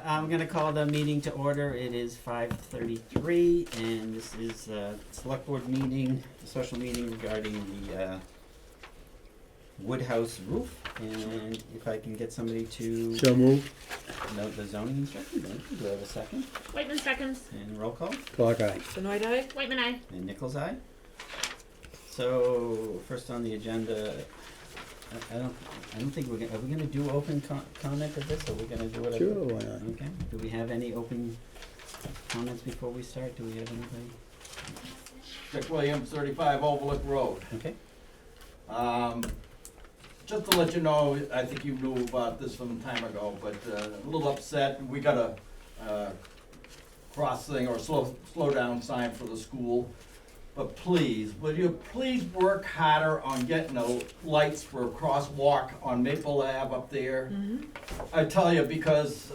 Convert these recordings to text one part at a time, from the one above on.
I'm gonna call the meeting to order. It is 5:33, and this is a select board meeting, a special meeting regarding the Woodhouse roof. And if I can get somebody to So move. note the zoning instructions. Do I have a second? Whitman seconds. And roll call. Clock eye. Benoit eye? Whitman aye. And Nichols eye. So first on the agenda, I don't think are we gonna do open comment of this, or are we gonna do whatever? Sure, why not? Okay, do we have any open comments before we start? Do we have anybody? Dick Williams, 35 Overlook Road. Okay, Just to let you know, I think you knew about this some time ago, but a little upset. We got a crossing or slow down sign for the school. But please, will you please work harder on getting the lights for a crosswalk on Maple Ave up there? I tell you, because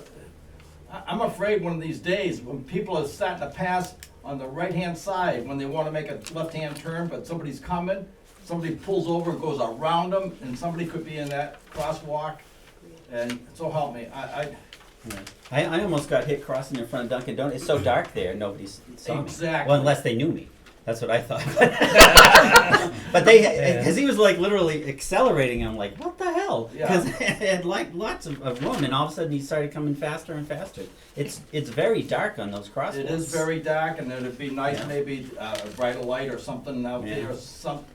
I'm afraid one of these days, when people are starting to pass on the right-hand side, when they want to make a left-hand turn, but somebody's coming, somebody pulls over and goes around them, and somebody could be in that crosswalk, and so help me, I almost got hit crossing in front of Dunkin' Donuts. It's so dark there, nobody saw me. Exactly. Well, unless they knew me. That's what I thought. But because he was like literally accelerating, I'm like, what the hell? Because it had like lots of room, and all of a sudden he started coming faster and faster. It's very dark on those crosswalks. It is very dark, and it'd be nice Yeah. maybe a brighter light or something out Yeah. there, or some.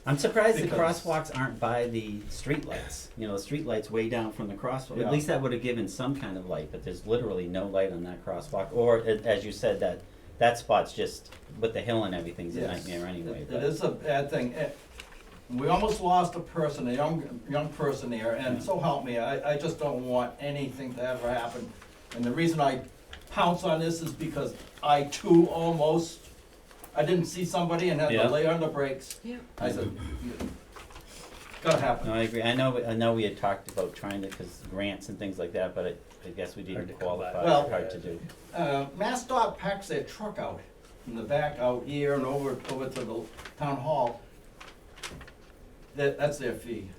I'm surprised the Because- crosswalks aren't by the street lights. You know, the street lights way down from the crosswalk. Yeah. At least that would have given some kind of light, but there's literally no light on that crosswalk. Or, as you said, that spot's just, with the hill and everything's a Yes. nightmare anyway. It is a bad thing. We almost lost a person, a young person there, and so help me, I just don't want anything to ever happen. And the reason I pounce on this is because I too I didn't see somebody and had Yeah. to lay on the brakes. Yeah. I said, gotta happen. No, I agree. I know we had talked about trying to, because grants and things like that, but I guess we Hard didn't to come by. qualify. Well- Hard to do. MassDOT packs their truck out in the back out here and over to the town hall. That's their fee,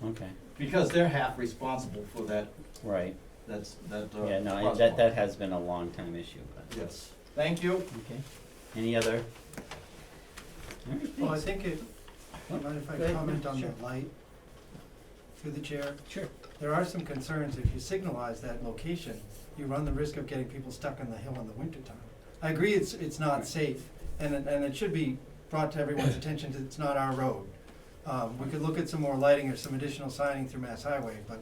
Okay, because they're half responsible for that, right. that Yeah, no, crosswalk. that has been a long time issue, but, Yes, thank you. okay. Any other? All right, Well, I thanks. think do you mind if Go I ahead. comment on Sure. the light through the chair? Sure. There are some concerns, if you signalize that location, you run the risk of getting people stuck on the hill in the wintertime. I agree it's not safe, and it should be brought to everyone's attention that it's not our road. We could look at some more lighting or some additional signing through Mass Highway, but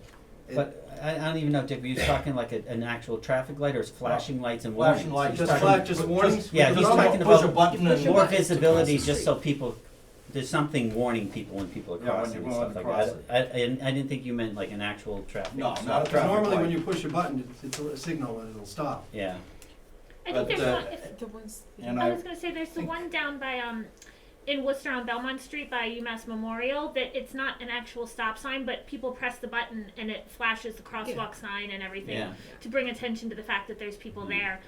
But I don't even know, Dick, were you talking like an actual traffic light or is flashing lights and warnings? Flashing lights. He's just talking- just warnings. Yeah, we he's could talking Push a about button and more warn- visibility, across the just so people, there's something warning people when people are Yeah, when crossing you're and going stuff like across that. I didn't think you meant like an actual traffic. No, stop. not a Because traffic normally when light. you push a button, it's a signal and it'll stop. Yeah, I But, think there's one, The ones. And I I, was gonna say, there's the one down by, in Worcester on Belmont Street by UMass Memorial, that it's not an actual stop sign, but people press the button and it flashes the crosswalk sign and everything yeah. to bring attention to the fact that there's people there.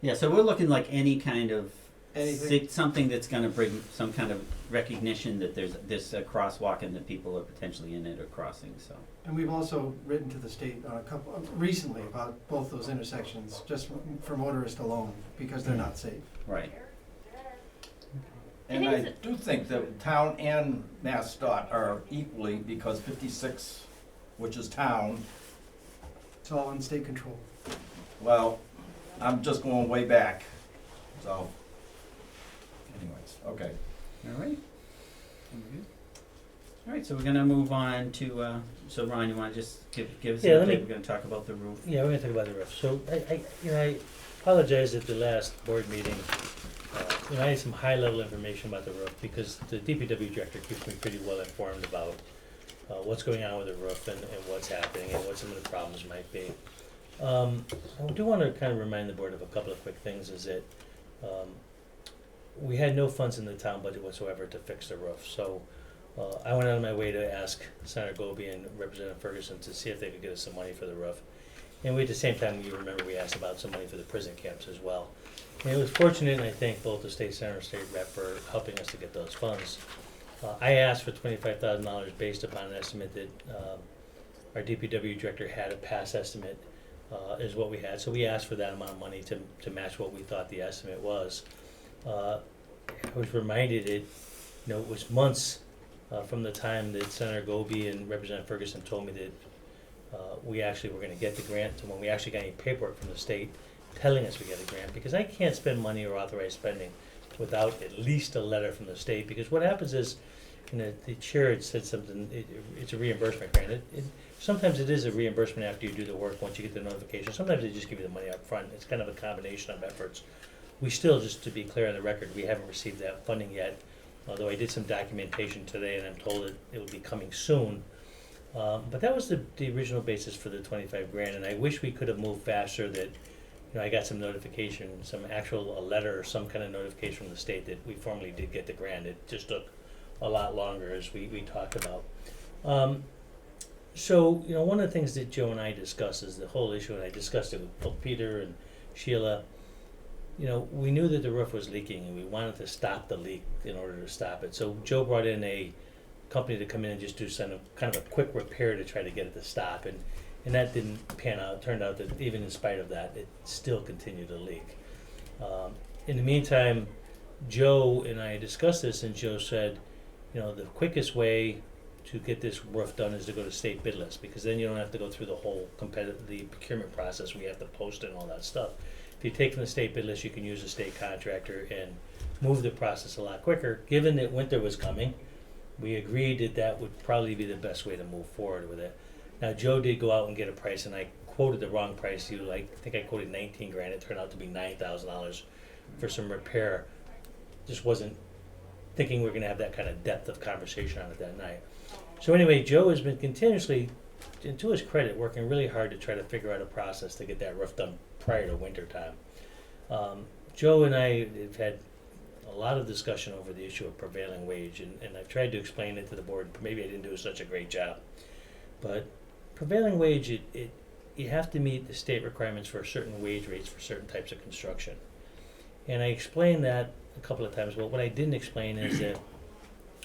Yeah, so we're looking like any kind of Anything. something that's gonna bring some kind of recognition that there's a crosswalk and that people are potentially in it or crossing, so. And we've also written to the state on recently about both those intersections, just for motorists alone, because they're not safe. Right. and I I think do think that town and MassDOT are equally, because 56, which is town, It's all in state control. well, I'm just going way back, so. Anyways, okay. All right. All right, so we're gonna move on to, so Ron, you wanna just give us an Yeah, update? let me- We're gonna talk about the roof. Yeah, we're gonna talk about the roof. So I apologize at the last board meeting. I had some high-level information about the roof because the DPW director keeps me pretty well informed about what's going on with the roof and what's happening and what some of the problems might be. I do want to kind of remind the board of a couple of quick things. Is that we had no funds in the town budget whatsoever to fix the roof. So I went out of my way to ask Senator Goby and Representative Ferguson to see if they could get us some money for the roof. And we, at the same time, you remember we asked about some money for the prison camps as well. And it was fortunate, and I thank both the state senator and state rep for helping us to get those funds. I asked for $25,000 based upon an estimate that our DPW director had a past estimate, is what we had, so we asked for that amount of money to match what we thought the estimate was. I was reminded it was months from the time that Senator Goby and Representative Ferguson told me that we actually were gonna get the grant, to when we actually got any paperwork from the state telling us we get a grant, because I can't spend money or authorize spending without at least a letter from the state, because what happens is, the chair had said something, it's a reimbursement grant. Sometimes it is a reimbursement after you do the work, once you get the notification. Sometimes they just give you the money up front. It's kind of a combination of efforts. We still, just to be clear on the record, we haven't received that funding yet, although I did some documentation today and I'm told it will be coming soon. But that was the original basis for the 25 grand, and I wish we could have moved faster, that I got some notification, a letter or some kind of notification from the state that we formally did get the grant. It just took a lot longer, as we talked about. So, one of the things that Joe and I discussed is the whole issue, and I discussed it with both Peter and Sheila. We knew that the roof was leaking and we wanted to stop the leak in order to stop it. So Joe brought in a company to come in and just do some kind of a quick repair to try to get it to stop, and that didn't pan out. It turned out that even in spite of that, it still continued to leak. In the meantime, Joe and I discussed this, and Joe said, the quickest way to get this roof done is to go to state bid list, because then you don't have to go through the whole the procurement process. We have to post it and all that stuff. If you take from the state bid list, you can use a state contractor and move the process a lot quicker. Given that winter was coming, we agreed that would probably be the best way to move forward with it. Now, Joe did go out and get a price, and I quoted the wrong price. I think I quoted 19 grand. It turned out to be $9,000 for some repair. Just wasn't thinking we are going to have that kind of depth of conversation on it that night. So anyway, Joe has been continuously, and to his credit, working really hard to try to figure out a process to get that roof done prior to winter time. Joe and I have had a lot of discussion over the issue of prevailing wage, and I've tried to explain it to the board. Maybe I didn't do such a great job, but prevailing wage, you have to meet the state requirements for certain wage rates for certain types of construction. And I explained that a couple of times. Well, what I didn't explain is that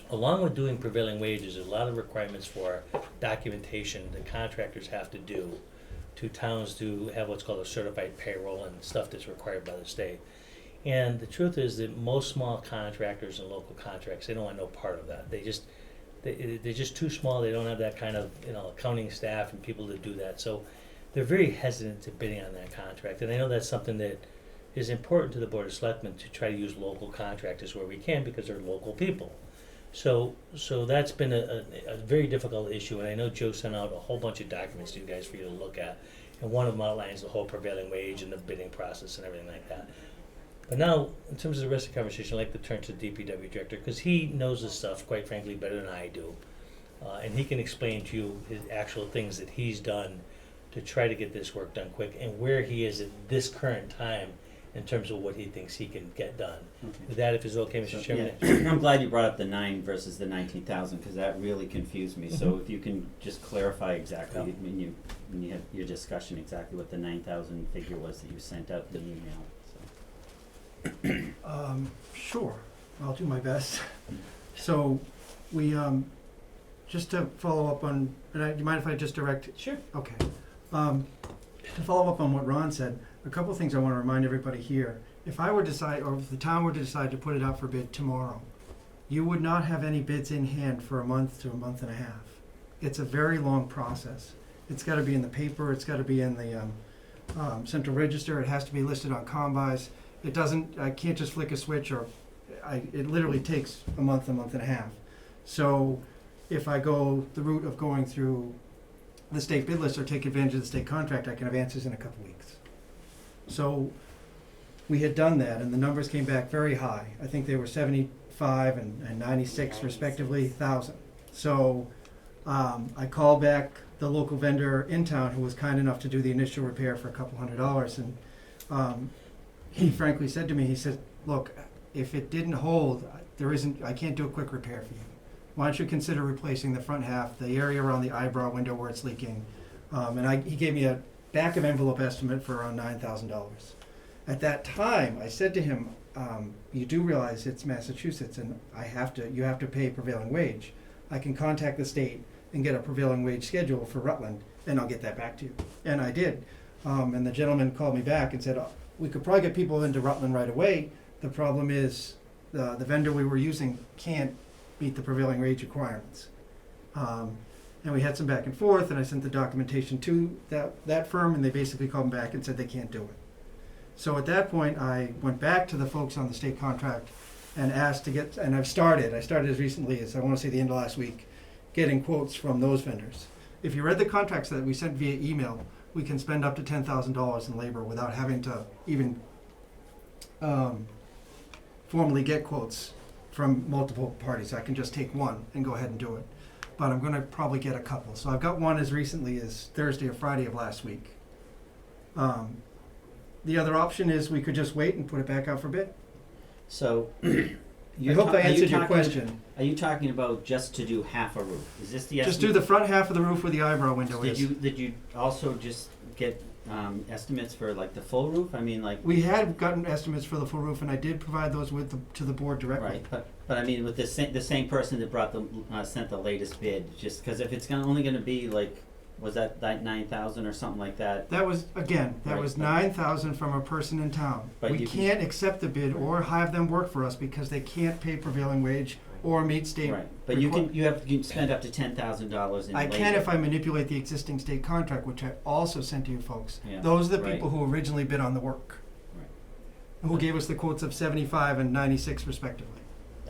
along with doing prevailing wages, there's a lot of requirements for documentation that contractors have to do to towns to have what's called a certified payroll and stuff that's required by the state. And the truth is that most small contractors and local contracts, they don't want no part of that. They're just too small. They don't have that kind of accounting staff and people to do that. So they're very hesitant to bidding on that contract. And I know that's something that is important to the Board of Selectmen, to try to use local contractors where we can, because they're local people. So that's been a very difficult issue, and I know Joe sent out a whole bunch of documents to you guys for you to look at, and one of them outlines the whole prevailing wage and the bidding process and everything like that. But now, in terms of the rest of the conversation, I'd like to turn to the DPW director, because he knows this stuff, quite frankly, better than I do, and he can explain to you his actual things that he's done to try to get this work done quick, and where he is at this current time in terms of what he thinks he can get done. Okay. With that, if it's okay, Mr. Chairman. Yeah. I'm glad you brought up the 9 versus the 19,000, because that really confused me. Mm-hmm. So if you can just clarify exactly when you had your discussion, exactly what the 9,000 figure was that you sent out in the email. So. Sure, I'll do my best. So we just to follow up on, do you mind if I just direct? Sure. Okay. To follow up on what Ron said, a couple things I want to remind everybody here. If I were to decide, or if the town were to decide to put it out for bid tomorrow, you would not have any bids in hand for a month to a month and a half. It's a very long process. It's got to be in the paper. It's got to be in the central register. It has to be listed on combis. It doesn't. I can't just flick a switch, or it literally takes a month and a half. So if I go the route of going through the state bid list or take advantage of the state contract, I can have answers in a couple weeks. So we had done that, and the numbers came back very high. I think they were 75 and 96 respectively thousand. So I called back the local vendor in town who was kind enough to do the initial repair for a couple $100, and he frankly said to me, he said, look, if it didn't hold, I can't do a quick repair for you. Why don't you consider replacing the front half, the area around the eyebrow window where it's leaking? He gave me a back of envelope estimate for around $9,000. At that time, I said to him, you do realize it's Massachusetts, and you have to pay prevailing wage. I can contact the state and get a prevailing wage schedule for Rutland, and I'll get that back to you. And I did. And the gentleman called me back and said, "Oh, we could probably get people into Rutland right away. The problem is the vendor we were using can't meet the prevailing wage requirements." And we had some back and forth, and I sent the documentation to that firm, and they basically called me back and said they can't do it. So at that point, I went back to the folks on the state contract and asked to get, and I started as recently as, I want to say the end of last week, getting quotes from those vendors. If you read the contracts that we sent via email, we can spend up to $10,000 in labor without having to even formally get quotes from multiple parties. I can just take one and go ahead and do it. But I'm going to probably get a couple. So I've got one as recently as Thursday or Friday of last week. The other option is we could just wait and put it back out for bid. So, I hope I answered your question. Are you talking about just to do half a roof? Is this the estimate? Just do the front half of the roof where the eyebrow window is. Did you also just get estimates for like the full roof? I mean, like. We had gotten estimates for the full roof, and I did provide those to the board directly. Right, but I mean, with the same person that brought sent the latest bid, just because if it's only going to be like, was that 9,000 or something like that? That was, again, that Right, was but- 9,000 from a person in town. But We you can't accept the bid or have them work for us because they can't pay prevailing wage or meet state. Right, but you can spend up to $10,000 in I labor. can if I manipulate the existing state contract, which I also sent to you folks. Yeah, Those are the right. people who originally bid on the work. Right. Who gave us the quotes of 75 and 96 respectively.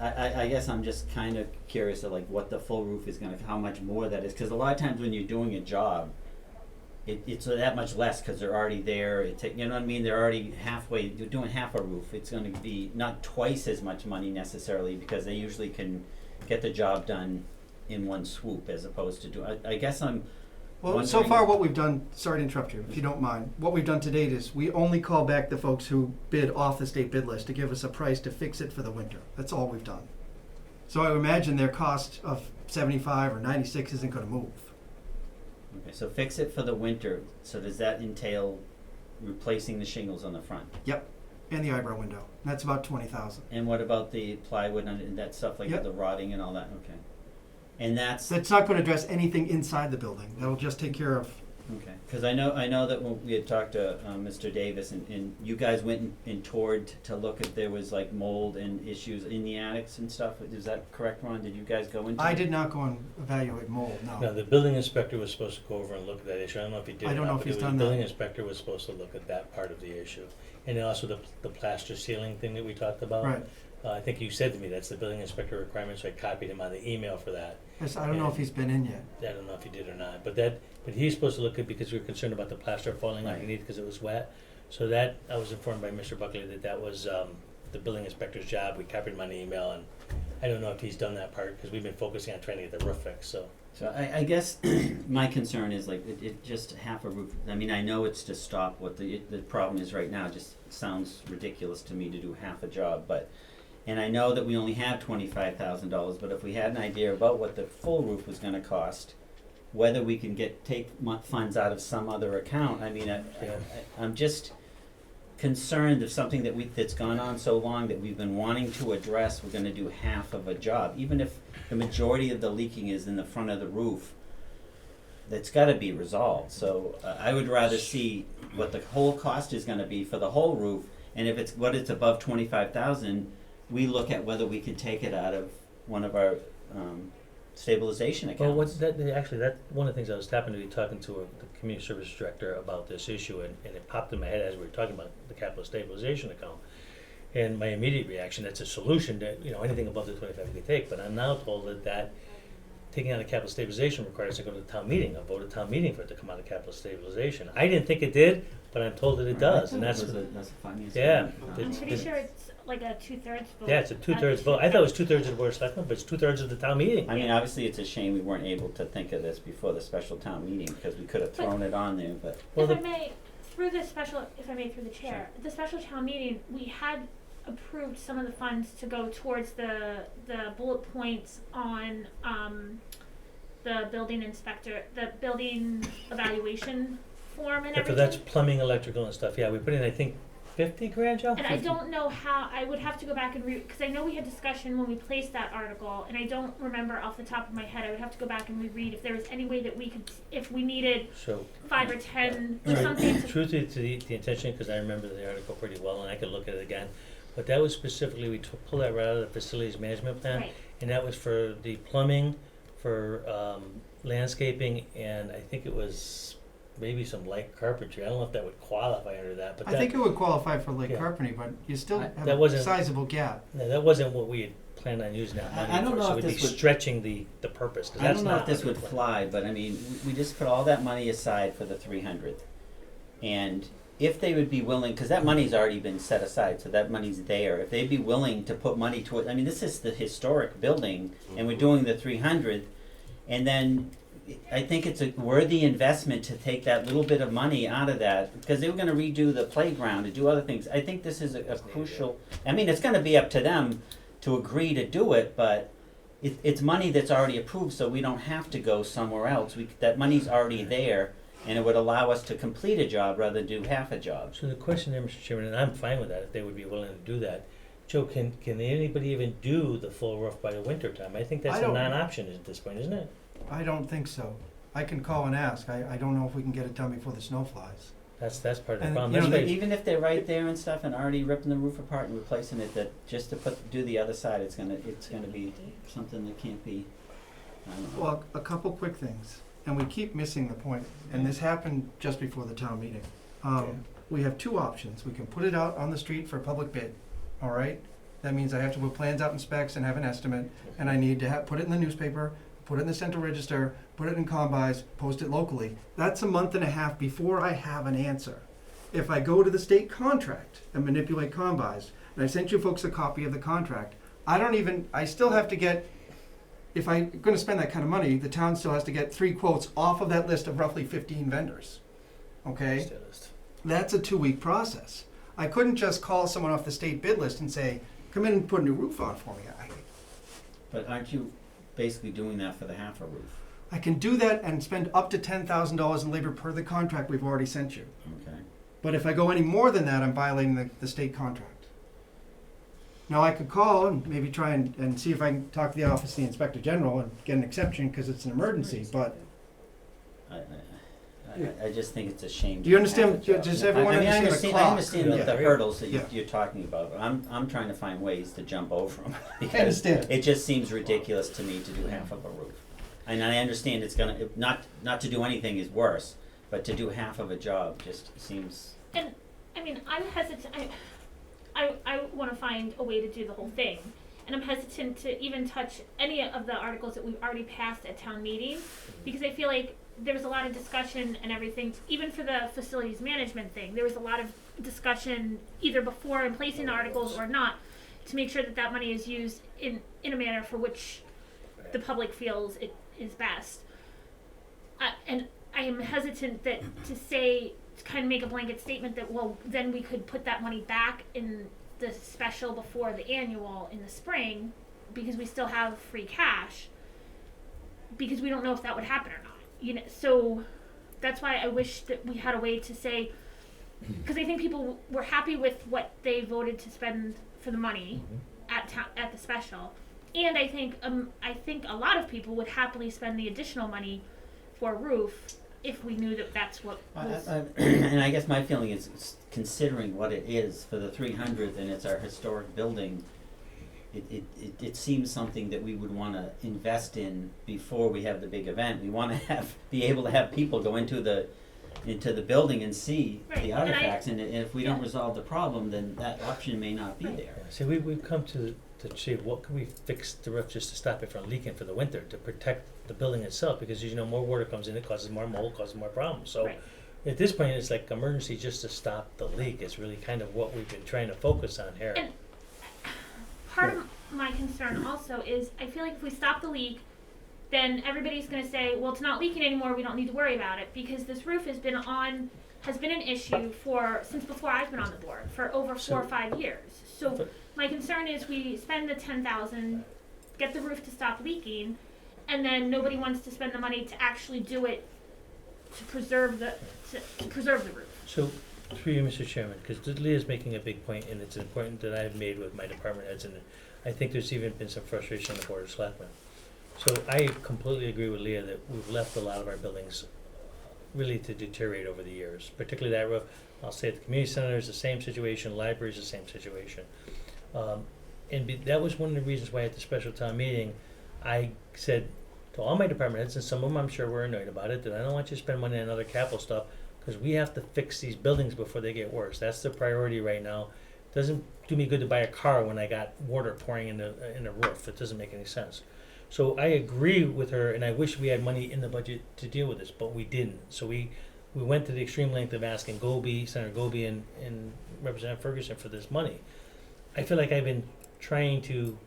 I guess I'm just kind of curious of like what the full roof is how much more that is, because a lot of times when you're doing a job, it's that much less because they're already there. You know what I mean? They're already halfway. You're doing half a roof. It's going to be not twice as much money necessarily because they usually can get the job done in one swoop as opposed to I guess I'm. Well, so far what we've done, sorry to interrupt you, if you don't mind, what we've done to date is we only call back the folks who bid off the state bid list to give us a price to fix it for the winter. That's all we've done. So I imagine their cost of 75 or 96 isn't going to move. Okay, so fix it for the winter. So does that entail replacing the shingles on the front? Yep, and the eyebrow window. That's about 20,000. And what about the plywood and that stuff like Yep. the rotting and all that? Okay. And that's That's not going to address anything inside the building. That'll just take care of. okay. Because I know that when we had talked to Mr. Davis and you guys went and toured to look if there was like mold and issues in the attics and stuff. Is that correct, Ron? Did you guys go into? I did not go and evaluate mold, No, no. the building inspector was supposed to go over and look at that issue. I don't know if he did I or don't know not, if but he's the done that. building inspector was supposed to look at that part of the issue. And then also the plaster ceiling thing that we talked about. Right. I think you said to me that's the building inspector requirement, so I copied him on the email for that. Yes, I don't know if he's been in yet. I don't know if he did or not, but he's supposed to look at, because we were concerned about the plaster falling Right. underneath because it was wet. So that, I was informed by Mr. Buckley that was the building inspector's job. We copied him on the email, and I don't know if he's done that part, because we've been focusing on trying to get the roof fixed, so. So I guess my concern is like it just half a roof. I mean, I know it's to stop what the problem is right now. It just sounds ridiculous to me to do half a job, and I know that we only have $25,000. But if we had an idea about what the full roof was going to cost, whether we can take funds out of some other account. I mean, I'm just concerned of something that's gone on so long that we've been wanting to address. We're going to do half of a job, even if the majority of the leaking is in the front of the roof. That's got to be resolved. So I would rather see what the whole cost is going to be for the whole roof, and if it's above 25,000, we look at whether we can take it out of one of our stabilization accounts. Well, actually, one of the things I was happened to be talking to the community service director about this issue, and it popped in my head as we were talking about the capital stabilization account. And my immediate reaction, that's a solution that, anything above the 25 we can take, but I'm now told that taking out of capital stabilization requires to go to the town meeting, a vote at town meeting for it to come out of capital stabilization. I didn't think it did, but I'm told that it does, and that's a finance. yeah. I'm pretty sure it's like a 2/3 vote. Yeah, it's a 2/3 vote. I thought it was 2/3 of the board of selectmen, but it's 2/3 of the town meeting. I mean, obviously, it's a shame we weren't able to think of this before the special town meeting, because we could have thrown it on there, but. Well, If I may, through the chair, the special town meeting, we had approved some of the funds to go towards the bullet points on the building inspector, the building evaluation form and Yeah, everything. but that's plumbing, electrical and stuff, yeah, we put in, I think, 50 grand, Joe? And I don't know how, I would have to go back and because I know we had discussion when we placed that article, and I don't remember off the top of my head. I would have to go back and reread if there was any way that we could, if we needed So, 5 or 10 or Right. something to. truthfully, to the intention, because I remember the article pretty well, and I could look at it again, but that was specifically, we pulled that right out of the facilities management plan, Right. and that was for the plumbing, for landscaping, and I think it was maybe some light carpentry. I don't know if that would qualify under that, but I think that, it would qualify for Lake Yeah. Carpentry, but you still have that a wasn't- sizable gap. no, that wasn't what we had planned on using that money I don't for, know so if we'd be this would- stretching the purpose, because I that's don't know not if this what we would planned. fly, but I mean, we just put all that money aside for the 300th. And if they would be willing, because that money's already been set aside, so that money's there. If they'd be willing to put money toward, I mean, this is the historic building, and we're doing the 300th, and then I think it's a worthy investment to take that little bit of money out of that, because they were gonna redo the playground and do other things. I think this is a crucial, I mean, it's gonna be up to them to agree to do it, but it's money that's already approved, so we don't have to go somewhere else. That money's already there, and it would allow us to complete a job rather than do half a job. So the question there, Mr. Chairman, and I'm fine with that, if they would be willing to do that. Joe, can anybody even do the full roof by the winter time? I think that's I a don't- non-option at this point, isn't it? I don't think so. I can call and ask. I don't know if we can get it done before the snow flies. That's part of the And, problem. you know, That's why- Even if they're right there and stuff and already ripping the roof apart and replacing it, that just to do the other side, it's gonna be something that can't be, I don't know. Well, a couple quick things, and we keep missing the point, and this happened just before the town meeting. Okay. We have two options. We can put it out on the street for public bid, all right? That means I have to put plans out and specs and have an estimate, and I need to put it in the newspaper, put it in the central register, put it in combis, post it locally. That's a month and a half before I have an answer. If I go to the state contract and manipulate combis, and I sent you folks a copy of the contract, I still have to get, if I'm gonna spend that kind of money, the town still has to get 3 quotes off of that list of roughly 15 vendors, okay? That's a 2-week process. I couldn't just call someone off the state bid list and say, come in and put a new roof on for me. But aren't you basically doing that for the half a roof? I can do that and spend up to $10,000 in labor per the contract we've already sent you. Okay. But if I go any more than that, I'm violating the state contract. Now, I could call and maybe try and see if I can talk to the Office of the Inspector General and get an exception because it's an emergency, but I just think it's a shame. Do you to have understand- a job. does everyone I mean, understand the I clock? understand the Yeah. hurdles that Yeah. you're talking about, but I'm trying to find ways to jump over them. I understand. It just seems ridiculous to me to do half of a roof. And I understand it's gonna, not to do anything is worse, but to do half of a job just seems, And, I mean, I'm hesitant, I wanna find a way to do the whole thing. And I'm hesitant to even touch any of the articles that we've already passed at town meeting, because I feel like there was a lot of discussion and everything, even for the facilities management thing, there was a lot of discussion either before in placing the articles or not, to make sure that that money is used in a manner for which the public feels it is best. And I am hesitant that to kind of make a blanket statement that, well, then we could put that money back in the special before the annual in the spring, because we still have free cash, because we don't know if that would happen or not. You know, so that's why I wish that we had a way to say, because I think people were happy with what they voted to spend for the money at the special, and I think a lot of people would happily spend the additional money for a roof if we knew that that's what was. and I guess my feeling is, considering what it is for the 300th and it's our historic building, it seems something that we would wanna invest in before we have the big event. We wanna be able to have people go into the building and see Right, the and artifacts, and if we don't yeah. resolve the problem, then that option may not be Right. there. Yeah, see, we've come to see what can we fix the roof just to stop it from leaking for the winter, to protect the building itself, because as you know, more water comes in, it causes more mold, causes more problems. So Right. at this point, it's like emergency just to stop the leak. It's really kind of what we've been trying to focus on here. And part of my concern also is, I feel like if we stop the leak, then everybody's gonna say, well, it's not leaking anymore, we don't need to worry about it, because this roof has been an issue since before I've been on the board, for over 4 or 5 years. So But- my concern is we spend the 10,000, get the roof to stop leaking, and then nobody wants to spend the money to actually do it to preserve the roof. So Through you, Mr. Chairman, because Leah's making a big point, and it's an important that I've made with my department heads, and I think there's even been some frustration on the Board of Selectmen. So I completely agree with Leah that we've left a lot of our buildings really to deteriorate over the years, particularly that roof. I'll say at the community center is the same situation, library is the same situation. That was one of the reasons why at the special town meeting, I said to all my department heads, and some of them I'm sure were annoyed about it, that I don't want you to spend money on other capital stuff, because we have to fix these buildings before they get worse. That's the priority right now. It doesn't do me good to buy a car when I got water pouring in the roof. It doesn't make any sense. So I agree with her, and I wish we had money in the budget to deal with this, but we didn't. So we went to the extreme length of asking Senator Goby and Representative Ferguson for this money. I feel like I've been trying to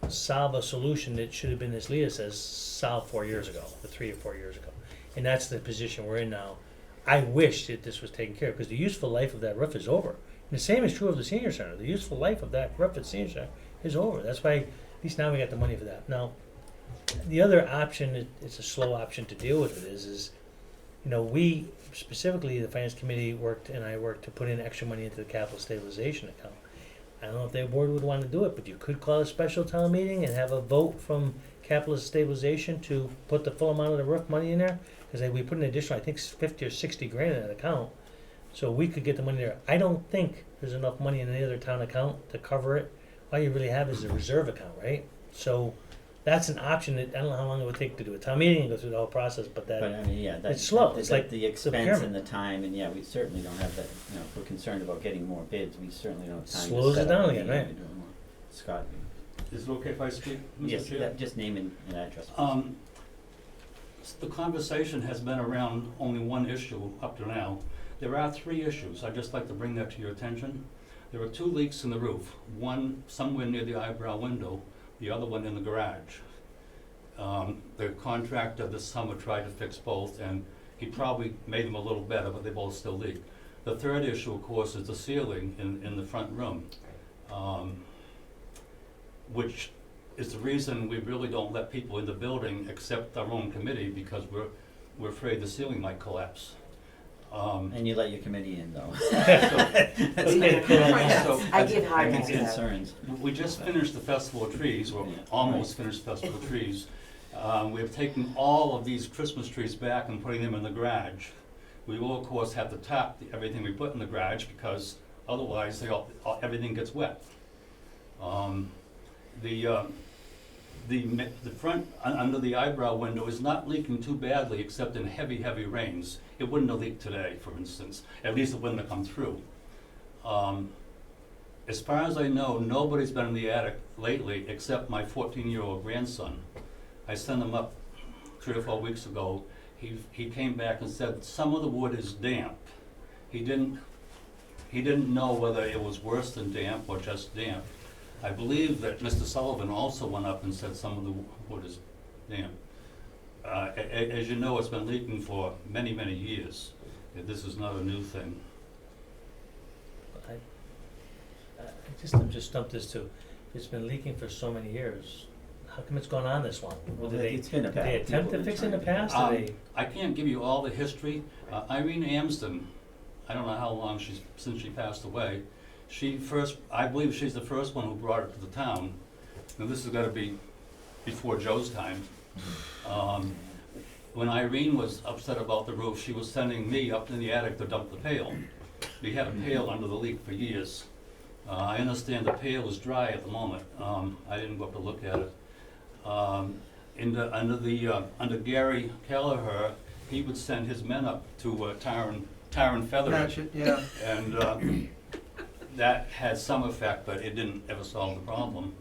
solve a solution that should have been, as Leah says, solved 4 years ago, or 3 or 4 years ago. And that's the position we're in now. I wish that this was taken care of, because the useful life of that roof is over. And the same is true of the senior center. The useful life of that roof at the senior center is over. That's why, at least now we got the money for that. Now, the other option, it's a slow option to deal with it, is we, specifically the Finance Committee and I worked to put in extra money into the capital stabilization account. I don't know if the board would want to do it, but you could call a special town meeting and have a vote from capital stabilization to put the full amount of the roof money in there, because we put an additional, I think, 50 or 60 grand in that account, so we could get the money there. I don't think there's enough money in any other town account to cover it. All you really have is a reserve account, right? So that's an option that, I don't know how long it would take to do a town meeting and go through the whole process, but I mean, yeah, it's slow. It's like the expense and the time, and yeah, we certainly don't have that. If we're concerned about getting more bids, we certainly don't have time. Slows to it set up down a again, meeting right? and do more. Scott. Is it okay if I speak, Mr. Yes, Chair? just name and address. Please. The conversation has been around only one issue up to now. There are 3 issues. I'd just like to bring that to your attention. There are 2 leaks in the roof, one somewhere near the eyebrow window, the other one in the garage. The contractor this summer tried to fix both, and he probably made them a little better, but they both still leak. The third issue, of course, is the ceiling in the front room, which is the reason we really don't let people in the building except our own committee, because we're afraid the ceiling might collapse. And you let your committee in, though. I give hard That's answers. concerns. We just finished the Festival of Trees, or Yeah. almost finished Festival of Trees. We've taken all of these Christmas trees back and putting them in the garage. We will, of course, have to tap everything we put in the garage, because otherwise everything gets wet. The front under the eyebrow window is not leaking too badly, except in heavy, heavy rains. It wouldn't have leaked today, for instance. At least it wouldn't have come through. As far as I know, nobody's been in the attic lately except my 14-year-old grandson. I sent him up 3 or 4 weeks ago. He came back and said some of the wood is damp. He didn't know whether it was worse than damp or just damp. I believe that Mr. Sullivan also went up and said some of the wood is damp. As you know, it's been leaking for many, many years. This is not a new thing. I'm just stumped as to, it's been leaking for so many years. How come it's gone on this long? Well, Did it's been a they attempt to fix it in the past? Did they? I can't give you all the history. Irene Amsden, I don't know how long since she passed away. I believe she's the first one who brought it to the town. Now this has got to be before Joe's time. When Irene was upset about the roof, she was sending me up in the attic to dump the pail. We had a pail under the leak for years. I understand the pail is dry at the moment. I didn't go up to look at it. Under Gary Kelleher, he would send his men up to tar and feather it. Yeah. And that had some effect, but it didn't ever solve the problem.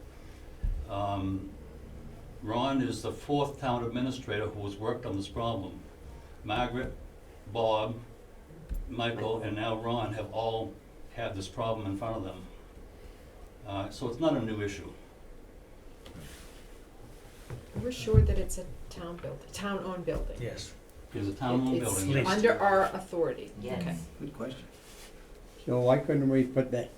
Ron is the 4th town administrator who has worked on this problem. Margaret, Bob, Michael, and now Ron have all had this problem in front of them. So it's not a new issue. We're sure that it's a town-owned building. Yes. It's a town-owned It's building. under our authority. Yes. Okay. Good question. So why couldn't we put that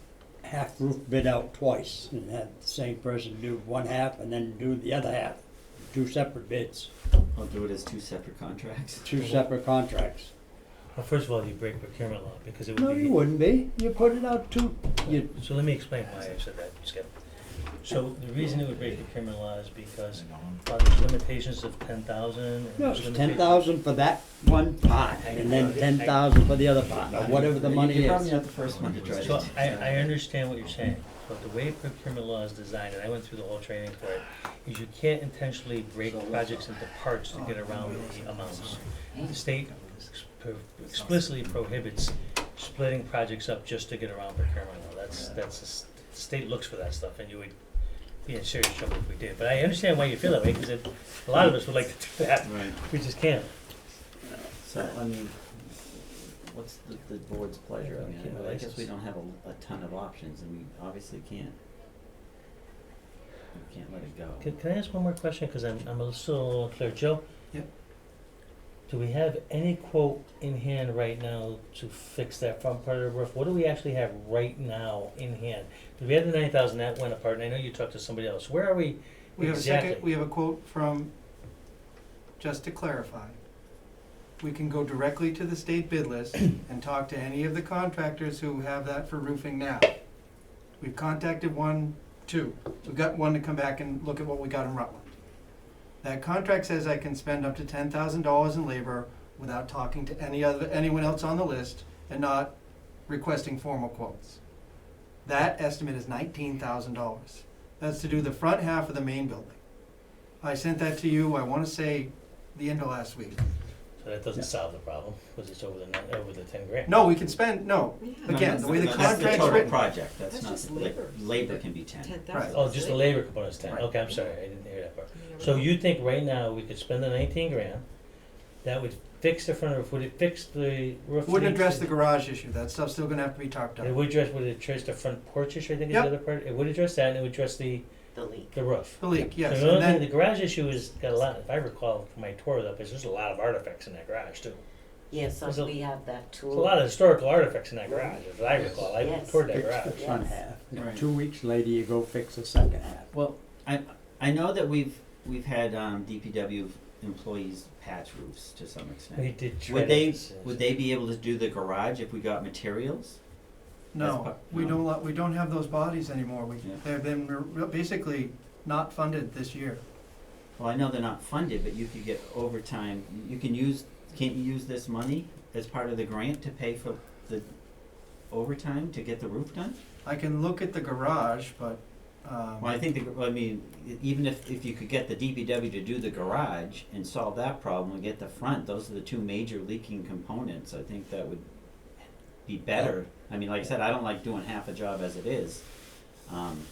half roof bid out twice and have the same person do one half and then do the other half? 2 separate bids, I'll do it as 2 separate contracts. 2 separate contracts. Well, first of all, you break procurement law, because it would No, be. you wouldn't be. You put it out So let me explain why I said that, Skip. So the reason it would break procurement law is because, there's limitations of 10,000. no, it's 10,000 for that one part, and then 10,000 for the other part, or whatever the money You're probably is. not the first one to try So to. I understand what you're saying, but the way procurement law is designed, and I went through the whole training for it, is you can't intentionally break projects into parts to get around the amounts. The state explicitly prohibits splitting projects up just to get around procurement law. The state looks for that stuff, and you would be in serious trouble if we did. But I understand why you feel that way, because a lot of us would like to do that. Right. We just can't. So, I mean, what's the board's pleasure? I Keep mean, my I guess license. we don't have a ton of options, and we obviously can't. We can't let it go. Can I ask one more question, because I'm still a little unclear. Joe? Yep. Do we have any quote in hand right now to fix that front part of the roof? What do we actually have right now in hand? Do we have the 9,000 that went apart, and I know you talked to somebody else. Where are we We have a exactly? second, we have a quote from, just to clarify, we can go directly to the state bid list and talk to any of the contractors who have that for roofing now. We've contacted two. We've got one to come back and look at what we got in Rutland. That contract says I can spend up to $10,000 in labor without talking to anyone else on the list and not requesting formal quotes. That estimate is $19,000. That's to do the front half of the main building. I sent that to you, I wanna say, the end of last week. So that doesn't solve the problem, because it's over the 10 grand. No, we can spend, No, again, the way the that's the contract's total written. project, that's That's not, just like, labor. labor can be 10. 10,000. Oh, just the labor component's 10. Right. Okay, I'm sorry, I didn't hear that part. So you think right now we could spend the 19 grand, that would fix the front roof, would it fix the roof? Wouldn't leaks? address the garage issue, that stuff's still gonna have to be tarped It up. would address the front porch issue, I think is Yep. the other part, it would address that, and it would address the roof. The leak, yes, So the and only thing, the then, garage issue is got a lot, if I recall from my tour of that place, there's a lot of artifacts in that garage too. Yes, There's a- we have that too. There's a lot of historical artifacts in that garage, as I recall, I Yes. toured that Fix garage. the front Yes. half. Right. 2 weeks later, you go fix the second half. Well, I know that we've had DPW employees patch roofs to some We extent. did try Would they to- would they be able to do the garage if we got materials? no, we don't have those bodies anymore, Yeah. they've been basically not funded this year. Well, I know they're not funded, but you could get overtime. Can't you use this money as part of the grant to pay for the overtime to get the roof done? I can look at the garage, but, Well, I think, even if you could get the DPW to do the garage and solve that problem and get the front, those are the two major leaking components, I think that would be better. I mean, like I said, I don't like doing half a job as it is,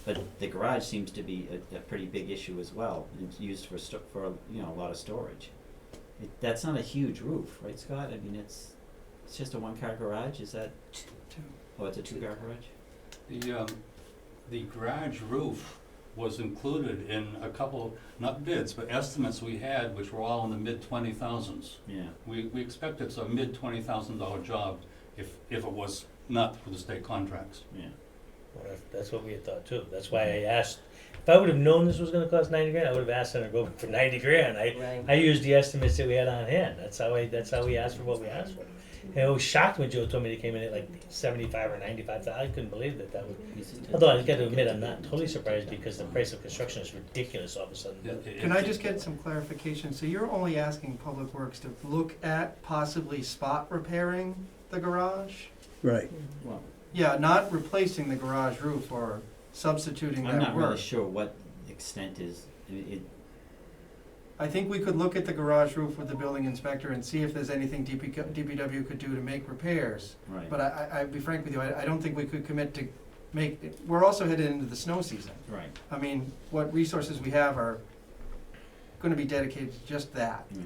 but the garage seems to be a pretty big issue as well. It's used for a lot of storage. That's not a huge roof, right, Scott? I mean, it's just a one-car garage, is that? Oh, it's a two-car garage? The garage roof was included in a couple, not bids, but estimates we had, which were all in the mid-20,000s. Yeah. We expected it's a mid-$20,000 job if it was not for the state contracts. Yeah. Well, that's what we had thought too. That's why I asked. If I would have known this was going to cost 90 grand, I would have asked them to go for 90 grand. Right. I used the estimates that we had on hand. That's how we asked for what we asked for. And I was shocked when Joe told me they came in at like 75 or 95. I couldn't believe that would. Although I got to admit, I'm not totally surprised because the price of construction is ridiculous all of a sudden. can I just get some clarification? So you're only asking Public Works to look at possibly spot repairing the garage? Right. Well, Yeah, not replacing the garage roof or substituting I'm that not really work. sure what extent is, I think we could look at the garage roof with the building inspector and see if there's anything DPW could do to make repairs. right. But I'd be frank with you, I don't think we could commit to we're also headed into the snow season. Right. I mean, what resources we have are gonna be dedicated to just that. Right.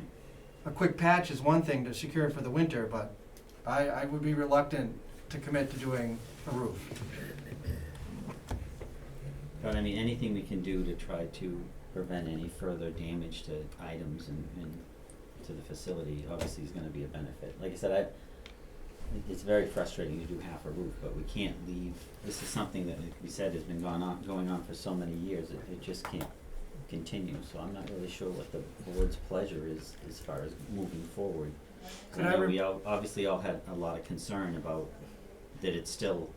A quick patch is one thing to secure it for the winter, but I would be reluctant to commit to doing a roof. But I mean, anything we can do to try to prevent any further damage to items and to the facility, obviously is gonna be a benefit. Like I said, it's very frustrating to do half a roof, but we can't leave, this is something that, like we said, has been going on for so many years, it just can't continue. So I'm not really sure what the board's pleasure is as far as moving forward. Could I I know re- we obviously all had a lot of concern about that it's still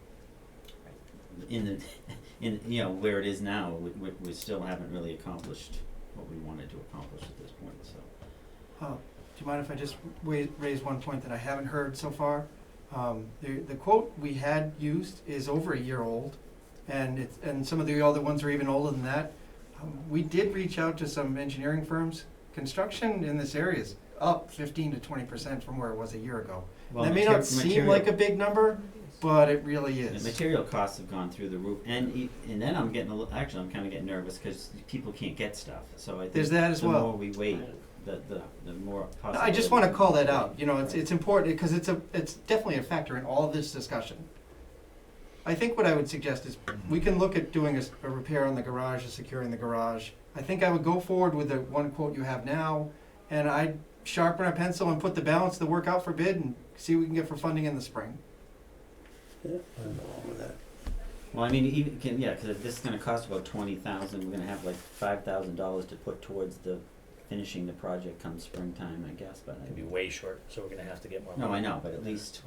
in the, you know, where it is now, we still haven't really accomplished what we wanted to accomplish at this point, so. Do you mind if I just raise one point that I haven't heard so far? The quote we had used is over a year old, and some of the other ones are even older than that. We did reach out to some engineering firms. Construction in this area is up 15 to 20% from where it was a year ago. Well, That may not seem like a big number, but it really The is. material costs have gone through the roof, and then I'm getting actually I'm kind of getting nervous because people can't get stuff. So I think There's that as the well. more we wait, the more possible. I just want to call that out. You know, it's important because it's definitely a factor in all of this discussion. I think what I would suggest is we can look at doing a repair on the garage or securing the garage. I think I would go forward with the one quote you have now, and I'd sharpen our pencil and put the balance of the work out for bid and see what we can get for funding in the spring. Well, I mean, because if this is going to cost about $20,000, we're going to have like $5,000 to put towards the finishing the project come springtime, I guess. But It'd be way short, so we're gonna have to get more money. no, I know, but at least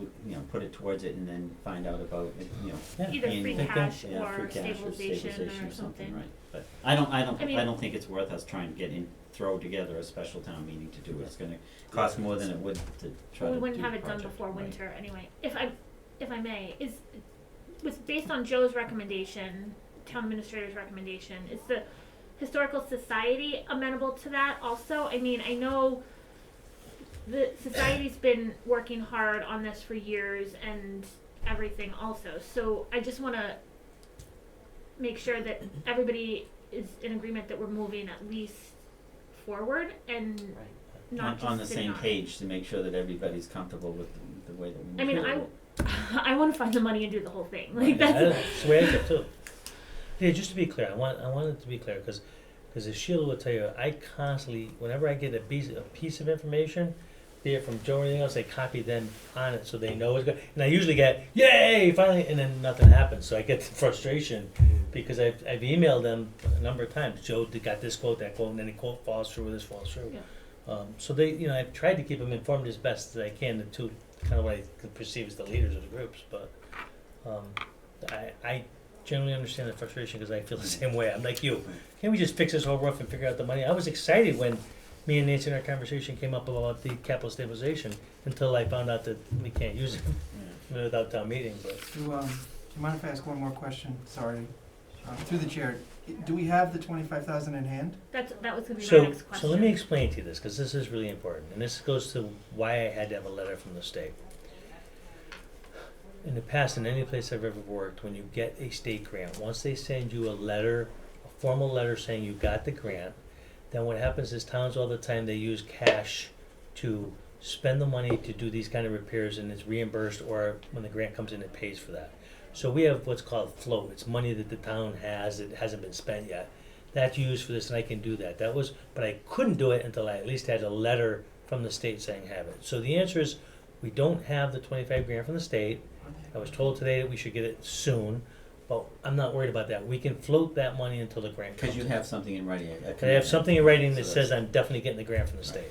put it towards it and then find out about Yeah. Either And- free Yeah, cash free or cash stabilization or something. right? But I don't I mean- think it's worth us trying to throw together a special town meeting to do it. It's going to cost more than it would to try Well, to we wouldn't do have the it done project, before right. winter anyway. If I may, was based on Joe's recommendation, town administrator's recommendation, is the Historical Society amenable to that also? I mean, I know the society's been working hard on this for years and everything also, so I just wanna make sure that everybody is in agreement that we're moving at least forward and not just on the sitting same on it. page to make sure that everybody's comfortable with the way that we move I mean, forward. I want to find the money and do the whole thing. Like Yeah, that's that's the way I feel too. Yeah, just to be clear, I want it to be clear, because as Sheila will tell you, I constantly, whenever I get a piece of information, be it from Joe or anything else, I copy them on it so they know it's good. And I usually get, yay, finally, and then nothing happens. So I get the frustration because I've emailed them a number of times. Joe got this quote, that quote, and then the quote falls through, this falls through. Yeah. So they, I've tried to keep them informed as best as I can, the two, kind of what I could perceive as the leaders of the groups. But I generally understand the frustration because I feel the same way. I'm like you. Can't we just fix this whole roof and figure out the money? I was excited when me and Nancy in our conversation came up about the capital stabilization until I found out that we can't use it without town meeting. But Do you mind if I ask one more question? Sorry. Through the chair, do we have the 25,000 in hand? that was going to be my so next question. let me explain to you this because this is really important, and this goes to why I had to have a letter from the state. In the past, in any place I've ever worked, when you get a state grant, once they send you a letter, a formal letter saying you got the grant, then what happens is towns all the time, they use cash to spend the money to do these kind of repairs, and it's reimbursed, or when the grant comes in, it pays for that. So we have what's called float. It's money that the town has that hasn't been spent yet. That's used for this, and I can do that. But I couldn't do it until I at least had a letter from the state saying have it. So the answer is, we don't have the 25 grand from the state. I was told today that we should get it soon, but I'm not worried about that. We can float that money until the grant comes. Because you have something in writing. I have something in writing that So says that's- I'm definitely getting the grant from the state.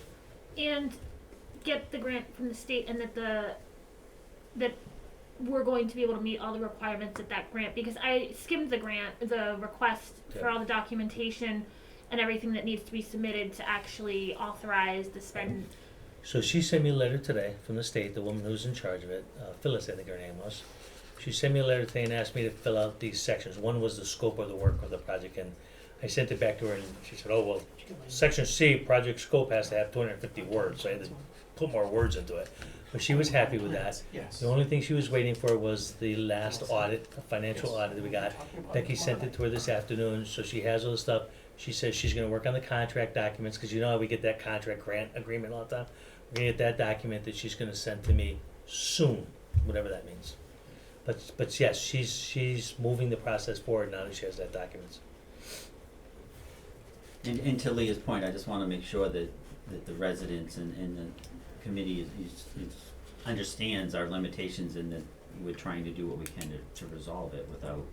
and get the grant from the state, and that we're going to be able to meet all the requirements of that grant, because I skimmed the request for Yeah. all the documentation and everything that needs to be submitted to actually authorize the spend. So she sent me a letter today from the state, the woman who's in charge of it, Phyllis, I think her name was. She sent me a letter today and asked me to fill out these sections. One was the scope of the work of the project, and I sent it back to her, and she said, oh, well, section C, project scope has to have 250 words, so I had to put more words into it. But she was happy with that. Yes. The only thing she was waiting for was the last audit, a financial audit that we got. Becky sent it to her this afternoon, so she has all the stuff. She says she's gonna work on the contract documents, because you know how we get that contract grant agreement all the time? We're gonna get that document that she's gonna send to me soon, whatever that means. But yes, she's moving the process forward now that she has that documents. And to Leah's point, I just want to make sure that the residents and the committee understands our limitations and that we're trying to do what we can to resolve it without,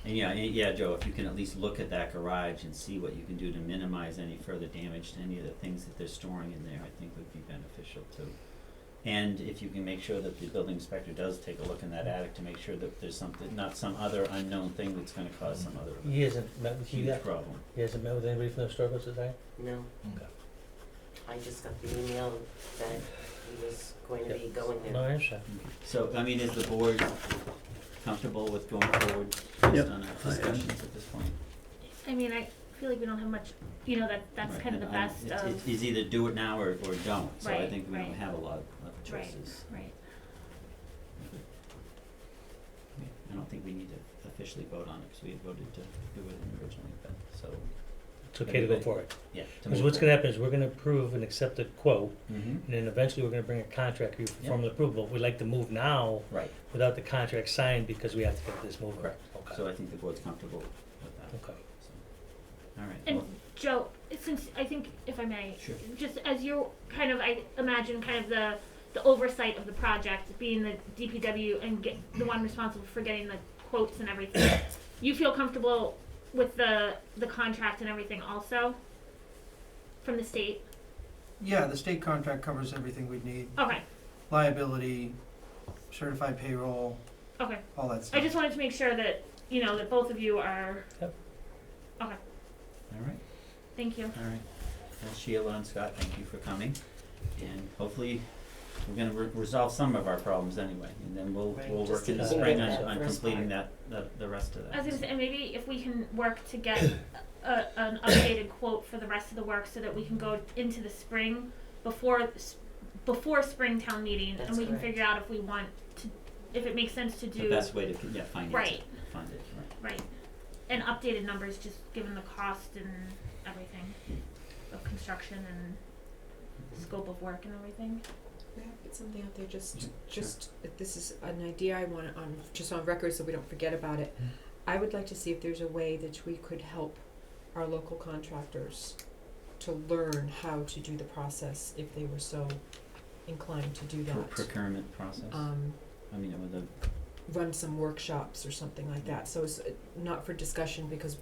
And yeah, Joe, if you can at least look at that garage and see what you can do to minimize any further damage to any of the things that they're storing in there, I think would be beneficial too. And if you can make sure that the building inspector does take a look in that attic to make sure that there's something, not some other unknown thing that's gonna cause some other He hasn't met with you huge yet? problem. He hasn't met with anybody from the Historical Society? No. Okay. I just got the email that he was going to be going No, there. I understand. So, I mean, is the board comfortable with going forward Yep. based on our discussions at this point? I mean, I feel like we don't have much, that's Right, kind of the and best it's- of, It's either do it now or don't, so I Right, think we don't right. have a lot of right, choices. right. I don't think we need to officially vote on it, because we had voted to do it originally, but, so, It's okay to go for it. yeah. Because what's gonna happen is we're gonna approve an accepted quote, Mm-hmm, and then eventually we're gonna bring a contract for Yeah. formal approval. We'd like to move now right, without the contract signed because we have to get this moving. correct. Okay. So I think the board's comfortable with that, Okay. so, all right. And well, Joe, since, I think, if I may, Sure. just as you're kind of, I imagine kind of the oversight of the project, being the DPW and the one responsible for getting the quotes and everything, you feel comfortable with the contract and everything also from the state? Yeah, the state contract covers everything we'd need, Okay, liability, certified payroll, okay. all that stuff. I just wanted to make sure that, that both of you are, Yep. okay, all right, thank you. all right. Sheila and Scott, thank you for coming, and hopefully we're gonna resolve some of our problems anyway, and then we'll Right, work just in the to spring complete on that first completing part. the rest of that. I was gonna say, and maybe if we can work to get an updated quote for the rest of the work so that we can go into the spring before spring town meeting, and That's we can correct. figure out if we want to, if it makes sense to The do, best way to, finance Right. it, fund it, right. right, and updated numbers, just given the cost and everything of construction and scope of work and everything. May I put something out there, just, Sure. if this is an idea I want just on record so we don't forget about it. I would like to see if there's a way that we could help our local contractors to learn how to do the process if they were so inclined to do that. Procurement process, I mean, with the, Run some workshops or something like that, so it's not for discussion because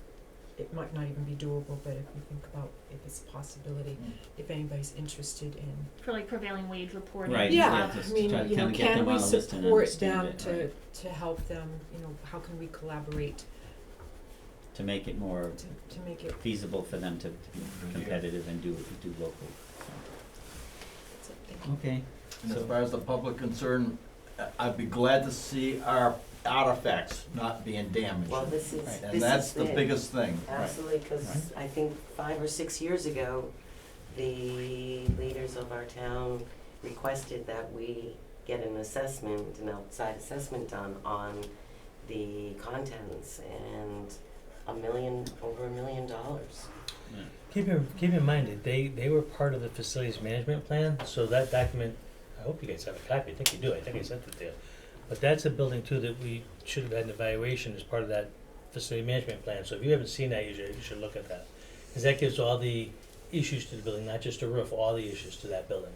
it might not even be doable, but if you think about if it's a possibility, if anybody's interested in. For like prevailing wage reporting. Right. Yeah, just I mean, try to you know, kinda get can them we on a list and support understand them it, to help them, how can we collaborate to make it more to make it, feasible for them to be competitive and do local, that's it, thank you. okay. And as So- far as the public concerned, I'd be glad to see our artifacts not being damaged. Well, this is, Right. this And that's is the it. biggest thing. Absolutely, because I think 5 or 6 years ago, the leaders of our town requested that we get an assessment, an outside assessment done on the contents, and over $1 million. Keep in mind that they were part of the facilities management plan, so that document, I hope you guys have a copy, I think you do, I think I sent it there. But that's a building too that we should have had an evaluation as part of that facility management plan, so if you haven't seen that, you should look at that. Cause that gives all the issues to the building, not just the roof, all the issues to that building.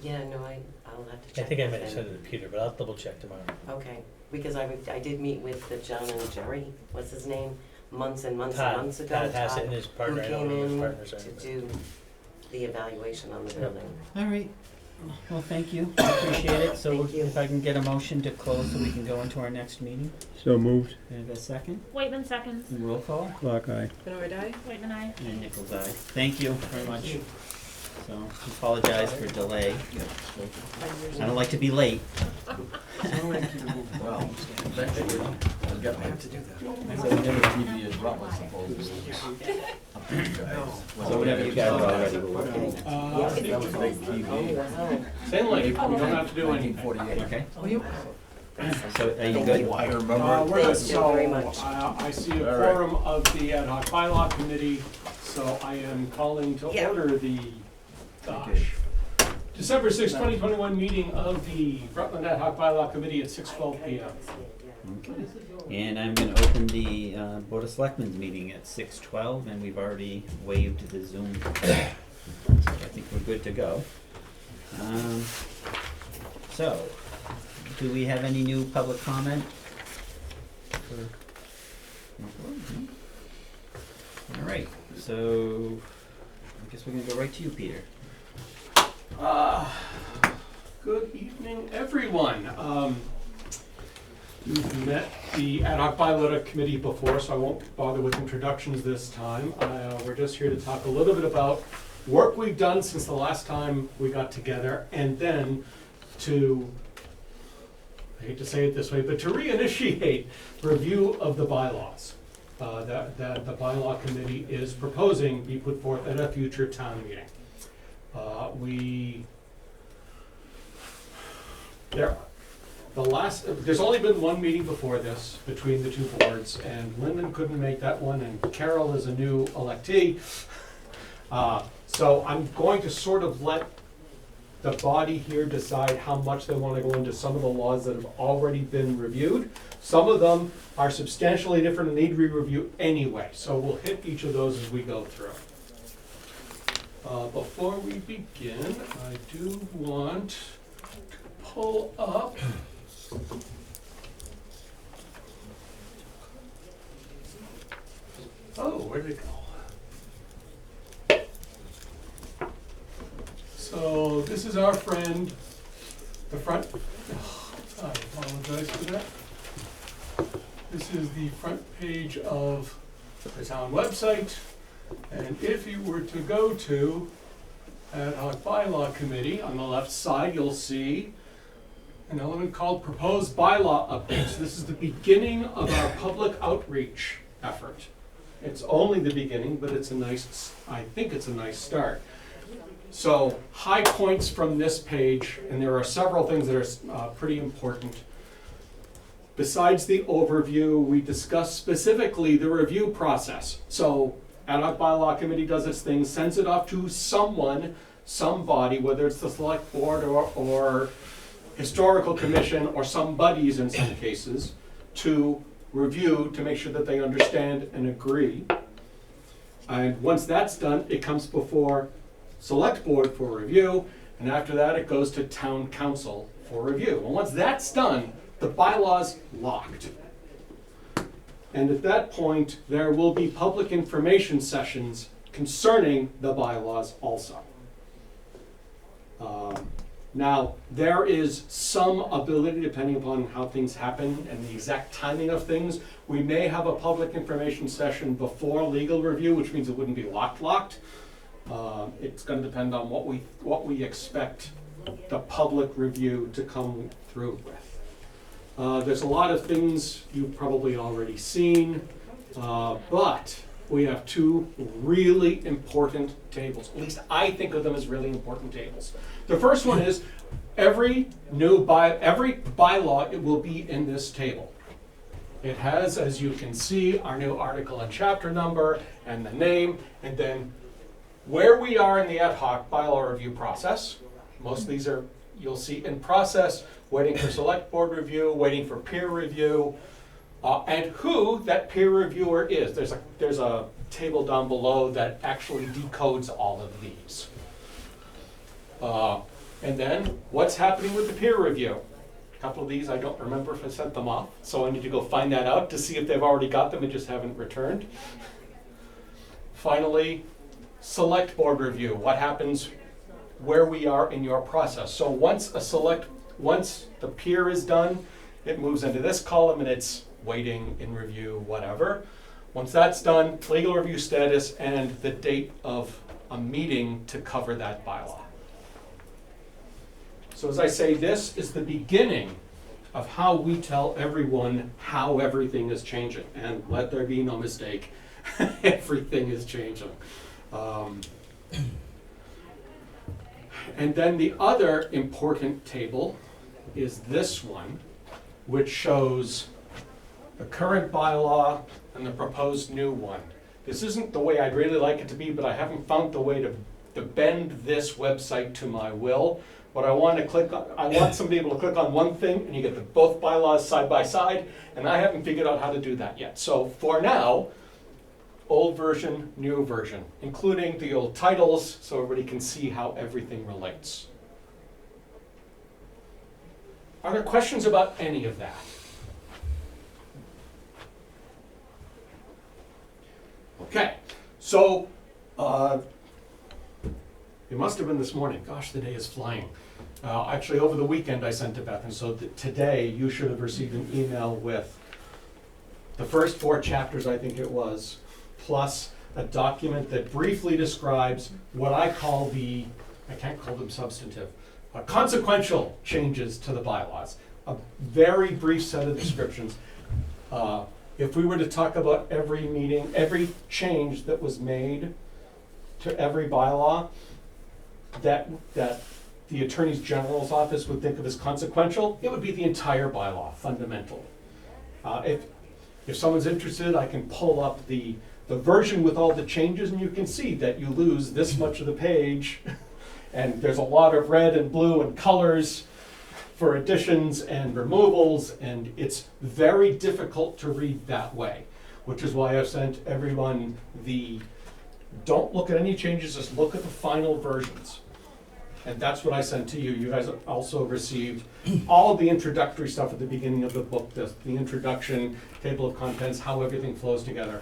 Yeah, no, I'll have to I check. think I with might have them. sent it to Peter, but I'll double check tomorrow. Okay, because I did meet with the gentleman, Jerry, what's his name, months and months Todd, and months ago. Todd Hassett and Todd, his partner, I who don't came remember in his partner's to name. do the evaluation on the building. All right, well, thank you, I appreciate it, so Thank you. if I can get a motion to close so we can go into our next meeting, So moved. and a second, Whitman seconds, roll call, Clock eye. Benoit eye? Whitman aye. and Nichols eye, thank you very much. So, apologize for delay, I don't like to be late. Well, eventually, I'll get my To do that. TV in Rutland supposedly. Up to you guys. So whatever you guys are already, we'll work on it. That was a big Oh, TV. wow. Stanley, you don't have to do anything. 1948. Okay, Oh, you, so are you good? I remember. We're good. Thank you very much. So, I see a All right. quorum of the ad hoc bylaw committee, so I am calling to Yeah. order the, December 6, 2021 meeting of the Rutland ad hoc bylaw committee at 6:12 PM. Okay. And I'm gonna open the Board of Selectmen's meeting at 6:12, and we've already waived the Zoom. So I think we're good to go. So, do we have any new public comment? All right, so I guess we're gonna go right to you, Peter. Good evening, everyone. You've met the Ad hoc Bylaw Committee before, so I won't bother with introductions this time. We're just here to talk a little bit about work we've done since the last time we got together, and then to, I hate to say it this way, but to reinitiate review of the bylaws that the Bylaw Committee is proposing be put forth at a future town meeting. There's only been one meeting before this between the two boards, and Lyndon couldn't make that one, and Carol is a new electee. So I'm going to sort of let the body here decide how much they want to go into some of the laws that have already been reviewed. Some of them are substantially different and need re-review anyway, so we'll hit each of those as we go through. Before we begin, I do want to pull up where did it go? So this is our friend, the front, I apologize for that. This is the front page of the town website, and if you were to go to Ad hoc Bylaw Committee, on the left side you'll see an element called Proposed Bylaw Updates. This is the beginning of our public outreach effort. It's only the beginning, but it's I think it's a nice start. So, high points from this page, and there are several things that are pretty important. Besides the overview, we discuss specifically the review process. So, Ad hoc Bylaw Committee does its thing, sends it off to someone, somebody, whether it's the select board or historical commission or some buddies in some cases, to review to make sure that they understand and agree. And once that's done, it comes before select board for review, and after that it goes to town council for review. And once that's done, the bylaw's locked. And at that point, there will be public information sessions concerning the bylaws also. Now, there is some ability, depending upon how things happen and the exact timing of things, we may have a public information session before legal review, which means it wouldn't be locked. It's going to depend on what we expect the public review to come through with. There's a lot of things you've probably already seen, but we have two really important tables. At least I think of them as really important tables. The first one is every bylaw, it will be in this table. It has, as you can see, our new article and chapter number and the name, and then where we are in the ad hoc bylaw review process. Most of these are, you'll see in process, waiting for select board review, waiting for peer review, and who that peer reviewer is. There's a table down below that actually decodes all of these. And then what's happening with the peer review? A couple of these I don't remember if I sent them off, so I need to go find that out to see if they've already got them and just haven't returned. Finally, select board review. What happens where we are in your process? So once the peer is done, it moves into this column and it's waiting, in review, whatever. Once that's done, legal review status and the date of a meeting to cover that bylaw. So as I say, this is the beginning of how we tell everyone how everything is changing. And let there be no mistake, everything is changing. And then the other important table is this one, which shows the current bylaw and the proposed new one. This isn't the way I'd really like it to be, but I haven't found the way to bend this website to my will. What I want to click on, I want somebody able to click on one thing and you get both bylaws side by side, and I haven't figured out how to do that yet. So for now, old version, new version, including the old titles so everybody can see how everything relates. Are there questions about any of that? So, it must have been this morning. Gosh, the day is flying. Actually, over the weekend I sent it back, and so today you should have received an email with the first 4 chapters, I think it was, plus a document that briefly describes what I call I can't call them substantive, consequential changes to the bylaws. A very brief set of descriptions. If we were to talk about every meeting, every change that was made to every bylaw, that the Attorney General's office would think of as consequential, it would be the entire bylaw, fundamentally. If someone's interested, I can pull up the version with all the changes, and you can see that you lose this much of the page, and there's a lot of red and blue and colors for additions and removals, and it's very difficult to read that way, which is why I've sent everyone don't look at any changes, just look at the final versions. And that's what I sent to you. You guys also received all of the introductory stuff at the beginning of the book, the introduction, table of contents, how everything flows together.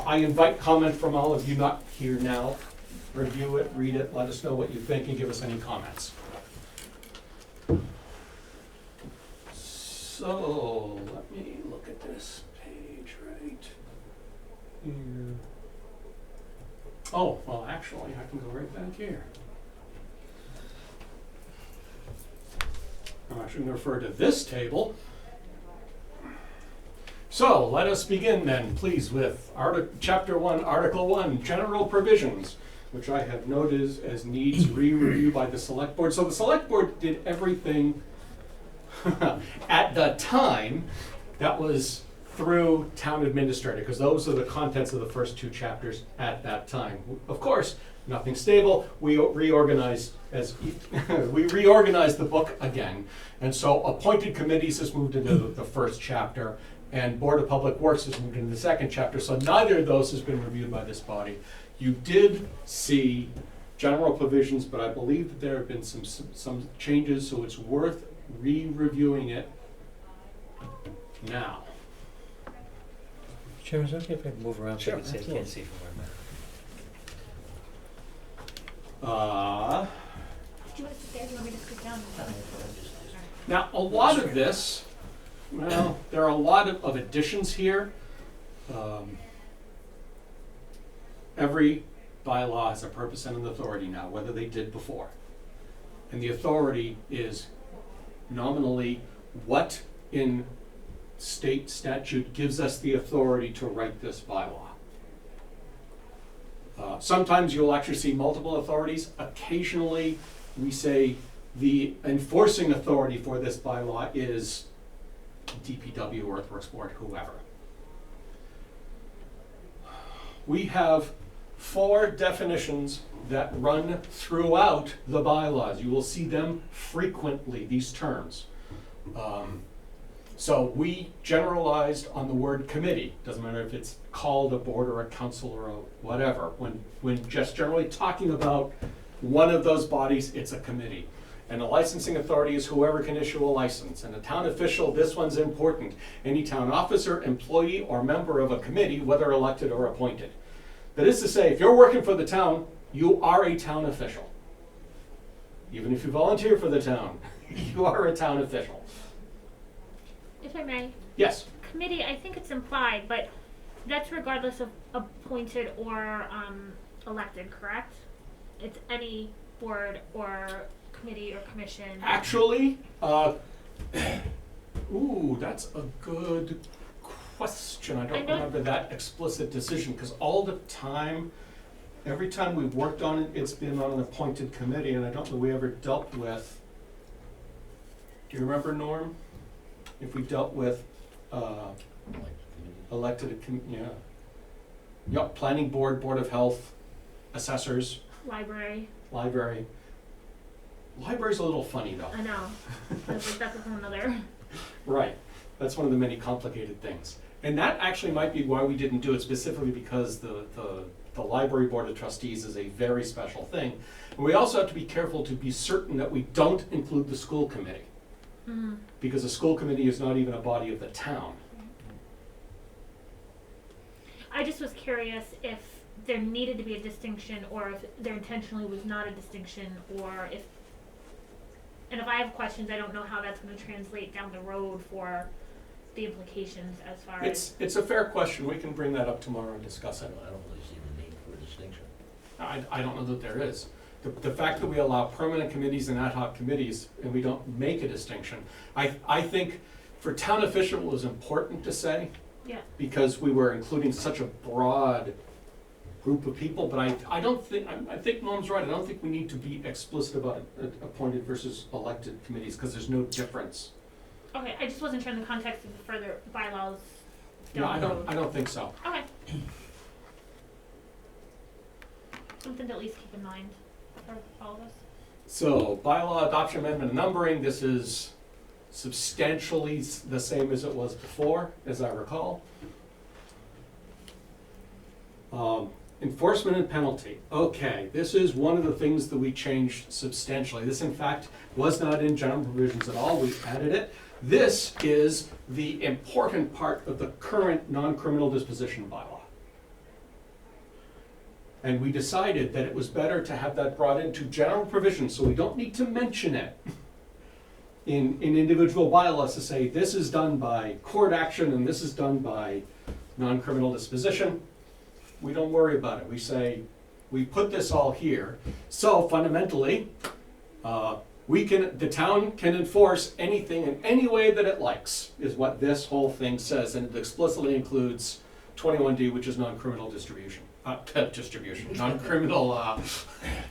I invite comment from all of you not here now. Review it, read it, let us know what you think, and give us any comments. So, let me look at this page right here. Oh, well, actually, I can go right back here. I'm actually going to refer to this table. So, let us begin then, please, with Chapter 1, Article 1, General Provisions, which I have noted as needs re-review by the Select Board. So the Select Board did everything at the time that was through Town Administrator, because those are the contents of the first 2 chapters at that time. Of course, nothing stable. We reorganized the book again, and so appointed committees has moved into the first chapter, and Board of Public Works has moved into the second chapter. So neither of those has been reviewed by this body. You did see general provisions, but I believe that there have been some changes, so it's worth re-reviewing it now. Chairman, is it okay if I move around so Sure, I can see? I absolutely. can't see from where I'm at. Do you want to sit there? Do you want me to sit down? Now, a lot of this, well, there are a lot of additions here. Every bylaw has a purpose and an authority now, whether they did before. And the authority is nominally what in state statute gives us the authority to write this bylaw. Sometimes you'll actually see multiple authorities. Occasionally, we say the enforcing authority for this bylaw is DPW, Earthworks Board, whoever. We have 4 definitions that run throughout the bylaws. You will see them frequently, these terms. So we generalized on the word committee. Doesn't matter if it's called a board or a council or a whatever. When just generally talking about one of those bodies, it's a committee. And a licensing authority is whoever can issue a license. And a town official, this one's important. Any town officer, employee, or member of a committee, whether elected or appointed. That is to say, if you're working for the town, you are a town official. Even if you volunteer for the town, you are a town official. If I may, Yes. committee, I think it's implied, but that's regardless of appointed or elected, correct? It's any board or committee or commission. Actually, ooh, that's a good question. I don't remember that explicit decision, because all the time, every time we've worked on it, it's been on an appointed committee, and I don't know we ever dealt with, do you remember, Norm? If we dealt with elected, Yep, planning board, board of health, assessors, Library. library. Library's a little funny though. I know. That's a whole nother. Right, that's one of the many complicated things. And that actually might be why we didn't do it, specifically because the library board of trustees is a very special thing. And we also have to be careful to be certain that we don't include the school committee. Mm-hmm. Because the school committee is not even a body of the town. I just was curious if there needed to be a distinction, or if there intentionally was not a distinction, or if, and if I have questions, I don't know how that's gonna translate down the road for the implications as far as. It's a fair question, we can bring that up tomorrow and discuss it. I don't really see the need for a distinction. I don't know that there is. The fact that we allow permanent committees and ad hoc committees, and we don't make a distinction, I think for town official it was important to say, Yeah. because we were including such a broad group of people, but I don't think, I think Norm's right, I don't think we need to be explicit about appointed versus elected committees, because there's no difference. Okay, I just wasn't sure in the context of the further bylaws No, down the road. I don't think so. Okay. Something to at least keep in mind for all of us. So, bylaw adoption amendment and numbering, this is substantially the same as it was before, as I recall. Enforcement and penalty. Okay, this is one of the things that we changed substantially. This, in fact, was not in general provisions at all. We added it. This is the important part of the current non-criminal disposition bylaw. And we decided that it was better to have that brought into general provisions, so we don't need to mention it in individual bylaws to say this is done by court action and this is done by non-criminal disposition. We don't worry about it. We say, we put this all here. So fundamentally, the town can enforce anything in any way that it likes, is what this whole thing says, and it explicitly includes 21D, which is non-criminal distribution. Non-criminal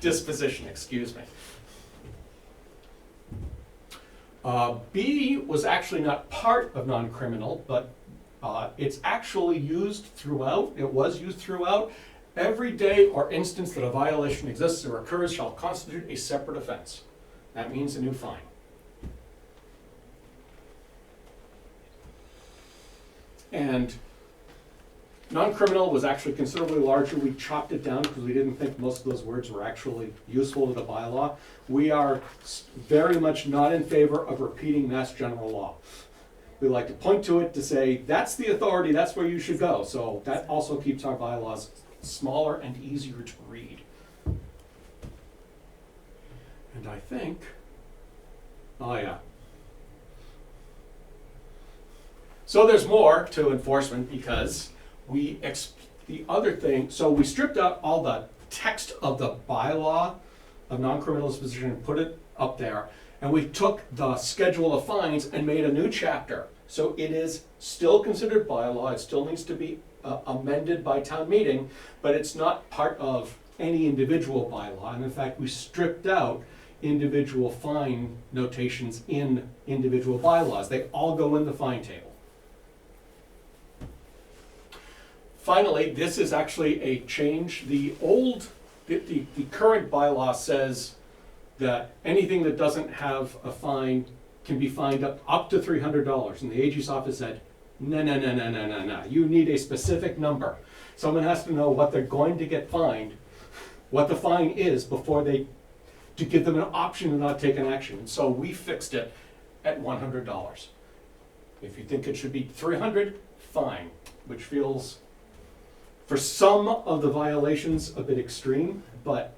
disposition, excuse me. B was actually not part of non-criminal, but it's actually used throughout. It was used throughout. Every day or instance that a violation exists or occurs shall constitute a separate offense. That means a new fine. And non-criminal was actually considerably larger. We chopped it down because we didn't think most of those words were actually useful to the bylaw. We are very much not in favor of repeating Mass General Law. We like to point to it to say, that's the authority, that's where you should go. So that also keeps our bylaws smaller and easier to read. And I think, oh yeah. So there's more to enforcement because the other thing, so we stripped out all the text of the bylaw of non-criminal disposition and put it up there. And we took the schedule of fines and made a new chapter. So it is still considered bylaw, it still needs to be amended by town meeting, but it's not part of any individual bylaw. And in fact, we stripped out individual fine notations in individual bylaws. They all go in the fine table. Finally, this is actually a change. The current bylaw says that anything that doesn't have a fine can be fined up to $300. And the AG's office said, no. You need a specific number. Someone has to know what they're going to get fined, what the fine is before to give them an option to not take an action. So we fixed it at $100. If you think it should be $300, fine, which feels, for some of the violations, a bit extreme, but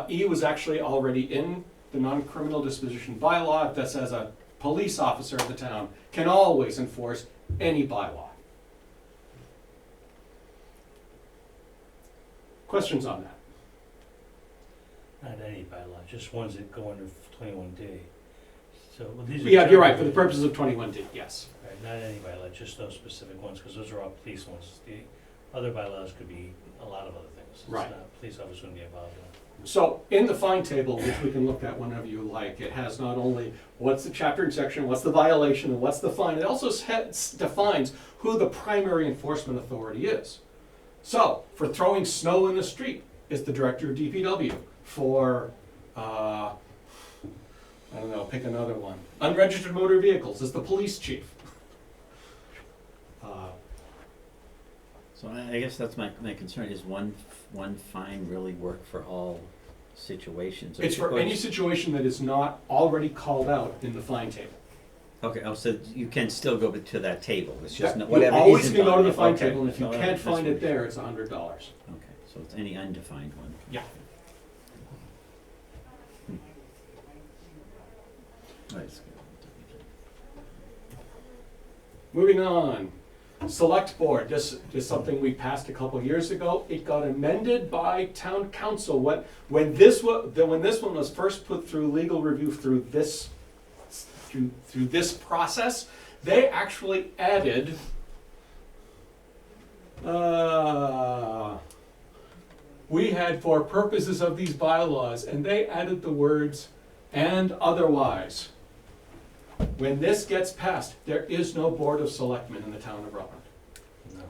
E was actually already in the non-criminal disposition bylaw that says a police officer of the town can always enforce any bylaw. Questions on that? Not any bylaw, just ones that go under 21D. So well, these are Yeah, you're right, general for the purposes of 21D, yes. Right, not any bylaw, just those specific ones, because those are all police ones. The other bylaws could be a lot of other things. It's Right. not, police officers wouldn't be involved in it. So in the fine table, which we can look at whenever you like, it has not only what's the chapter and section, what's the violation, and what's the fine. It also defines who the primary enforcement authority is. So for throwing snow in the street is the director of DPW. For, I don't know, pick another one. Unregistered motor vehicles is the police chief. So I guess that's my concern, is one fine really work for all situations? Or It's for any situation that is not already called out in the fine table. Okay, oh, so you can still go to that table, it's just You whatever always isn't can go on to the it. find Okay. table, and if you So can't that's find what- it there, it's $100. Okay, so it's any undefined one. Yeah. That's good. Moving on, select board, this is something we passed a couple years ago. It got amended by town council. When this one was first put through legal review through this process, they actually added we had for purposes of these bylaws, and they added the words "and otherwise." When this gets passed, there is no board of selectmen in the town of Rutland. No,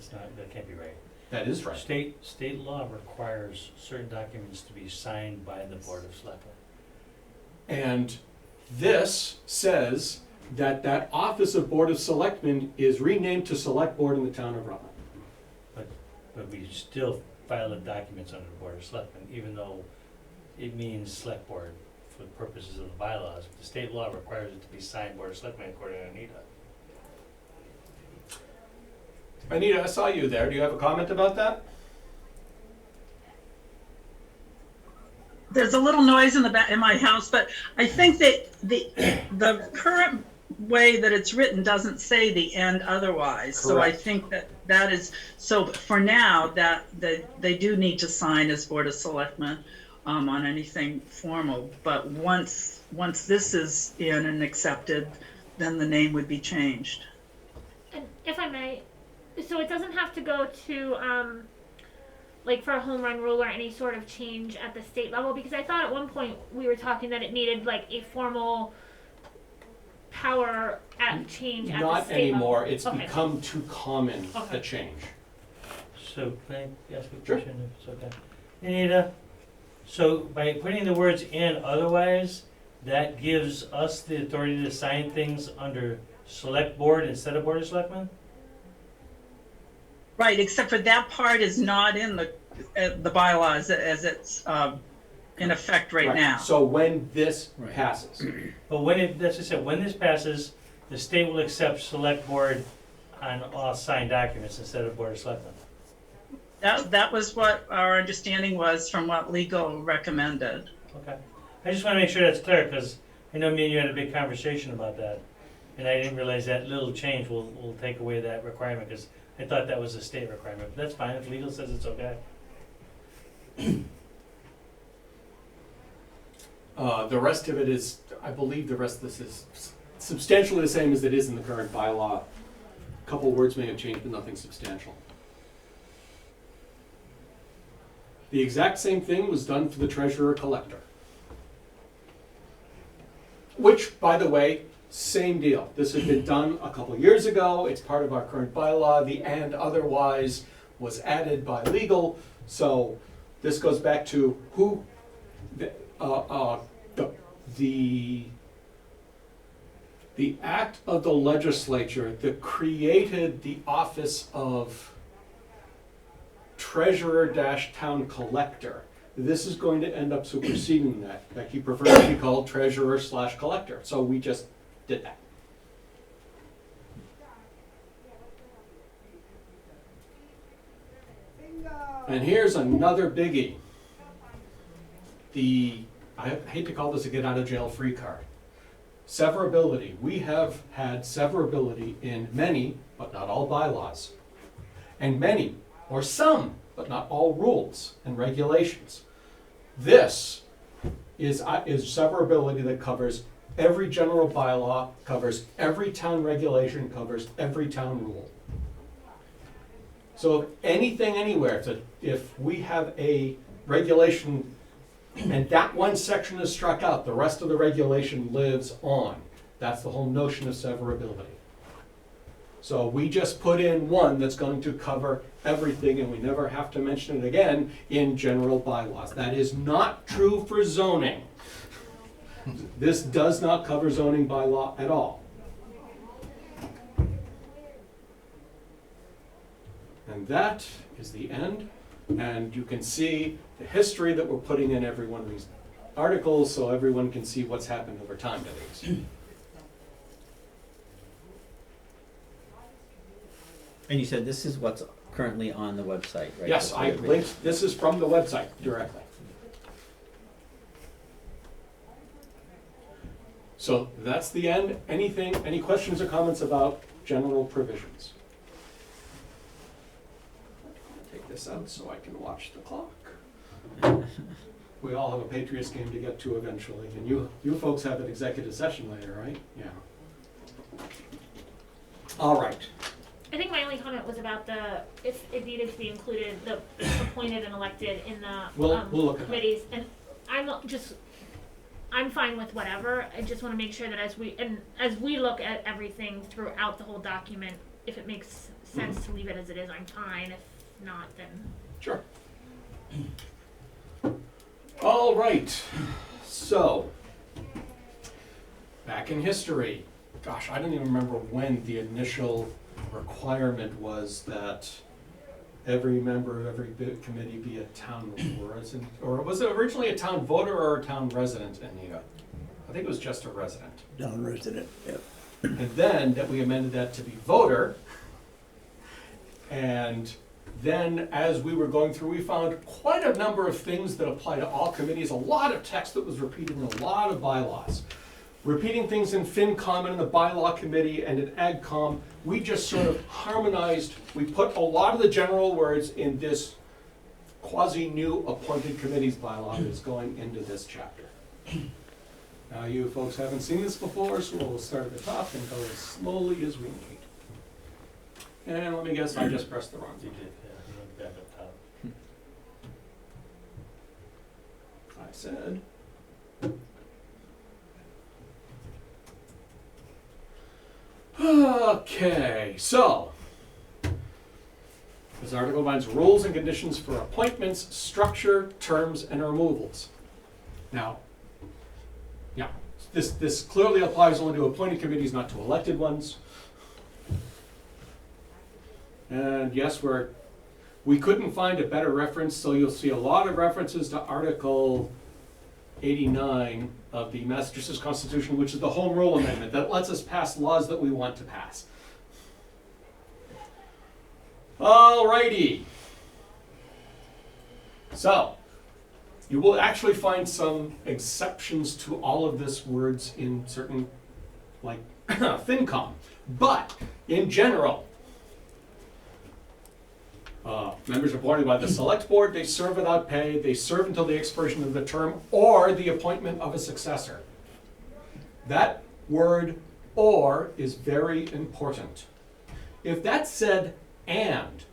that can't be right. That is right. State law requires certain documents to be signed by the Board of Selectmen. And this says that that office of Board of Selectmen is renamed to Select Board in the town of Rutland. But we still file the documents under the Board of Selectmen, even though it means Select Board for the purposes of the bylaws. The state law requires it to be signed Board of Selectmen according to Anita. Anita, I saw you there. Do you have a comment about that? There's a little noise in the back in my house, but I think that the current way that it's written doesn't say the "and otherwise." So I think that is, so for now, that they do need to sign as Board of Selectmen on anything formal. But once this is in and accepted, then the name would be changed. And if I may, so it doesn't have to go to like for a home run rule or any sort of change at the state level, because I thought at one point we were talking that it needed like a formal power at change at the Not state anymore. level. It's Okay. become too common, Okay. a change. So can I ask a Sure. question if it's okay? Anita, so by putting the words "and otherwise," that gives us the authority to sign things under Select Board instead of Board of Selectmen? Right, except for that part is not in the bylaws as it's in effect right now. So when this Right. passes, But that's just it, when this passes, the state will accept Select Board on all signed documents instead of Board of Selectmen. That was what our understanding was from what legal recommended. Okay. I just want to make sure that's clear, because I know me and you had a big conversation about that, and I didn't realize that little change will take away that requirement, because I thought that was a state requirement. But that's fine, if legal says it's okay. the rest of it is, I believe the rest of this is substantially the same as it is in the current bylaw. A couple words may have changed, but nothing substantial. The exact same thing was done for the treasurer collector. Which, by the way, same deal. This had been done a couple years ago. It's part of our current bylaw. The "and otherwise" was added by legal. So this goes back to who the act of the legislature that created the office of treasurer-town collector. This is going to end up superseding that. Becky prefers to be called treasurer/collector. So we just did that. And here's another biggie. I hate to call this a get out of jail free card. Severability. We have had severability in many, but not all bylaws. And many, or some, but not all rules and regulations. This is severability that covers every general bylaw, covers every town regulation, covers every town rule. So anything anywhere, if we have a regulation and that one section is struck out, the rest of the regulation lives on. That's the whole notion of severability. So we just put in one that's going to cover everything, and we never have to mention it again in general bylaws. That is not true for zoning. This does not cover zoning bylaw at all. And that is the end. And you can see the history that we're putting in every one of these articles, so everyone can see what's happened over time to these. And you said this is what's currently on the website, right? Yes, That's I what it linked, this is from the website directly. So that's the end. Anything, any questions or comments about general provisions? Take this out so I can watch the clock. We all have a Patriots game to get to eventually, and you folks have an executive session later, right? Yeah. All right. I think my only comment was about if it needed to be included, the appointed and elected in the We'll look at that. committees. And I'm fine with whatever. I just want to make sure that as we look at everything throughout the whole document, if it makes sense to leave it as it is, I'm fine. If not, then. Sure. All right, so, back in history, gosh, I don't even remember when the initial requirement was that every member of every committee be a town resident, or was it originally a town voter or a town resident, Anita? I think it was just a resident. Town resident, yep. And then that we amended that to be voter, and then as we were going through, we found quite a number of things that apply to all committees, a lot of text that was repeated in a lot of bylaws. Repeating things in FinCom and in the Bylaw Committee and in AgCom, we just sort of harmonized, we put a lot of the general words in this quasi-new appointed committees bylaw that is going into this chapter. Now you folks haven't seen this before, so we'll start at the top and go as slowly as we need. And let me guess, I just pressed the wrong You button. did, yeah, you went back up top. I said. Okay, so. This article defines rules and conditions for appointments, structure, terms, and removals. Now, yeah, this clearly applies only to appointed committees, not to elected ones. And yes, we couldn't find a better reference, so you'll see a lot of references to Article 89 of the Massachusetts Constitution, which is the Home Rule Amendment that lets us pass laws that we want to pass. Alrighty. So, you will actually find some exceptions to all of this words in certain, like FinCom. But, in general, members appointed by the select board, they serve without pay, they serve until the expiration of the term, or the appointment of a successor. That word "or" is very important. If that said "and,"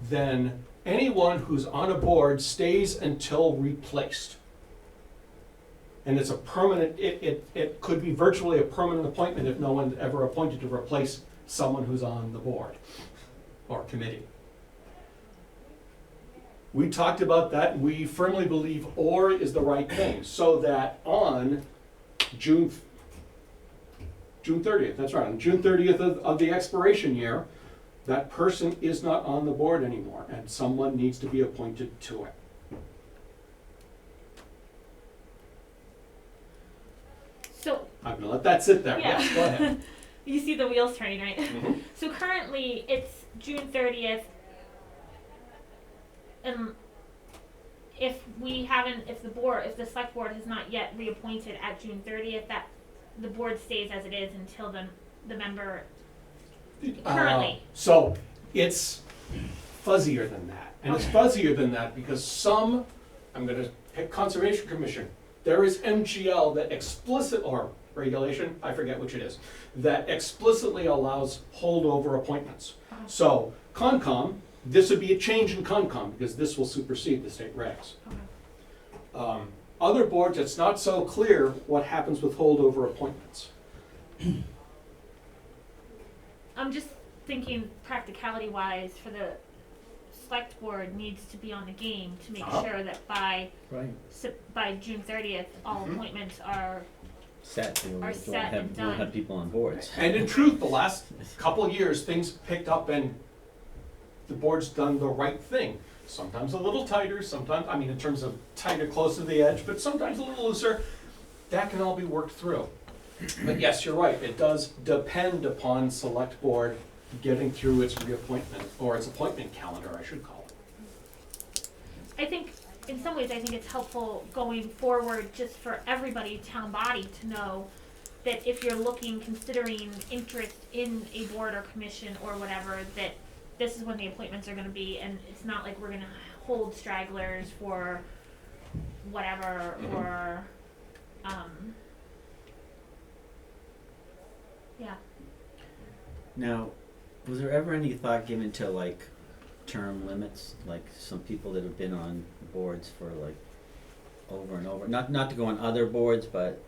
then anyone who's on a board stays until replaced. And it's a permanent, it could be virtually a permanent appointment if no one's ever appointed to replace someone who's on the board or committee. We talked about that, and we firmly believe "or" is the right thing, so that on June 30th, that's right, on June 30th of the expiration year, that person is not on the board anymore, and someone needs to be appointed to it. So. I'm gonna let that sit there. Yeah. Yes, go ahead. You see the wheels turning, right? Mhm. So currently, it's June 30th. If the select board has not yet reappointed at June 30th, that the board stays as it is until the member currently. So it's fuzzier than that. And it's fuzzier than that because I'm gonna pick Conservation Commission. There is MGL that or regulation, I forget which it is, that explicitly allows holdover appointments. So Concom, this would be a change in Concom because this will supersede the state regs. Okay. Other boards, it's not so clear what happens with holdover appointments. I'm just thinking practicality-wise, for the select board needs to be on the game to make sure that by June 30th, all appointments are set. We Are won't set and have, won't done. have people on boards. And in truth, the last couple of years, things picked up and the board's done the right thing. Sometimes a little tighter, sometimes, I mean, in terms of tighter, close to the edge, but sometimes a little looser. That can all be worked through. But yes, you're right, it does depend upon select board getting through its reappointment, or its appointment calendar, I should call it. I think, in some ways, I think it's helpful going forward just for everybody, town body, to know that if you're considering interest in a board or commission or whatever, that this is when the appointments are gonna be, and it's not like we're gonna hold stragglers for whatever, or, yeah. Now, was there ever any thought given to like term limits? Like some people that have been on boards for like over and over, not to go on other boards, but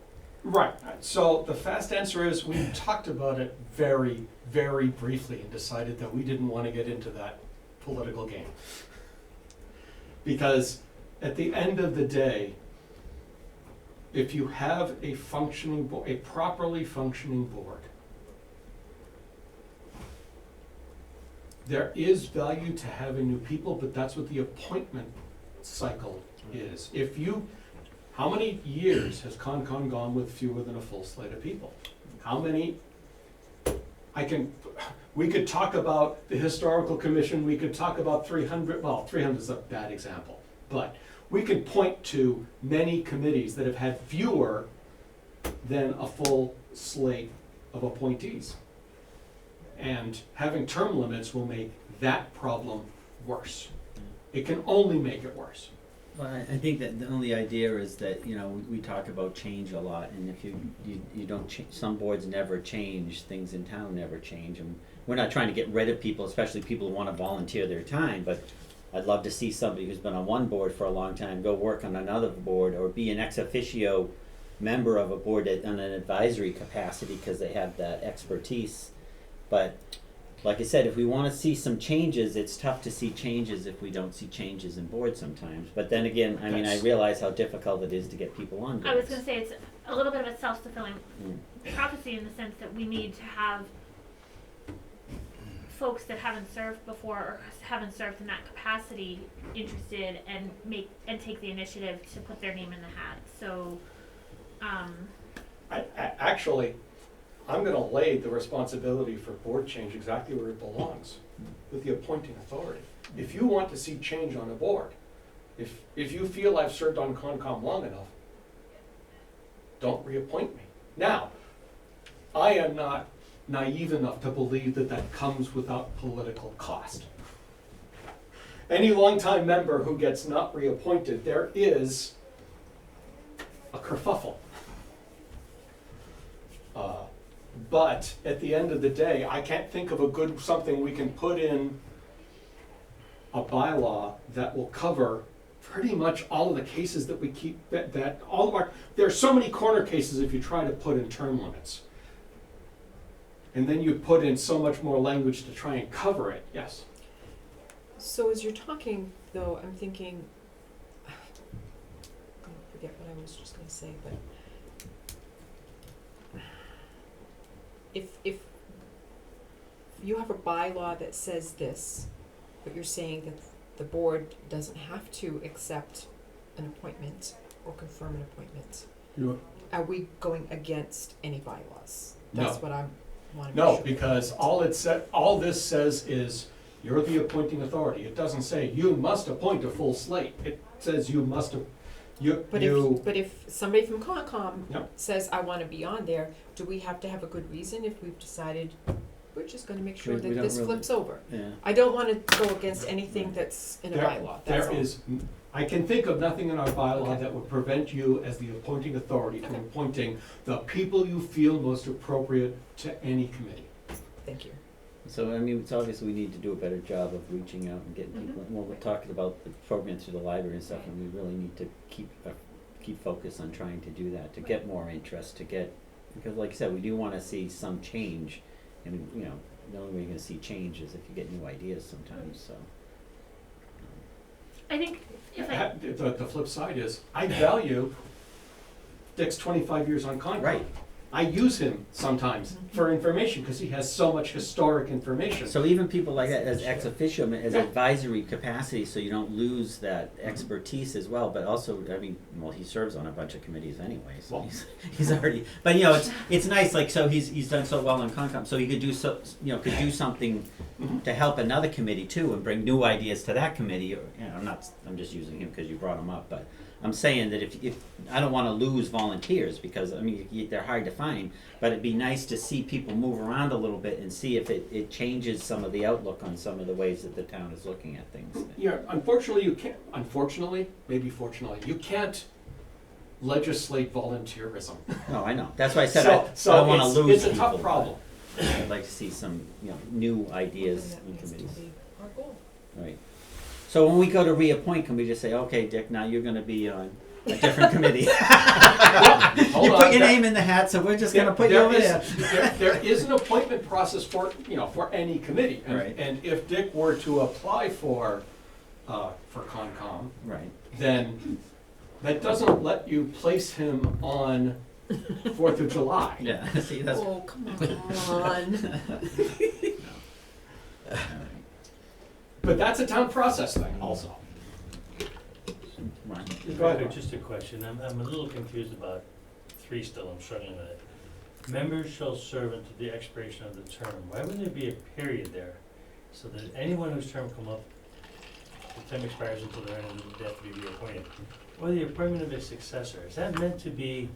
Right, so the fast answer is, we talked about it very, very briefly and decided that we didn't want to get into that political game. Because at the end of the day, if you have a functioning a properly functioning board, there is value to having new people, but that's what the appointment cycle is. How many years has Concom gone with fewer than a full slate of people? How many? We could talk about the Historical Commission, we could talk about 300, well, 300 is a bad example, but we could point to many committees that have had fewer than a full slate of appointees. And having term limits will make that problem worse. It can only make it worse. well, I think that the only idea is that, you know, we talk about change a lot, and if you don't some boards never change, things in town never change, and we're not trying to get rid of people, especially people who want to volunteer their time, but I'd love to see somebody who's been on one board for a long time go work on another board, or be an ex officio member of a board on an advisory capacity because they have that expertise. But like I said, if we want to see some changes, it's tough to see changes if we don't see changes in boards sometimes. But then again, I mean, I realize how difficult it is to get people on boards. I was gonna say, it's a little bit of a self-fulfilling prophecy in the sense that we need to have folks that haven't served before or haven't served in that capacity interested and take the initiative to put their name in the hat. So, Actually, I'm gonna lay the responsibility for board change exactly where it belongs, with the appointing authority. If you want to see change on a board, if you feel I've served on Concom long enough, don't reappoint me. Now, I am not naive enough to believe that that comes without political cost. Any longtime member who gets not reappointed, there is a kerfuffle. But at the end of the day, I can't think of something we can put in a bylaw that will cover pretty much all of the cases that we keep, there are so many corner cases if you try to put in term limits. And then you put in so much more language to try and cover it, yes. So as you're talking, though, I'm thinking, I forget what I was just gonna say, but if you have a bylaw that says this, but you're saying that the board doesn't have to accept an appointment or confirm an appointment, are we going against any bylaws? That's No. what I want to be sure. No, because all this says is, you're the appointing authority. It doesn't say you must appoint a full slate. It says you must, But if somebody from Concom Yep. says, I wanna be on there, do we have to have a good reason if we've decided we're just gonna make sure We that don't this really- flips over? Yeah. I don't wanna go against anything that's in a bylaw, that's all. I can think of nothing in our bylaw that would prevent you as the appointing authority from appointing the people you feel most appropriate to any committee. Thank you. So, I mean, it's obvious we need to do a better job of reaching out and getting people, when we're talking about the programs through the library and stuff, and we really need to keep focus on trying to do that, to get more interest, because like I said, we do wanna see some change, and, you know, the only way you're gonna see change is if you get new ideas sometimes, so. I think The flip side is, I value Dick's 25 years on Concom. Right. I use him sometimes for information because he has so much historic information. So even people like that as ex officio, as advisory capacity, so you don't lose that expertise as well, but also, I mean, well, he serves on a bunch of committees anyway, so Well. he's already, but you know, it's nice, like, so he's done so well on Concom, so he could do could do something to help another committee too, and bring new ideas to that committee, or, you know, I'm just using him because you brought him up, but I'm saying that if I don't want to lose volunteers, because I mean they're hard to find, but it'd be nice to see people move around a little bit and see if it changes some of the outlook on some of the ways that the town is looking at things. Yeah, unfortunately, you can't. Unfortunately, maybe fortunately, you can't legislate volunteerism. No, I know. That's why I said So I don't want to lose it's a people. tough problem. but I'd like to see some new ideas That in needs to committees. be our goal. Right. So when we go to reappoint, can we just say, okay, Dick, now you're going to be on a different committee? Hold You on, put your there- name in the hat, so we're just going to put you there over there. there is an appointment process for any committee, and, Right. and if Dick were to apply for Concom, Right. then that doesn't let you place him on 4th of July. Yeah. See, that's. Oh, come on. But that's a town process thing also. Right. Go ahead. Just a question, I'm a little confused about 3 still, I'm struggling with it. Members shall serve until the expiration of the term, why wouldn't there be a period there? So that anyone whose term come up, the term expires until the end of the death to be reappointed. Or the appointment of a successor, is that meant to be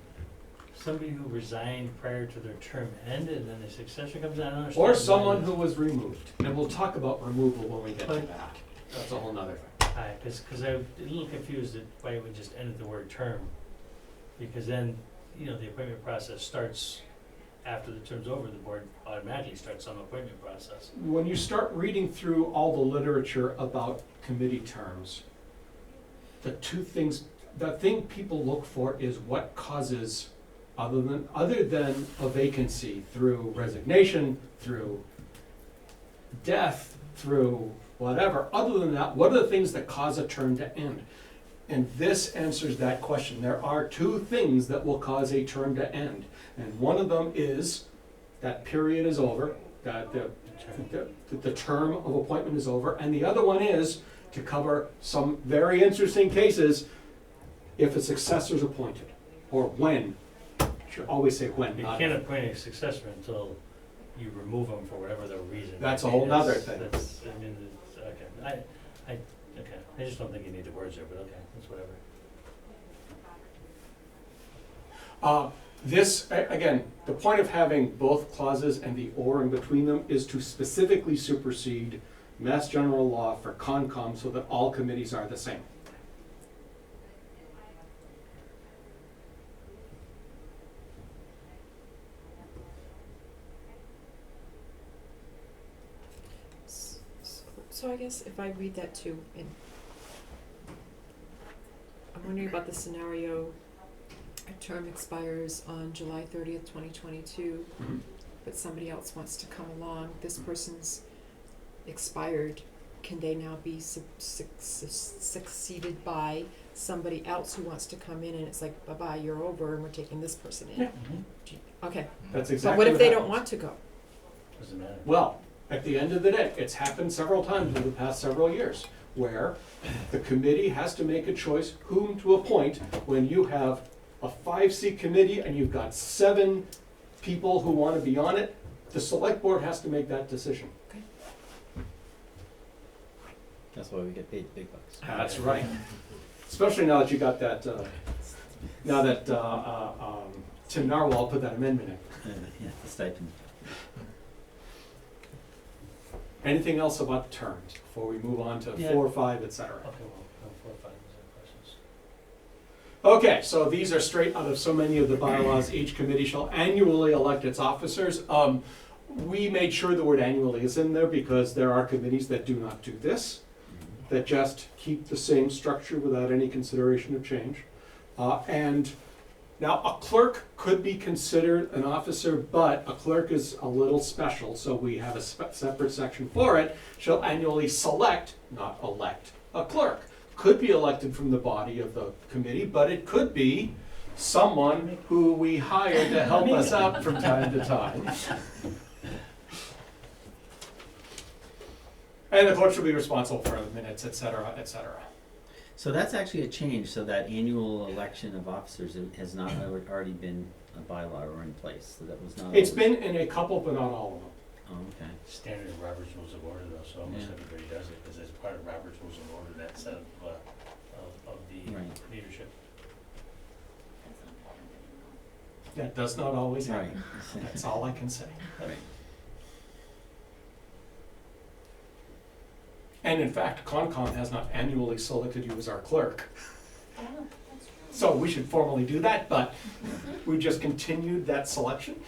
somebody who resigned prior to their term end and then a successor comes on? I don't understand Or why someone that's- who was removed, and we'll talk about removal when we get to But- that. That's a whole nother thing. Because I'm a little confused at why it would just end at the word term. Because then, the appointment process starts after the term's over, the board automatically starts some appointment process. When you start reading through all the literature about committee terms, the thing people look for is what causes, other than a vacancy through resignation, through death, through whatever, other than that, what are the things that cause a term to end? And this answers that question. There are 2 things that will cause a term to end. And one of them is that period is over, that the term of appointment is over. And the other one is, to cover some very interesting cases, if a successor is appointed, or when. You should always say when, You not can't if. appoint a successor until you remove them for whatever the reason. That's a might be. whole nother That's- thing. That's, I mean, okay, okay, I just don't think you need the words there, but okay, that's whatever. Again, the point of having both clauses and the or in between them is to specifically supersede Mass General Law for Concom so that all committees are the same. So I guess if I read that too, and I'm wondering about the scenario, a term expires on July 30th, 2022, but somebody else wants to come along, this person's expired, can they now be succeeded by somebody else who wants to come in, and it's like, bye-bye, you're over, and we're taking this person in? Yeah. Okay, That's but exactly what if they happens. don't want to go? Doesn't matter. Well, at the end of the day, it's happened several times in the past several years, where the committee has to make a choice whom to appoint when you have a 5-seat committee and you've got 7 people who want to be on it. The select board has to make that decision. That's why we get paid big bucks. That's right. Especially now that you got that, now that Tim Narwhal put that amendment in. Yeah, the stipend. Anything else about the terms before we move on to Yeah. 4, 5, et cetera? Okay, well, no, 4 or 5 questions. Okay, so these are straight out of so many of the bylaws. Each committee shall annually elect its officers. We made sure the word annually is in there because there are committees that do not do this, that just keep the same structure without any consideration of change. And now a clerk could be considered an officer, but a clerk is a little special, so we have a separate section for it. Shall annually select, not elect, a clerk. Could be elected from the body of the committee, but it could be someone who we hire to help us out from time to time. And the clerk shall be responsible for the minutes, et cetera, et cetera. So that's actually a change, so that annual election of officers has not already been a bylaw or in place, so that was not. It's always- been in a couple, but not all of them. Oh, okay. Standard Robert's Rules of Order though, so almost Yeah. everybody does it, because it's part of Robert's Rules of Order, that set of the Right. leadership. That does not always Right. happen. That's all I can say. Right. And in fact, Concom has not annually selected you as our clerk. Oh, that's true. So we should formally do that, but we just continued that selection.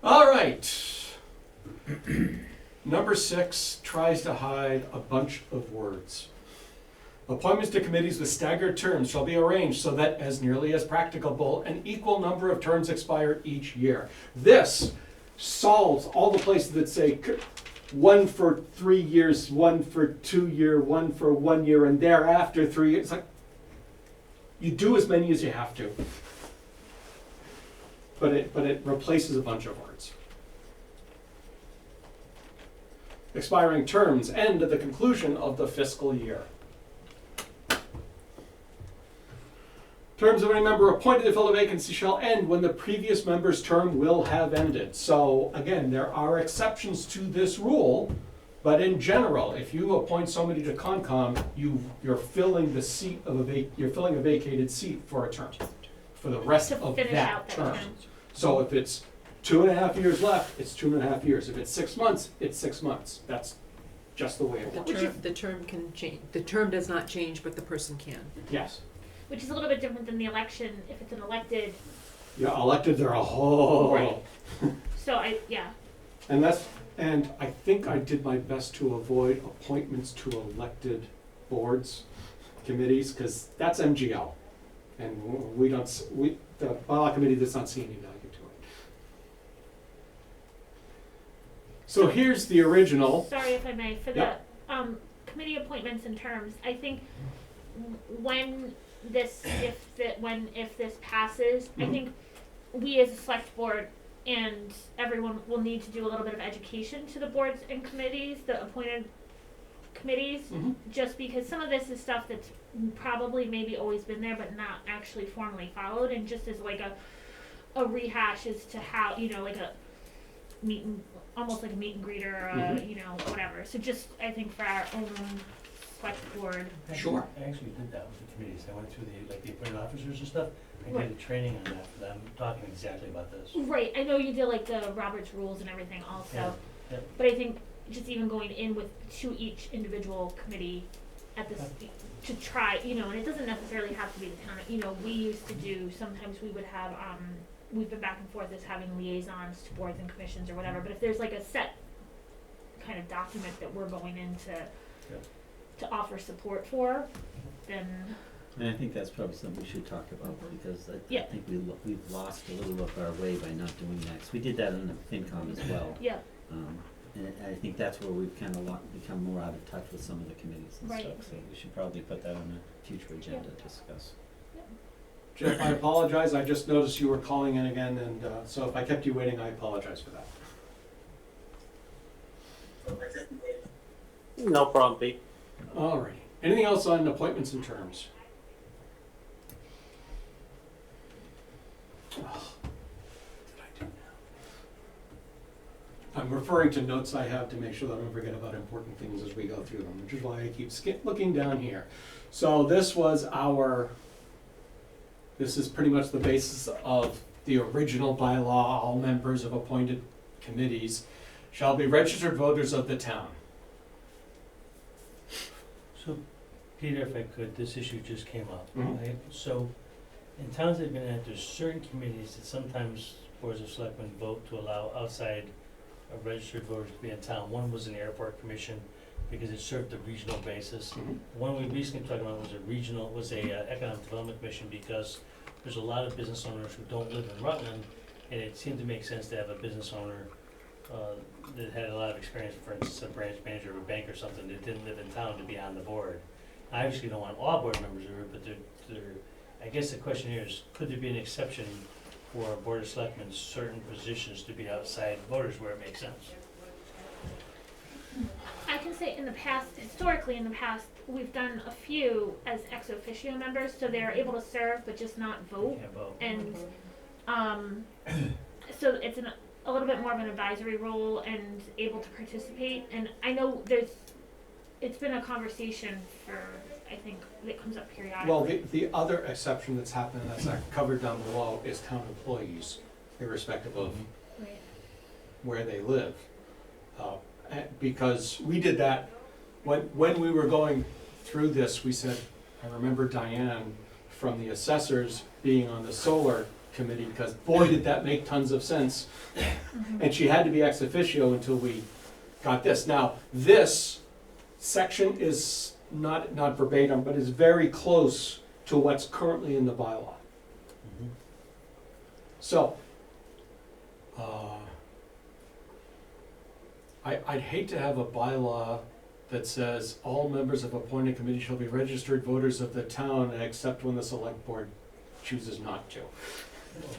All right. Number 6 tries to hide a bunch of words. Appointments to committees with staggered terms shall be arranged so that, as nearly as practicable, an equal number of terms expire each year. This solves all the places that say one for 3 years, one for 2 years, one for 1 year, and thereafter 3 years. It's like, you do as many as you have to. But it replaces a bunch of words. Expiring terms end at the conclusion of the fiscal year. Terms of any member appointed to fill a vacancy shall end when the previous member's term will have ended. So again, there are exceptions to this rule, but in general, if you appoint somebody to Concom, you're filling the seat of you're filling a vacated seat for a term, for the rest To of finish that out that term. term. So if it's 2.5 years left, it's 2.5 years. If it's 6 months, it's 6 months. That's just the way it The works. term, the term can change, the term does not change, but the person can. Yes. Which is a little bit different than the election, if it's an elected, Yeah, elected, they're a whole. Right. so yeah. And I think I did my best to avoid appointments to elected boards, committees, because that's MGL. And the bylaw committee does not see any value to it. So here's the original. Sorry if I may, for Yeah. the committee appointments and terms, I think when this, if this passes, I Mhm. think we as a select board and everyone will need to do a little bit of education to the boards and committees, the appointed committees, Mhm. just because some of this is stuff that's probably maybe always been there but not actually formally followed, and just as like a rehash as to how, like a almost like a meet and greet or Mhm. whatever. So just, I think for our own select board. Sure. I actually did that with the committees, I went through the appointed officers and stuff, I Right. did a training on that for them, talking exactly about this. Right, I know you did like the Robert's rules and everything also, Yeah, yeah. but I think just even going in with to each individual committee at this, to try, and it doesn't necessarily have to be the town, we used to do, sometimes we would have, we've been back and forth as having liaisons to boards and commissions or whatever, but if there's like a set kind of document that we're going in to offer support for, then. And I think that's probably something we should talk about, because I Yeah. think we've lost a little of our way by not doing that, 'cause we did that in the FinCom as well. Yeah, And I think that's where we've kind of become more out of touch with some of the committees and Right. stuff, so we should probably put that on a future agenda to discuss. Jeff, I apologize, I just noticed you were calling in again, and so if I kept you waiting, I apologize for that. No problem, Pete. Alrighty, anything else on appointments and terms? Oh, what did I do now? I'm referring to notes I have to make sure that I don't forget about important things as we go through them, which is why I keep looking down here. So this is pretty much the basis of the original bylaw. All members of appointed committees shall be registered voters of the town. So, Peter, if I could, this issue just came up, Mhm. right? So, in towns that have been at, there's certain committees that sometimes boards of selectmen vote to allow outside registered voters to be in town. One was an airport commission, because it served the regional basis. Mhm. The one we recently talked about was a economic development commission, because there's a lot of business owners who don't live in Rutland, and it seemed to make sense to have a business owner that had a lot of experience, for instance, a branch manager of a bank or something that didn't live in town, to be on the board. I obviously don't want all board members to, but I guess the question here is, could there be an exception for Board of Selectmen, certain positions to be outside voters where it makes sense? I can say in the past, historically in the past, we've done a few as ex officio members, so they're able to serve but just not vote. Yeah, vote. And so it's a little bit more of an advisory role and able to participate. And I know it's been a conversation for, I think, that comes up periodically. Well, the other exception that's happened, that's covered down below, is town employees, irrespective of Right. where they live. Because we did that, when we were going through this, we said, I remember Diane from the assessors being on the solar committee, because boy, did that make tons of sense. And she had to be ex officio until we got this. Now, this section is not verbatim, but is very close to what's currently in the bylaw. So, I'd hate to have a bylaw that says all members of appointed committee shall be registered voters of the town except when the select board chooses not to.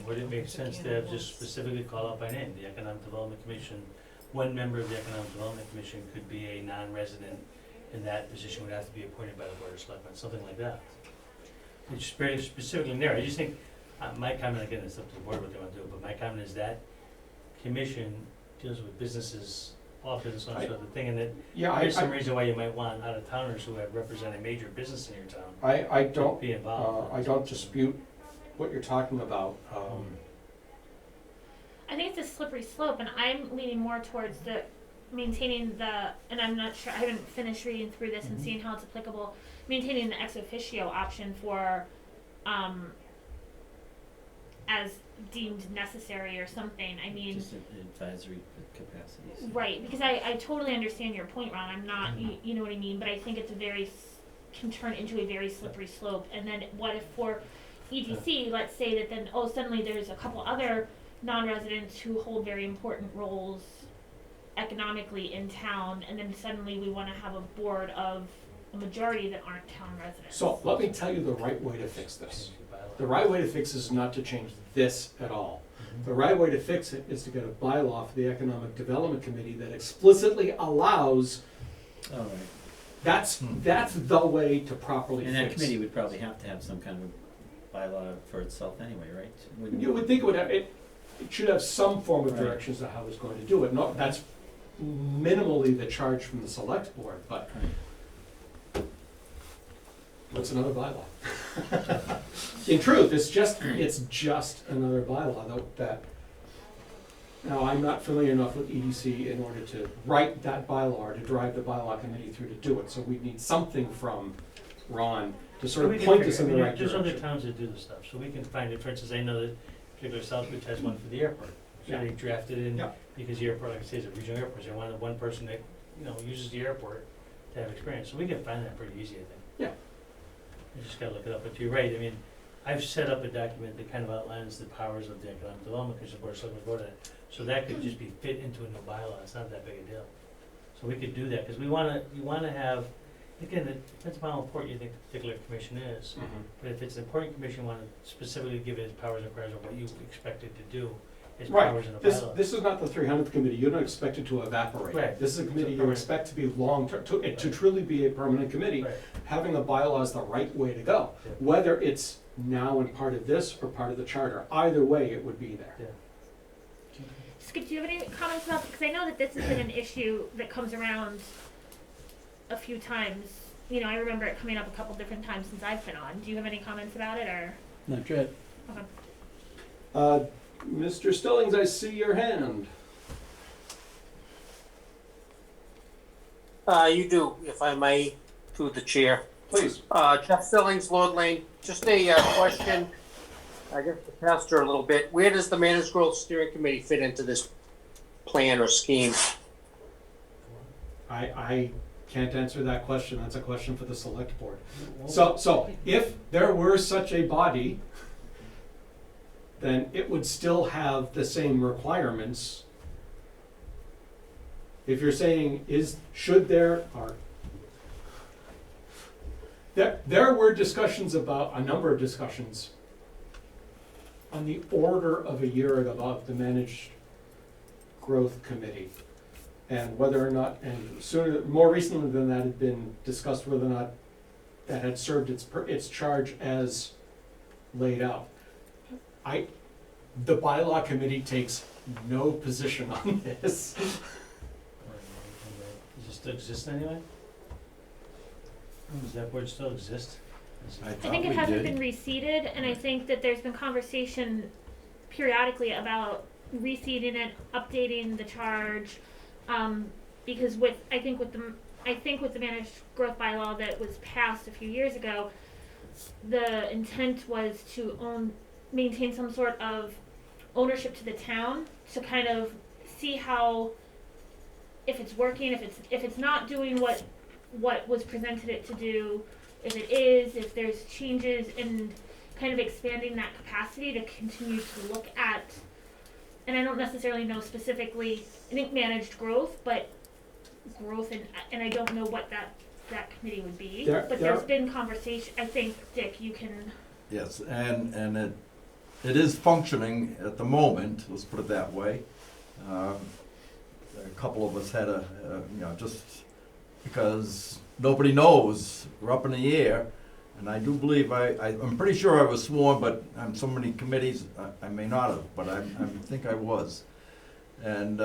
Would it make sense to have just specifically call out by name, the Economic Development Commission? One member of the Economic Development Commission could be a non-resident, and that position would have to be appointed by the Board of Selectmen, something like that. It's very specifically narrow. I just think, my comment, again, it's up to the board what they want to do, but my comment is that commission deals with businesses, all business owners, sort of thing, and that there's some reason why you might want out-of-towners who have represent a major business in your town. I don't be involved. I don't dispute what you're talking about. I think it's a slippery slope, and I'm leaning more towards the maintaining the, and I'm not sure, I haven't finished reading through this and seeing how it's applicable, maintaining the ex officio option for, as deemed necessary or something. I mean, Just an advisory capacities. right, because I totally understand your point, Ron. I'm not, you know what I mean, but I think it's a very, can turn into a very slippery slope. And then what if for EDC, let's say that then, suddenly there's a couple other non-residents who hold very important roles economically in town, and then suddenly we want to have a board of a majority that aren't town residents. So let me tell you the right way to fix this. The right way to fix this is not to change this at all. The right way to fix it is to get a bylaw for the Economic Development Committee that explicitly allows, All right. that's the way to properly And fix. that committee would probably have to have some kind of bylaw for itself anyway, right? Wouldn't You would think it would have, it should have some form of Right. directions to how it's going to do it. No, that's minimally the charge from the select board, but what's another bylaw? In truth, it's just another bylaw that, now I'm not familiar enough with EDC in order to write that bylaw or to drive the bylaw committee through to do it, so we need something from Ron to sort We of can point figure- us in the I mean, right there's other direction. towns that do this stuff, so we can find it. For instance, I know that particular Southbridge has one for the airport. So Yeah. they drafted in, Yeah. because the airport, like I say, is a regional airport, so they wanted one person that, uses the airport to have experience. So we can find that pretty easy, I think. Yeah. You just gotta look it up, but you're right, I mean, I've set up a document that kind of outlines the powers of the Economic Development Commission, Board of Selectmen voted it. So that could just be fit into a new bylaw, it's not that big a deal. So we could do that, because you wanna have, again, it depends upon how important you think the particular commission is. Mhm. But if it's an important commission, you wanna specifically give it its powers and powers of what you expect it to do, its Right. powers in the This, bylaw. this is not the 300th committee, you don't expect it to evaporate. Right. This is a committee you permanent. expect to be long-term, to Right. truly be a permanent committee. Right. Having a bylaw is the right way to go, Yeah. whether it's now in part of this or part of the charter. Either way, it would be there. Yeah. Skip, do you have any comments about, because I know that this has been an issue that comes around a few times. I remember it coming up a couple different times since I've been on. Do you have any comments about it, or? That's it. Okay. Mr. Stillings, I see your hand. You do, if I may, through the chair. Please. Jeff Stillings, Lord Lane. Just a question, I guess to pastor a little bit. Where does the Managed Growth Steering Committee fit into this plan or scheme? I can't answer that question. That's a question for the select board. So if there were such a body, then it would still have the same requirements. If you're saying should there, or There were discussions about, a number of discussions on the order of a year about the Managed Growth Committee. And whether or not, and sooner, more recently than that, had been discussed whether or not that had served its charge as laid out. The bylaw committee takes no position on this. Does it still exist anyway? Does that board still exist? I I think it hasn't been reseated, and I think that there's been conversation periodically about reseating it, updating the charge, because I think with the managed growth bylaw that was passed a few years ago, the intent was to maintain some sort of ownership to the town to kind of see how, if it's working, if it's not doing what was presented it to do, if it is, if there's changes, and kind of expanding that capacity to continue to look at, and I don't necessarily know specifically, I think managed growth, but growth, and I don't know what that committee would be, but there's been conversation, I think, Dick, you can. Yes, and it is functioning at the moment, let's put it that way. A couple of us had just because nobody knows, we're up in the air, and I do believe I'm pretty sure I was sworn, but on so many committees, I may not have, but I think I was. And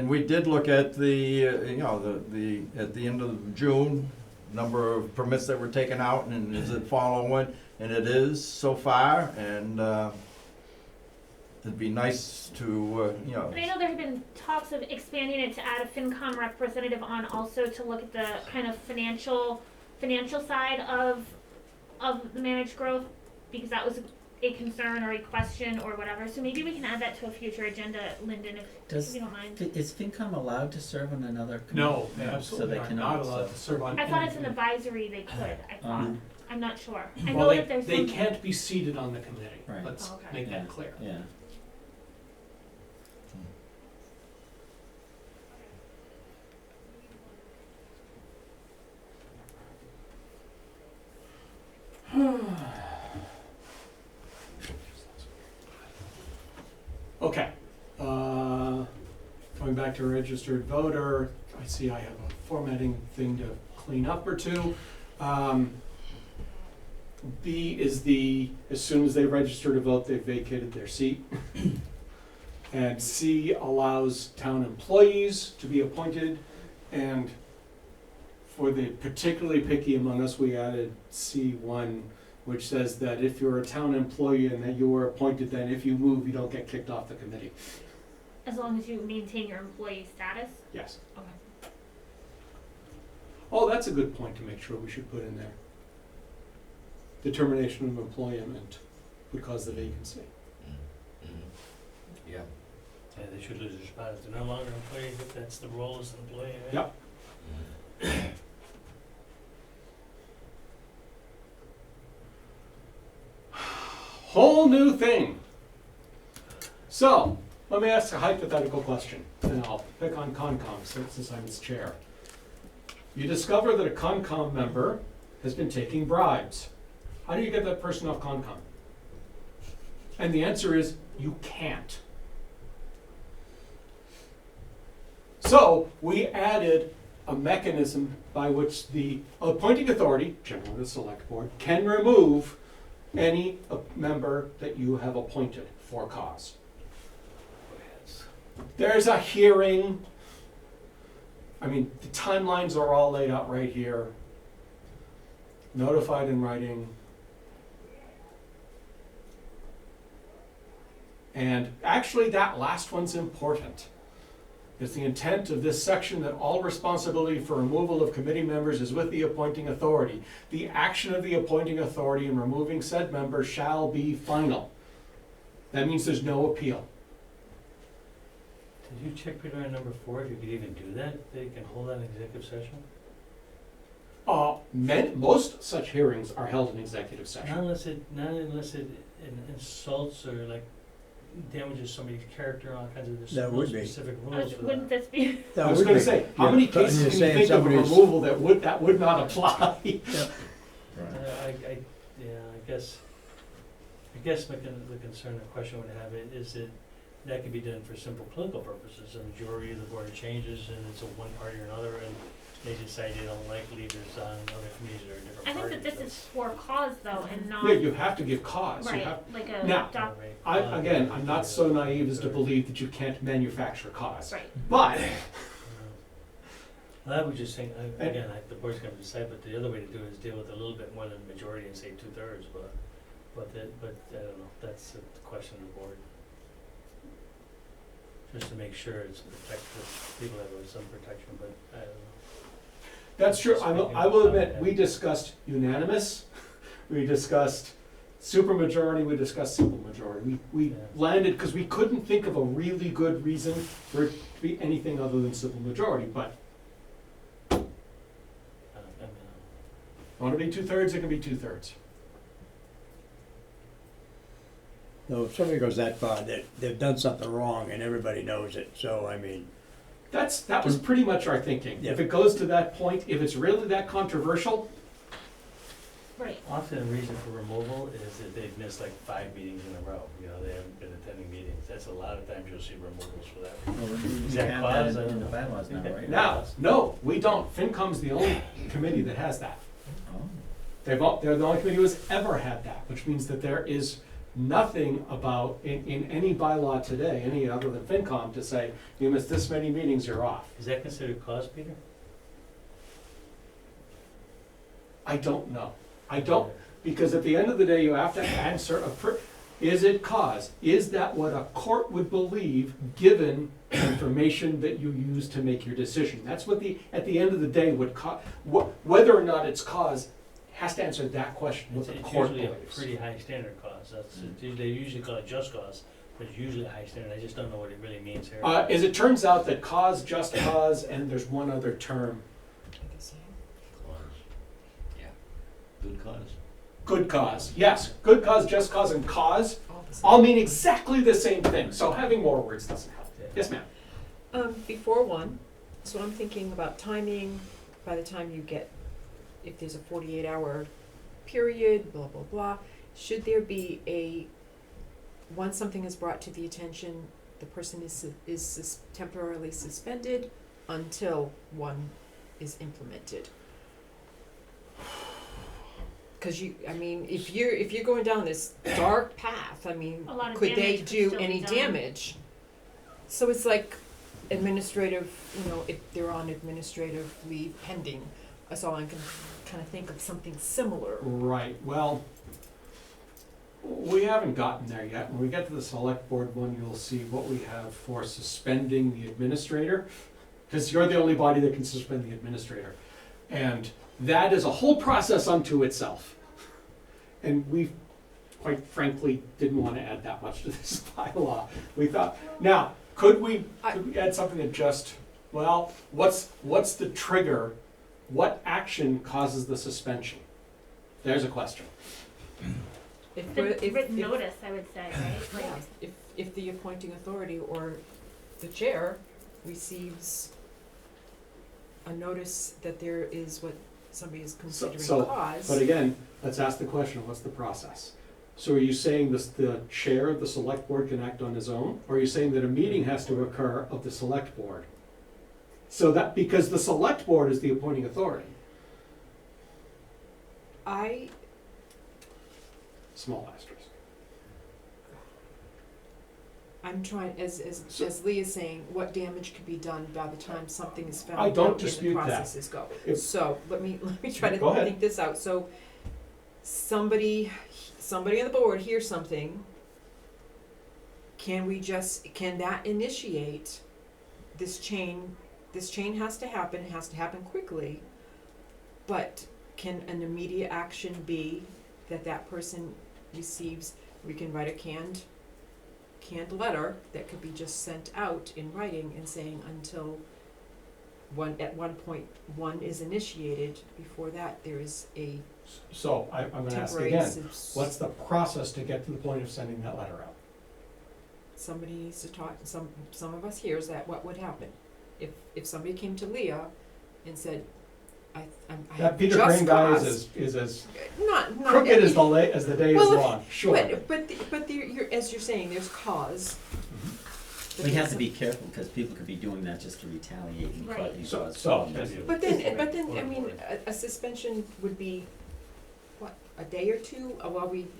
we did look at the at the end of June, number of permits that were taken out, and is it following? And it is so far, and it'd be nice to, And I know there have been talks of expanding it to add a FinCom representative on also to look at the kind of financial side of the managed growth, because that was a concern or a question or whatever. So maybe we can add that to a future agenda, Lyndon, if you don't mind. Is FinCom allowed to serve on another committee? No, they absolutely so they are cannot, not allowed to serve on I thought it's anything. an advisory they could, I thought. I'm not sure. I Well, know that there's they some. can't be seated on the committee. Right. Let's Okay. make that clear. Yeah. Okay, going back to registered voter, I see I have a formatting thing to clean up or two. B is as soon as they register to vote, they've vacated their seat. And C allows town employees to be appointed, and for the particularly picky among us, we added C1, which says that if you're a town employee and that you were appointed, then if you move, you don't get kicked off the committee. As long as you maintain your employee status? Yes. Okay. Oh, that's a good point to make sure we should put in there. Determination of employment would cause the vacancy. Yeah. Yeah, they should lose their spot if they're no longer employees, if that's the role as an employee, right? Yep. Whole new thing. So, let me ask a hypothetical question, and I'll pick on Concom since I'm its chair. You discover that a Concom member has been taking bribes. How do you get that person off Concom? And the answer is, you can't. So, we added a mechanism by which the appointing authority, generally the select board, can remove any member that you have appointed for cause. There's a hearing. I mean, the timelines are all laid out right here. Notified in writing. And actually, that last one's important. It's the intent of this section that all responsibility for removal of committee members is with the appointing authority. The action of the appointing authority in removing said member shall be final. That means there's no appeal. Did you check Peter on number 4 if you could even do that? They can hold an executive session? Most such hearings are held in executive Not session. unless it insults or like damages somebody's character and all kinds of, there's That some would be. specific rules for Wouldn't that. this be? That I was would gonna be. say, how You're many t- cases you're can you saying think of somebody's- removal that would not apply? Yeah, I guess the concern or question would have it is that that could be done for simple political purposes. A majority of the board changes and it's a one party or another, and they decide they don't like leaders on other committees or a different I party. think that this is for cause though, and not Yeah, you have to give cause. You right, have, like a Now, doc. I'm not so naive as to believe that you can't manufacture cause. Right. But, Well, I would just think, again, the board's gonna decide, but the other way to do it is deal with a little bit more than the majority and say 2/3, but I don't know, that's the question of the board. Just to make sure it's protected, people have some protection, but I don't know. that's true, I will admit, we discussed unanimous, we discussed supermajority, we discussed simple majority. We Yeah. landed, because we couldn't think of a really good reason for it to be anything other than simple majority, but want to be 2/3, it can be 2/3. So if somebody goes that far, they've done something wrong and everybody knows it, so I mean, That was pretty much our thinking. Yeah. If it goes to that point, if it's really that controversial, Right. Often the reason for removal is that they've missed like 5 meetings in a row, you know, they haven't been attending meetings. That's a lot of times you'll see removals for that reason. Is that have cause? that I don't in the know. bylaws now, right? now, no, we don't. FinCom's the only committee that has that. Oh. They're the only committee who has ever had that, which means that there is nothing about, in any bylaw today, any other than FinCom, to say, you missed this many meetings, you're off. Is that considered cause, Peter? I don't know. I don't, because at the end of the day, you have to answer is it cause? Is that what a court would believe, given the information that you use to make your decision? That's what at the end of the day, whether or not it's cause, has to answer that question, what It's the court usually a believes. pretty high standard cause, they usually call it just cause, but it's usually a high standard, I just don't know what it really means here. As it turns out, that cause, just cause, and there's one other term, Good cause. good cause. Yes, good cause, just cause, and cause all mean exactly the same thing, so having more words doesn't help. Yes, ma'am. Before one, so I'm thinking about timing, by the time you get, if there's a 48-hour period, blah, blah, blah, should there be once something is brought to the attention, the person is temporarily suspended until one is implemented? Because if you're going down this dark path, A lot of could they damage could do still be any done. damage? So it's like administrative, if they're on administrative leave pending, that's all I can kind of think of, something similar. Right, well, we haven't gotten there yet. When we get to the select board one, you'll see what we have for suspending the administrator, because you're the only body that can suspend the administrator. And that is a whole process unto itself. And we, quite frankly, didn't want to add that much to this bylaw. We thought, now, could we add something that just, well, what's the trigger? What action causes the suspension? There's a question. The written notice, I would say, right? Yeah, if the appointing authority or the chair receives a notice that there is what somebody is considering cause. But again, let's ask the question, what's the process? So are you saying the chair of the select board can act on his own? Or are you saying that a meeting has to occur of the select board? So that, because the select board is the appointing authority. Small asterisk. I'm trying, as Lee is saying, what damage could be done by the time something is found I don't out and the dispute that. processes go. If- So, let me try to Go ahead. think this out. So, somebody on the board hears something, can that initiate this chain? This chain has to happen, it has to happen quickly, but can an immediate action be that person receives, we can write a canned letter that could be just sent out in writing and saying until at one point one is initiated, before that there is a So I'm gonna ask temporary again, what's the process to get to the point of sending that letter out? somebody needs to talk, some of us hears that, what would happen? If somebody came to Leah and said, I That have Peter just Crane guy cause. is as Not crooked as the day is Well, long, sure. But you're, as you're saying, there's cause. But We have there's to be careful, because people could be doing that just to retaliate and Right. cause So- problems. But then, I mean, a suspension would be, what, a day or two,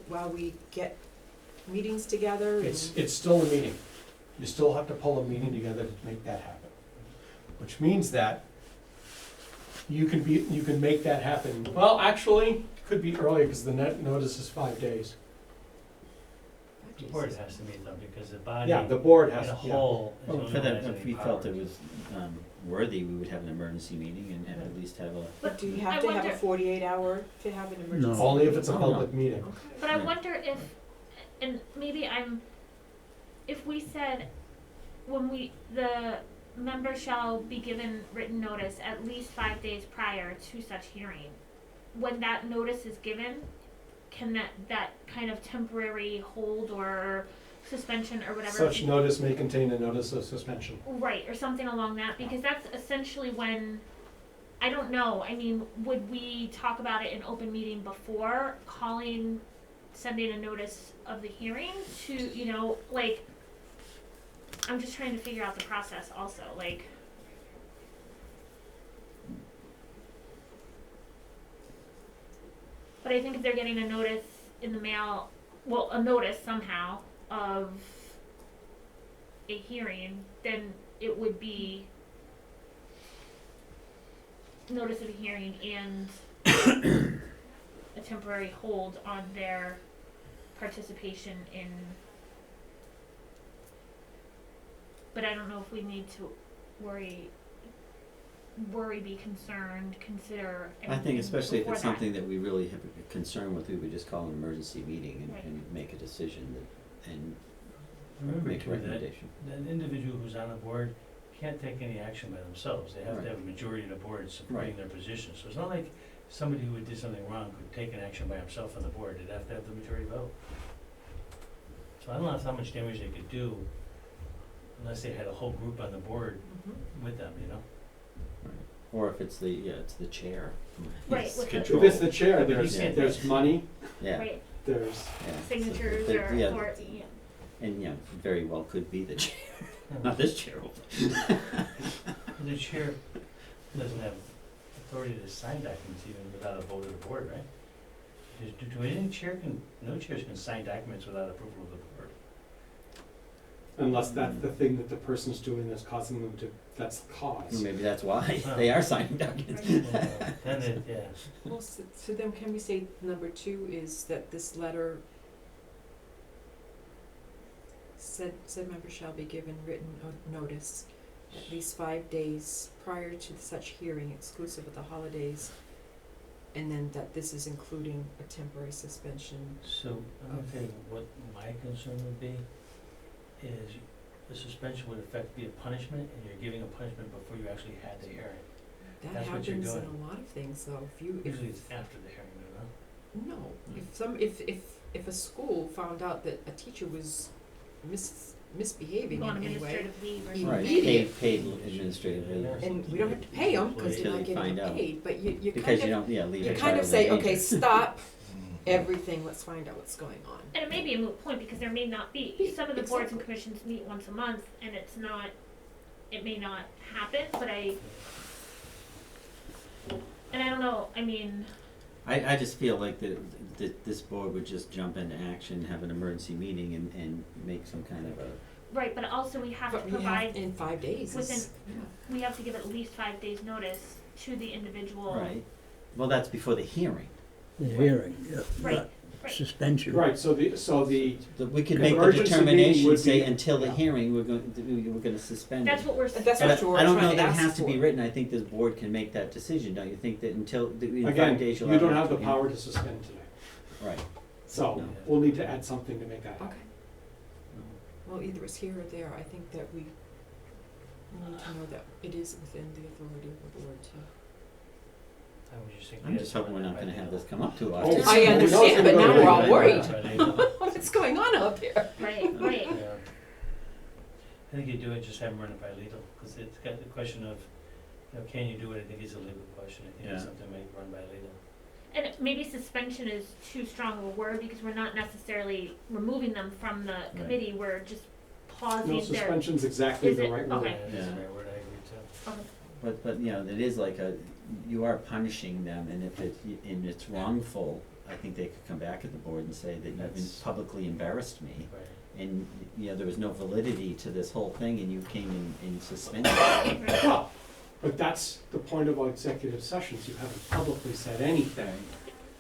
while we get meetings together and. It's still a meeting. You still have to pull a meeting together to make that happen. Which means that you can make that happen, well, actually, it could be earlier, because the notice is 5 days. The board has to meet them, because the body, Yeah, the board in has, a yeah. whole, is Well, only for that, has if any we felt it powers. was worthy, we would have an emergency meeting and at least have a, But do you I have to have a wonder- 48 hour to have an emergency? No. Only if it's a No, public meeting. Okay. But I Yeah. wonder if, and maybe if we said, the member shall be given written notice at least 5 days prior to such hearing, when that notice is given, can that kind of temporary hold or suspension or whatever. Such notice may contain a notice of suspension. Right, or something along that, because that's essentially when, I don't know, I mean, would we talk about it in open meeting before sending a notice of the hearing to, you know, like, I'm just trying to figure out the process also, like. But I think if they're getting a notice in the mail, well, a notice somehow of a hearing, then it would be notice of a hearing and a temporary hold on their participation in. But I don't know if we need to worry, be concerned, consider I think anything especially if before it's that. something that we really have a concern with, we would just call an emergency meeting Right. and make a decision and Remember make a too, that recommendation. an individual who's on the board can't take any action by themselves. They have Right. to have a majority of the board supporting Right. their position. So it's not like somebody who did something wrong could take an action by himself on the board. They'd have to have the majority vote. So I don't know how much damage they could do unless they had a whole group on the board with them, you know? Or if it's it's the chair. Right, He's with the- If it's the chair, Yeah, but there's, he can't- there's money, Yeah, Right, there's, yeah. signatures So, or yeah, authority, yeah. and very well could be the chair, not this chair. The chair doesn't have authority to sign documents even without a vote of the board, right? No chairs can sign documents without approval of the board. unless that's the thing that the person's doing that's causing them to, that's the cause. Maybe that's why they are signing documents. Then it, yeah. Well, so then can we say number 2 is that this letter said member shall be given written notice at least 5 days prior to such hearing exclusive of the holidays, and then that this is including a temporary suspension. So, I'm gonna tell you what my concern would be, is the suspension would be a punishment, and you're giving a punishment before you actually had the hearing. That That's what you're happens in doing. a lot of things, though. Usually it's after the hearing, you know? No, if a school found out that a teacher was misbehaving Go on in any way, administrative leave or Right. something. Right, Immediate. paid administrative leave. and we don't have to pay them because they're Until not you getting find out. paid, but you Because kind you of, don't, leave you a kind child of in say, danger. okay, stop everything, let's find out what's going on. And it may be a moot point because there may not be, some of the boards and commissions meet once a month and it may not happen, but I don't know, I mean, I just feel like that this board would just jump into action, have an emergency meeting and make some kind of a, right, but also we have to But we have provide, in 5 days within- is, yeah. we have to give at least 5 days notice to the individual. right? Well, that's before the hearing. The hearing, yeah, Right, not right. suspension. Right, so the, We could An make the emergency meeting determination, would say be- until the yeah. hearing, we're gonna suspend it. That's what we're, That's But what you were I don't trying know to that it ask has to be for. written, I think this board can make that decision, don't you think, that in 5 again, days you'll you don't have to the power to suspend today. Right. So, No. we'll need to add something to make that happen. Okay, well, either it's here or there, I think that we need to know that it is within the authority of the board to. I was just thinking. I'm just hoping we're not gonna have this come up too Oh, often. I understand, but now we're all worried. Yeah. What's going on out there? right, right. Yeah. think you do it, just have them run it by legal, because it's got the question of, can you do it? I think it's a legal question. I think it's Yeah. something may run by legal. And maybe suspension is too strong of a word because we're not necessarily removing them from the committee. We're just pausing No, their. suspension's exactly Is the it? right word. Okay. That's the Yeah. right word, I agree too. Okay. But it is like you are punishing them, and if it's wrongful, I think they could come back at the board and say that you've That's- publicly embarrassed me, Right. and there was no validity to this whole thing, and you came and suspended. Well, but that's the point of executive sessions, you haven't publicly said anything.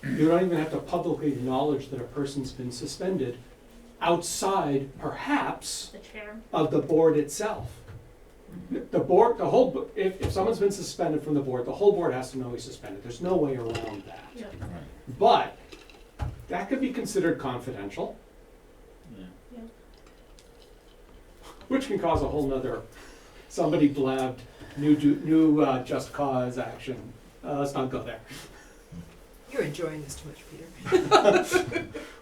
You don't even have to publicly acknowledge that a person's been suspended outside, perhaps, The chair. of the board itself. The if someone's been suspended from the board, the whole board has to know he's suspended, there's no way around that. Yeah. But, that could be considered confidential, Yeah. which can cause a whole nother, somebody blabbed, new just cause action. Let's not go there. You're enjoying this too much, Peter.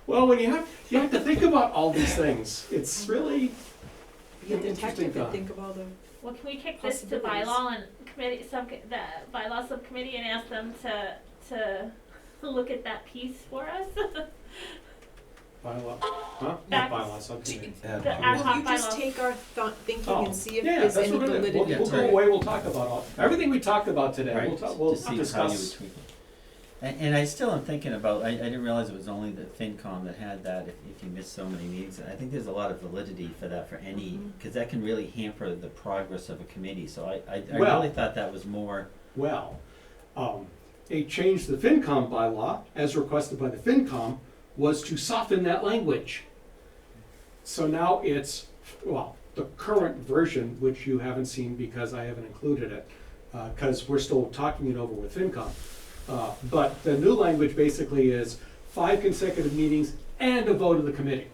Well, when you have to think about all these things, it's really Be a an interesting detective and thought. think of all the. Well, can we kick this to Possibilities. bylaw and the bylaw subcommittee and ask them to look at that piece for us? Bylaw, huh? Not Back- bylaw subcommittee. The ad Will hoc you just bylaws. take our thinking Oh, and see if yeah, there's that's any what we're gonna do. validity We'll to go it? away, we'll talk about everything we talked about today. Right, We'll to see how you would discuss. tweak it. And I still am thinking about, I didn't realize it was only the FinCom that had that, if you miss so many meetings. I think there's a lot of validity for that for any, because that can really hamper the progress of a committee, so I Well- really thought that was more, Well, a change to the FinCom bylaw, as requested by the FinCom, was to soften that language. So now it's, the current version, which you haven't seen because I haven't included it, because we're still talking it over with FinCom. But the new language basically is 5 consecutive meetings and a vote of the committee.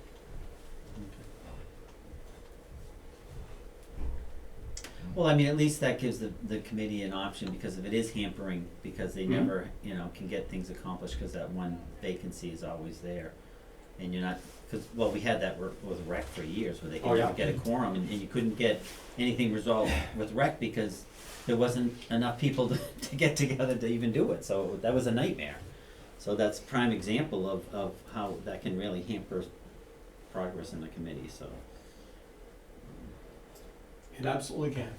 well, I mean, at least that gives the committee an option, because if it is hampering, because they never, can get things accomplished, because that one vacancy is always there. And you're not, because, we had that with rec for years, where they could Oh, yeah. never get a quorum, and you couldn't get anything resolved with rec, because there wasn't enough people to get together to even do it, so that was a nightmare. So that's a prime example of how that can really hamper progress in the committee, so. It absolutely can.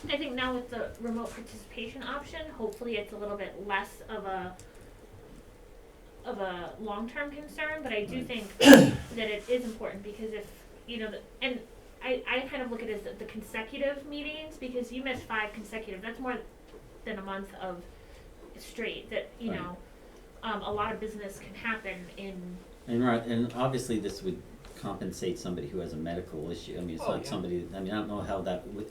I think now with the remote participation option, hopefully it's a little bit less of a long-term concern, but I do Right. think that it is important, because if, and I kind of look at it as the consecutive meetings, because you miss 5 consecutive, that's more than a month of straight, that, Right. a lot of business can happen in. And obviously this would compensate somebody who has a medical issue. I mean, it's Oh, not yeah. somebody, I don't know how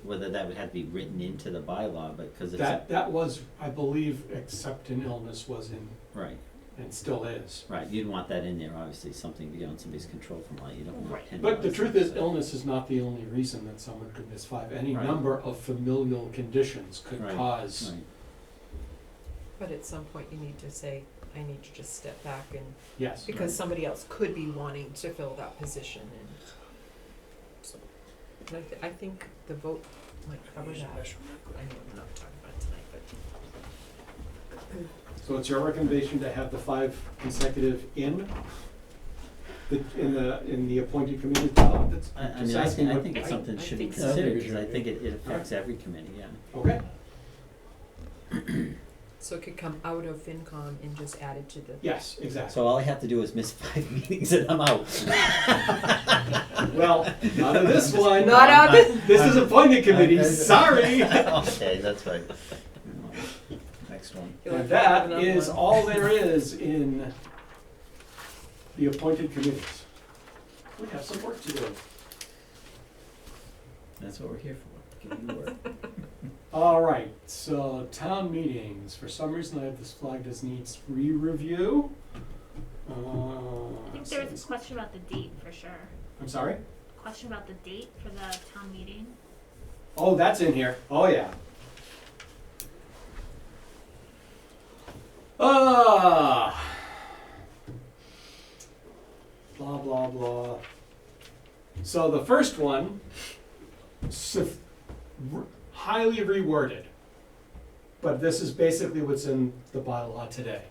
whether that would have to be written into the bylaw, but, because it's, That was, I believe, except in illness, was in, right, and still is. right, you'd want that in there, obviously, something beyond somebody's control from life, you don't want Right. to But the penalize truth them. is, illness is not the only reason that someone could miss 5. Any Right. number of familial conditions could Right. cause. Right, But at some point you need to say, I need to just step back and, Yes. because somebody else could be wanting to fill that position and so. And I think the vote might cover that. I know we're not talking about it tonight, but. So it's your recommendation to have the 5 consecutive in the appointed committee? That's- I just mean, asking I what- think it's something that should be think so. considered, because I think it affects every committee, yeah. Okay. So it could come out of FinCom and just add it to the. Yes, exactly. So all I have to do is miss 5 meetings and I'm out. Well, not on this one. Not on the- This is appointed committee, sorry. Okay, that's right. Next one. You'll have And to have that another is one. all there is in the appointed committees. We have some work to do. That's what we're here for, give you work. All right, so town meetings, for some reason I have this flagged as needs re-review. I think there was a question about the date for sure. I'm sorry? Question about the date for the town meeting. Oh, that's in here, oh yeah. Blah, blah, blah. So the first one highly reworded, but this is basically what's in the bylaw today.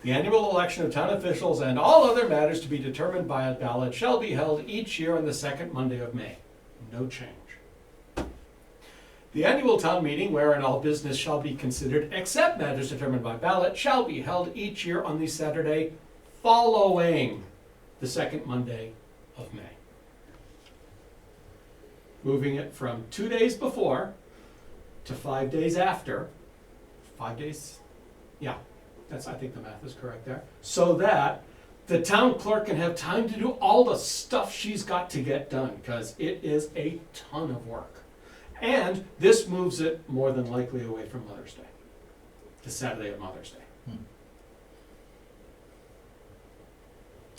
The annual election of town officials and all other matters to be determined by a ballot shall be held each year on the second Monday of May. No change. The annual town meeting, wherein all business shall be considered except matters determined by ballot, shall be held each year on the Saturday following the second Monday of May. Moving it from 2 days before to 5 days after. 5 days? Yeah, I think the math is correct there. So that the town clerk can have time to do all the stuff she's got to get done, because it is a ton of work. And this moves it more than likely away from Mother's Day, the Saturday of Mother's Day.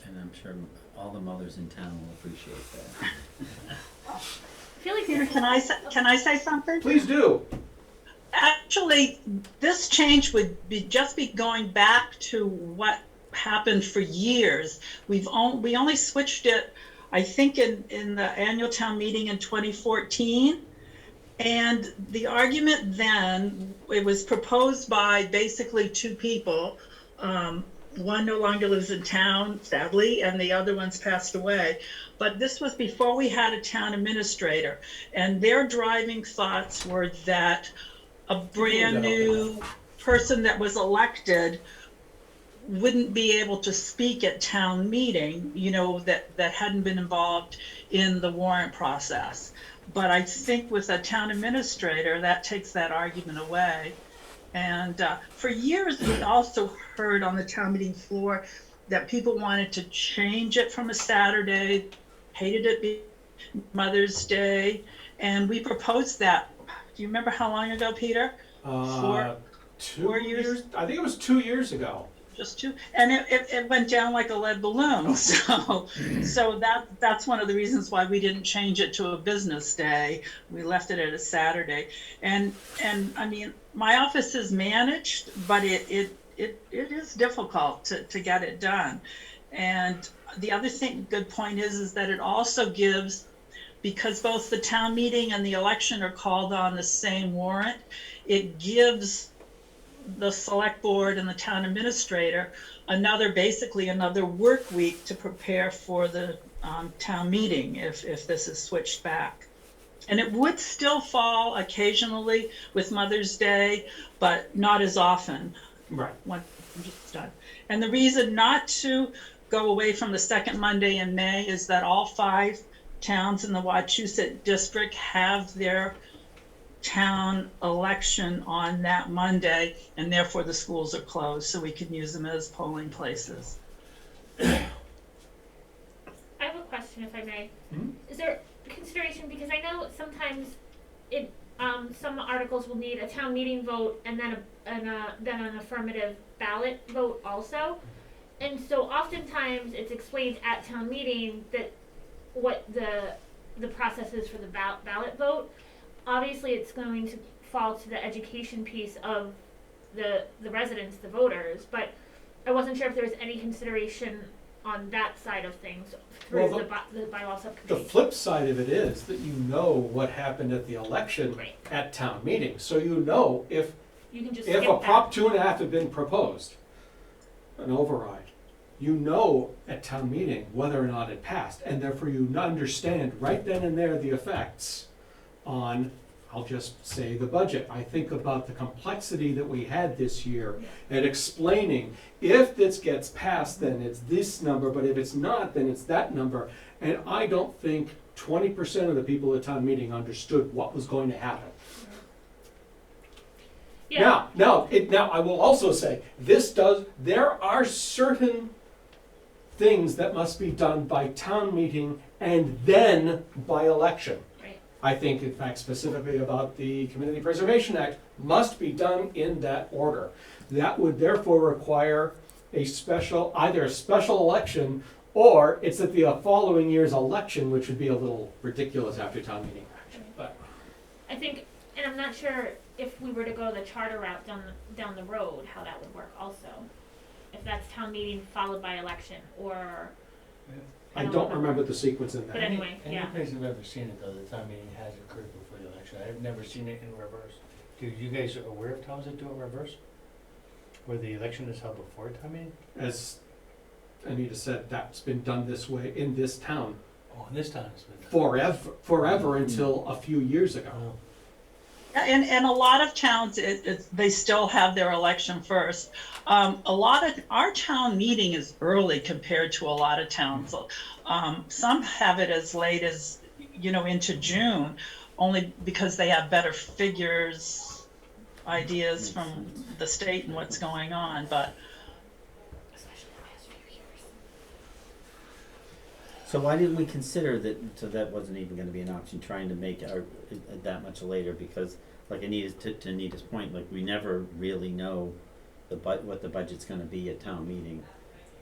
And I'm sure all the mothers in town will appreciate that. I feel like Peter, can I say something? Please do. Actually, this change would just be going back to what happened for years. We only switched it, I think, in the annual town meeting in 2014. And the argument then, it was proposed by basically two people. One no longer lives in town, sadly, and the other one's passed away. But this was before we had a town administrator. And their driving thoughts were that a brand new person that was elected wouldn't be able to speak at town meeting, that hadn't been involved in the warrant process. But I think with a town administrator, that takes that argument away. And for years, we also heard on the town meeting floor that people wanted to change it from a Saturday, hated it being Mother's Day, and we proposed that. Do you remember how long ago, Peter? 4 years? I think it was 2 years ago. Just two, and it went down like a lead balloon. So that's one of the reasons why we didn't change it to a business day. We left it at a Saturday, and I mean, my office is managed, but it is difficult to get it done. And the other good point is that it also gives, because both the town meeting and the election are called on the same warrant, it gives the select board and the town administrator basically another work week to prepare for the town meeting if this is switched back. And it would still fall occasionally with Mother's Day, but not as often. Right. When it's done. And the reason not to go away from the second Monday in May is that all 5 towns in the Wachusett district have their town election on that Monday, and therefore the schools are closed, so we can use them as polling places. I have a question, if I may. Mm-hmm. Is there consideration, because I know sometimes some articles will need a town meeting vote and then an affirmative ballot vote also, and so oftentimes it's explained at town meeting that what the process is for the ballot vote. Obviously, it's going to fall to the education piece of the residents, the voters, but I wasn't sure if there was any consideration on that side of things through the bylaw subcommittee. The flip side of it is that you know what happened at the election at town meeting. So you know if a Prop 2.5 had been proposed, an override, you know at town meeting whether or not it passed, and therefore you understand right then and there the effects on, I'll just say, the budget. I think about the complexity that we had this year and explaining, if this gets passed, then it's this number, but if it's not, then it's that number. And I don't think 20% of the people at town meeting understood what was going to happen. Yeah. Now I will also say, there are certain things that must be done by town meeting and then by election. I think, in fact, specifically about the Community Preservation Act, must be done in that order. That would therefore require either a special election, or it's at the following year's election, which would be a little ridiculous after town meeting action. But I think, and I'm not sure if we were to go the charter route down the road, how that would work also. If that's town meeting followed by election, or I don't don't remember the sequence in But that. anyway, Any yeah. place I've ever seen it though, the town meeting has occurred before the election. I've never seen it in reverse. Do you guys are aware of towns that do it in reverse? Where the election is held before a town meeting? As Anita said, that's been done this way in this town Oh, in this town it's been done. forever until a few years ago. Oh. And a lot of towns, they still have their election first. A lot of, our town meeting is early compared to a lot of towns. Some have it as late as, into June, only because they have better figures, ideas from the state and what's going on, but. So why didn't we consider that, so that wasn't even gonna be an option, trying to make our, that much later, because like Anita's, to Anita's point, like we never really know what the budget's gonna be at town meeting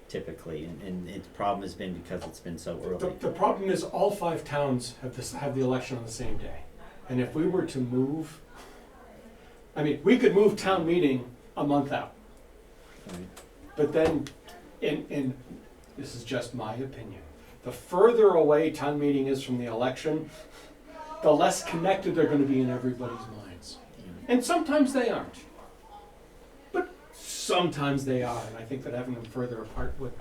typically, and its problem has been because it's been so early. The problem is all 5 towns have the election on the same day. And if we were to move, we could move town meeting a month out. Right. But then, and this is just my opinion, the further away town meeting is from the election, the less connected they're gonna be in everybody's minds. And sometimes they aren't. But sometimes they are, and I think that having them further apart would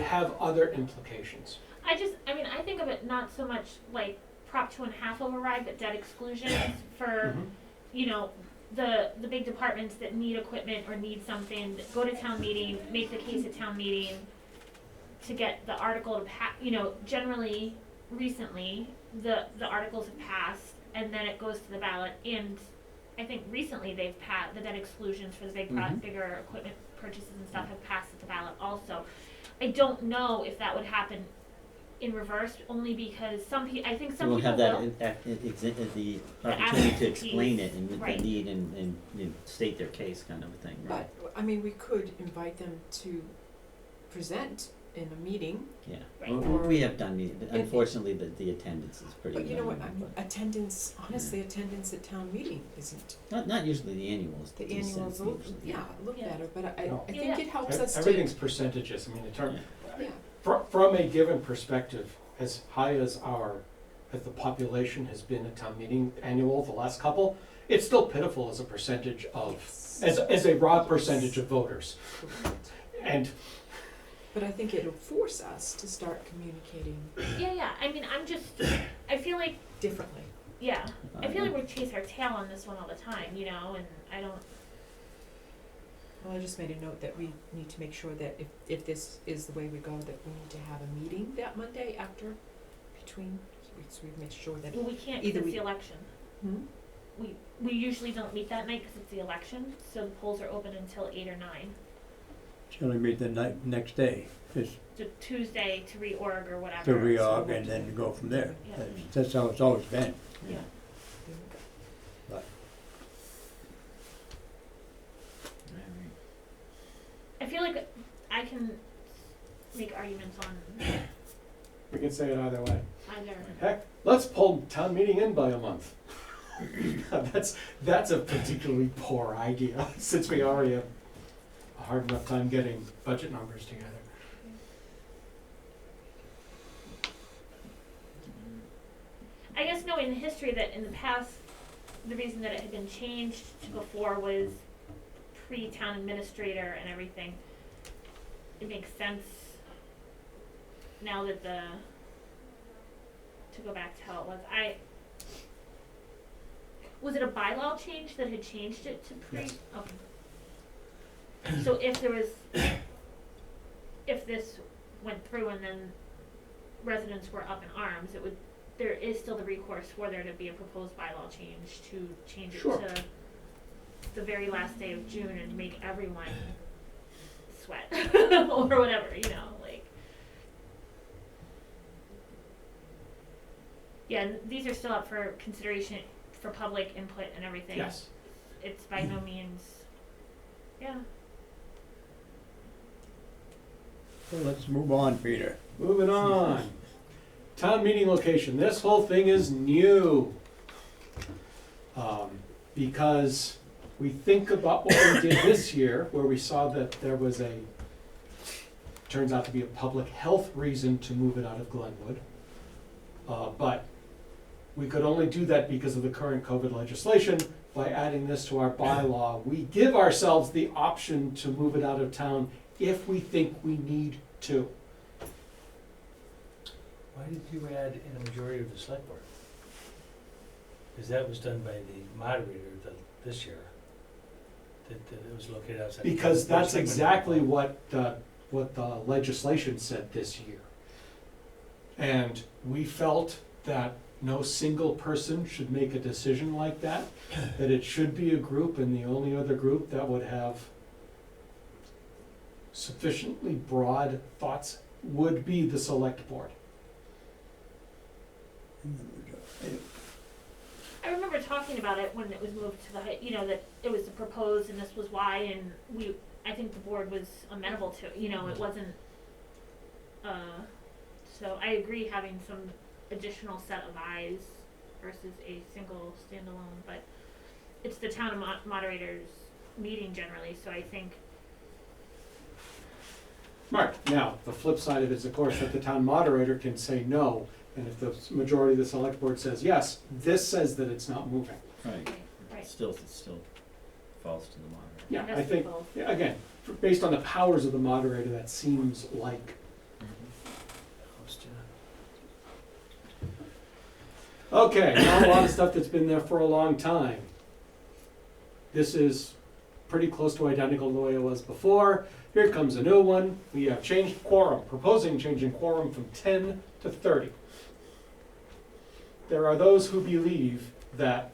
have other implications. I think of it not so much like Prop 2.5 override, but debt exclusions for, the big departments that need equipment or need something, that go to town meeting, make the case at town meeting to get the article to pass. Generally, recently, the articles have passed, and then it goes to the ballot, and I think recently they've passed, the debt exclusions for the bigger equipment purchases and stuff have passed at the ballot also. I don't know if that would happen in reverse, only because I think some We'll people have that, will. the opportunity to explain it and Right. the need and state their case kind of a thing, right? But, we could invite them to present in a meeting, Yeah, Right. well, we have done, but unfortunately, the attendance is pretty but you know what, minimal, but attendance at town meeting isn't, not usually the annuals. the decent annuals, usually. a little Yeah. better, but I No. think it helps us to. Everything's percentages, in terms, Yeah, from a given perspective, as high as the population has been at town meeting annual, the last couple, it's still pitiful as a percentage of, as a raw percentage of voters. And but I think it'll force us to start communicating Yeah. I feel like, differently. yeah, I feel like we chase our tail on this one all the time, and I don't. Well, I just made a note that we need to make sure that if this is the way we go, that we need to have a meeting that Monday so we make sure that. Well, we can't Either because it's we- the election. We usually don't meet that night because it's the election, so the polls are open until 8 or 9. Shall we meet the next day, just So Tuesday to reorg or whatever. to reorg and then go from there? Yeah. That's how it's always been. Yeah. But I feel like I can make arguments on we can say it either way. either. Heck, let's pull town meeting in by a month. That's a particularly poor idea, since we already have a hard enough time getting budget numbers together. I guess knowing the history that in the past, the reason that it had been changed to before was pre-town administrator and everything. It makes sense now that to go back to how it was. Was it a bylaw change that had changed it to pre? Yes. Okay. So if this went through and then residents were up in arms, there is still the recourse for there to be a proposed bylaw change to change it Sure. to the very last day of June and make everyone sweat or whatever, Yeah, and these are still up for consideration for public input and everything. Yes. It's by no means, yeah. so let's move on, Peter. Moving on. Town meeting location. This whole thing is new. Because we think about what we did this year, where we saw that there was a turns out to be a public health reason to move it out of Glenwood. But we could only do that because of the current COVID legislation. By adding this to our bylaw, we give ourselves the option to move it out of town if we think we need to. Why did you add in a majority of the select board? Because that was done by the moderator this year. That it was located outside. Because the that's segment. exactly what the legislation said this year. And we felt that no single person should make a decision like that, that it should be a group, and the only other group that would have sufficiently broad thoughts would be the select board. I remember talking about it when it was moved to the, that it was proposed and this was why, and I think the board was amenable to it, it wasn't, so I agree having some additional set of eyes versus a single standalone, but it's the town moderators meeting generally, so I think. Right, now, the flip side of it is, of course, that the town moderator can say no, and if the majority of the select board says yes, this says that it's not moving. Right. Right. It still falls to the moderator. Yeah, It has I to be think, both. yeah, again, based on the powers of the moderator, that seems like. Okay, now a lot of stuff that's been there for a long time. This is pretty close to identical to the way it was before. Here comes a new one. We have changed quorum, proposing changing quorum from 10 to 30. There are those who believe that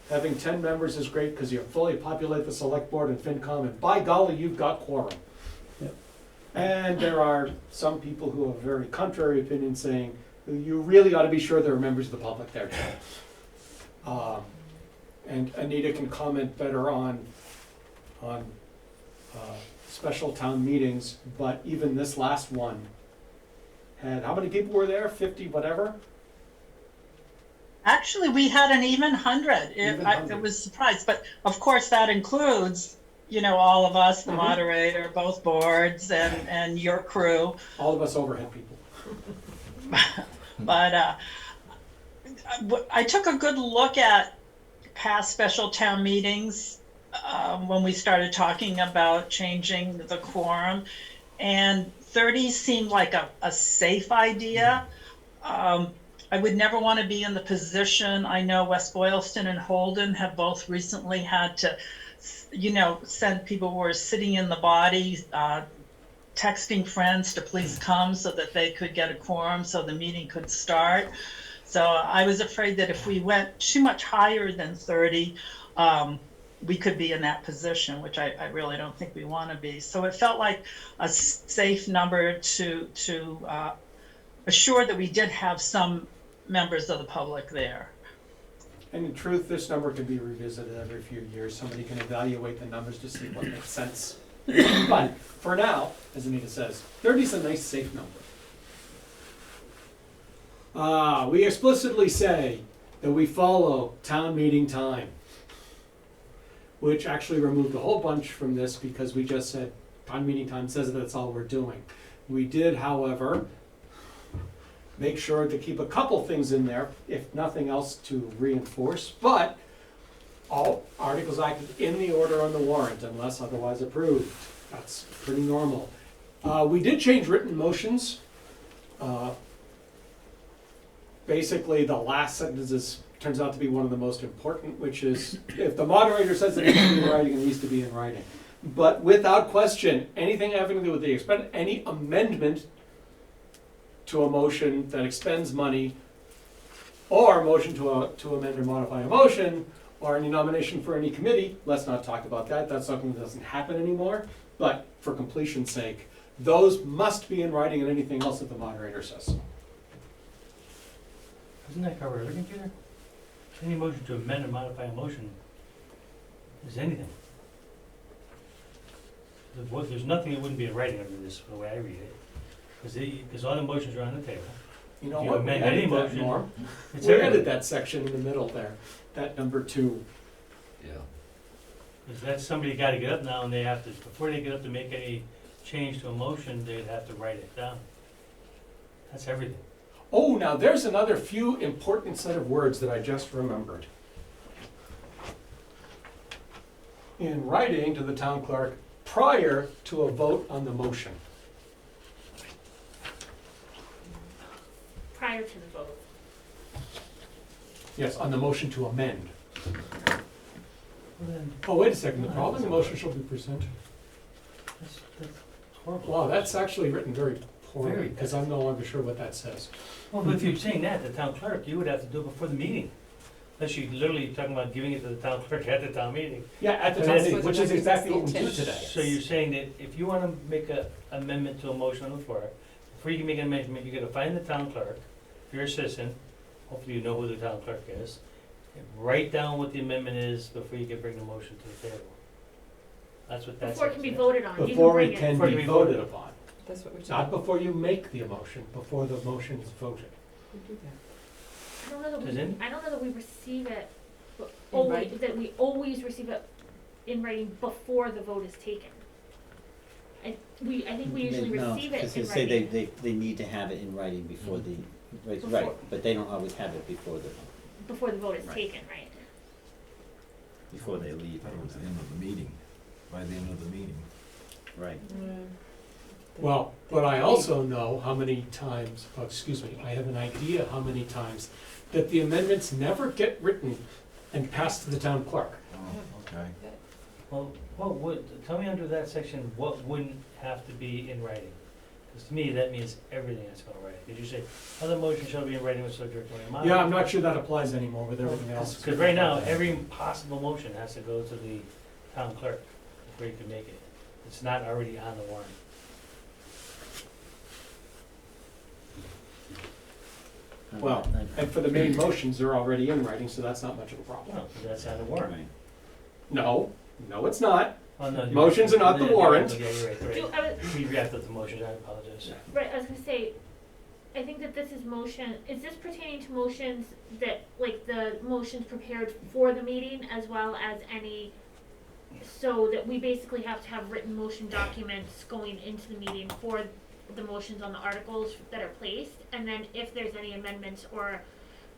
having 10 members is great because you fully populate the select board and FinCom, and by golly, you've got quorum. Yep. And there are some people who have a very contrary opinion saying, you really ought to be sure there are members of the public there too. And Anita can comment better on special town meetings, but even this last one had, how many people were there? 50 whatever? Actually, we had an even 100. Even I 100. was surprised, but of course that includes, all of us, the Mhm. moderator, both boards, and your crew. All of us overhead people. But I took a good look at past special town meetings when we started talking about changing the quorum, and 30 seemed like a safe idea. I would never want to be in the position, I know West Boylston and Holden have both recently had to, send people who were sitting in the body, texting friends to please come so that they could get a quorum so the meeting could start. So I was afraid that if we went too much higher than 30, we could be in that position, which I really don't think we want to be. So it felt like a safe number to assure that we did have some members of the public there. And in truth, this number can be revisited every few years. Somebody can evaluate the numbers to see what makes sense. But for now, as Anita says, 30 is a nice, safe number. We explicitly say that we follow town meeting time, which actually removed a whole bunch from this because we just said town meeting time says that that's all we're doing. We did, however, make sure to keep a couple things in there, if nothing else, to reinforce, but all articles acted in the order on the warrant unless otherwise approved. That's pretty normal. We did change written motions. Basically, the last sentence turns out to be one of the most important, which is if the moderator says it needs to be in writing, it needs to be in writing. But without question, anything having to do with the expend, any amendment to a motion that expends money, or a motion to amend or modify a motion, or any nomination for any committee, let's not talk about that. That's something that doesn't happen anymore. But for completion's sake, those must be in writing and anything else that the moderator says. Doesn't that cover everything, Peter? Any motion to amend or modify a motion is anything. There's nothing that wouldn't be in writing under this, the way I read it. Because all the motions are on the table. You know If you what? We amend any added that, motion, Norm. it's We everything. added that section in the middle there, that number 2. Yeah. Because that's somebody gotta get up now and they have to, before they get up to make any change to a motion, they'd have to write it down. That's everything. Oh, now there's another few important set of words that I just remembered. In writing to the town clerk prior to a vote on the motion. Prior to the vote. Yes, on the motion to amend. Well, then, Oh, wait a second, the following motion shall be presented. that's horrible. Wow, that's actually written very poorly, Very. because I'm no longer sure what that says. Well, but if you're saying that, the town clerk, you would have to do it before the meeting. Unless you literally talking about giving it to the town clerk at the town meeting. Yeah, at the But town that's meeting, what which the is record exactly says what we the do intent. today. So you're saying that if you wanna make a amendment to a motion on the floor, before you can make an amendment, you gotta find the town clerk, if you're a citizen, hopefully you know who the town clerk is, and write down what the amendment is before you can bring the motion to the table. That's what that's. Before it can be voted on, you can Before bring it it. can Before it be can be voted voted. upon. That's what we're Not doing. before you make the motion, before the motion is voted. We do that. I don't know that Does we, it? I don't know that we receive it, In always, writing? that we always receive it in writing before the vote is taken. I think we usually No, receive it because in they say writing. they need to have it in writing before the, right, Before. but they don't always have it before Before the vote is Right. taken, right? before they leave. That was the end of the meeting, by the end of the meeting. Right. Well, but I also know how many times, oh, excuse me, I have an idea how many times that the amendments never get written and passed to the town clerk. Oh, okay. Well, what would, tell me under that section, what wouldn't have to be in writing? Because to me, that means everything has to go in writing. Did you say, other motion shall be in writing with subject to my mind? Yeah, I'm not sure that applies anymore with everything else. Because right now, every possible motion has to go to the town clerk before you can make it. It's not already on the warrant. Well, and for the main motions, they're already in writing, so that's not much of a problem. No, that's on the warrant. Right. No, no, it's not. Oh, no, you're Motions right. are not the Yeah, warrant. Yeah, you're right, Do, right. I was, We reacted to the motion, I apologize. right, I was gonna say, I think that this is motion, is this pertaining to motions that, like, the motions prepared for the meeting as well as any, so that we basically have to have written motion documents going into the meeting for the motions on the articles that are placed, and then if there's any amendments or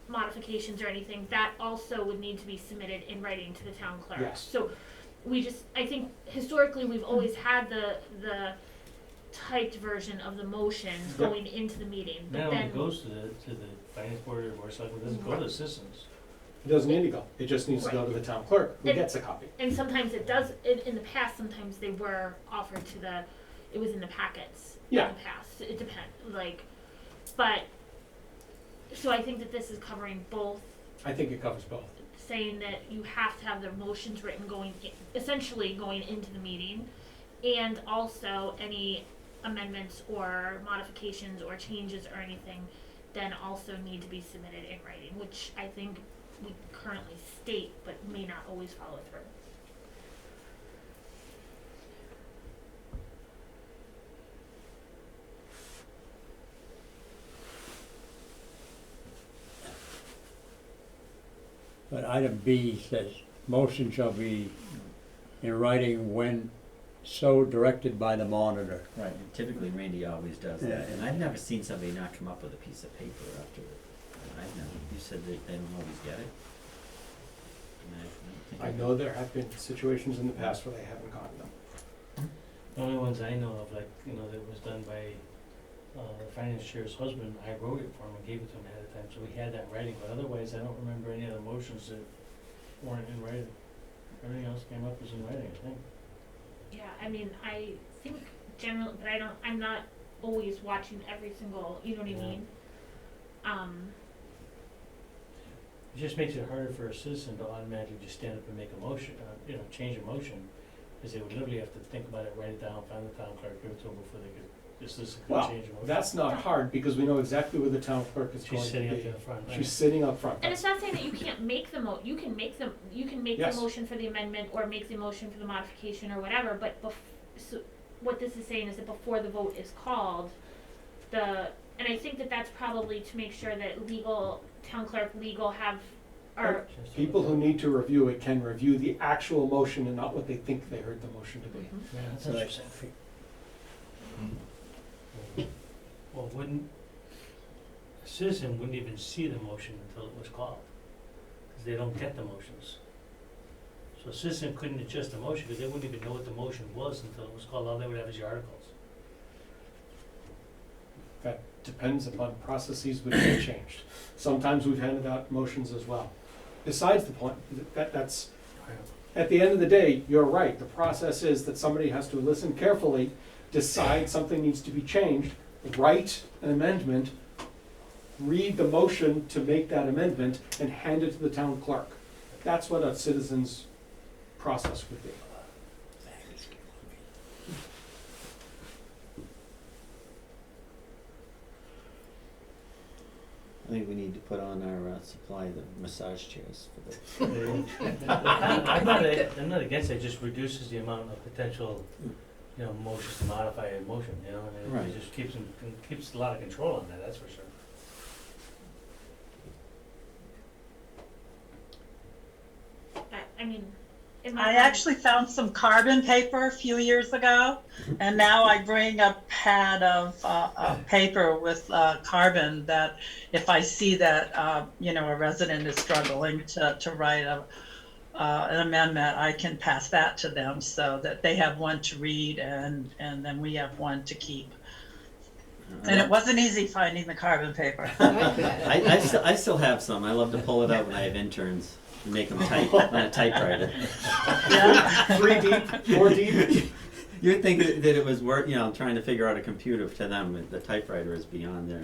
modifications or anything, that also would need to be submitted in writing to the town clerk. Yes. So, we just, I think historically, we've always had the typed version of the motions Yep. going into the meeting, Now, but when then. it goes to the finance board or board of selectmen, it doesn't go to the citizens. It doesn't need to go. It just needs to go to the town clerk, who And- gets a copy. And sometimes it does, in the past, sometimes they were offered to the, it was in the packets in Yeah. the past, it depends, like, but, so I think that this is covering both, I think it covers both. saying that you have to have the motions written going, essentially going into the meeting, and also any amendments or modifications or changes or anything then also need to be submitted in writing, which I think we currently state, but may not always follow through. But item B says, motion shall be in writing when so directed by the monitor. Right, and typically Randy always does Yeah. that, and I've never seen somebody not come up with a piece of paper after it. I've never, you said that they don't always get it? And I don't think I know there have been situations in the past where they haven't gotten them. The only ones I know of, like, you know, that was done by, the finance chair's husband, I wrote it for him and gave it to him ahead of time, so we had that in writing, but otherwise, I don't remember any other motions that weren't in writing. Everything else came up as in writing, I think. Yeah, I mean, I think generally, but I'm not always watching every single, you know what I Yeah. mean? It just makes it harder for a citizen to automatically just stand up and make a motion, you know, change a motion, because they would literally have to think about it, write it down, find the town clerk, give it to them before they could, this could Well, change a motion. that's not hard, because we know exactly where the town clerk is going She's to sitting up be. in the front, right? She's sitting up front. And it's not saying that you can't make the you can make them, you can make Yes. the motion for the amendment or make the motion for the modification or whatever, but so what this is saying is that before the vote is called, and I think that that's probably to make sure that town clerk, legal have, or, People who need to review it can review the actual motion and not what they think they heard the motion to be. Yeah, that's So interesting. Well, a citizen wouldn't even see the motion until it was called, because they don't get the motions. So a citizen couldn't adjust the motion, because they wouldn't even know what the motion was until it was called. All they would have is your articles. That depends upon processes which get changed. Sometimes we've handed out motions as well. Besides the point, that's, at the end of the day, you're right. The process is that somebody has to listen carefully, decide something needs to be changed, write an amendment, read the motion to make that amendment, and hand it to the town clerk. That's what a citizen's process would be. I think we need to put on our supply of the massage chairs for the. I'm not against it, it just reduces the amount of potential, motions to modify a motion, and Right. it just keeps a lot of control on that, that's for sure. I mean, in my I mind- actually found some carbon paper a few years ago, and now I bring a pad of paper with carbon that if I see that, a resident is struggling to write an amendment, I can pass that to them so that they have one to read and then we have one to keep. And it wasn't easy finding the carbon paper. I still have some. I love to pull it out when I have interns. Make them type on a typewriter. Yeah. 3 deep, 4 deep. You'd think that it was work, trying to figure out a computer to them. The typewriter is beyond their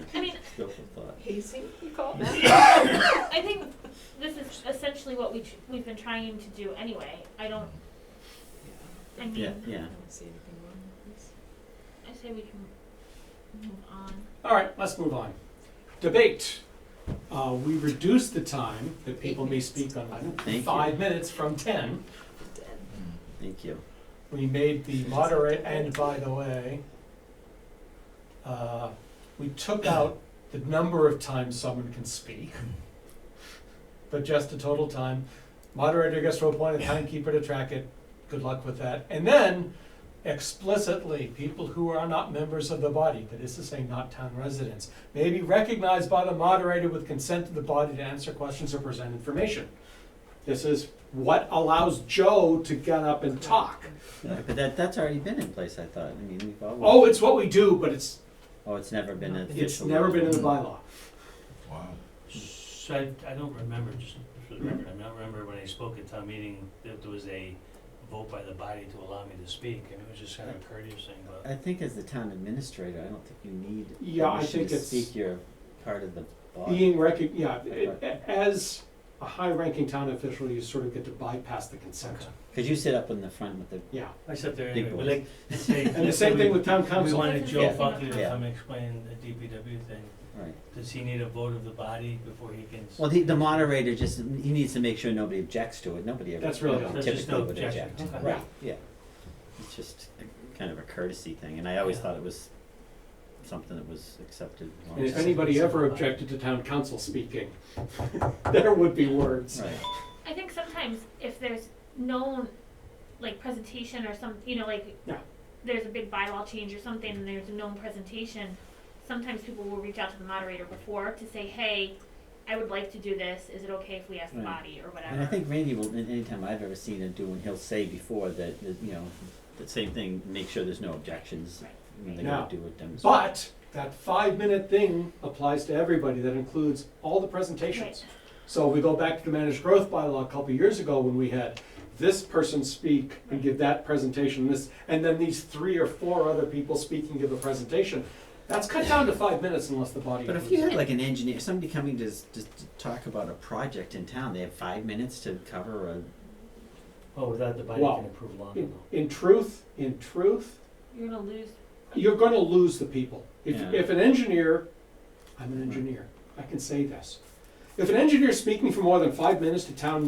scope of thought. Hazy, you call that? I think this is essentially what we've been trying to do anyway. I mean, Yeah. I don't see anything wrong with this. I say we can move on. All right, let's move on. Debate. We reduced the time that people may speak on Thank 5 you. minutes from 10. Thank you. We made the moderate, and by the way, we took out the number of times someone can speak, but just the total time. Moderator gets to appoint a timekeeper to track it. Good luck with that. And then explicitly, people who are not members of the body, that is to say not town residents, may be recognized by the moderator with consent of the body to answer questions or present information. This is what allows Joe to get up and talk. Yeah, but that's already been in place, I thought. I mean, we've always. Oh, it's what we do, but it's never been an it's official. never been in the bylaw. Wow. So I don't remember, just for the record, I don't remember when I spoke at town meeting, that there was a vote by the body to allow me to speak, and it was just kind of a courteous thing, but. I think as the town administrator, I don't think you need Yeah, I permission think to it's speak. You're part of the body. Being as a high-ranking town official, you sort of get to bypass the consent. Because you sit up in the front with the. Yeah. I sat there Big anyway, boys. but say. And the same thing with town We council. wanted Joe Yeah. Buckley to Yeah. come explain the DPW thing. Right. Does he need a vote of the body before he can? Well, the moderator he needs to make sure nobody objects to it. Nobody ever. That's really all. There's just typically no would objection. object. Okay. Right. Yeah. It's just kind of a courtesy thing, and I always thought it was something that was accepted. And if anybody ever objected to town council speaking, there would be words. Right. I think sometimes if there's no presentation or some, Yeah. there's a big bylaw change or something and there's a known presentation, sometimes people will reach out to the moderator before to say, hey, I would like to do this, is it okay if we ask the Right. body or whatever? And I think Randy will, anytime I've ever seen him do, and he'll say before that, the same thing, make sure there's no objections. When they Now, go do a demonstration. But that 5-minute thing applies to everybody. That includes all the presentations. Right. So we go back to the managed growth bylaw a couple years ago when we had this person speak and give that presentation, and then these 3 or 4 other people speaking, give a presentation. That's cut down to 5 minutes unless the body. But if you had like an engineer, somebody coming to talk about a project in town, they have 5 minutes to cover a. Oh, without the body Well, can approve longer though. In truth, You're gonna lose. you're going to lose the people. Yeah. If an engineer, I'm an engineer, I can say this. If an engineer is speaking for more than 5 minutes to town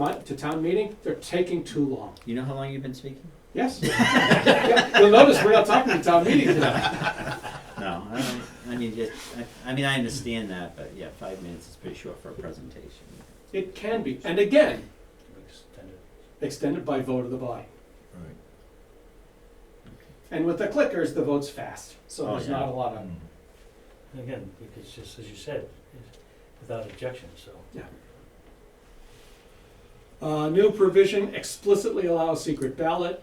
meeting, they're taking too long. You know how long you've been speaking? Yes. Yeah, you'll notice we're not talking to town meeting tonight. No, I understand that, but yeah, 5 minutes is pretty short for a presentation. It can be, and again, Extended. extended by vote of the body. Right. And with the clickers, the vote's fast, so Oh, there's yeah. not a lot of. Again, because just as you said, without objection, so. New provision explicitly allows secret ballot.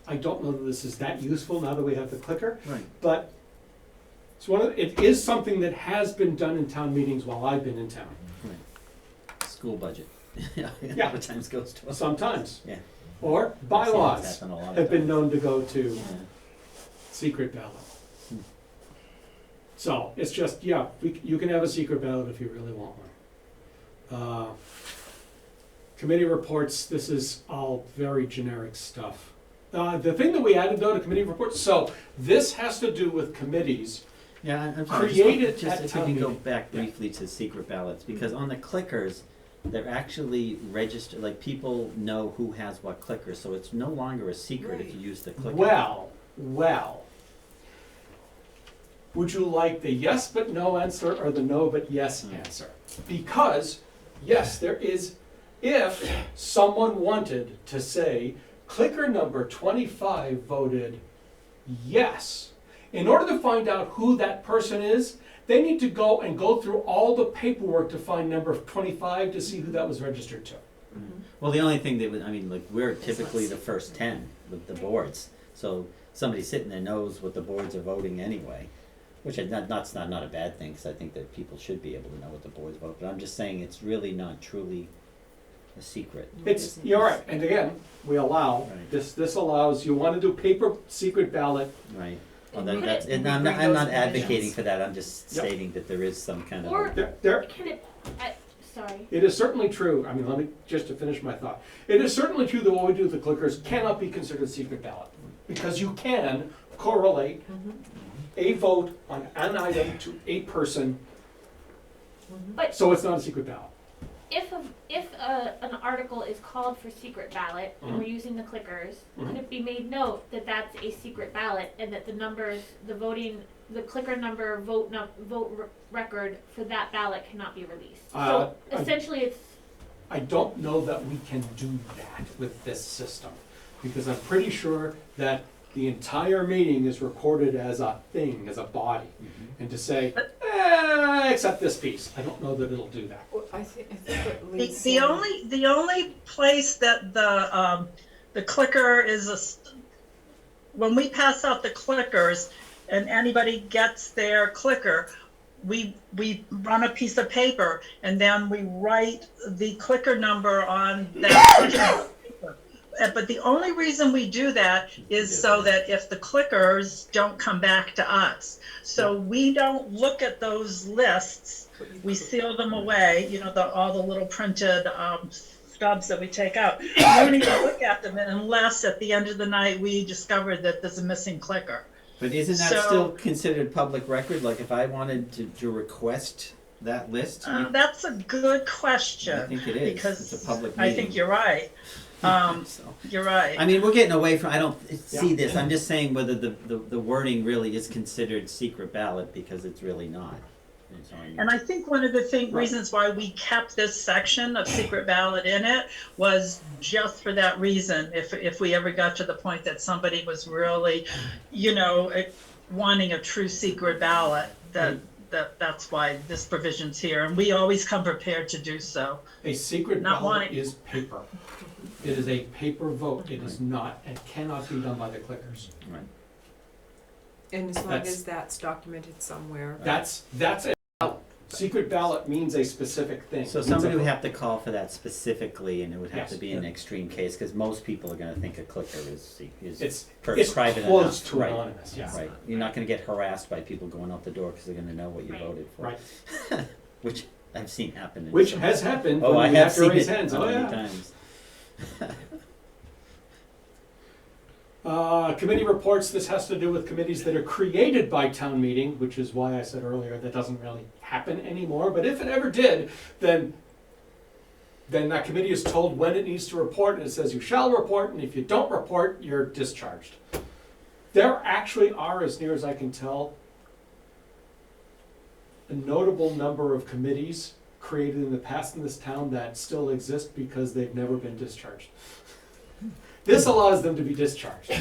I don't know that this is that useful now that we have the clicker, Right. but it is something that has been done in town meetings while I've been in town. School budget. Yeah. Yeah. Other times goes to. Sometimes. Yeah. Or I've seen this bylaws happen a lot of have been times. known to go to Yeah. secret ballot. Hmm. So it's just, yeah, you can have a secret ballot if you really want one. Committee reports, this is all very generic stuff. The thing that we added though to committee reports, so this has to do with committees. Yeah, I'm sorry. Created just at if we town can go meeting. back briefly to secret ballots, because on the clickers, they're actually registered, like people know who has what clicker, so it's no longer a secret if you use the clicker. Well. Would you like the yes but no answer or the no but yes answer? Because, yes, there is, if someone wanted to say, clicker number 25 voted yes, in order to find out who that person is, they need to go through all the paperwork to find number 25 to see who that was registered to. Well, the only thing that would, I mean, like, we're typically the first 10 with the boards, so somebody sitting there knows what the boards are voting anyway, which is not a bad thing, because I think that people should be able to know what the boards vote, but I'm just saying it's really not truly a secret. You're right, and again, we allow, Right. this allows, you wanna do paper secret ballot, Right. Well, And that's, could it- and we I'm bring not, I'm those not advocating provisions? for that, I'm just Yep. stating that there is some kind of. Or there, can it, sorry. it is certainly true, I mean, let me, just to finish my thought. It is certainly true that what we do with the clickers cannot be considered a secret ballot. Because you can correlate a vote on an item to a person, But so it's not a secret ballot. if an article is called for secret ballot and we're using the clickers, could it be made note that that's a secret ballot and that the numbers, the clicker number, vote record for that ballot cannot be released? So essentially, it's I don't know that we can do that with this system, because I'm pretty sure that the entire meeting is recorded as a thing, as a body. And to say, except this piece, I don't know that it'll do that. Well, I think what Lee's The saying- the only place that the clicker is when we pass out the clickers and anybody gets their clicker, we run a piece of paper and then we write the clicker number on that particular paper. But the only reason we do that is so that if the clickers don't come back to us. So we don't look at those lists, we seal them away, you know, all the little printed stubs that we take out. We don't even look at them unless at the end of the night we discover that there's a missing clicker. But isn't that So- still considered public record? Like if I wanted to request that list? That's a good question. I think it is. Because It's a public I meeting. think you're right. So, You're right. I mean, we're getting away from, I don't see Yeah. this, I'm just saying whether the wording really is considered secret ballot, because it's really not. And so, I mean- And I think one of the reasons why we kept this section of secret ballot in it was just for that reason. If we ever got to the point that somebody was really, you know, wanting a true secret ballot, that's why this provision's here. And we always come prepared to do so. A secret Not ballot wanting- is paper. It is a paper vote, it is not, and cannot be done by the clickers. Right. And as long That's- as that's documented somewhere. That's a ballot. Secret ballot means a specific thing. So somebody would have to call for that specifically, and it would have to Yes. be an extreme case, because most people are gonna think a clicker is It's private close enough. to Right. anonymous, yeah. Right, you're not gonna get harassed by people going out the door, because they're gonna know what you Right. voted for. Right. Which I've seen happen. in Which some- has happened Oh, I when we have have to seen raise it hands, oh many yeah. times. Committee reports, this has to do with committees that are created by town meeting, which is why I said earlier that doesn't really happen anymore, but if it ever did, then that committee is told when it needs to report, and it says you shall report, and if you don't report, you're discharged. There actually are, as near as I can tell, a notable number of committees created in the past in this town that still exist because they've never been discharged. This allows them to be discharged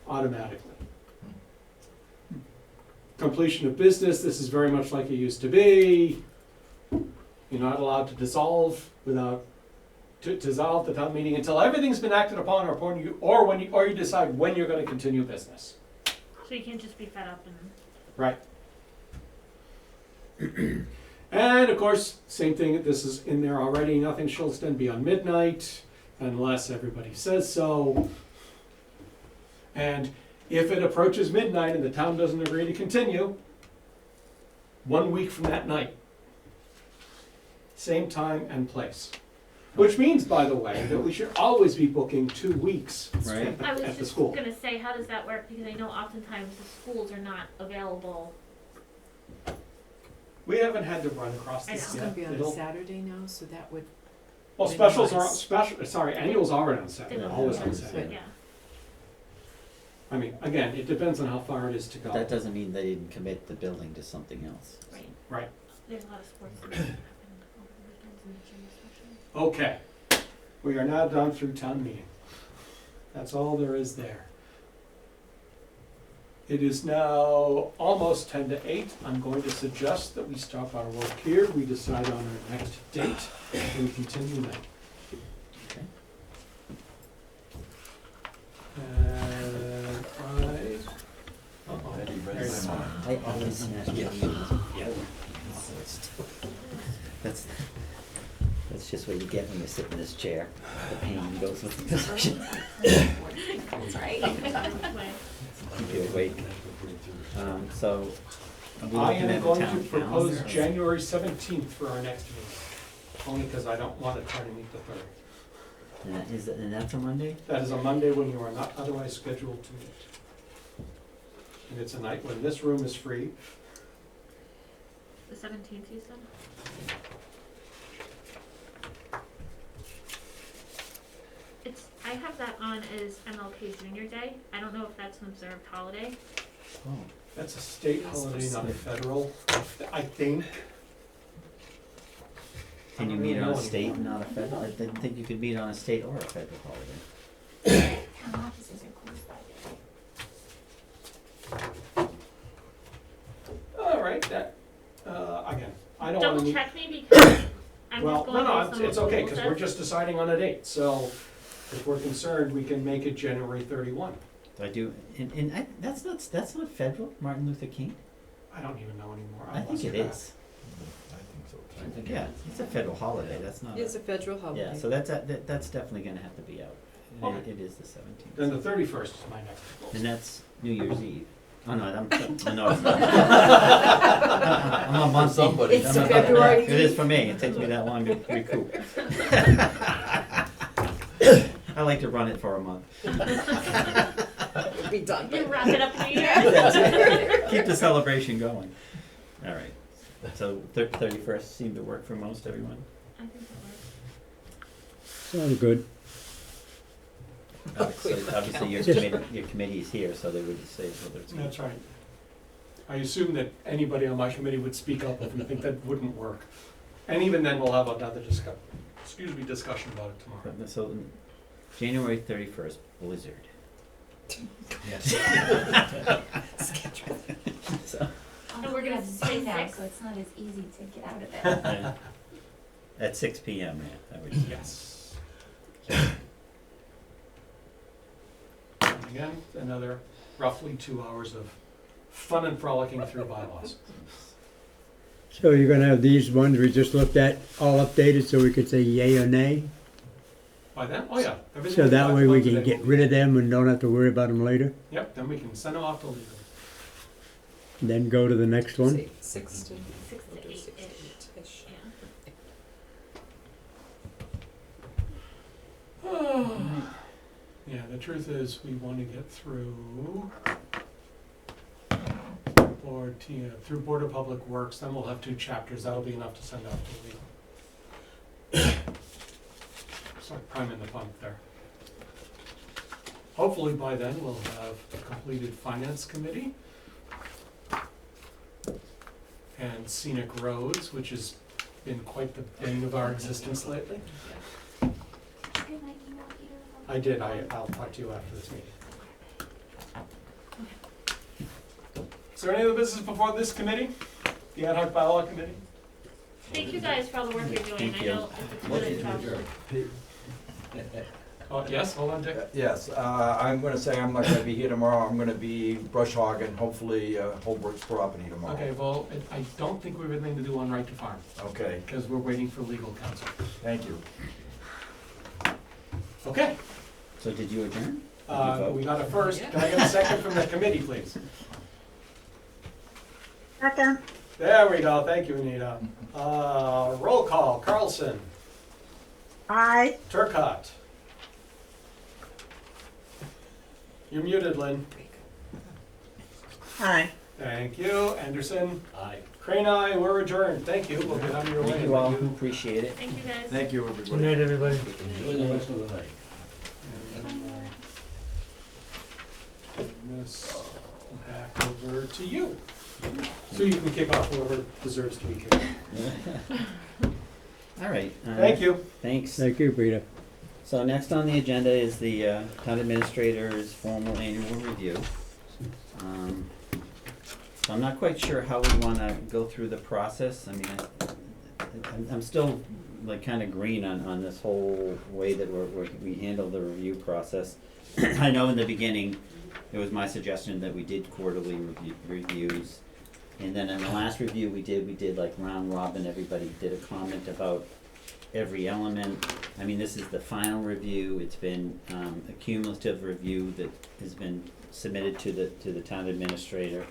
automatically. completion of business, this is very much like it used to be. You're not allowed to dissolve dissolve the town meeting until everything's been acted upon or you decide when you're gonna continue business. So you can't just be fed up and. Right. And of course, same thing, this is in there already, nothing shall extend beyond midnight unless everybody says so. And if it approaches midnight and the town doesn't agree to continue, 1 week from that night, same time and place. Which means, by the way, that we should always be booking 2 weeks Right. I was at the just school. gonna say, how does that work? Because I know oftentimes the schools are not available. We haven't had to run across I this It's yet. gonna be on a It'll- Saturday now, so that would, Well, specials are, minimize. annuals are on They Saturday, don't always have on it, Saturday. Yeah. I mean, again, it depends on how far it is to go. That doesn't mean they didn't commit the building to something else. Right. Right. There's a lot of sports that happen over the weekends in the gym especially. Okay, we are now done through town meeting. That's all there is there. It is now almost 10 to 8. I'm going to suggest that we stop our work here. We decide on our next date and we continue then. Okay. And Have you read There's my some. mind? I always smash Yeah. Yeah. That's just what you get when you sit in this chair. The pain goes with the position. That's right. Keep you awake. So, we I looking am at going the to town propose calendar? January 17th for our next meeting, only because I don't want to try to meet the 3rd. And that's a Monday? That is a Monday when you are not otherwise scheduled to meet. And it's a night when this room is free. The 17th, you said? I have that on as MLK Junior Day. I don't know if that's an observed holiday. Oh. That's a state holiday, not a federal, I think. Can you I don't meet really on a know state, anymore. not a federal? I didn't think you could meet on a state or a federal holiday. Town offices are closed by All right, that, again, I don't want to Double meet. check me because I'm Well, just going no, based on it's what okay, Google because we're says. just deciding on a date, so if we're concerned, we can make it January 31. Do I do, that's not federal, Martin Luther King? I don't even know anymore. I think lost it track. is. I think so too. Yeah, it's a federal holiday, that's not. it's a federal holiday. Yeah, so that's definitely gonna have to be out. Okay. It is the 17th. Then the 31st is my next proposal. And that's New Year's Eve. Oh, no, no, it's not. I'm a month. Somebody. It's February It is for me, it takes me that long to recoup. I like to run it for a month. Be done. You wrap it up in New Year. Keep the celebration going. All right, so 31st seemed to work for most everyone? I think that works. Sounds good. Obviously your committee is here, so they would say whether it's. That's right. I assume that anybody on my committee would speak up if we think that wouldn't work. And even then, we'll have another discussion about it tomorrow. So, January 31st, blizzard. Yes. So, And we're gonna say now, 6. so it's not as easy to get out of there. yeah. At 6 p.m. Yeah, that would. Yes. And again, another roughly 2 hours of fun and frolicking through bylaws. So you're gonna have these ones we just looked at all updated so we could say yay or nay? By then, oh yeah. everything So we that talked way about we can today get will be- rid of them and don't have to worry about them later? Yep, then we can send them off to legal. Then go to the next one? Say 6 to 6 to 8-ish. 8-ish. Yeah. Yeah, the truth is, we want to get through through Board of Public Works, then we'll have 2 chapters, that'll be enough to send out to legal. Start priming the pump there. Hopefully by then, we'll have a completed Finance Committee and Scenic Roads, which has been quite the bane of our existence lately. I did, I'll talk to you after this meeting. Is there any other business before this committee? The ad hoc bylaw committee? Thank you guys for all the work you're doing. Thank I you. know it's tough. Oh, yes, hold on, Dick. Yes, I'm gonna say I'm not gonna be here tomorrow, I'm gonna be brush hogging, hopefully, Holbrook's property tomorrow. Okay, well, I don't think we have anything to do on right to farm, Okay, because we're waiting for legal counsel. thank you. Okay. So did you adjourn? Did you vote? We got a first, can I get a second from the committee, please? Second. There we go, thank you, Anita. Roll call, Carlson, Aye. Turcott. You're muted, Lynn. Aye. Thank you, Anderson. Aye. Crane, aye, we're adjourned, thank you, we'll get out of your way. Thank you all, appreciate it. Thank you guys. Thank you, Good everybody. night, everybody. Enjoy the rest of the night. And this back over to you. So you can kick off whoever deserves to be kicked off. All right. Thank you. Thanks. Thank you, Peter. So next on the agenda is the town administrator's formal annual review. So I'm not quite sure how we wanna go through the process. I mean, I'm still like kinda green on this whole way that we handle the review process. I know in the beginning, it was my suggestion that we did quarterly reviews. And then in the last review we did like round robin, everybody did a comment about every element. I mean, this is the final review, it's been a cumulative review that has been submitted to the town administrator.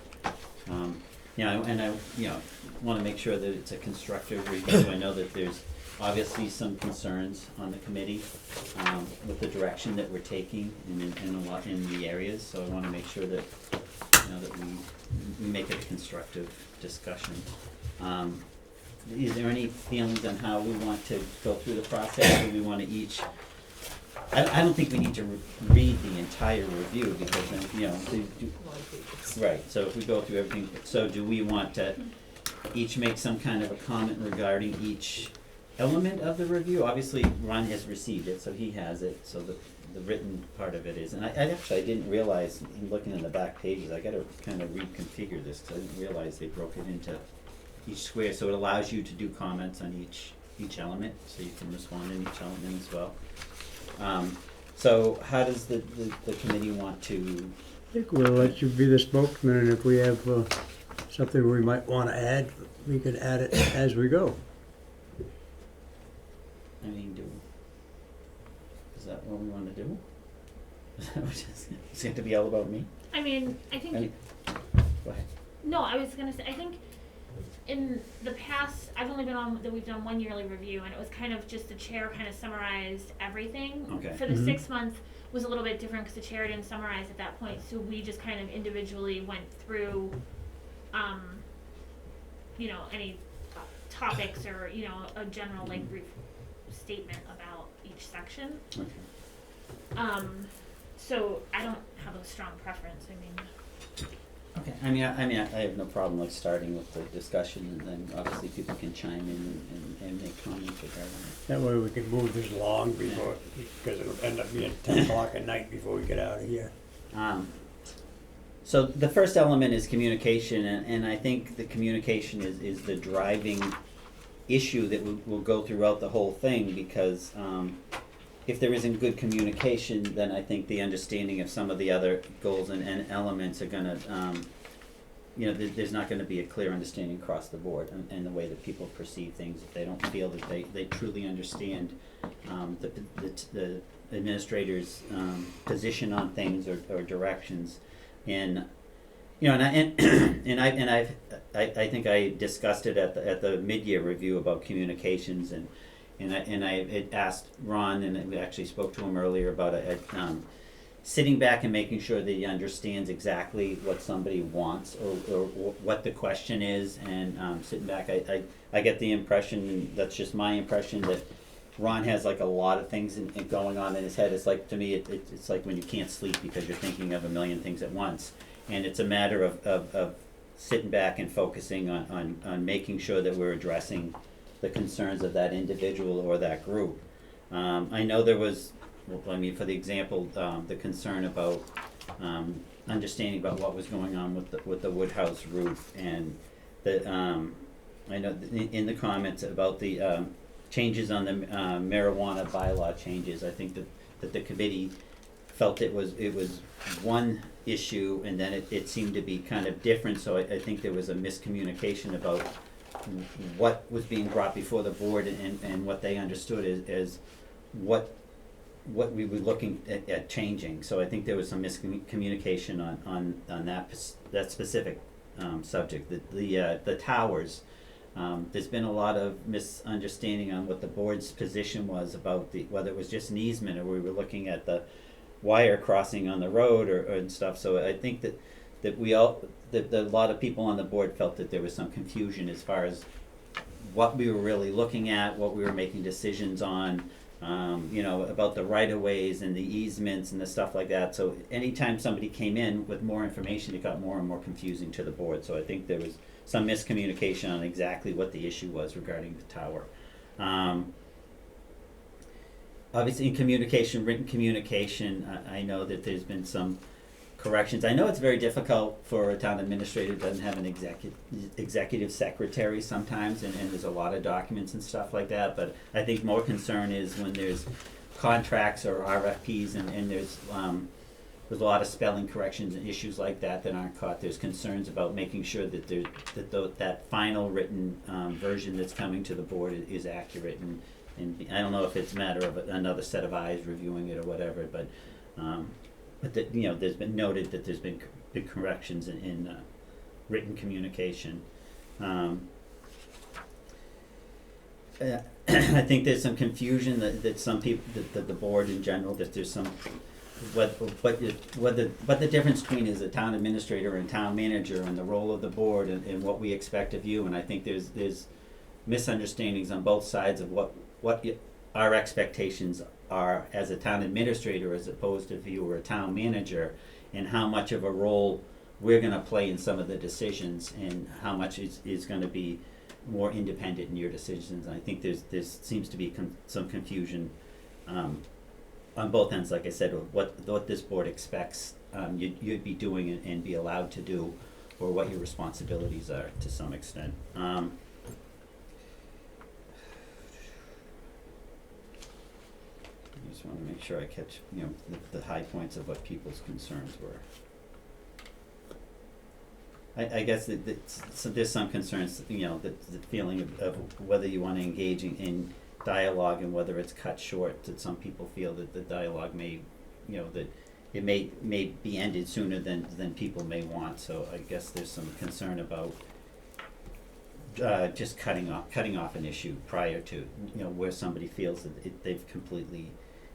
You know, and I, you know, wanna make sure that it's a constructive review. I know that there's obviously some concerns on the committee, with the direction that we're taking in a lot, in the areas, so I wanna make sure that, you know, that we make it a constructive discussion. Is there any feelings on how we want to go through the process? Do we wanna each, I don't think we need to read the entire review, because then, you know, right, so if we go through everything, so do we want to each make some kind of a comment regarding each element of the review? Obviously, Ron has received it, so he has it, so the written part of it is, and I didn't realize, in looking in the back pages, I gotta kind of reconfigure this, because I didn't realize they broke it into each square, so it allows you to do comments on each element, so you can respond in each element as well. So how does the committee want to, I think we'll let you be the spokesman, and if we have something we might wanna add, we can add it as we go. I mean, is that what we wanna do? It's going to be all about me? I mean, I think, Go ahead. no, I was gonna say, I think in the past, I've only been on, that we've done one yearly review, and it was kind of just the chair kind of summarized everything. Okay. For the Mhm. 6 month was a little bit different, because the chair didn't summarize at that point, so we just kind of individually went through, you know, any topics or, you know, a general like brief statement about each section. Okay. So I don't have a strong preference, I mean. Okay, I mean, I have no problem like starting with the discussion, and then obviously people can chime in and make comments regarding it. That way we can move this along before, because it'll end up being 10 o'clock at night before we get out of here. So the first element is communication, and I think the communication is the driving issue that will go throughout the whole thing, because if there isn't good communication, then I think the understanding of some of the other goals and elements are gonna, you know, there's not gonna be a clear understanding across the board and the way that people perceive things, if they don't feel that they truly understand the administrator's position on things or directions. And you know, I think I discussed it at the mid-year review about communications, and I had asked Ron, and we actually spoke to him earlier about sitting back and making sure that he understands exactly what somebody wants or what the question is, and sitting back, I get the impression, and that's just my impression, that Ron has like a lot of things going on in his head. It's like, to me, it's like when you can't sleep because you're thinking of a million things at once. And it's a matter of sitting back and focusing on making sure that we're addressing the concerns of that individual or that group. I know there was, well, I mean, for the example, the concern about understanding about what was going on with the woodhouse roof, and the, I know in the comments about the, changes on the, marijuana bylaw changes, I think that the committee felt it was one issue, and then it seemed to be kind of different, so I think there was a miscommunication about what was being brought before the board and what they understood as what we were looking at changing. So I think there was some miscommunication on that specific subject. The towers, there's been a lot of misunderstanding on what the board's position was about whether it was just an easement or we were looking at the wire crossing on the road and stuff. So I think that a lot of people on the board felt that there was some confusion as far as what we were really looking at, what we were making decisions on, about the right-of-ways and the easements and the stuff like that. So anytime somebody came in with more information, it got more and more confusing to the board. So I think there was some miscommunication on exactly what the issue was regarding the tower. Obviously in communication, written communication, I know that there's been some corrections. I know it's very difficult for a town administrator who doesn't have an executive secretary sometimes, and there's a lot of documents and stuff like that, but I think more concern is when there's contracts or RFPs and there's a lot of spelling corrections and issues like that aren't caught. There's concerns about making sure that that final written version that's coming to the board is accurate, and I don't know if it's a matter of another set of eyes reviewing it or whatever, but that, there's been noted that there's been big corrections in written communication. I think there's some confusion that some people, that the board in general, that there's some, what the difference between is a town administrator and town manager and the role of the board and what we expect of you. And I think there's misunderstandings on both sides of what our expectations are as a town administrator as opposed to if you were a town manager, and how much of a role we're gonna play in some of the decisions and how much is gonna be more independent in your decisions. And I think there's seems to be some confusion on both ends, like I said, of what this board expects you'd be doing and be allowed to do, or what your responsibilities are to some extent. I just want to make sure I catch, the high points of what people's concerns were. I guess so there's some concerns, the feeling of whether you want to engage in dialogue and whether it's cut short, that some people feel that the dialogue may, that it may be ended sooner than people may want. So I guess there's some concern about just cutting off an issue prior to, where somebody feels that they've completely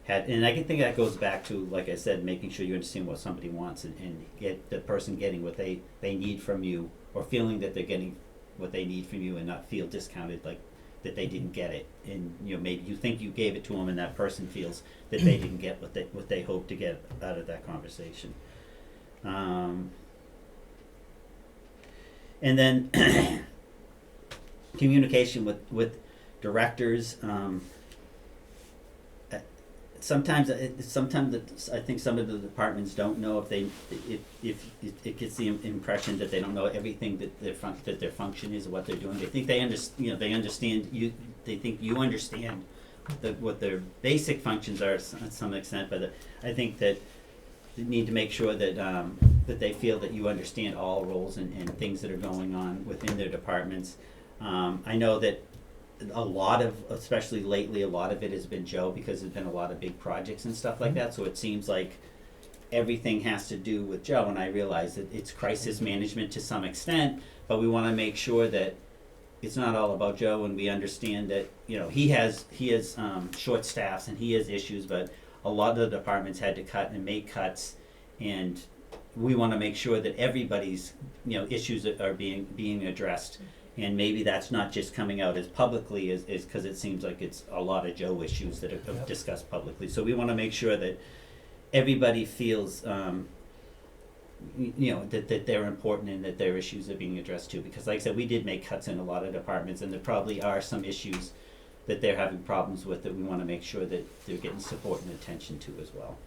had, and I can think that goes back to, like I said, making sure you understand what somebody wants and get the person getting what they need from you, or feeling that they're getting what they need from you and not feel discounted, like that they didn't get it. And maybe you think you gave it to them and that person feels that they didn't get what they hoped to get out of that conversation. And then communication with directors. Sometimes I think some of the departments don't know if it gets the impression that they don't know everything that their function is or what they're doing. They think they understand you. They think you understand what their basic functions are to some extent. But I think that you need to make sure that that they feel that you understand all roles and things that are going on within their departments. I know that especially lately, a lot of it has been Joe, because there's been a lot of big projects and stuff like that, so it seems like everything has to do with Joe, and I realize that it's crisis management to some extent, but we wanna make sure that it's not all about Joe, and we understand that, he has short staffs and he has issues, but a lot of the departments had to cut and make cuts, and we wanna make sure that everybody's, issues are being addressed. And maybe that's not just coming out as publicly as because it seems like it's a lot of Joe issues that are discussed publicly. So we want to make sure that everybody feels, that they're important and that their issues are being addressed too. Because like I said, we did make cuts in a lot of departments, and there probably are some issues that they're having problems with that we want to make sure that they're getting support and attention to as well.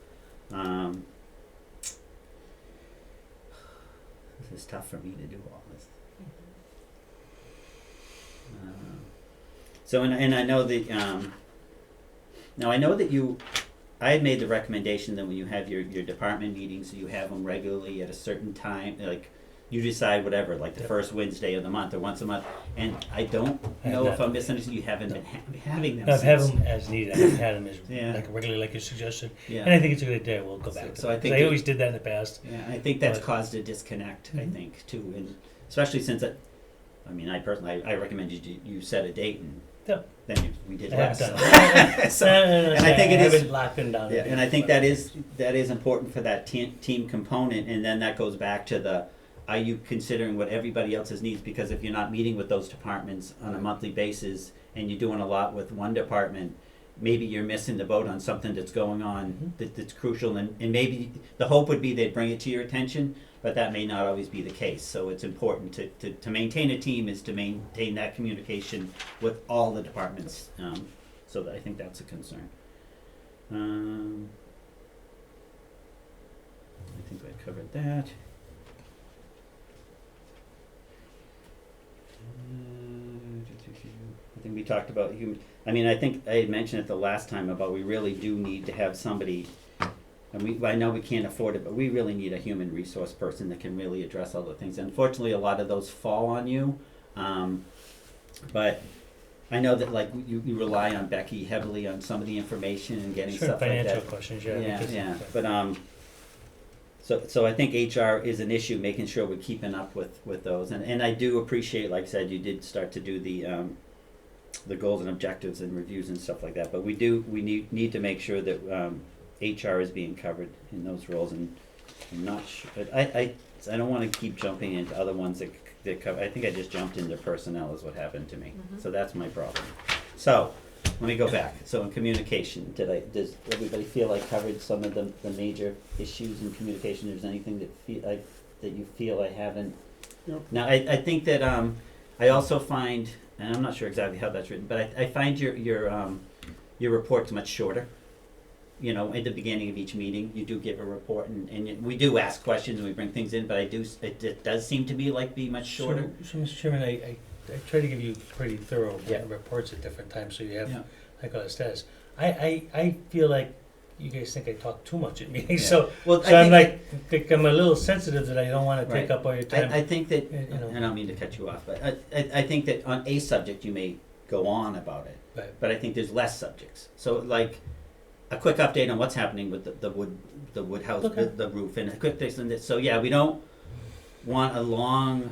This is tough for me to do all this. So, and I know that, now I know that I had made the recommendation that when you have your department meetings, you have them regularly at a certain time, like, you decide whatever, like the first Wednesday of the month or once a month, and I don't know if I'm misunderstanding, you haven't been having them I've had since. them as needed. I haven't had them as Yeah. like regularly, like you suggested. Yeah. And I think it's a good idea. We'll go back to So that. I 'Cause think I it- always did that in the past. Yeah, I think that's But- caused a disconnect, I Mhm. think, too, and especially since I mean, I personally, I recommended you set a date and Yep. then we did I less. haven't done it. So, and I think it is- haven't locked in down. yeah, the and I date, think but- that is important for that team component, and then that goes back to the, are you considering what everybody else's needs? Because if you're not meeting with those departments on a monthly basis, and you're doing a lot with one department, maybe you're missing the boat on something that's going on that's crucial, and maybe the hope would be they'd bring it to your attention, but that may not always be the case. So it's important to maintain a team is to maintain that communication with all the departments. So I think that's a concern. I think I covered that. I think we talked about human. I mean, I think I had mentioned it the last time about we really do need to have somebody, and I know we can't afford it, but we really need a human resource person that can really address all the things. Unfortunately, a lot of those fall on you, but I know that like you rely on Becky heavily on some of the information and getting Sure, stuff like that. financial questions, yeah. Yeah, because- yeah, but so I think HR is an issue, making sure we're keeping up with those, and I do appreciate, like I said, you did start to do the goals and objectives and reviews and stuff like that, but we need to make sure that HR is being covered in those roles, and I'm not sure, I don't wanna keep jumping into other ones that cover, I think I just jumped into personnel is what happened to me, so that's my problem. So, let me go back. So in communication, does everybody feel I covered some of the major issues in communication? There's anything that you feel I haven't? Nope. Now, I think that, I also find, and I'm not sure exactly how that's written, but I find your reports much shorter. You know, at the beginning of each meeting, you do give a report, and we do ask questions and we bring things in, but it does seem to be much shorter. So Mr. Chairman, I try to give you pretty thorough reports at different times, so you have Yeah. like all the status. I feel like you guys think I talk too much at meetings, Yeah. so Well, so I I'm think like I'm a little sensitive that I don't want to take Right. up all your time. I think that, you know. and I don't mean to cut you off, but I think that on a subject you may go on about it, Right. but I think there's less subjects. So like a quick update on what's happening with the wood house, Okay. the roof, and a quick this and this. So yeah, we don't want a long.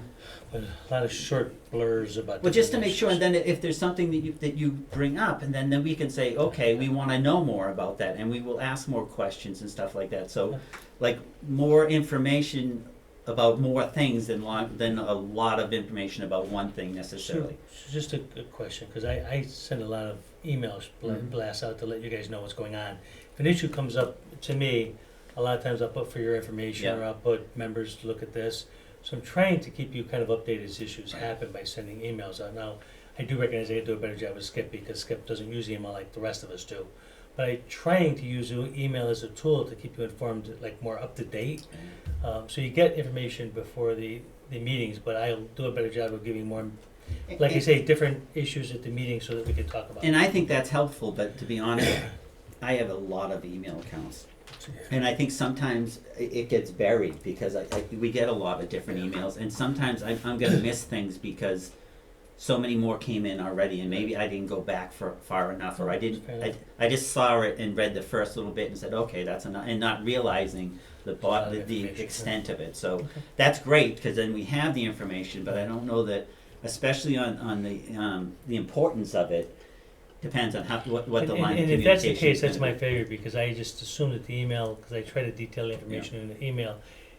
But a lot of short blurs about. Well, just to different make sure, issues. and then if there's something that you bring up, and then we can say, okay, we want to know more about that, and we will ask more questions and stuff like that. So, like more information about more things than a lot of information about one thing necessarily. So just a question, because I send a lot of emails, Mhm. blasts out to let you guys know what's going on. If an issue comes up to me, a lot of times I'll put for your information, Yeah. or I'll put members to look at this. So I'm trying to keep you kind of updated as issues happen by sending emails out. Now, I do recognize I could do a better job with Skip, because Skip doesn't use email like the rest of us do. But I'm trying to use email as a tool to keep you informed, like more up to date. So you get information before the meetings, but I'll do a better job of giving more, like I say, different issues at the meeting so that we can talk about it. And I think that's helpful, but to be honest, I have a lot of email accounts. And I think sometimes it gets buried because we get a lot of different emails, and sometimes I'm gonna miss things because so many more came in already, and maybe I didn't go back far enough, or I just saw it and read the first little bit and said, okay, that's enough, and not realizing the extent of it. So that's great, because then we have the information, but I don't know that, especially on the importance of it, depends on what the line of communication And if that's the case, is that's gonna my be. failure, because I just assumed that the email, because I try to detail the information in the email,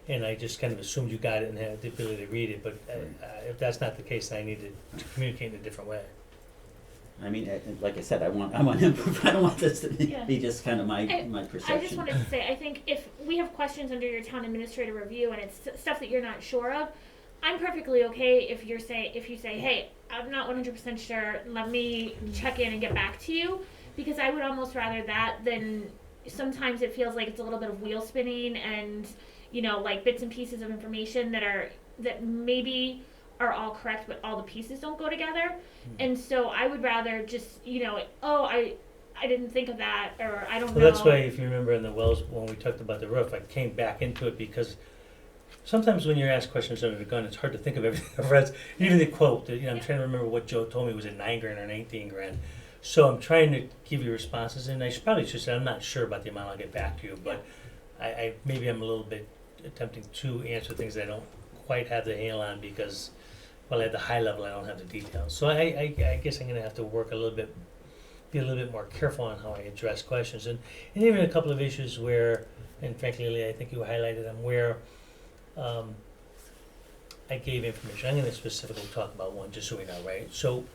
and I just kind of assumed you got it and had the ability to read it, but if that's not the case, then I need to communicate in a different way. I mean, like I said, I want input. I don't want this to Yeah. be just kind of my perception. I just wanted to say, I think if we have questions under your town administrator review and it's stuff that you're not sure of, I'm perfectly okay if you say, hey, I'm not 100% sure, let me check in and get back to you, because I would almost rather that than sometimes it feels like it's a little bit of wheel spinning, and like bits and pieces of information that maybe are all correct, but all the pieces don't go together. And so I would rather just, I didn't think of that, or I don't know. Well, that's why, if you remember in the Wells, when we talked about the roof, I came back into it because sometimes when you're asked questions under the gun, it's hard to think of everything I've read. Even the quote, I'm trying to remember what Joe told me was it $9,000 or $19,000. So I'm trying to give you responses, and I probably should say I'm not sure about the amount. I'll get back to you, but I maybe I'm a little bit attempting to answer things that I don't quite have the handle on because, well, at the high level I don't have the details. So I guess I'm going to have to work be a little bit more careful on how I address questions, and even a couple of issues where, and frankly, Lily, I think you highlighted them, where I gave information. I'm going to specifically talk about one, just so we know, right? So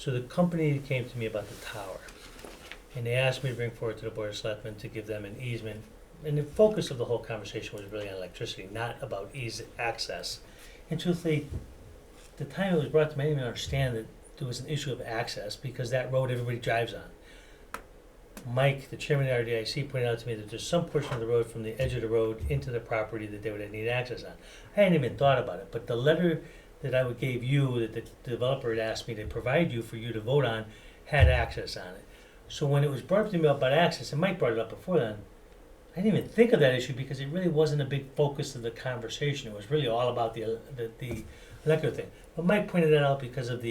the company came to me about the tower, and they asked me to bring forward to the Board of Selectmen to give them an easement, and the focus of the whole conversation was really on electricity, not about ease access. And truthfully, the time it was brought to me, I didn't even understand that there was an issue of access because that road everybody drives on. Mike, the chairman of the RDIC, pointed out to me that there's some portion of the road from the edge of the road into the property that they would need access on. I hadn't even thought about it, but the letter that I gave you, that the developer had asked me to provide you for you to vote on, had access on it. So when it was brought up to me about access, and Mike brought it up before then, I didn't even think of that issue because it really wasn't a big focus of the conversation. It was really all about the electrical thing. But Mike pointed that out because of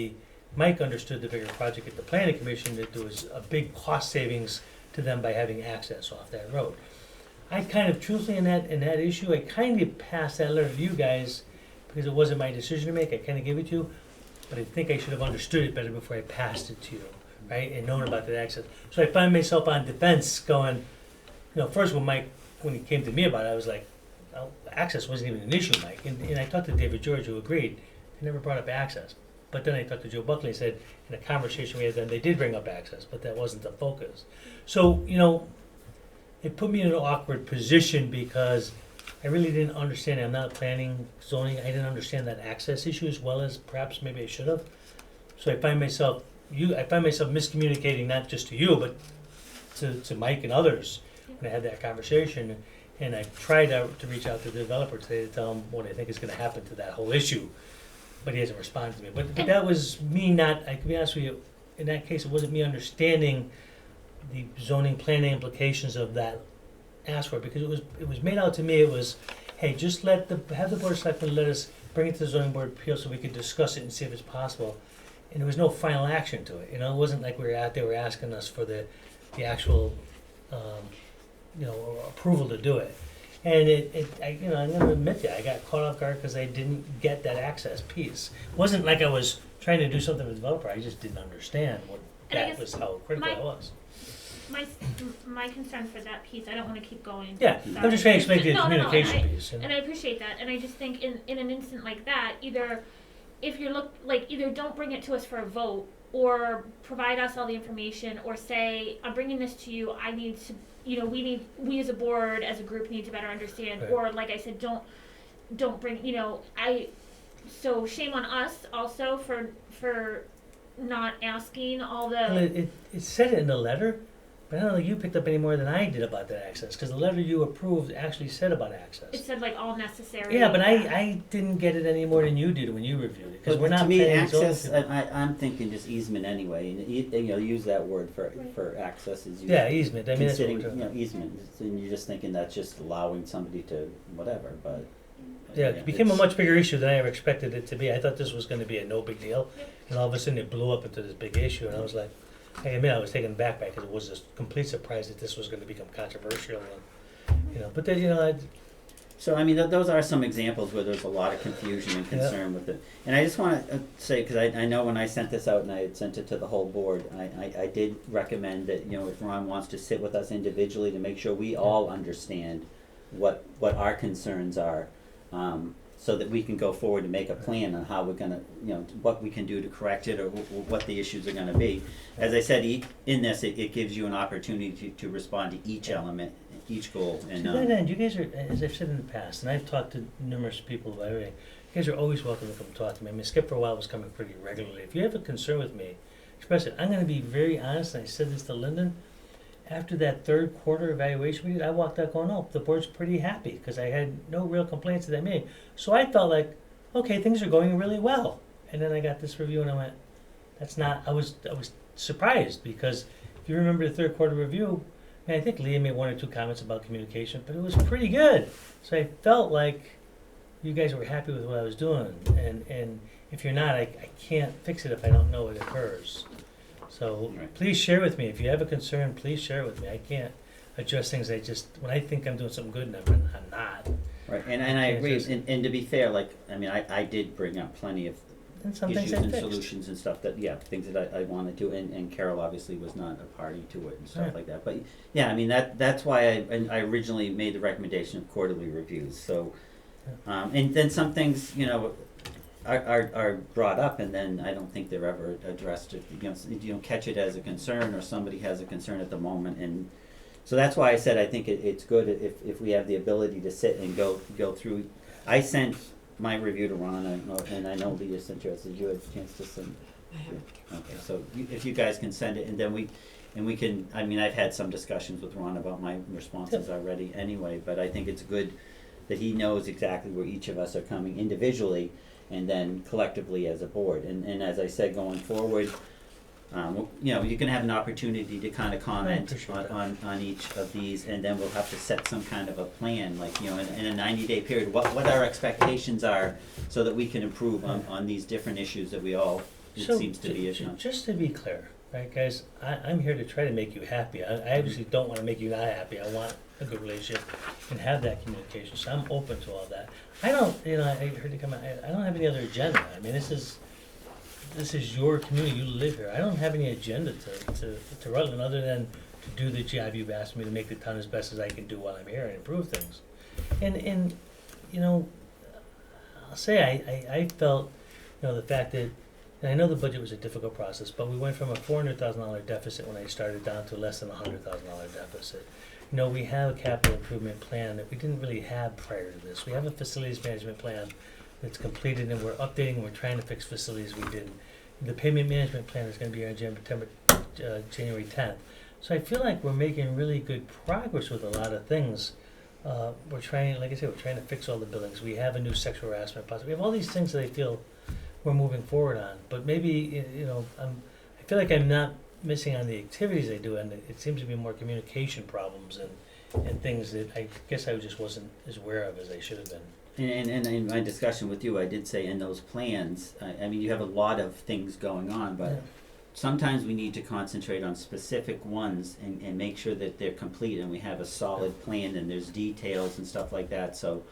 Mike understood the bigger project at the planning commission, that there was a big cost savings to them by having access off that road. I kind of, truthfully, in that issue, I kind of passed that letter to you guys because it wasn't my decision to make. I kind of gave it to you, but I think I should have understood it better before I passed it to you, right, and known about the access. So I find myself on defense going, first when he came to me about it, I was like, well, access wasn't even an issue, Mike. And I talked to David George, who agreed. He never brought up access. But then I talked to Joe Buckley and said, in a conversation we had then, they did bring up access, but that wasn't the focus. So, it put me in an awkward position because I really didn't understand it. I'm not planning zoning. I didn't understand that access issue as well as perhaps maybe I should have. So I find myself miscommunicating, not just to you, but to Mike and others when I had that conversation. And I tried to reach out to the developer today to tell him what I think is going to happen to that whole issue. But he hasn't responded to me. But that was me I can be honest with you, in that case, it wasn't me understanding the zoning planning implications of that ask for it, because it was made out to me, it was, hey, just have the Board of Selectmen let us bring it to the zoning board of appeals so we could discuss it and see if it's possible. And there was no final action to it. It wasn't like they were asking us for the actual, approval to do it. And I'm going to admit that I got caught off guard because I didn't get that access piece. It wasn't like I was trying to do something with the developer. I just didn't understand was how critical it was. My concern for that piece, I don't want to keep going. Yeah, Sorry. I'm just trying to explain the No, communication piece. And I appreciate that. And I just think in an instant like that, either don't bring it to us for a vote, or provide us all the information, or say, I'm bringing this to you, I need to, we as a board, as a group need to better understand, Right. or like I said, don't bring, so shame on us also for not asking all the. Well, it said it in the letter, but I don't think you picked up any more than I did about that access, because the letter you approved actually said about access. It said like all necessary. Yeah, but I didn't get it any more than you did when you reviewed it, because But we're not to me, paying access, zoning. I'm thinking just easement anyway, and use that word for access is Yeah, easement. I mean, that's what we're considering, talking easement, and you're just thinking that's just allowing somebody to whatever, but. Yeah, it became a it's- much bigger issue than I ever expected it to be. I thought this was going to be a no big deal, and all of a sudden it blew up into this big issue, and I was like, I admit I was taken aback by it because it was a complete surprise that this was going to become controversial, and but then So I mean, those are some examples where there's a lot of confusion and concern with it. And I just want to say, because I know when I sent this out and I had sent it to the whole board, I did recommend that if Ron wants to sit with us individually to make sure we all understand what our concerns are. So that we can go forward and make a plan on how we're gonna, what we can do to correct it, or what the issues are gonna be. As I said, in this, it gives you an opportunity to respond to each element, each goal. And to that end, you guys are, as I've said in the past, and I've talked to numerous people about everything, you guys are always welcome to come talk to me. I mean, Skip for a while was coming pretty regularly. If you have a concern with me, express it. I'm gonna be very honest, and I said this to Lyndon, after that third quarter evaluation we did, I walked out going, oh, the board's pretty happy, because I had no real complaints at that meeting. So I felt like, okay, things are going really well. And then I got this review and I went, that's not, I was surprised, because if you remember the third quarter review, I think Leah made 1 or 2 comments about communication, but it was pretty good. So I felt like you guys were happy with what I was doing. And if you're not, I can't fix it if I don't know it occurs. So Right. please share with me. If you have a concern, please share it with me. I can't address things when I think I'm doing something good and I'm not. Right, and I Can't agree, just- and to be fair, like, I mean, I did bring up plenty of And some things issues I and fixed. solutions and stuff that, yeah, things that I wanna do, and Carol obviously was not a party to it and stuff Right. like that, but, yeah, I mean, that's why I originally made the recommendation of quarterly reviews, so, and then some things, you know, are brought up, and then I don't think they're ever addressed, if, you know, catch it as a concern, or somebody has a concern at the moment, and so that's why I said I think it's good if we have the ability to sit and go through. I sent my review to Ron, and I know Leah sent yours. Did you have a chance to send? I have. Okay, so if you guys can send it, and then we can, I mean, I've had some discussions with Ron about my responses already anyway, but I think it's good that he knows exactly where each of us are coming individually, and then collectively as a board. And as I said, going forward, you know, you can have an opportunity to kind of comment on each of these, and then we'll have to set some kind of a plan, like, you know, in a 90-day period, what our expectations are, so that we can improve on these different issues that we all, it seems to be issues. Just to be clear, right, guys, I'm here to try to make you happy. I obviously don't want to make you not happy. I want a good relationship and have that communication, so I'm open to all that. I don't, you know, I heard you come out, I don't have any other agenda. I mean, this is your community, you live here. I don't have any agenda to Rutland, other than to do the job you've asked me to, make the town as best as I can do while I'm here and improve things. And you know, I'll say I felt, you know, the fact that, and I know the budget was a difficult process, but we went from a $400,000 deficit when I started down to less than a $100,000 deficit. You know, we have a capital improvement plan that we didn't really have prior to this. We have a facilities management plan that's completed, and we're updating, we're trying to fix facilities we didn't. The payment management plan is gonna be on January 10th. So I feel like we're making really good progress with a lot of things. We're trying, like I said, we're trying to fix all the buildings. We have a new sexual harassment policy. We have all these things that I feel we're moving forward on. But maybe, you know, I feel like I'm not missing on the activities they do, and it seems to be more communication problems and things that I guess I just wasn't as aware of as I should have been. And in my discussion with you, I did say in those plans, I mean, you have a lot of things going on, but sometimes we need to concentrate on specific ones and make sure that they're complete, and we have a solid plan, and there's details and stuff like that. So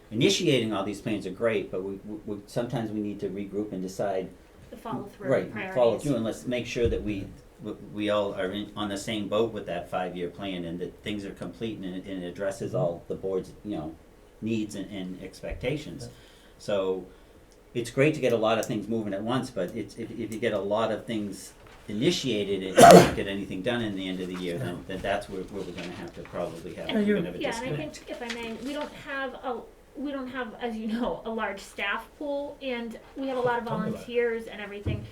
initiating all these plans are great, but we sometimes we need to regroup and decide The follow through, right, priorities. follow through, and let's make sure that we all are on the same boat with that 5-year plan, and that things are complete, and it addresses all the board's, you know, needs and expectations. So it's great to get a lot of things moving at once, but if you get a lot of things initiated and you don't get anything done in the end of the year, then that's where we're gonna have to probably have a bit of a Yeah, and I disconnect. think, if I may, we don't have, as you know, a large staff pool, and we have a lot of Tell me about it. volunteers and everything,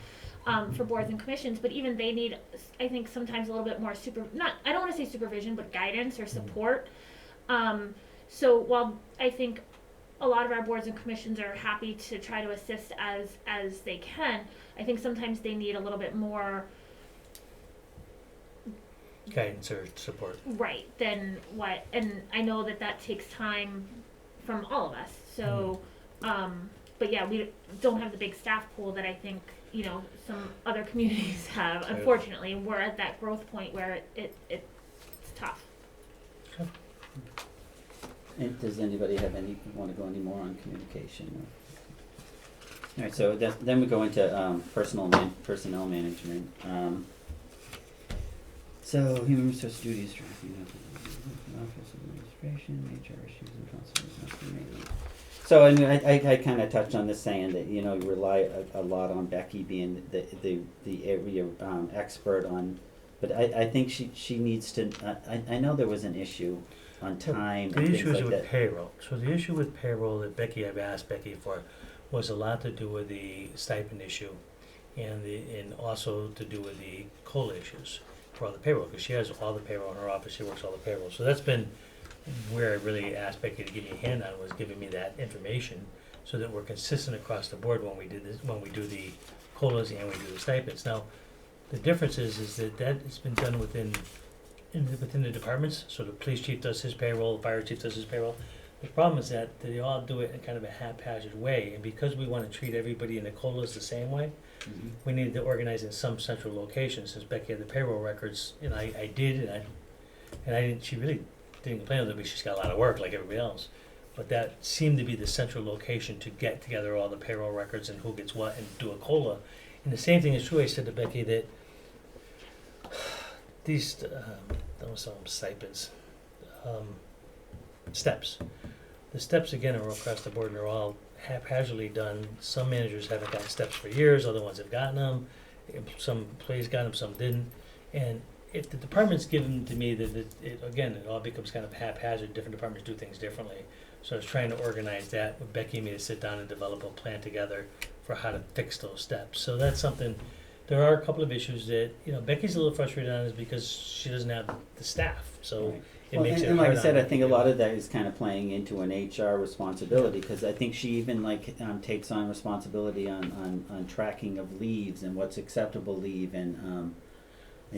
for boards and commissions, but even they need, I think, sometimes a little bit more I don't wanna say supervision, but guidance or support. So while I think a lot of our boards and commissions are happy to try to assist as they can, I think sometimes they need a little bit more Guidance or support. right than what, and I know that takes time from all of us. So, but yeah, we don't have the big staff pool that I think, you know, some other communities have. Unfortunately, we're at that growth point where it's tough. And does anybody want to go any more on communication? All right, so then we go into personnel management. So human resource duties, tracking office administration, HR issues and consultants must be made. So I mean, I kind of touched on this, saying that, you know, you rely a lot on Becky being the area expert on, but I think she needs to. I know there was an issue on time. The and issue things is like with that. payroll. So the issue with payroll that I've asked Becky for, was a lot to do with the stipend issue, and also to do with the COLA issues. for all the payroll, because she has all the payroll in her office, she works all the payroll. So that's been where I really asked Becky to give me a hand on, was giving me that information, so that we're consistent across the board when we do this, when we do the COLAs and we do the stipends. Now, the difference is that has been done within the departments, so the police chief does his payroll, the fire chief does his payroll. The problem is that they all do it in kind of a haphazard way, and because we wanna treat everybody in the COLAs the same way, we needed to organize in some central location. Since Becky had the payroll records, and I did, and I didn't, she really didn't complain with me, she's got a lot of work like everybody else. But that seemed to be the central location to get together all the payroll records and who gets what and do a COLA. And the same thing is true, I said to Becky that these, don't call them stipends, steps. The steps again are across the board and they're all haphazardly done. Some managers haven't gotten steps for years, other ones have gotten them. Some employees got them, some didn't. And if the departments give them to me, it all becomes kind of haphazard. Different departments do things differently. So I was trying to organize that with Becky and me to sit down and develop a plan together for how to fix those steps. So that's something. There are a couple of issues that Becky's a little frustrated on, is because she doesn't have the staff. So Right. it Well, makes it and like hard I said, on I think a lot of that is kind of playing into an HR responsibility, because I think she even takes on responsibility on tracking of leaves and what's acceptable leave and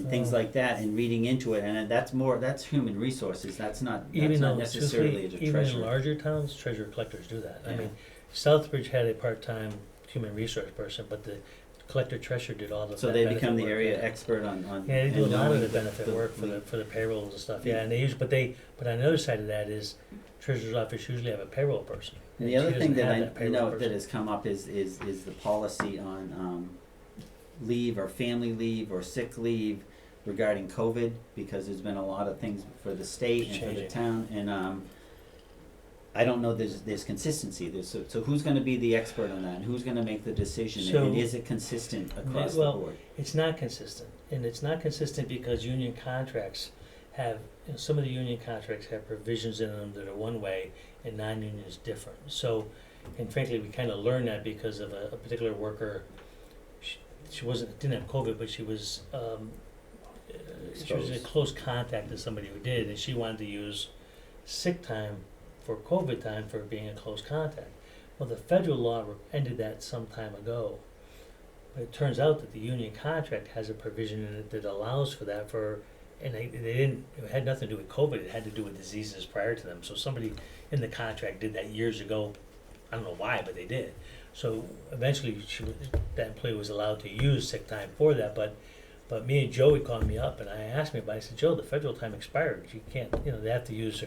things like that, and reading into it, and that's human resources. That's not necessarily as a even treasurer. in larger towns, treasurer collectors do that. I Yeah. mean, Southbridge had a part-time human resource person, but the collector treasurer did all of So that they benefit become the work, area yeah. expert on Yeah, they do a and lot of knowing the benefit work for the payrolls and stuff. Yeah, and they use, but on the other side of that is treasurer's office usually have a payroll person. And the She other thing doesn't that have I payroll know person. that has come up is the policy on leave or family leave or sick leave regarding COVID, because there's been a lot of things for the state and for the Changing. town, and I don't know there's consistency. So who's gonna be the expert on that, and who's gonna make the decision, So- and is it consistent across the well, board? It's not consistent, and it's not consistent because union contracts have, some of the union contracts have provisions in them that are one way and non-union is different. So, and frankly, we kind of learned that because of a particular worker. She didn't have COVID, but she was in close contact with somebody who did, and she wanted to use sick time for COVID time for being in close contact. Well, the federal law ended that some time ago. But it turns out that the union contract has a provision in it that allows for that and they didn't, it had nothing to do with COVID, it had to do with diseases prior to them. So somebody in the contract did that years ago. I don't know why, but they did. So eventually that employee was allowed to use sick time for that, but me and Joey called me up and I asked me about it. I said, Joe, the federal time expired. You can't, they have to use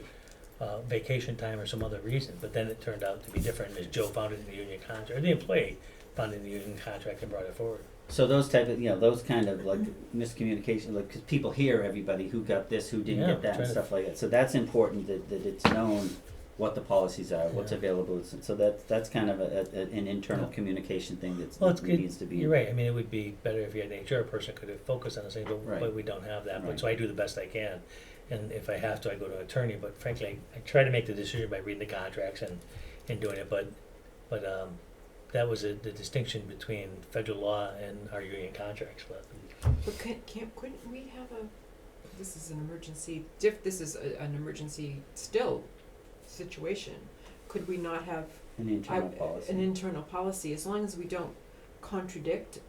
vacation time or some other reason. But then it turned out to be different as Joe found it in the union contract, or the employee found it in the union contract and brought it forward. So those type of, those kind of like miscommunication, like, cause people hear everybody who got this, who didn't Yeah, get that, and trying to- stuff like that. So that's important that it's known what the policies are, what's Yeah. available. So that's kind of an internal communication thing Well, that needs to be. you're right. I mean, it would be better if you had an HR person could have focused on this, but Right. we don't have that. Right. But so I do the best I can, and if I have to, I go to an attorney. But frankly, I try to make the decision by reading the contracts and doing it. But that was the distinction between federal law and our union contracts. But couldn't we have this is an emergency, this is an emergency still situation, could we not have An internal policy. an internal policy, as long as we don't contradict?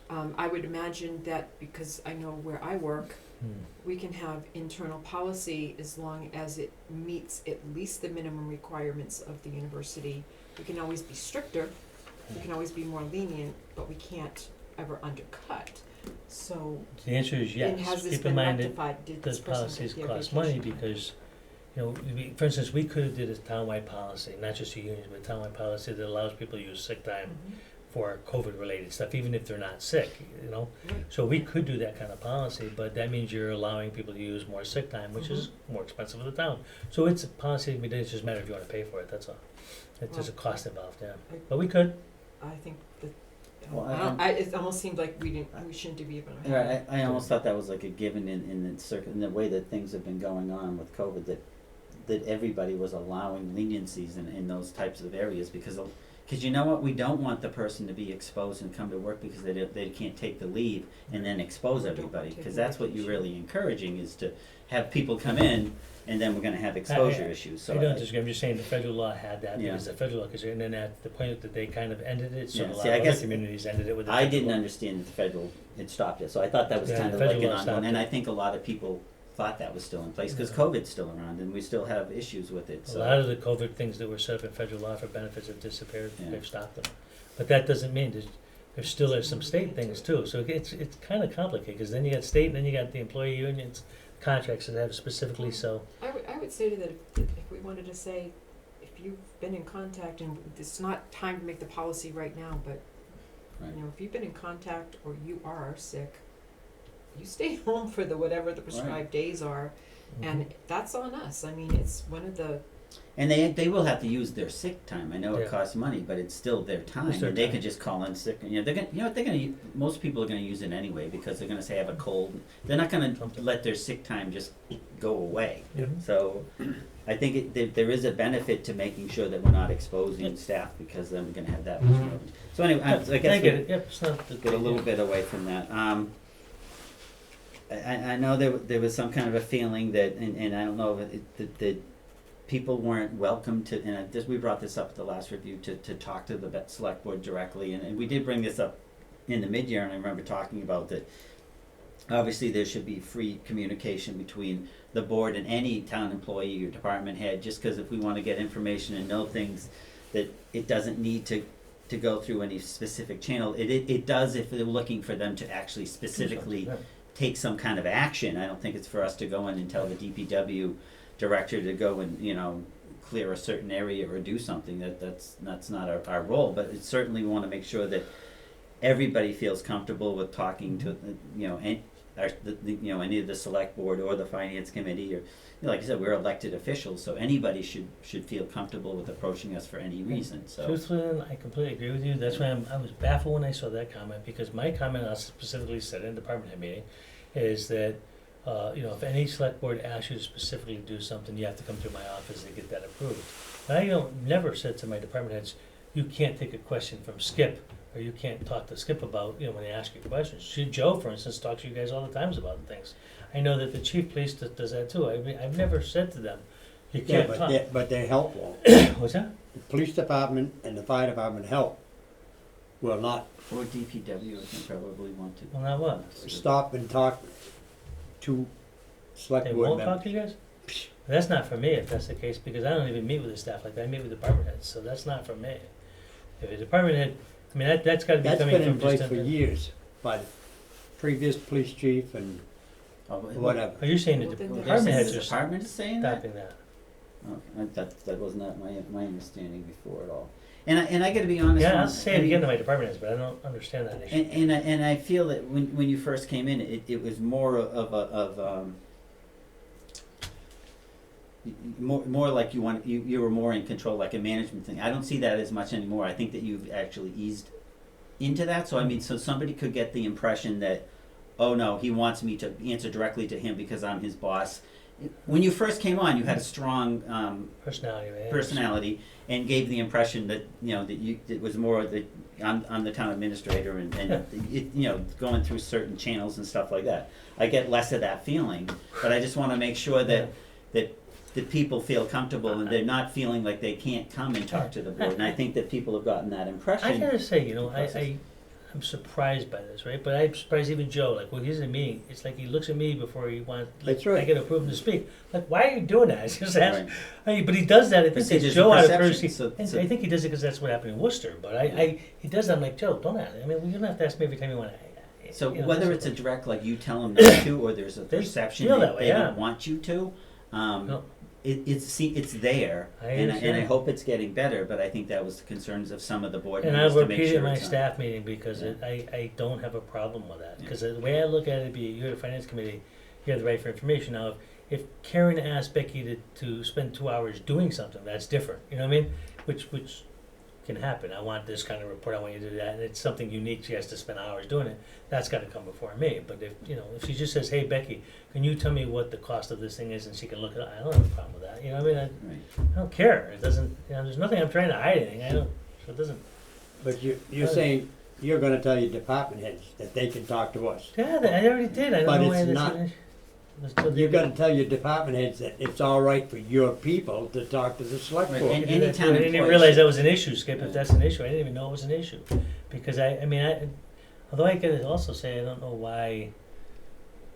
I would imagine that, because I know where I work, we can have internal policy as long as it meets at least the minimum requirements of the university. We can always be stricter, we can always be more lenient, but we can't ever undercut. So, The answer is yes. and has this Keep in been mind that rectified? Did this those person policies get their cost money vacation time? because, for instance, we could have did a townwide policy, not just a union, but a townwide policy that allows people to use sick time Mhm. for COVID-related stuff, even if they're not sick, Right. So we could do that kind of policy, but that means you're allowing people to use more sick time, which is more expensive for the town. So it's a policy, but it's just a matter if you want to pay for it, that's all. It's just a cost involved, yeah. But we could. I think that, Well, it almost seemed like we shouldn't be able to have Right, it. I almost thought that was like a given in the way that things have been going on with COVID, that everybody was allowing leniencies in those types of areas, because Because you know what, we don't want the person to be exposed and come to work because they can't take the leave and then expose everybody. Because that's what you're really encouraging, is to have people come in and then we're gonna have exposure issues, so. I don't disagree, I'm just saying the federal law had that, Yeah. because the federal law, because and then at the point that they kind of ended it, so Yeah, a lot see, of I other guess communities ended it with the I federal didn't law. understand that the federal had stopped it, so I thought that was Yeah, kind the of like federal an law ongoing, stopped and it. I think a lot of people thought that was still in place, because Yeah. COVID's still around and we still have issues with it, A so. lot of the COVID things that were set up in federal law for benefits have disappeared, Yeah. they've stopped them. But that doesn't mean there still is some state things too, so it's kind of complicated, because then you got state and then you got the employee unions, contracts that have specifically, so. I would say to that, if we wanted to say, if you've been in contact, and it's not time to make the policy right now, but, Right. you know, if you've been in contact or you are sick, you stay home for the, whatever the prescribed days are, and that's on us. I mean, it's one of the, And they will have to use their sick time. I know Yeah. it costs money, but it's still their time, It's their and they time. could just call in sick. And, they're gonna. Most people are gonna use it anyway because they're gonna say I have a cold. They're not gonna let their sick time just go away. Mhm. So, I think there is a benefit to making sure that we're not exposing staff, because then we're gonna have that much more. So anyway, I I guess get it, yep, it's not. get a little bit away from that. I know there was some kind of a feeling that, and I don't know if that people weren't welcome to, and we brought this up at the last review, to talk to the select board directly, and we did bring this up in the mid-year, and I remember talking about that. Obviously, there should be free communication between the board and any town employee or department head, just because if we want to get information and know things, that it doesn't need to go through any specific channel. It does if they're looking for them to actually specifically take some kind of action. I don't think it's for us to go in and tell the DPW director to go and, clear a certain area or do something. That's not our role, but it's certainly we want to make sure that everybody feels comfortable with talking to, any of the select board or the finance committee, or, like I said, we're elected officials, so anybody should feel comfortable with approaching us for any reason, so. Truthfully, I completely agree with you, that's why I was baffled when I saw that comment, because my comment, I specifically said in the department head meeting, is that, if any select board asks you to specifically do something, you have to come through my office to get that approved. And I never said to my department heads, you can't take a question from Skip, or you can't talk to Skip about, when they ask you questions. Joe, for instance, talks to you guys all the times about things. I know that the chief of police does that too. I've never said to them, you Yeah, can't talk. but they're helpful. What's that? The police department and the fire department help. Will not Or DPW, I think probably want to. Well, now what? stop and talk to select They board won't members. talk to you guys? That's not for me if that's the case, because I don't even meet with the staff like that. I meet with department heads, so that's not for me. If a department head, that's gotta be That's coming been in from place just for a. years by the previous police chief and whatever. Are you saying the Well, then department The heads are department is saying that? stopping that? Oh, that was not my understanding before at all. And I gotta be honest. Yeah, Ron, I'll say it again to my department heads, but I don't understand that issue. And I feel that when you first came in, it was more more like you were more in control, like a management thing. I don't see that as much anymore. I think that you've actually eased into that. So I mean, so somebody could get the impression that, oh no, he wants me to answer directly to him because I'm his boss. When you first came on, you had a strong Personality, right? personality, and gave the impression that it was more that I'm the town administrator and going through certain channels and stuff like that. I get less of that feeling, but I just want to make sure that people feel comfortable and they're not feeling like they can't come and talk to the board. And I think that people have gotten that impression. I gotta say, I'm surprised by this, right? But I'm surprised even Joe, like when he's in a meeting, it's like he looks at me before he wants, That's right. I get approved to speak. Like, why are you doing that? I just ask, Right. but he does that, I But think see, it's there's Joe a out of perception, courtesy. so- I think he does it because that's what happened in Worcester, but he does that, I'm like, Joe, don't ask, you don't have to ask me every time you want to. So whether it's a direct, like you tell them not to, or there's a They perception feel that that way, they yeah. don't want you to, No. it's there, I and I understand. hope it's getting better. But I think that was the concerns of some of the board And members I'll to make repeat it sure in my it's not. staff meeting because Yeah. I don't have a problem with that. Yeah. Because the way I look at it, you're the finance committee, you have the right for information. Now, if Karen asked Becky to spend 2 hours doing something, that's different. You know what I mean? Which can happen. I want this kind of report, I want you to do that, and it's something unique, she has to spend hours doing it. That's got to come before me. But if she just says, hey Becky, can you tell me what the cost of this thing is, and she can look at it, I don't have a problem with that. You know what I mean? Right. I don't care. It doesn't. There's nothing I'm trying to hide anything. I don't. so it doesn't. But you're saying you're gonna tell your department heads that they can talk to us. Yeah, I already did, I But don't know why it's that's not- an issue. Let's do You're the- gonna tell your department heads that it's all right for your people to talk to the select Right, board. and I did that too. anytime I didn't even employees realize should- that was an issue, Skip, if that's an issue, I didn't even know it was an issue. Because although I could also say, I don't know why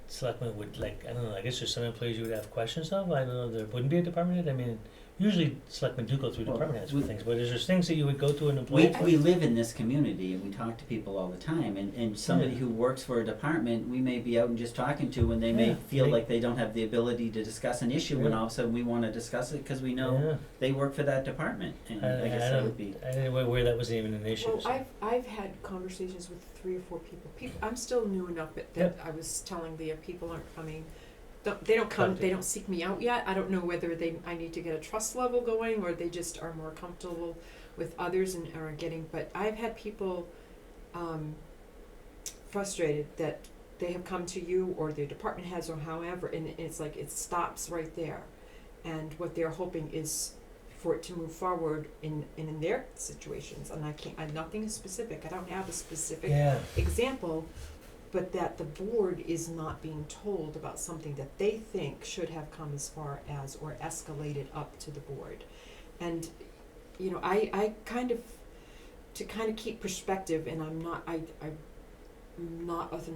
selectmen would like, I don't know, I guess there's some employees you would have questions of, I don't know, there wouldn't be a department head, I mean, usually selectmen do go through Well, department heads we- for things, but is there things that you would go to an We, employee? we live in this community and we talk to people all the time, and somebody Yeah. who works for a department, we may be out and just talking to, and they may Yeah, feel they- like they don't have the ability to discuss an issue, and Yeah. all of a sudden we wanna discuss it, cause we know Yeah. they work for that department, and I guess that would be. I didn't know where that was even an issue, Well, so. I've had conversations with 3 or 4 people. I'm still new enough that I was telling the people aren't coming. They don't come. They don't seek me out yet. I don't know whether I need to get a trust level going or they just are more comfortable with others and are getting. But I've had people frustrated that they have come to you or their department heads or however, and it's like it stops right there. And what they're hoping is for it to move forward in their situations. And nothing is specific. I don't have a specific Yeah. example, but that the board is not being told about something that they think should have come as far as or escalated up to the board. And, you know, I kind of, to kind of keep perspective, and I'm not an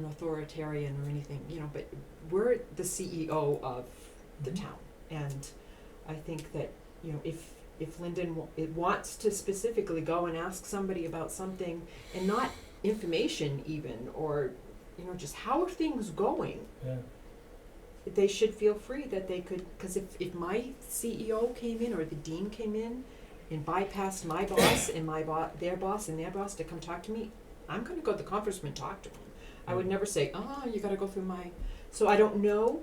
authoritarian or anything, you know, but we're the CEO of the town. And I think that, you know, if Lyndon wants to specifically go and ask somebody about something, and not information even, or, you know, just how are things going, Yeah. they should feel free that they could, because if my CEO came in or the dean came in and bypassed my boss and their boss and their boss to come talk to me, I'm going to go to the conference room and talk to them. I would never say, you got to go through my. So I don't know,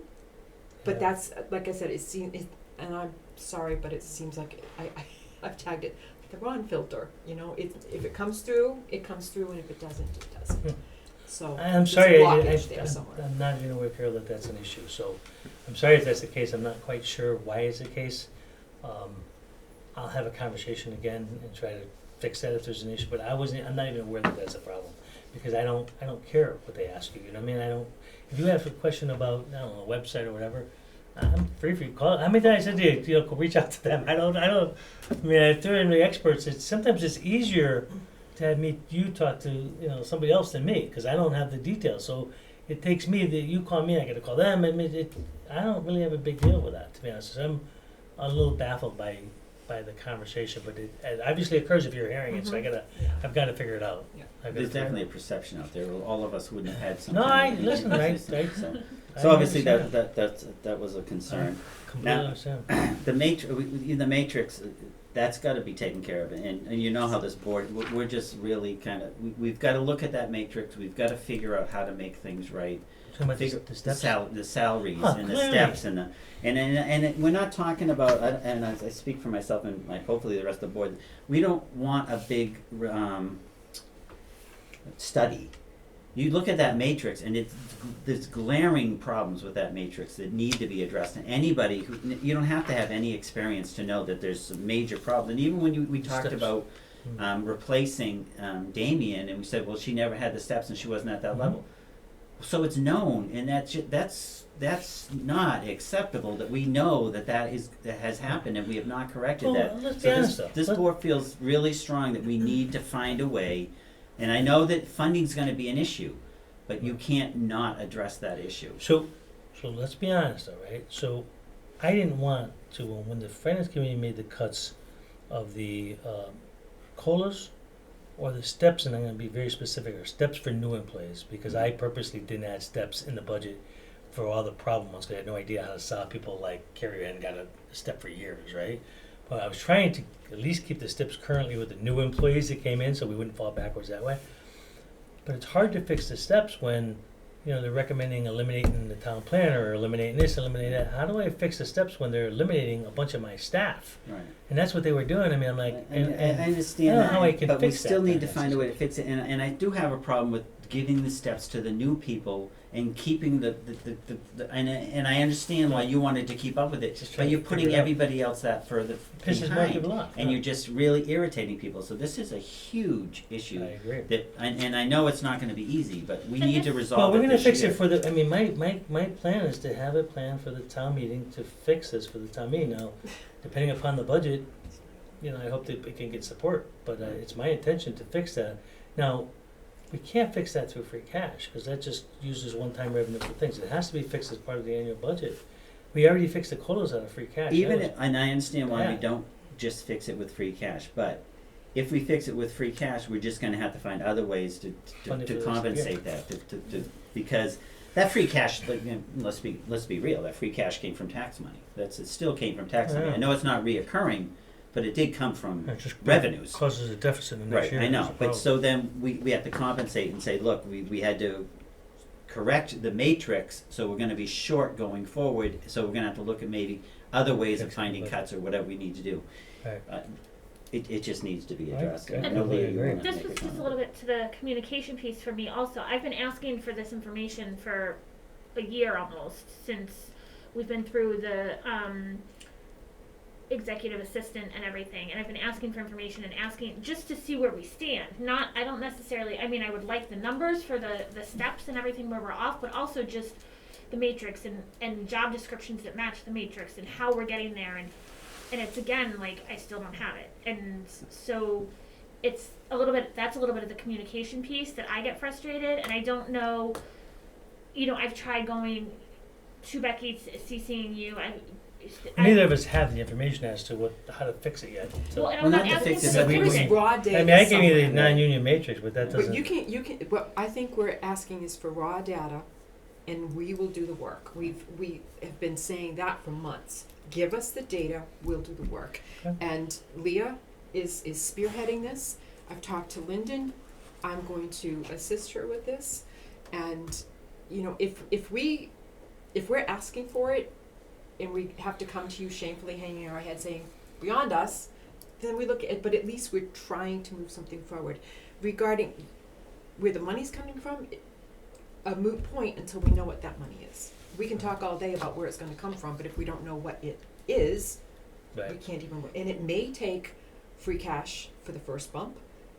but Yeah. that's, like I said, and I'm sorry, but it seems like I've tagged it the Ron filter. You know, if it comes through, it comes through, and if it doesn't, it doesn't. So I'm there's sorry, a blockage there somewhere. I'm not even aware, Carol, that that's an issue, so I'm sorry if that's the case, I'm not quite sure why it's the case. I'll have a conversation again and try to fix that if there's an issue, but I'm not even aware that that's a problem, because I don't care what they ask you, you know what I mean, if you have a question about, I don't know, a website or whatever, I'm free for you to call. How many times I said to you, reach out to them, I mean, if they're in the experts, sometimes it's easier to have you talk to, you know, somebody else than me, because I don't have the details. So it takes me that you call me, I got to call them. I mean, I don't really have a big deal with that, to be honest. I'm a little baffled by the conversation, but it obviously occurs if you're hearing it. So I've got to figure it out. Yeah. There's definitely a perception out there. All of us wouldn't have had some. No, kind of listen, inconsistent, I So obviously understand. that was a concern. Completely Now, understand. The matrix, that's got to be taken care of, and you know how this board, we're just really kind of, we've got to look at that matrix. We've got to figure out how to make things right. Talking about Figure the steps. the salaries Huh, and the clearly. steps and we're not talking about, and as I speak for myself and hopefully the rest of the board, we don't want a big study. You look at that matrix and there's glaring problems with that matrix that need to be addressed, and anybody you don't have to have any experience to know that there's some major problems. And even when we talked Steps. about replacing Damien, and we said, well, she never had the steps and she wasn't at that level. So it's known, and that's not acceptable. That we know that has happened, and we have not corrected Well, that. let's be So honest, though. this board feels really strong that we need to find a way, and I know that funding's going to be an issue, but you can't not address that issue. So let's be honest, all right? So I didn't want to, when the finance committee made the cuts of the COLAs or the steps, and I'm going to be very specific, or steps for new employees, because I purposely didn't add steps in the budget for all the problem ones, because I had no idea how to solve people like Carrie Ann got a step for years, right? But I was trying to at least keep the steps currently with the new employees that came in, so we wouldn't fall backwards that way. But it's hard to fix the steps when, you know, they're recommending eliminating the town planner, or eliminating this, eliminating that. How do I fix the steps when they're eliminating a bunch of my staff? Right. And that's what they were doing. I mean, I'm like, I and understand I don't know that, how I can but we fix still that need then, to find a way to fix it. And I do have a problem with giving the steps to the new people and keeping and I understand why you wanted to keep up with it, Just but trying you're to putting figure it out. everybody else that further Pisses more people behind, off. and yeah. you're just really irritating people. So this is a huge I issue agree. that, and I know it's not going to be easy, but we And need this- to resolve Well, we're it gonna this fix year. it for the, I mean, my plan is to have a plan for the town meeting to fix this for the town meeting. Now, depending upon the budget, you know, I hope that it can get support, but it's my intention to fix that. Now, we can't fix that through free cash, cause that just uses one-time revenue for things. It has to be fixed as part of the annual budget. We already fixed the quotas out of free cash. Even That was- and I understand why we Yeah. don't just fix it with free cash, but if we fix it with free cash, we're just gonna have to find other ways to Fund it for the rest of the compensate that, because that free cash, like, you know, let's be real, that free cash came from tax money. It still came from tax money. Yeah. I know it's not reoccurring, but it did come from It just revenues. causes a deficit in the next Right, year. I know, that's the but problem. so then we have to compensate and say, look, we had to correct the matrix, so we're gonna be short going forward, so we're gonna have to look at maybe other ways of Fix it, finding but- cuts or whatever we need to do. Right. It just needs to be I- addressed. I And I know completely Leah, you agree. wanna This make was a just a comment. little bit to the communication piece for me also. I've been asking for this information for a year almost, since we've been through the executive assistant and everything, and I've been asking for information and asking just to see where we stand. I don't necessarily, I mean, I would like the numbers for the steps and everything where we're off, but also just the matrix and job descriptions that match the matrix and how we're getting there, and it's again, like, I still don't have it. And so it's that's a little bit of the communication piece that I get frustrated, and I don't know, you know, I've tried going to Becky, CCing you, Neither of us have the information as to how to fix it yet. So. Well, and Well, I'm not not to asking fix for it, the but we- There's fix it. raw data I mean, I gave you the somewhere. non-union matrix, but that doesn't. But you can, what I think we're asking is for raw data, and we will do the work. We have been saying that for months. Give us the data, we'll do the work. Okay. And Leah is spearheading this. I've talked to Lyndon. I'm going to assist her with this. And, you know, if we're asking for it, and we have to come to you shamefully hanging our head saying, beyond us, then we look at it, but at least we're trying to move something forward. Regarding where the money's coming from, a moot point until we know what that money is. We can talk all day about where it's gonna come from, but if we don't know what it is, we Right. can't even, and it may take free cash for the first bump,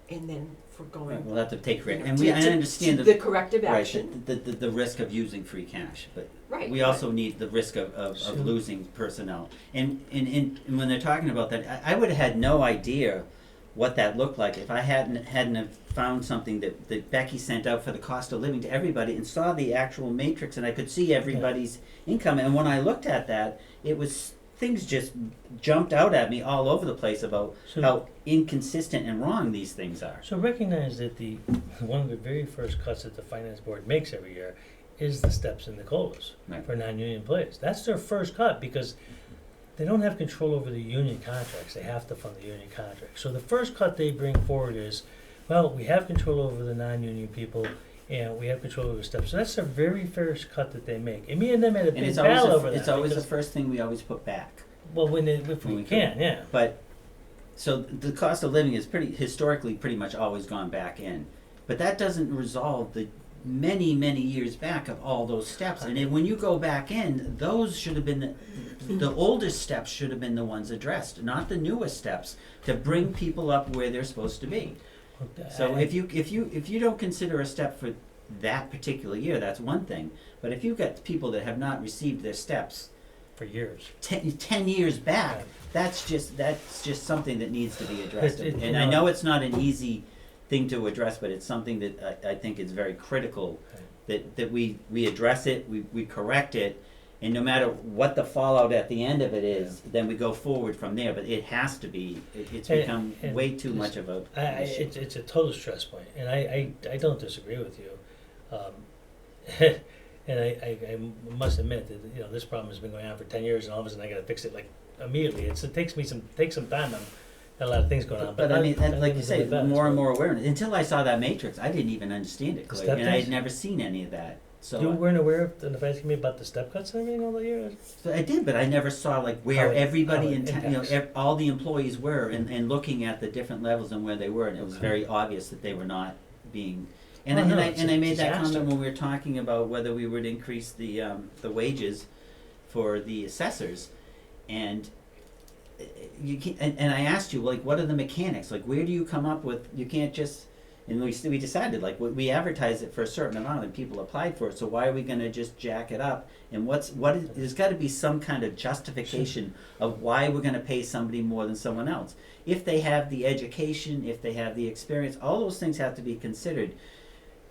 and then for going, We'll have to take, you know, and to- I to- understand to the corrective right, action. the risk of using free cash, but Right. we also need the risk of Sure. losing personnel. And when they're talking about that, I would have had no idea what that looked like if I hadn't have found something that Becky sent out for the cost of living to everybody and saw the actual matrix, and I could see everybody's income. And when I looked at that, it was, things just jumped out at me all over the place about So- how inconsistent and wrong these things are. So recognize that one of the very first cuts that the finance board makes every year is the steps in the COLAs Right. for non-union employees. That's their first cut because they don't have control over the union contracts. They have to fund the union contracts. So the first cut they bring forward is, well, we have control over the non-union people and we have control over the steps. So that's their very first cut that they make. And me and them had a And big it's battle always over that. it's always the because- first thing we always put back. well, if when we we can, yeah. But so the cost of living is historically pretty much always gone back in, but that doesn't resolve the many years back of all those steps. And then when you go back in, those should have been the oldest steps should have been the ones addressed, not the newest steps to bring people up where they're supposed to be. So if you don't consider a step for that particular year, that's one thing. But if you've got people that have not received their steps for years, 10 years back, Yeah. that's just something that needs to be addressed. It- And you I know- know it's not an easy thing to address, but it's something that I think is very critical that we address it, we correct it, and no matter what the fallout at the end of it is, then we go forward from there. But it has to be. It's And- become and way too just- much of a issue. it's a total stress point, and I don't disagree with you. And I must admit that, you know, this problem has been going on for 10 years, and all of a sudden I got to fix it like immediately. It takes some time. Got a lot of things going on. But I mean, I like you live say, with that, more and so- more awareness. Until I saw that matrix, I didn't even understand it The clearly, step and I had test? never seen any of that. So You weren't aware of the finance committee about the step cuts and everything all the years? So I did, but I never saw like where How it- everybody how it in town, impacts. all the employees were, and looking at the different levels and where they were, and it was Okay. very obvious that they were not being And Oh, I, no, and I, it's and a I made that disaster. comment when we were talking about whether we would increase the wages for the assessors, and you can, and I asked you, like, what are the mechanics? Like, where do you come up with? You can't just. And we decided, like, we advertised it for a certain amount and people applied for it, so why are we gonna just jack it up? And there's gotta be some kind of justification of why we're gonna pay somebody more than someone else. If they have the education, if they have the experience, all those things have to be considered.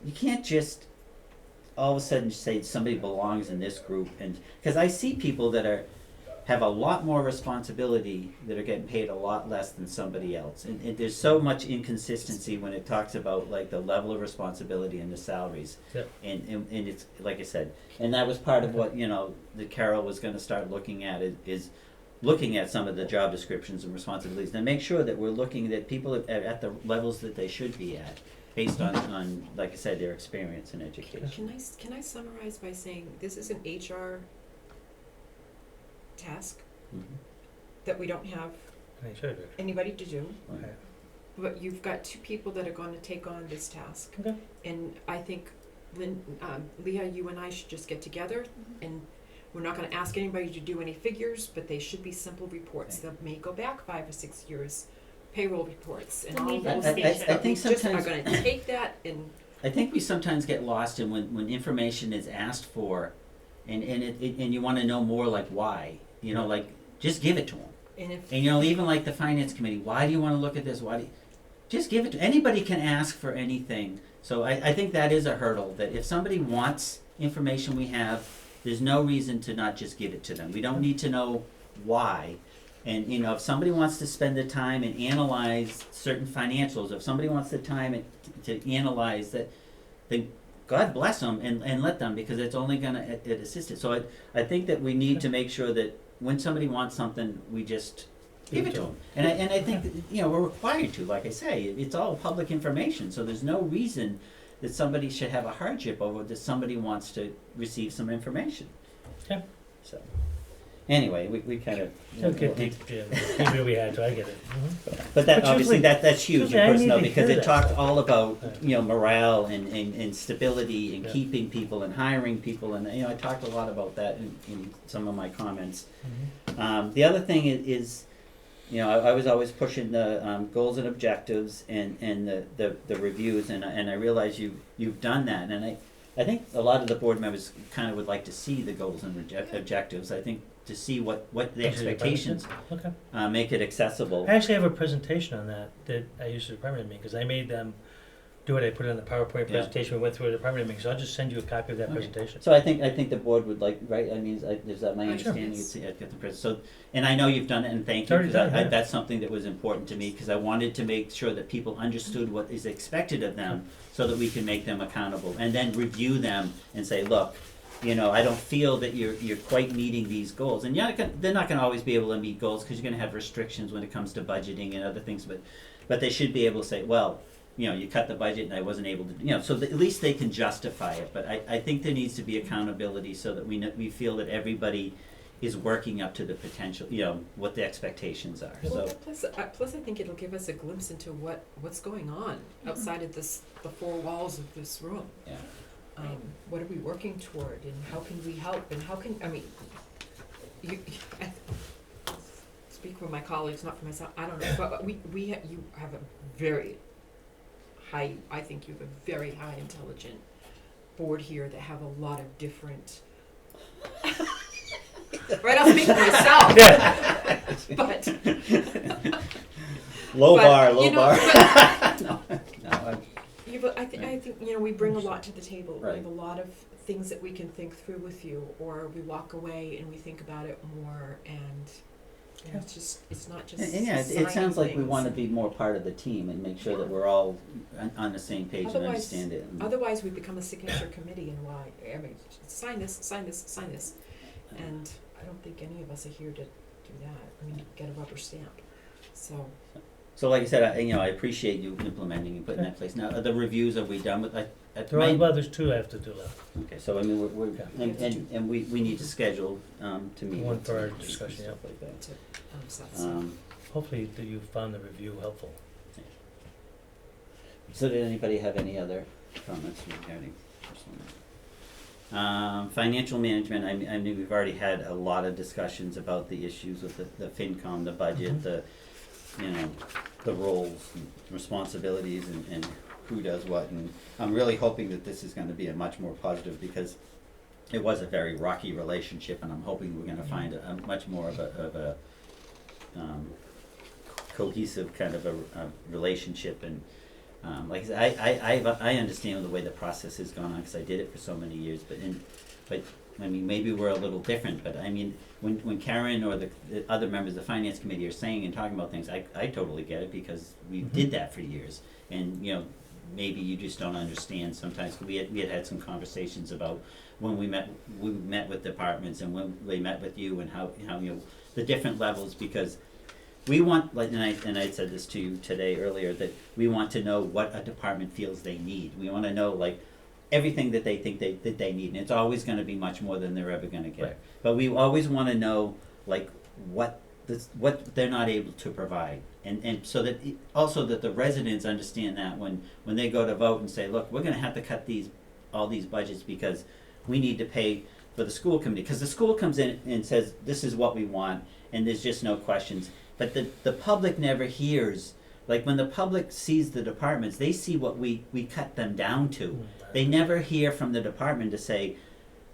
You can't just all of a sudden say somebody belongs in this group, and, cause I see people that have a lot more responsibility that are getting paid a lot less than somebody else. And there's so much inconsistency when it talks about like the level of responsibility and the salaries. Yep. And it's, like I said, and that was part of what, that Carol was gonna start looking at is looking at some of the job descriptions and responsibilities, and make sure that we're looking that people at the levels that they should be at, based on, like I said, their experience and education. Can I summarize by saying this is an HR task Mhm. that we don't have I should do. anybody to do, Okay. but you've got two people that are gonna take on this task. Okay. And I think Leah, you and I should just get together, and we're not gonna ask anybody to do any figures, but they should be simple reports that may go back 5 or 6 years, payroll reports and The all need those for things. station. I But think we just are sometimes- gonna take that and I think we sometimes get lost in when information is asked for, and you want to know more, like why, like just give it to them. and if And even like the finance committee, why do you want to look at this? Why do you, just give it to anybody can ask for anything. So I think that is a hurdle, that if somebody wants information we have, there's no reason to not just give it to them. We don't need to know why. And if somebody wants to spend the time and analyze certain financials, if somebody wants the time to analyze that, then God bless them and let them, because it's only going to assist it. So I think that we need to make sure that when somebody wants something, we just give it to them. And I think that, we're required to, like I say, it's all public information. So there's no reason that somebody should have a hardship over that somebody wants to receive some information. Okay. So anyway, we kind of. Okay, maybe we had to, I get it. But that But obviously usually- that's huge usually in I personnel, need to because hear it that talked stuff. all about Yeah. morale and stability and Yeah. keeping people and hiring people, and I talked a lot about that in some of my comments. The other thing is I was always pushing the goals and objectives and the reviews, and I realize you've done that, and I think a lot of the board members kind of would like to see the goals and objectives. I think to see what the expectations, Okay. make it accessible. I actually have a presentation on that I used to the department meeting, because I made them do it. I put it on the PowerPoint Yeah. presentation. We went through a department meeting, so I'll just send you a copy of that Okay. presentation. So I think the board would like, right, I mean, is that my Sure. understanding, it's at the pres, so, and I know you've done it, and thank It's you, already 'cause done, yeah. that's something that was important to me, because I wanted to make sure that people understood what is expected of them, so that we can make them accountable, and then review them and say, look, I don't feel that you're quite meeting these goals, and they're not gonna always be able to meet goals, because you're gonna have restrictions when it comes to budgeting and other things, but they should be able to say, well, you cut the budget and I wasn't able to, so that at least they can justify it. But I think there needs to be accountability, so that we feel that everybody is working up to the potential, what the expectations are. Well, So plus I think it'll give us a glimpse into what's going on outside of the 4 walls of this room. yeah, What are we working toward, and how can we help, and how can, you speak for my colleagues, not for myself, I don't know, but you have a very high, I think you have a very high intelligent board here that have a lot of different right, I'll speak for myself. Yeah. But low bar. no, No, yeah, but I think we bring a lot to the table. We Right. have a lot of things that we can think through with you, or we walk away and we think about it more, and it's not just and yeah, it signing sounds like we things. want to be more part of the team and make sure that we're all on the same page and Otherwise- understand it. Otherwise, we become a signature committee, and sign this, sign this, sign this, and I don't think any of us are here to do that. Get a rubber stamp. So like I said, I appreciate you implementing and putting that in place. Now, the reviews, are we done with? There's 2 I have to do left. Okay, so we're Yeah. and we need to schedule to meet. One with for our some discussion, stuff like that. So Hopefully you found the review helpful. So did anybody have any other comments regarding personal matters. Financial management, I mean, we've already had a lot of discussions about the issues with the FinCom, the budget, the, you know, the roles and responsibilities and who does what, and I'm really hoping that this is gonna be a much more positive, because it was a very rocky relationship, and I'm hoping we're gonna find a much more of a cohesive kind of a relationship, and like I said, I understand the way the process has gone on, because I did it for so many years, but I mean, maybe we're a little different, but I mean, when Karen or the other members of the finance committee are saying and talking about things, I totally get it, because we did that for years, and you know, maybe you just don't understand sometimes. We had some conversations about when we met with departments, and when they met with you, and how you know, the different levels, because we want, like, and I said this to you today earlier, that we want to know what a department feels they need. We want to know, like, everything that they think that they need, and it's always going to be much more than they're ever going to get. Right. But we always want to know, like, what they're not able to provide, and so that also that the residents understand that when they go to vote and say, look, we're going to have to cut all these budgets because we need to pay for the school committee, because the school comes in and says, this is what we want, and there's just no questions. But the public never hears, like, when the public sees the departments, they see what we cut them down to. They never hear from the department to say,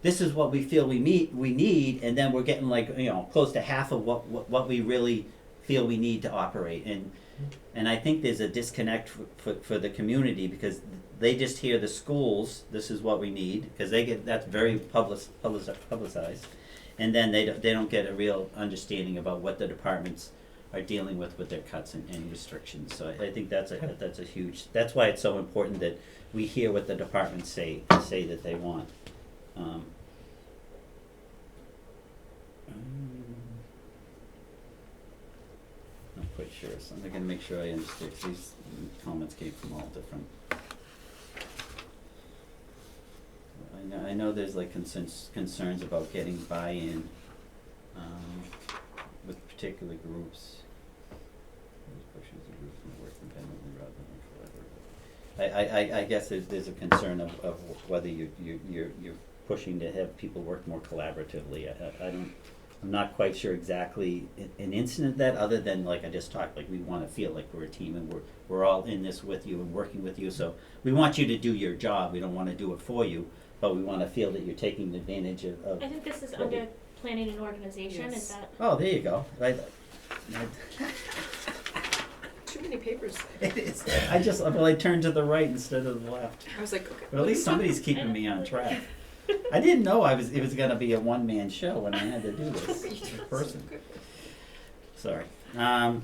this is what we feel we need, and then we're getting, like, you know, close to half of what we really feel we need to operate. And I think there's a disconnect for the community, because they just hear the schools, this is what we need, because that's very publicized, and then they don't get a real understanding about what the departments are dealing with their cuts and restrictions. So I think that's a huge, that's why it's so important that we hear what the departments say that they want. I'm not quite sure, so I'm gonna make sure I understand, 'cause these comments came from all different. I know there's like concerns about getting buy-in with particular groups. I guess there's a concern of whether you're pushing to have people work more collaboratively. I'm not quite sure exactly an incident that, other than, like I just talked, like, we want to feel like we're a team, and we're all in this with you and working with you. So we want you to do your job. We don't want to do it for you, but we want to feel that you're taking advantage of. I think this is under planning and organization. Yes. Is that? Oh, there you go. Too many papers. It is. I turned to the right instead of the left. I was like, okay. But at least somebody's keeping me on track. I didn't know it was gonna be a one-man show when I had to do this in person. Sorry. I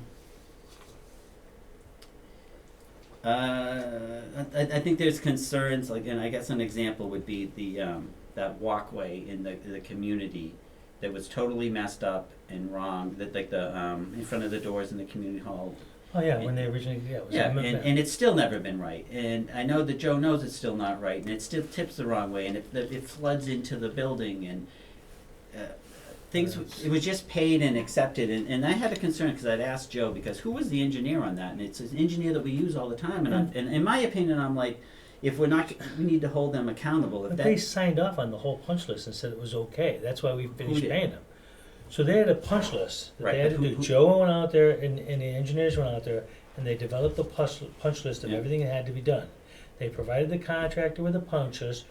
think there's concerns, like, and I guess an example would be that walkway in the community that was totally messed up and wrong, that, like, the in front of the doors in the community hall. Oh, yeah, when they originally, it was and it's still never been right, and I know that Joe knows it's still not right, and it still tips the wrong way, and it floods into the building, and things, it was just paid and accepted, and I had a concern, because I'd asked Joe, because who was the engineer on that, and it's an engineer that we use all the time, and in my opinion, I'm like, if we're not, we need to hold them accountable. But they signed off on the whole punch list and said it was okay, that's why we finished paying them. So they had a punch list that they had to do. Joe went out there and the engineers went out there and they developed the punch list of everything that had to be done. They provided the contractor with the punch list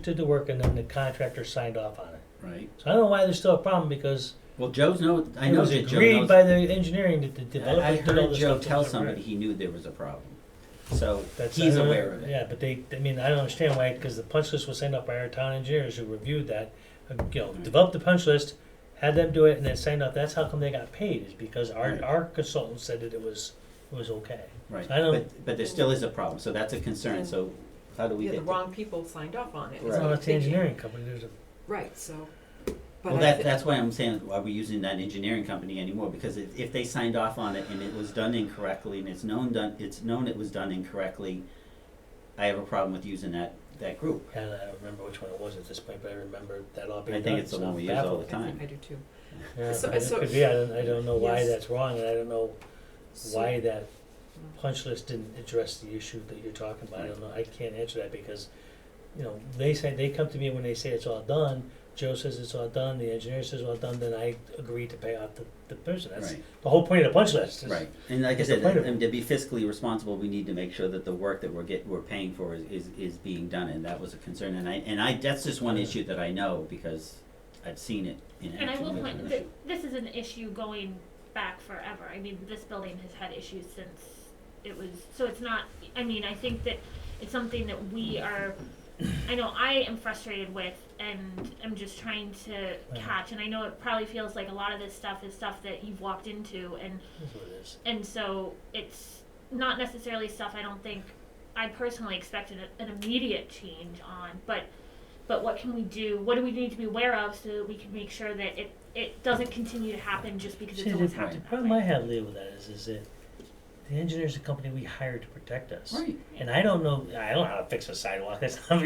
did the work, and then the contractor signed off on it. Right. So I don't know why there's still a problem, because I know it that was Joe agreed knows. by the engineering that the developers I did all heard this Joe stuff. tell somebody he knew there was a problem, so That's, he's aware of it. Yeah, but I don't understand why, because the punch list was signed off by our town engineers who reviewed that, developed the punch list, had them do it, and then signed off. That's how come they got paid, is because our consultant said that it was okay. Right, So I don't. but there still is a problem, so that's a concern, Yeah. so how do we Yeah, get the to? wrong people signed off on it. Right. It's not the engineering company. There's a. Right, so. Well, that's why I'm saying, are we using that engineering company anymore? Because if they signed off on it and it was done incorrectly, and it's known it was done incorrectly, I have a problem with using that group. And I don't remember which one it was at this point, but I remember that all being I done. think it's the one we use all the time. I do too. Yeah, So- it so- could be. I don't know why yes. that's wrong, and I don't know why that punch list didn't address the issue that you're talking about. I don't know, I can't answer that because, they come to me when they say it's all done, Joe says it's all done, the engineer says it's all done, then I agree to pay off the person. That's Right. the whole point of the punch list. Right, and like I It's the said, point of it. and to be fiscally responsible, we need to make sure that the work that we're paying for is being done, and that was a concern, and I that's just one issue that I know, because I've seen it in action. And I will with point an that issue. this is an issue going back forever. I mean, this building has had issues since it was, so it's not, I mean, I think that it's something that we are, I know I am frustrated with, and I'm just trying to catch, and I know it probably feels like a lot of this stuff is stuff that you've walked into, and That's what it is. and so it's not necessarily stuff I don't think I personally expected an immediate change on, but what can we do? What do we need to be aware of so that we can make sure that it doesn't continue to happen just because See, it's always the happened that problem way? I have, Leo, with that is that the engineer's a company we hired to protect us. Right. And I don't know how to fix a sidewalk. That's not,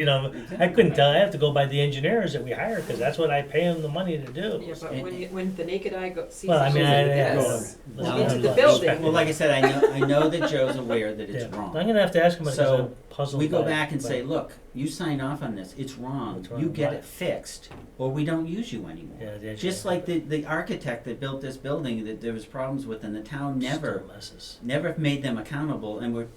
I couldn't tell. I have to go by the engineers that we hire because that's what I pay them the money to do. Yeah, but And- when the naked eye sees Well, I mean, something I- like yeah, this, well, into the well, building. Well, like I said, I know that Joe's aware that it's Yeah. wrong. I'm gonna have to ask him because So, I'm puzzled. We go by it, back and but- say, look, you signed off on this, it's wrong, It's wrong, you get why? it fixed, or we don't use you anymore. Yeah, the Just like the architect that built this building that there was problems with, and the town never Still messes. made them accountable, and we're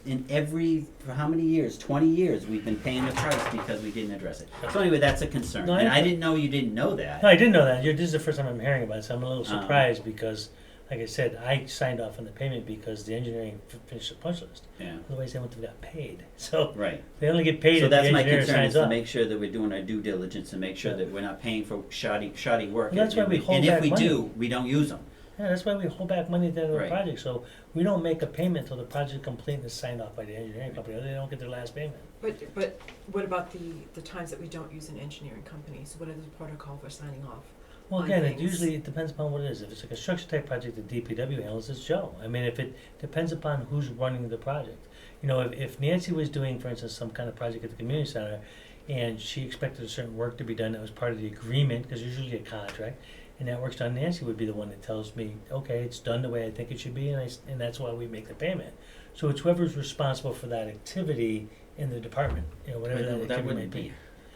for how many years, 20 years, we've been paying the price because we didn't address it. So anyway, that's a concern, No, and I- I didn't know you didn't know that. No, I didn't know that. This is the first time I'm hearing about it, so I'm a little Uh-huh. surprised because, like I said, I signed off on the payment because the engineering finished the punch list. Yeah, Otherwise, they wouldn't have got paid. So right. they only get paid So if the that's my engineer concern, is signs to off. make sure that we're doing our due diligence and make sure Yeah. that we're not paying for shoddy work. And that's why we hold And if back we money. do, we don't use them. Yeah, that's why we hold back money at the end of the Right. project, so we don't make a payment until the project is complete and is signed off by the engineering company, or they don't get their last payment. But what about the times that we don't use an engineering company? So what is the protocol for signing off? Well, on again, it things? usually depends upon what it is. If it's a construction type project, the DPW handles, it's Joe. I mean, if it depends upon who's running the project. If Nancy was doing, for instance, some kind of project at the community center, and she expected a certain work to be done that was part of the agreement, because there's usually a contract, and that work's done, Nancy would be the one that tells me, okay, it's done the way I think it should be, and that's why we make the payment. So it's whoever's responsible for that activity in the department, whatever that That activity wouldn't might be. be.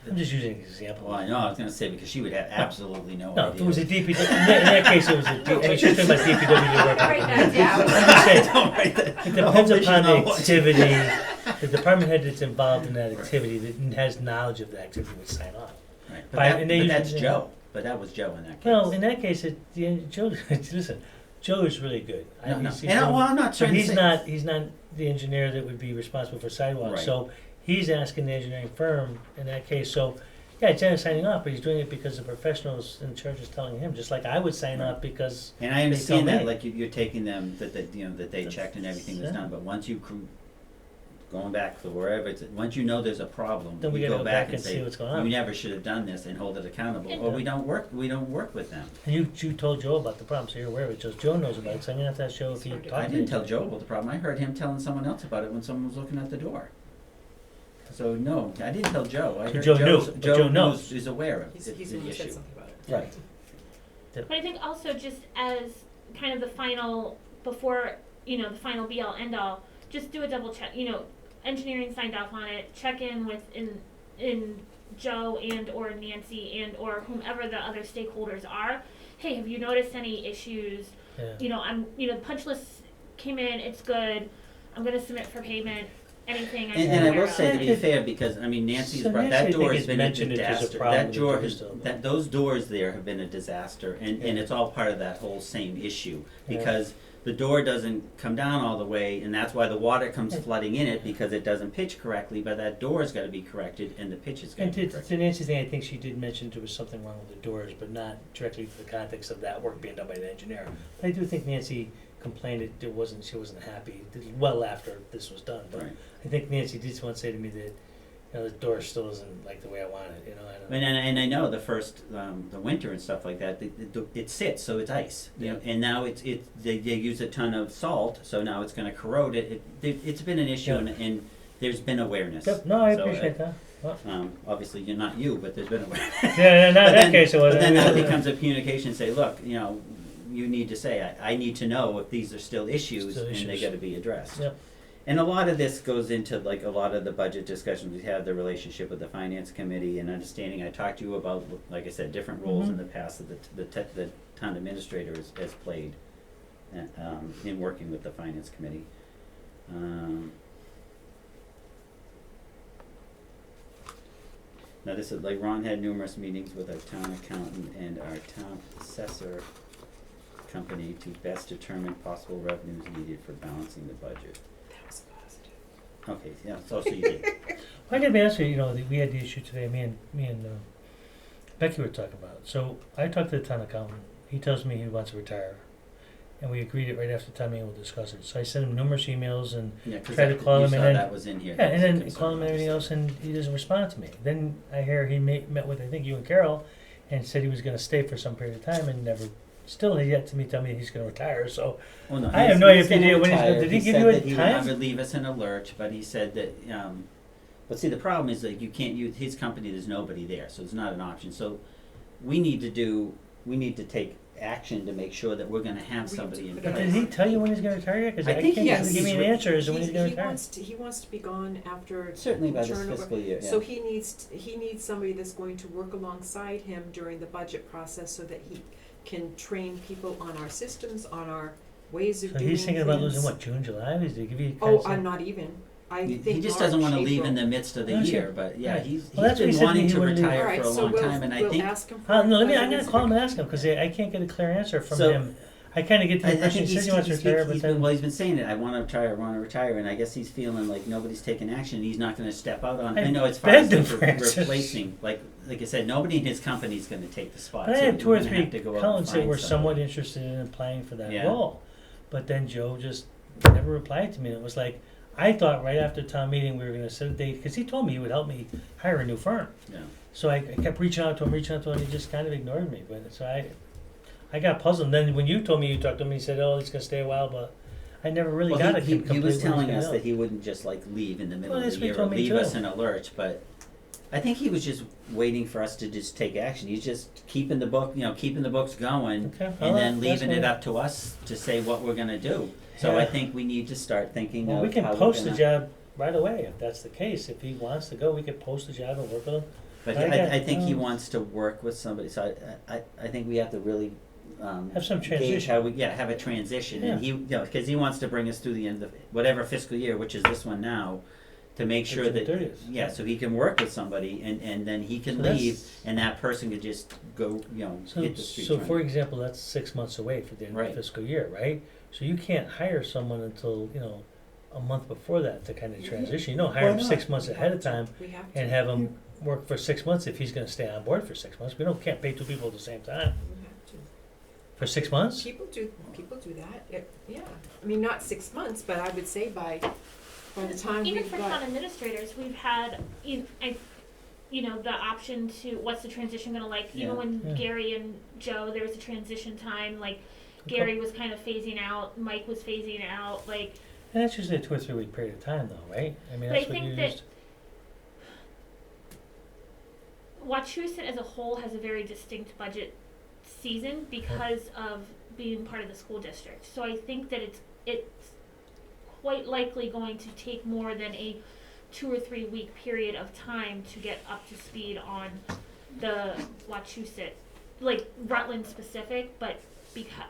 I'm just using an example. Well, I know, I was gonna say, because she would have absolutely no No, idea. if it was a DPW, in that case, it was I mean, she's talking about DPW work. Write that down. I'm just saying, Don't write that. it depends Hopefully she's upon the not watching. activity, the department head that's involved in that activity, that has knowledge of the activity would sign off. Right, And they but that's usually- Joe, but that was Joe in that case. Well, in that case, Joe, listen, Joe is really good. No, no. He's And I'm not but trying to he's say. he's not the engineer that would be responsible for sidewalks, Right. so he's asking the engineering firm in that case, so, yeah, Jen's signing off, but he's doing it because the professionals in charge is telling him, just like I would sign Right. off because And I they understand tell that, me. like you're taking them, that they checked and everything was Yeah. done, but once going back to wherever once you know there's a problem, Then we you gotta go go back back and and see say, what's going on. you never should have done this and hold it accountable, or we don't work with them. And you told Joe about the problem, so you're aware of it. Joe knows about it, so I'm gonna have to ask Joe if he talked to I didn't you. tell Joe about the problem, I heard him telling someone else about it when someone was looking at the door. So no, I didn't tell Joe, I So heard Joe knew, Joe's- but Joe knows. is aware of He's the the one who said issue. something about it. Right. But I think also just as kind of the final, before, the final be all end all, just do a double check, engineering signed off on it, check in with, in Joe and or Nancy and or whomever the other stakeholders are. Hey, have you noticed any issues? Yeah. The punch list came in, it's good, I'm gonna submit for payment, anything I should And be I will aware say, to of. be fair, because, I mean, Nancy's So brought, Nancy, I that door think, has has been a mentioned it as a disaster, problem that with door the has, doors, though. those doors there have been a disaster, and Yeah. it's all part of that whole same issue, Yeah. because the door doesn't come down all the way, and that's why the water comes Yeah. flooding in it, because it doesn't pitch correctly, but that door's gotta be corrected, and the pitch is gotta And be to corrected. Nancy's thing, I think she did mention there was something wrong with the doors, but not directly to the context of that work being done by the engineer. I do think Nancy complained that she wasn't happy, well after this was done, but Right. I think Nancy did once say to me that, the door still isn't like the way I want it, I don't. And I know the first, the winter and stuff like that, it sits, so it's ice, and now they use a ton of salt, so now it's gonna corrode it, it's been an issue, Yeah. and there's been awareness. Yep, no, I So, appreciate that. Well, obviously, you're not you, but there's been awareness. yeah, not in that case it But wasn't. then that becomes a communication, say, look, you need to say, I need to know if these are still issues Still and they issues. gotta be addressed. Yep. And a lot of this goes into like a lot of the budget discussions we have, the relationship with the finance committee and understanding. I talked to you about, like I said, different roles in the past that the town administrator has played in working with the finance committee. Now this is like Ron had numerous meetings with our town accountant and our town assessor company to best determine possible revenues needed for balancing the budget. That was positive. Okay, yeah, so you did. I gotta be honest with you, we had the issue today, me and Becky were talking about it. So I talked to the town accountant, he tells me he wants to retire. And we agreed it right after the town meeting, we'll discuss it. So I sent him numerous emails and Yeah, 'cause tried to call him, you and saw then that was in here. yeah, and That was a then concern call him and everything else, and he doesn't respond to me. Then I hear he met with I think you and Carol, and said he was going to stay for some period of time, and never still has yet to tell me he's going to retire. So Well, no, I have he's- no he's idea gonna when he's retire. gonna- did he give said you a that he would time? never leave us in a lurch, but he said that, but see, the problem is that you can't use, his company, there's nobody there, so it's not an option. So we need to take action to make sure that we're gonna have We have somebody to in put but place. did he tell you when he's going to retire yet? Because I I think can't he- give me an he's- answer as to when he's going to retire. He wants to be gone after Certainly by this turnover. fiscal year, yeah. So he needs somebody that's going to work alongside him during the budget process so that he can train people on our systems, on our ways of So doing he's thinking about losing things. what, June, July? Did he give you? Oh, I'm not even. I He think just March, doesn't wanna leave April. in the midst of the No, sure. year, but yeah, Right. he's Well, that's what he been said to me, wanting he to wouldn't leave. retire All right, for a so long we'll, time, and I we'll think, ask him for No, let me. a I'm gonna president's call him and ask him because I can't get a clear answer from So- him. I kind of get the I impression think he says he wants to retire, but then well, he's been saying it, I wanna retire, and I guess he's feeling like nobody's taking action, he's not gonna step out on, I I know it's far as begged him like for answers. replacing, like I said, nobody in his company's gonna take the spot, But I so had two we're or gonna three have to go out and accountants that find were somewhat somebody. interested in applying for that Yeah. role. But then Joe just never replied to me. It was like, I thought right after town meeting we were going to set a date, because he told me he would help me hire a new firm. Yeah. So I kept reaching out to him, and he just kind of ignored me. But so I got puzzled. And then when you told me you talked to him, he said, oh, he's going to stay a while, but I never really Well, got he it complete. was when telling gonna us know. that he wouldn't just like leave in the middle Well, of that's the what he year or told me leave too. us in a lurch, but I think he was just waiting for us to just take action. He's just keeping the books going, Okay, and well, then that's leaving it what- up to us to say what we're gonna do. So Yeah. I think we need to start thinking Well, of we can how we're post the gonna- job right away if that's the case. If he wants to go, we could post the job and work with him. But I think he wants to work with somebody, so I think we have to really, Have some gauge transition. how have a transition, and he, cause he wants to bring us through the end of whatever fiscal year, which is this one now, to make sure June that, 30th. yeah, so he can work with somebody, and then he can So that's- leave, and that person could just go, So, hit the street so running. for example, that's 6 months away for the end of Right. the fiscal year, right? So you can't hire someone until, a month before that to kind of transition. You don't hire Why him not? 6 months ahead of time We have to. and have him work for 6 months if he's gonna stay on board for 6 months. Can't pay two people at the same time. We have to. For 6 months? People do that. Yeah. I mean, not 6 months, but I would say by the time Even we've for got. town administrators, we've had, the option to, what's the transition gonna like, Yeah. even when Yeah. Gary and Joe, there was a transition time, like, Gary was kind of phasing out, Mike was phasing out, like, And that's usually a 2 or 3 week period of time though, right? I mean, But I that's what you think that- used. Wachusett as a whole has a very distinct budget season because of being part of the school district. So I think that it's quite likely going to take more than a 2 or 3 week period of time to get up to speed on the Wachusett, like Rutland specific, but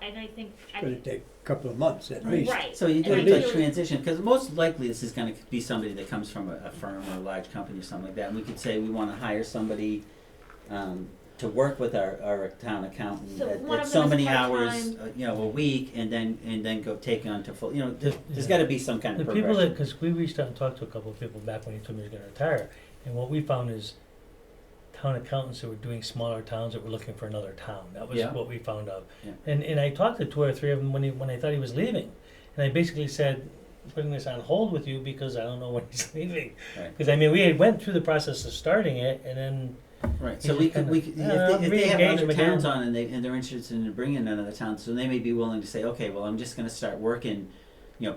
and I think It's gonna take a couple of months at least. right. So you do And a I feel- transition, because most likely this is gonna be somebody that comes from a firm or a large company or something like that, and we could say we wanna hire somebody, to work with our town accountant So one at of so them is many hours, part-time. a week, and then go take on to full, there's gotta be some kind The of people that, progression. because we reached out and talked to a couple of people back when he told me he was gonna retire, and what we found is town accountants that were doing smaller towns that were looking for another town. That was Yeah. what we found out. Yeah. And I talked to 2 or 3 of them when I thought he was leaving, and I basically said, putting this on hold with you because I don't know when he's leaving. Right. Because I mean, we had went through the process of starting it, and then Right, He so just we kinda- could, Yeah, if they have re-engage other them again. towns on and they're interested in bringing another town, so they may be willing to say, okay, well, I'm just gonna start working,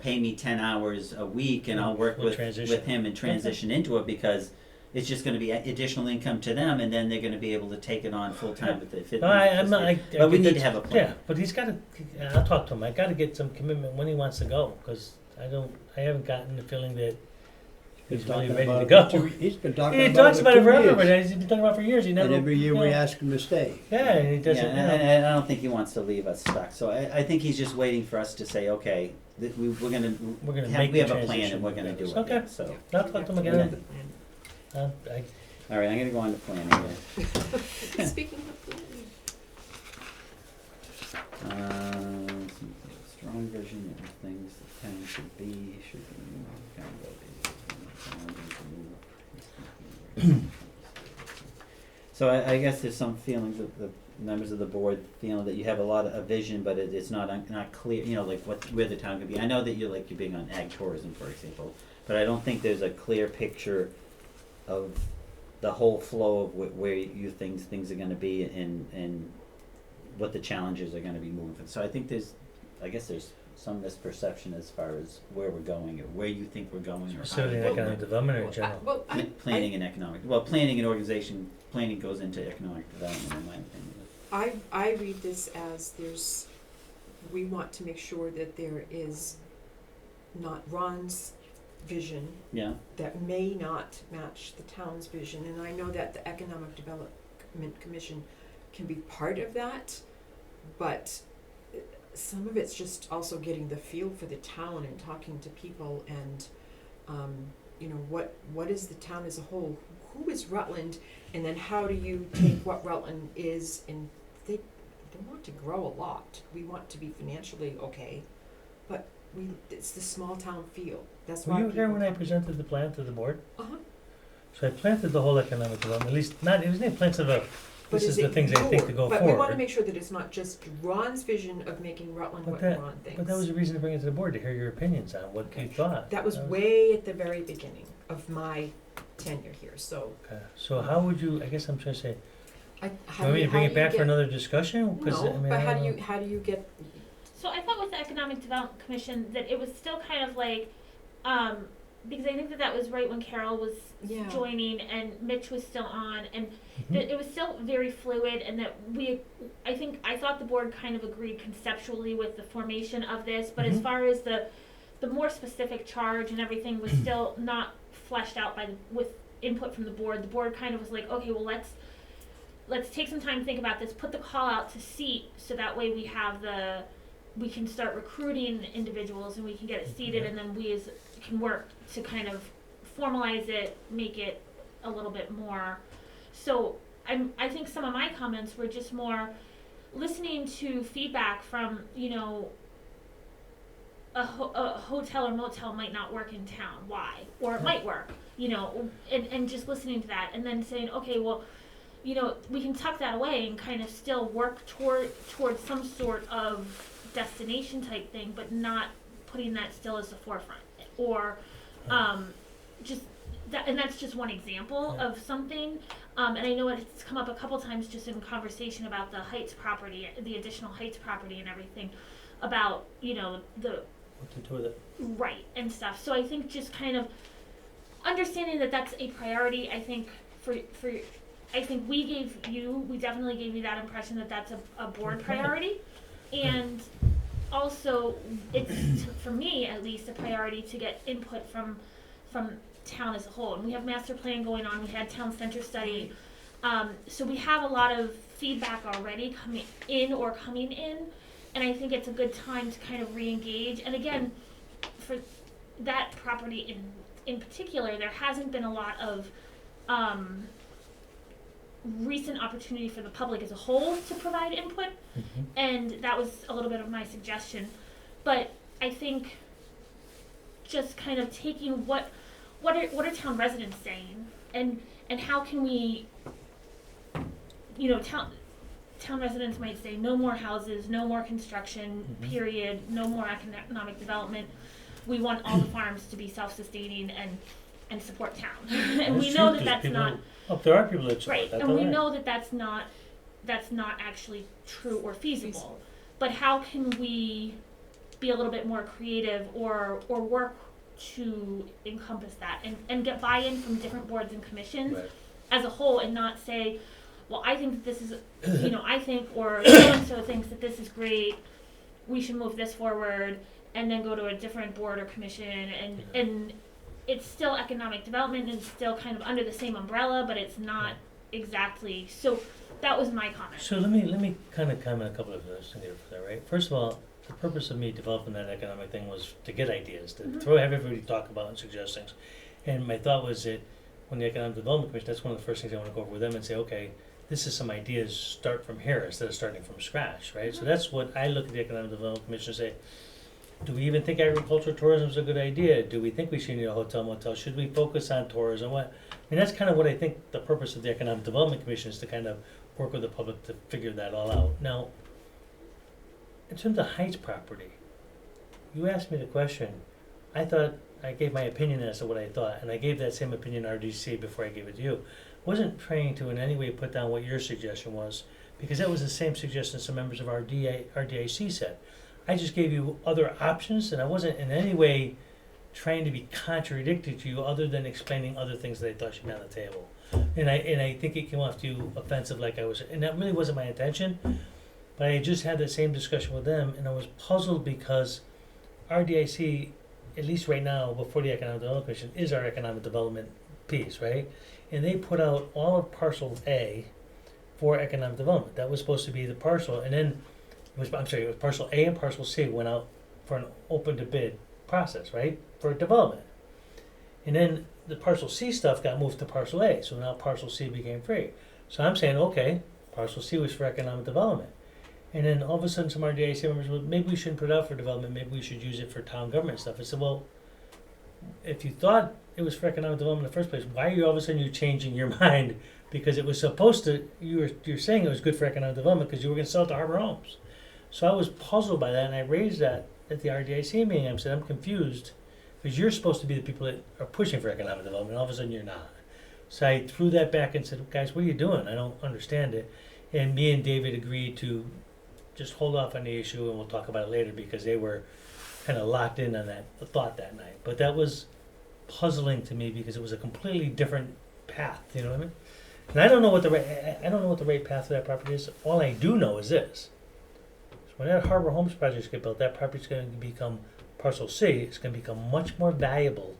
pay me 10 hours a week and I'll work We'll with transition. him and transition into it, because it's just gonna be additional income to them, and then they're gonna be able to take it on full-time with the fit. No, I'm not, But we get need to that- have a plan. Yeah, but he's gotta, I'll talk to him, I gotta get some commitment when he wants to go, cause I haven't gotten the feeling that he's really talking ready to about go. it He's been talking He about talks it about for it forever, 2 but years. he's been talking about it for years, he never. And every year we yeah. ask him to stay. Yeah, and he Yeah, doesn't, and I don't think he wants to leave us stuck, so I think he's just waiting for us to say, okay, we're gonna make we the have a plan transition. and we're gonna do it, Okay. yeah, so. I'll talk to him Yeah. again. All right, I'm gonna go on to planning here. Speaking of planning. Strong vision of things the town should be, So I guess there's some feelings of the members of the board feeling that you have a lot of a vision, but it's not clear, you know, like where the town could be. I know that you're big on ag tourism, for example, but I don't think there's a clear picture of the whole flow of where you think things are gonna be and what the challenges are gonna be moving forward. So I think there's some misperception as far as where we're going or where you think we're going or Certainly economic development or in general. Well, planning and economic. Well, planning and organization. Planning goes into economic development, in my opinion. I read this as we want to make sure that there is not Ron's vision Yeah. that may not match the town's vision, and I know that the Economic Development Commission can be part of that, but some of it's just also getting the feel for the town and talking to people and, what is the town as a whole? Who is Rutland? And then how do you take what Rutland is, and they want to grow a lot. We want to be financially okay, but it's the small town feel. That's why Were you here people when I come. presented the plan to the board? Uh-huh. So I planted the whole economic development, at least not, it was not plants of a, But this is the it things I think to your- go But we wanna forward. make sure that it's not just Ron's vision of making Rutland But what that, Ron thinks. but that was the reason to bring it to the board, to hear your opinions on what you thought. That was way at the very beginning of my tenure here, so Okay, so how would you, I guess I'm trying to say, how want do me you, to bring it back for get, another discussion? 'Cause, no, I mean, but I how don't do know. how do you get, So I thought with the Economic Development Commission that it was still kind of like, because I think that was right when Carol was Yeah. joining and Mitch was still on, and Mhm. that it was still very fluid, and that I thought the board kind of agreed conceptually with the formation of this, but as Mhm. far as the more specific charge and everything was still not fleshed out with input from the board kind of was like, okay, well let's take some time to think about this, put the call out to seat, so that way we can start recruiting individuals and we can get it seated, and then we can work to kind of formalize it, make it a little bit more. So I think some of my comments were just more listening to feedback from, a hotel or motel might not work in town. Why? Or it might work, and just listening to that, and then saying, okay, well, we can tuck that away and kind of still work towards some sort of destination type thing, but not putting that still as the forefront. Or just that, and that's just one example of something. And I know it's come up a couple times just in conversation about the Heights property, the additional Heights property and everything, about the What to do with it? right and stuff. So I think just kind of understanding that that's a priority. I think I think we definitely gave you that impression that that's a board priority, and also it's for me at least a priority to get input from town as a whole. And we have master plan going on. We had town center study, so we have a lot of feedback already coming in. And I think it's a good time to kind of re-engage. And again, for that property in particular, there hasn't been a lot of recent opportunity for the public as a whole to provide input. Mhm. And that was a little bit of my suggestion. But I think just kind of taking what are town residents saying, and how can we, town residents might say no more houses, no more construction, Mhm. period, no more economic development. We want all the farms to be self-sustaining and support town. And we know that that's not There are people that support right, that, and we right. know that that's not actually true or feasible. But how can we be a little bit more creative or work to encompass that and get buy-in from different boards and commissions Right. as a whole, and not say, well, I think that this is, I think, or so-and-so thinks that this is great, we should move this forward, and then go to a different board or commission, and it's still economic development, and it's still kind of under the same umbrella, but it's not exactly, so that was my comment. So let me kind of comment a couple of things here for that, right? First of all, the purpose of me developing that economic thing was to get ideas, to have everybody talk about and suggest things. And my thought was that when the Economic Development Commission, that's one of the first things I want to go over with them and say, okay, this is some ideas, start from here instead of starting from scratch, right? So that's what I look at the Economic Development Commission and say, do we even think agricultural tourism is a good idea? Do we think we should need a hotel motel? Should we focus on tourism? What? I mean, that's kind of what I think the purpose of the Economic Development Commission is, to kind of work with the public to figure that all out. Now, in terms of Heights property, you asked me the question. I thought I gave my opinion as to what I thought, and I gave that same opinion to RDC before I gave it to you. Wasn't trying to in any way put down what your suggestion was, because that was the same suggestion some members of RDIC said. I just gave you other options, and I wasn't in any way trying to be contradictory to you, other than explaining other things that I thought should be on the table. And I think it came off to you offensive, like I was, and that really wasn't my intention. But I just had that same discussion with them, and I was puzzled because RDIC, at least right now, before the Economic Development Commission, is our economic development piece, right? And they put out all of Parcel A for economic development. That was supposed to be the parcel, and then it was Parcel A and Parcel C went out for an open to bid process, right, for development. And then the Parcel C stuff got moved to Parcel A, so now Parcel C became free. So I'm saying, okay, Parcel C was for economic development. And then all of a sudden some RDIC members, well, maybe we shouldn't put it out for development, maybe we should use it for town government stuff. I said, well, if you thought it was for economic development in the first place, why are you all of a sudden you changing your mind? Because it was supposed to, you're saying it was good for economic development because you were going to sell it to Harbor Homes. So I was puzzled by that, and I raised that at the RDIC meeting. I said, I'm confused, because you're supposed to be the people that are pushing for economic development, and all of a sudden you're not. So I threw that back and said, guys, what are you doing? I don't understand it. And me and David agreed to just hold off on the issue, and we'll talk about it later, because they were kind of locked in on that thought that night. But that was puzzling to me, because it was a completely different path, you know what I mean? And I don't know what the right path for that property is. All I do know is this. When that Harbor Homes project gets built, that property is going to become Parcel C. It's going to become much more valuable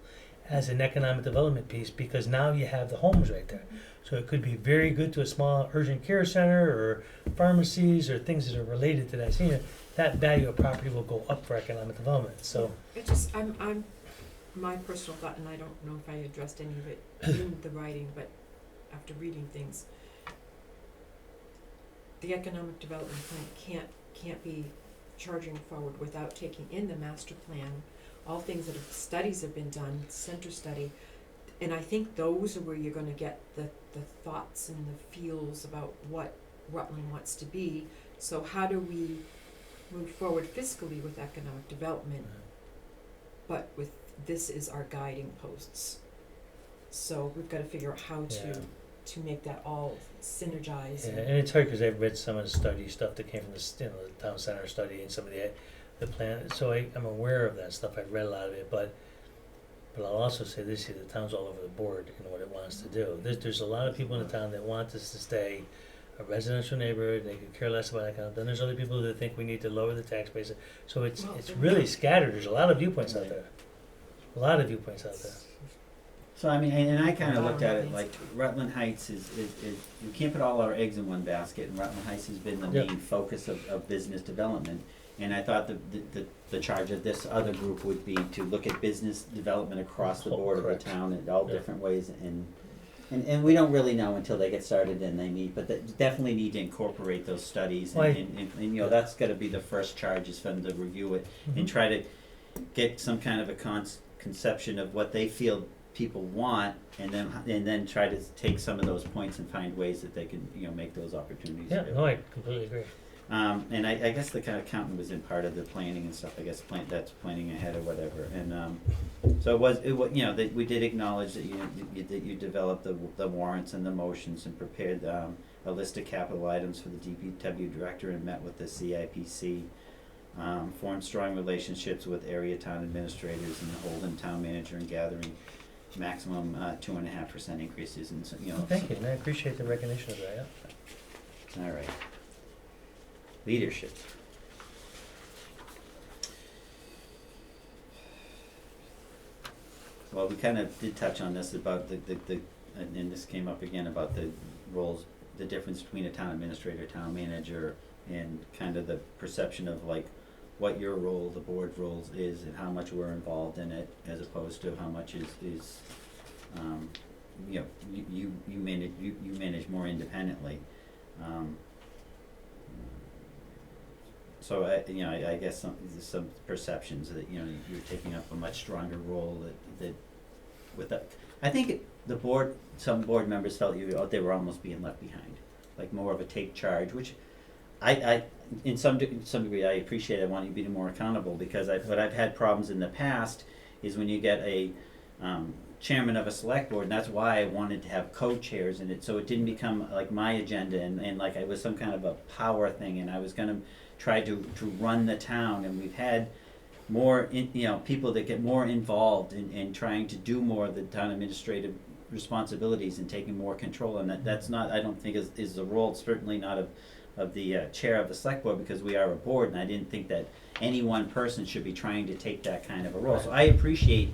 as an economic development piece, because now you have the homes right there. So it could be very good to a small urgent care center or pharmacies or things that are related to that senior. That value of property will go up for economic development. So It just, I'm, my personal thought, and I don't know if I addressed any of it in the writing, but after reading things, the economic development plan can't be charging forward without taking in the master plan, all things that studies have been done, center study, and I think those are where you're gonna get the thoughts and the feels about what Rutland wants to be. So how do we move forward fiscally with economic development, but with this is our guiding posts. So we've gotta figure out how to make that all synergize. yeah, and it's hard because I've read some of the study stuff that came from the town center study and some of the plan. So I'm aware of that stuff. I've read a lot of it, but I'll also say this here: the town's all over the board in what it wants to do. There's a lot of people in the town that want us to stay a residential neighborhood. They could care less about that kind of. Then there's other people that think we need to lower the tax base. So it's really scattered. There's a lot of viewpoints out there. A lot of viewpoints out there. So I mean, and I kind of looked at it like Rutland Heights is you can't put all our eggs in one basket, and Rutland Heights has been the main focus of business development. And I thought the charge of this other group would be to look at business development across the board of the town in all different ways, and we don't really know until they get started and they meet, but they definitely need to incorporate those studies, and you know that's got to be the first charge, is for them to review it and try to get some kind of a conception of what they feel people want, and then try to take some of those points and find ways that they can make those opportunities. Yeah, no, I completely agree. And I guess the kind of accountant was in part of the planning and stuff. I guess that's planning ahead or whatever. And so it was that we did acknowledge that you developed the warrants and the motions and prepared a list of capital items for the DPW director and met with the CIPC form strong relationships with area town administrators and the Holden town manager and gathering maximum 2.5% increases in, Well, thank you, and I appreciate the recognition of that, yeah. All right. Leadership. Well, we kind of did touch on this about the and this came up again about the roles, the difference between a town administrator, town manager, and kind of the perception of like what your role, the board roles is, and how much we're involved in it, as opposed to how much is you know, you manage more independently. So I guess some perceptions that, you know, you're taking up a much stronger role that with that. I think the board, some board members felt they were almost being left behind, like more of a take charge, which I in some degree I appreciate. I want you to be more accountable, because what I've had problems in the past is when you get a chairman of a select board, and that's why I wanted to have co-chairs in it, so it didn't become like my agenda and like it was some kind of a power thing, and I was gonna try to run the town, and we've had more people that get more involved in trying to do more of the town administrative responsibilities and taking more control, and that's not, I don't think is the role, certainly not of the chair of the select board, because we are a board, and I didn't think that any one person should be trying to take that kind of a role. So I appreciate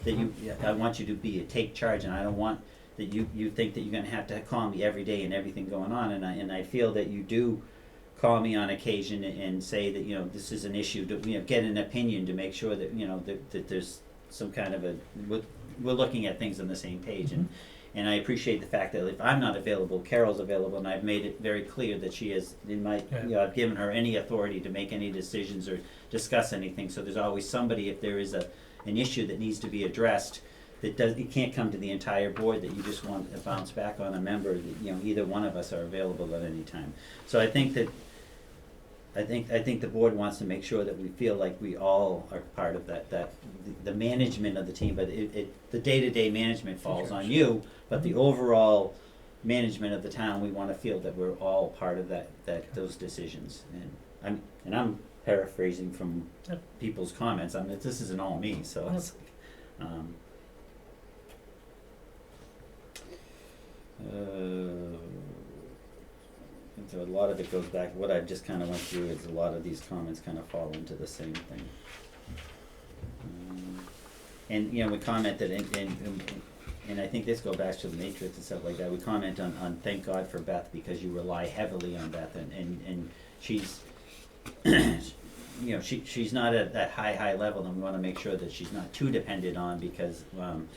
that I want you to be a take charge, and I don't want that you think that you're gonna have to call me every day and everything going on, and I feel that you do call me on occasion and say that, you know, this is an issue, to, you know, get an opinion to make sure that, you know, that there's some kind of we're looking at things on the same page, and I appreciate the fact that if I'm not available, Carol's available, and I've made it very clear that she is in my, you know, I've given her any authority to make any decisions or discuss anything, so there's always somebody, if there is an issue that needs to be addressed, it can't come to the entire board, that you just want to bounce back on a member, that, you know, either one of us are available at any time. So I think the board wants to make sure that we feel like we all are part of the management of the team, but the day-to-day management falls on you, but the overall management of the town, we want to feel that we're all part of those decisions. And I'm paraphrasing from people's comments. I mean, this isn't all me, so it's, and so a lot of it goes back, what I just kind of went through is a lot of these comments kind of fall into the same thing. And, you know, we commented, and I think this goes back to the matrix and stuff like that, we comment on thank God for Beth, because you rely heavily on Beth, and she's, you know, she's not at that high level, and we want to make sure that she's not too dependent on, because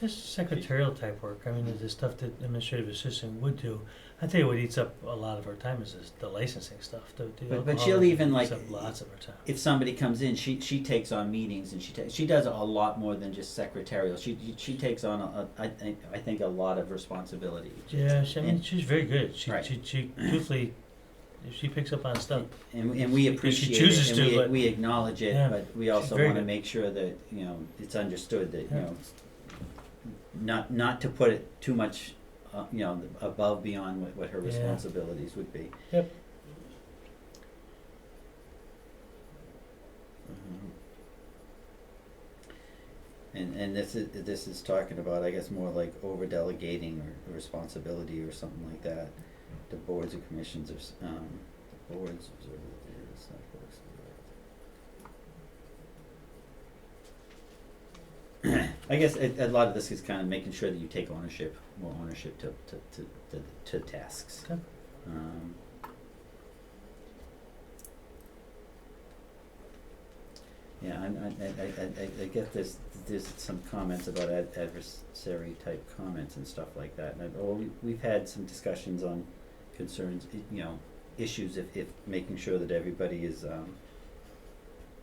Just secretarial type work. I mean, the stuff that administrative assistant would do. I tell you what eats up a lot of our time is the licensing stuff. But she'll even, like, eats up lots of our time. if somebody comes in, she takes on meetings, and she does a lot more than just secretarial. She takes on I think a lot of responsibility. Yeah, she's very good. She Right. she truthfully, if she picks up on stuff. And we appreciate chooses it, and to, but- we acknowledge it, Yeah, but we she's also very want to good. make sure that, you know, it's understood that, you Yeah. know, not to put it too much, you know, above beyond what her Yeah. responsibilities would be. Yep. And this is talking about, I guess, more like over delegating or responsibility or something like that. The boards and commissions of the boards observe the select boards. I guess a lot of this is kind of making sure that you take more ownership to tasks. Okay. Yeah, I get there's some comments about adversary type comments and stuff like that. And we've had some discussions on concerns, you know, issues if making sure that everybody is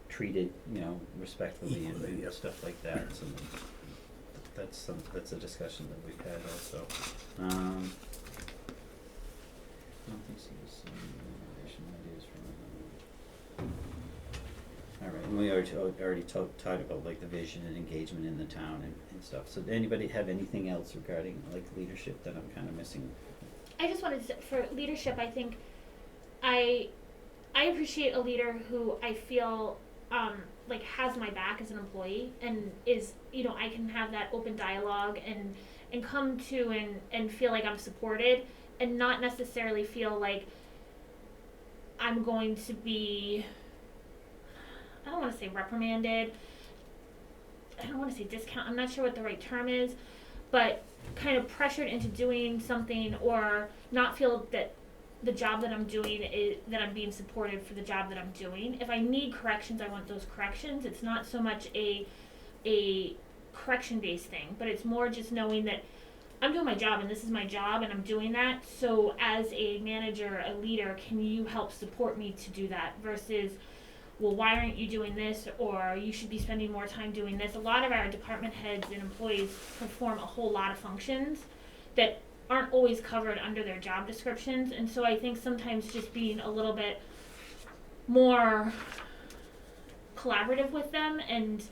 treated, you know, respectfully and stuff like that. So that's a discussion that we've had also. I don't think so. Ideas from. All right, and we already talked about like the vision and engagement in the town and stuff. So did anybody have anything else regarding like leadership that I'm kind of missing? I just wanted to, for leadership, I think I I appreciate a leader who I feel like has my back as an employee and is, you know, I can have that open dialogue and come to and feel like I'm supported and not necessarily feel like I'm going to be, I don't want to say reprimanded, I don't want to say discount, I'm not sure what the right term is, but kind of pressured into doing something or not feel that the job that I'm doing is that I'm being supported for the job that I'm doing. If I need corrections, I want those corrections. It's not so much a correction based thing, but it's more just knowing that I'm doing my job and this is my job and I'm doing that. So as a manager, a leader, can you help support me to do that versus, well, why aren't you doing this, or you should be spending more time doing this. A lot of our department heads and employees perform a whole lot of functions that aren't always covered under their job descriptions, and so I think sometimes just being a little bit more collaborative with them and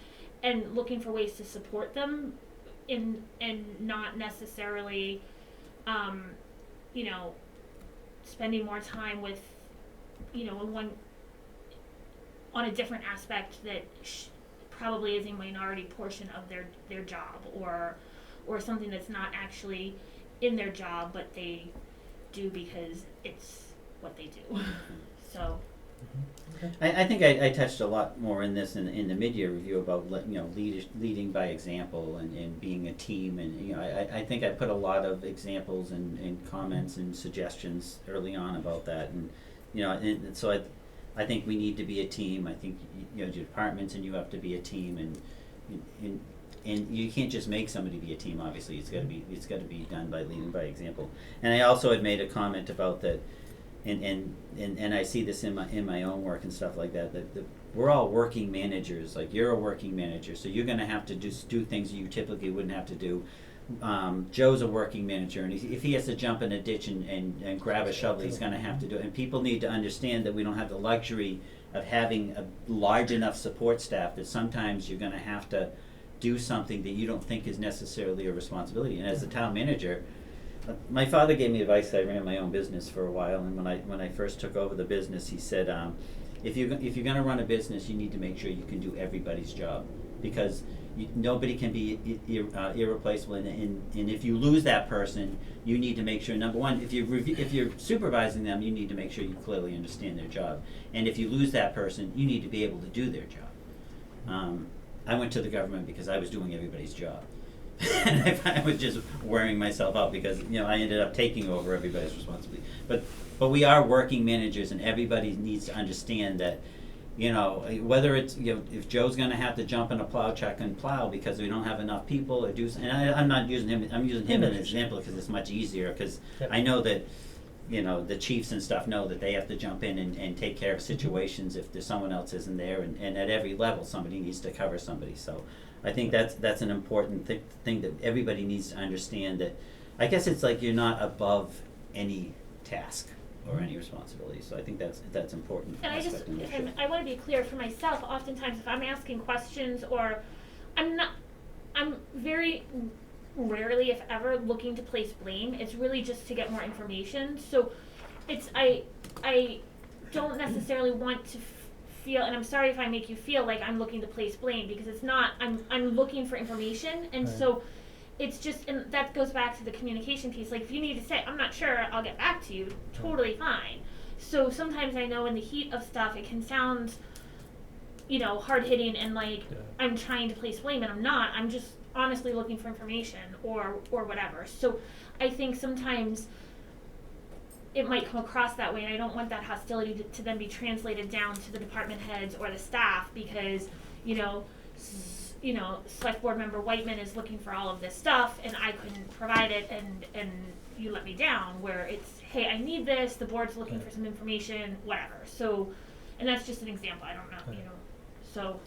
looking for ways to support them in and not necessarily you know, spending more time with, you know, one on a different aspect that probably is a minority portion of their job or something that's not actually in their job, but they do because it's what they do. So I think I touched a lot more in this in the mid-year review about, you know, leading by example and being a team, and you know, I think I put a lot of examples and comments and suggestions early on about that, and you know, and so I think we need to be a team. I think, you know, your departments and you have to be a team, and you can't just make somebody be a team. Obviously, it's got to be done by leading by example. And I also had made a comment about that, and I see this in my own work and stuff like that. That we're all working managers. Like, you're a working manager, so you're going to have to just do things you typically wouldn't have to do. Joe's a working manager, and if he has to jump in a ditch and grab a shovel, he's going to have to do it. And people need to understand that we don't have the luxury of having a large enough support staff that sometimes you're going to have to do something that you don't think is necessarily a responsibility. And as a town manager, my father gave me advice. I ran my own business for a while, and when I first took over the business, he said, if you're going to run a business, you need to make sure you can do everybody's job, because nobody can be irreplaceable, and if you lose that person, you need to make sure, number one, if you're supervising them, you need to make sure you clearly understand their job, and if you lose that person, you need to be able to do their job. I went to the government because I was doing everybody's job, and I was just wearing myself out because, you know, I ended up taking over everybody's responsibility. But we are working managers, and everybody needs to understand that. You know, whether it's, you know, if Joe's going to have to jump in a plow truck and plow because we don't have enough people or do, and I'm not using him. I'm using him as an example because it's much easier. Because I know that, you know, the chiefs and stuff know that they have to jump in and take care of situations if there's someone else isn't there, and at every level somebody needs to cover somebody. So I think that's an important thing that everybody needs to understand. That I guess it's like you're not above any task or any responsibility. So I think that's important. And I want to be clear for myself. Oftentimes, if I'm asking questions, or I'm very rarely, if ever, looking to place blame. It's really just to get more information. So it's I don't necessarily want to feel, and I'm sorry if I make you feel like I'm looking to place blame, because it's not. I'm looking for information, and Right. so it's just, and that goes back to the communication piece. Like, if you need to say, I'm not sure, I'll get back to you, totally fine. So sometimes I know in the heat of stuff it can sound, you know, hard hitting and like I'm trying to place blame, and I'm not. I'm just honestly looking for information or whatever. So I think sometimes it might come across that way, and I don't want that hostility to then be translated down to the department heads or the staff, because, you know, select board member Whiteman is looking for all of this stuff and I couldn't provide it, and you let me down, where it's, hey, I need this, the board's looking for some information, whatever. So, and that's just an example, I don't know, you know, so.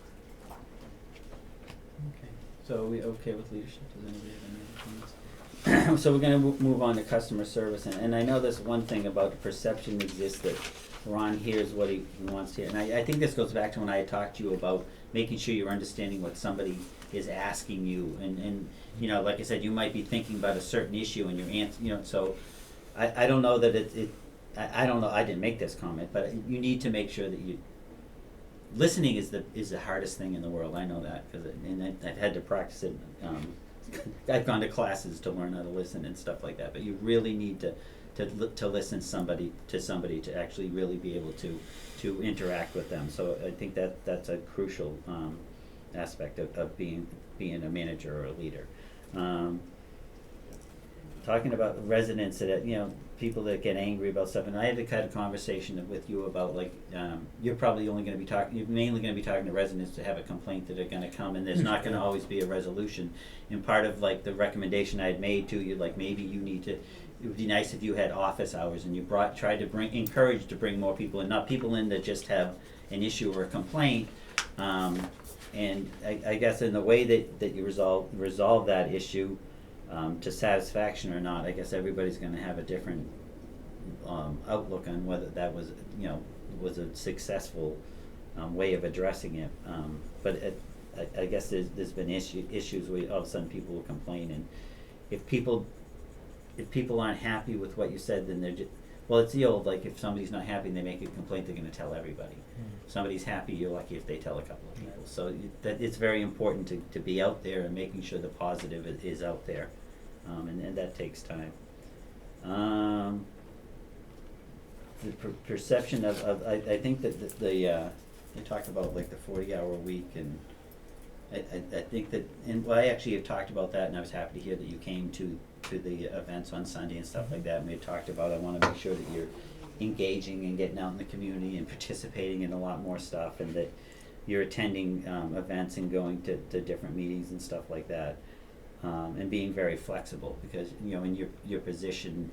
Okay. So are we okay with leadership? Does anybody have any other comments? So we're going to move on to customer service, and I know there's one thing about the perception exists that Ron hears what he wants to hear, and I think this goes back to when I talked to you about making sure you're understanding what somebody is asking you, and you know, like I said, you might be thinking about a certain issue and your answer, you know, so I don't know that I don't know, I didn't make this comment, but you need to make sure that listening is the hardest thing in the world. I know that, and I've had to practice it. I've gone to classes to learn how to listen and stuff like that. But you really need to listen to somebody to actually really be able to interact with them. So I think that's a crucial aspect of being a manager or a leader. Talking about residents that, people that get angry about stuff, and I had to kind of conversation with you about, like, you're probably only going to be you're mainly going to be talking to residents to have a complaint that are going to come, and there's not going to always be a resolution. And part of, like, the recommendation I had made to you, like, maybe you need to, it would be nice if you had office hours and you tried to encourage to bring more people in, not people in that just have an issue or a complaint. And I guess in the way that you resolve that issue, to satisfaction or not, I guess everybody's going to have a different outlook on whether that was a successful way of addressing it. But I guess there's been issues where all of a sudden people will complain, and if people aren't happy with what you said, then they're just, well, it's the old, like, if somebody's not happy and they make a complaint, they're going to tell everybody. If somebody's happy, you're lucky if they tell a couple of people. So that it's very important to be out there and making sure the positive is out there. And that takes time. The perception of I think that you talked about, like, the 40-hour week, and I think that, and I actually have talked about that, and I was happy to hear that you came to the events on Sunday and stuff like that, and we talked about, I want to make sure that you're engaging and getting out in the community and participating in a lot more stuff, and that you're attending events and going to different meetings and stuff like that. And being very flexible, because in your position,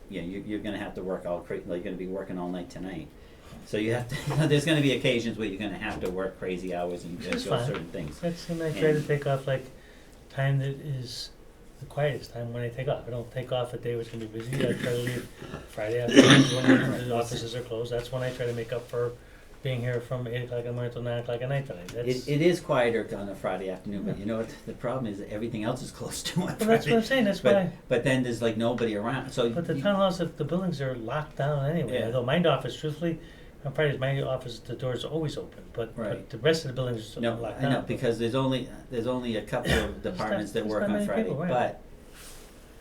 you're going to have to work you're going to be working all night tonight. So you have to. There's going to be occasions where you're going to have to work crazy hours and do certain things. That's when I try to take off, like, time that is the quietest time when I take off. I don't take off a day which can be busy. I try to leave Friday afternoons when the offices are closed. That's when I try to make up for being here from 8 o'clock in the morning till 9 o'clock at night tonight. It is quieter on a Friday afternoon, but you know what? The problem is that everything else is closed to on Friday. Well, that's what I'm saying. That's why. But then there's, like, nobody around. So. But the town halls, the buildings are locked down anyway. Yeah. Although my office, truthfully, on Fridays my office, the doors are always open. But the rest of the buildings are locked down. I know, because there's only a couple of departments that work on Friday, people, right. But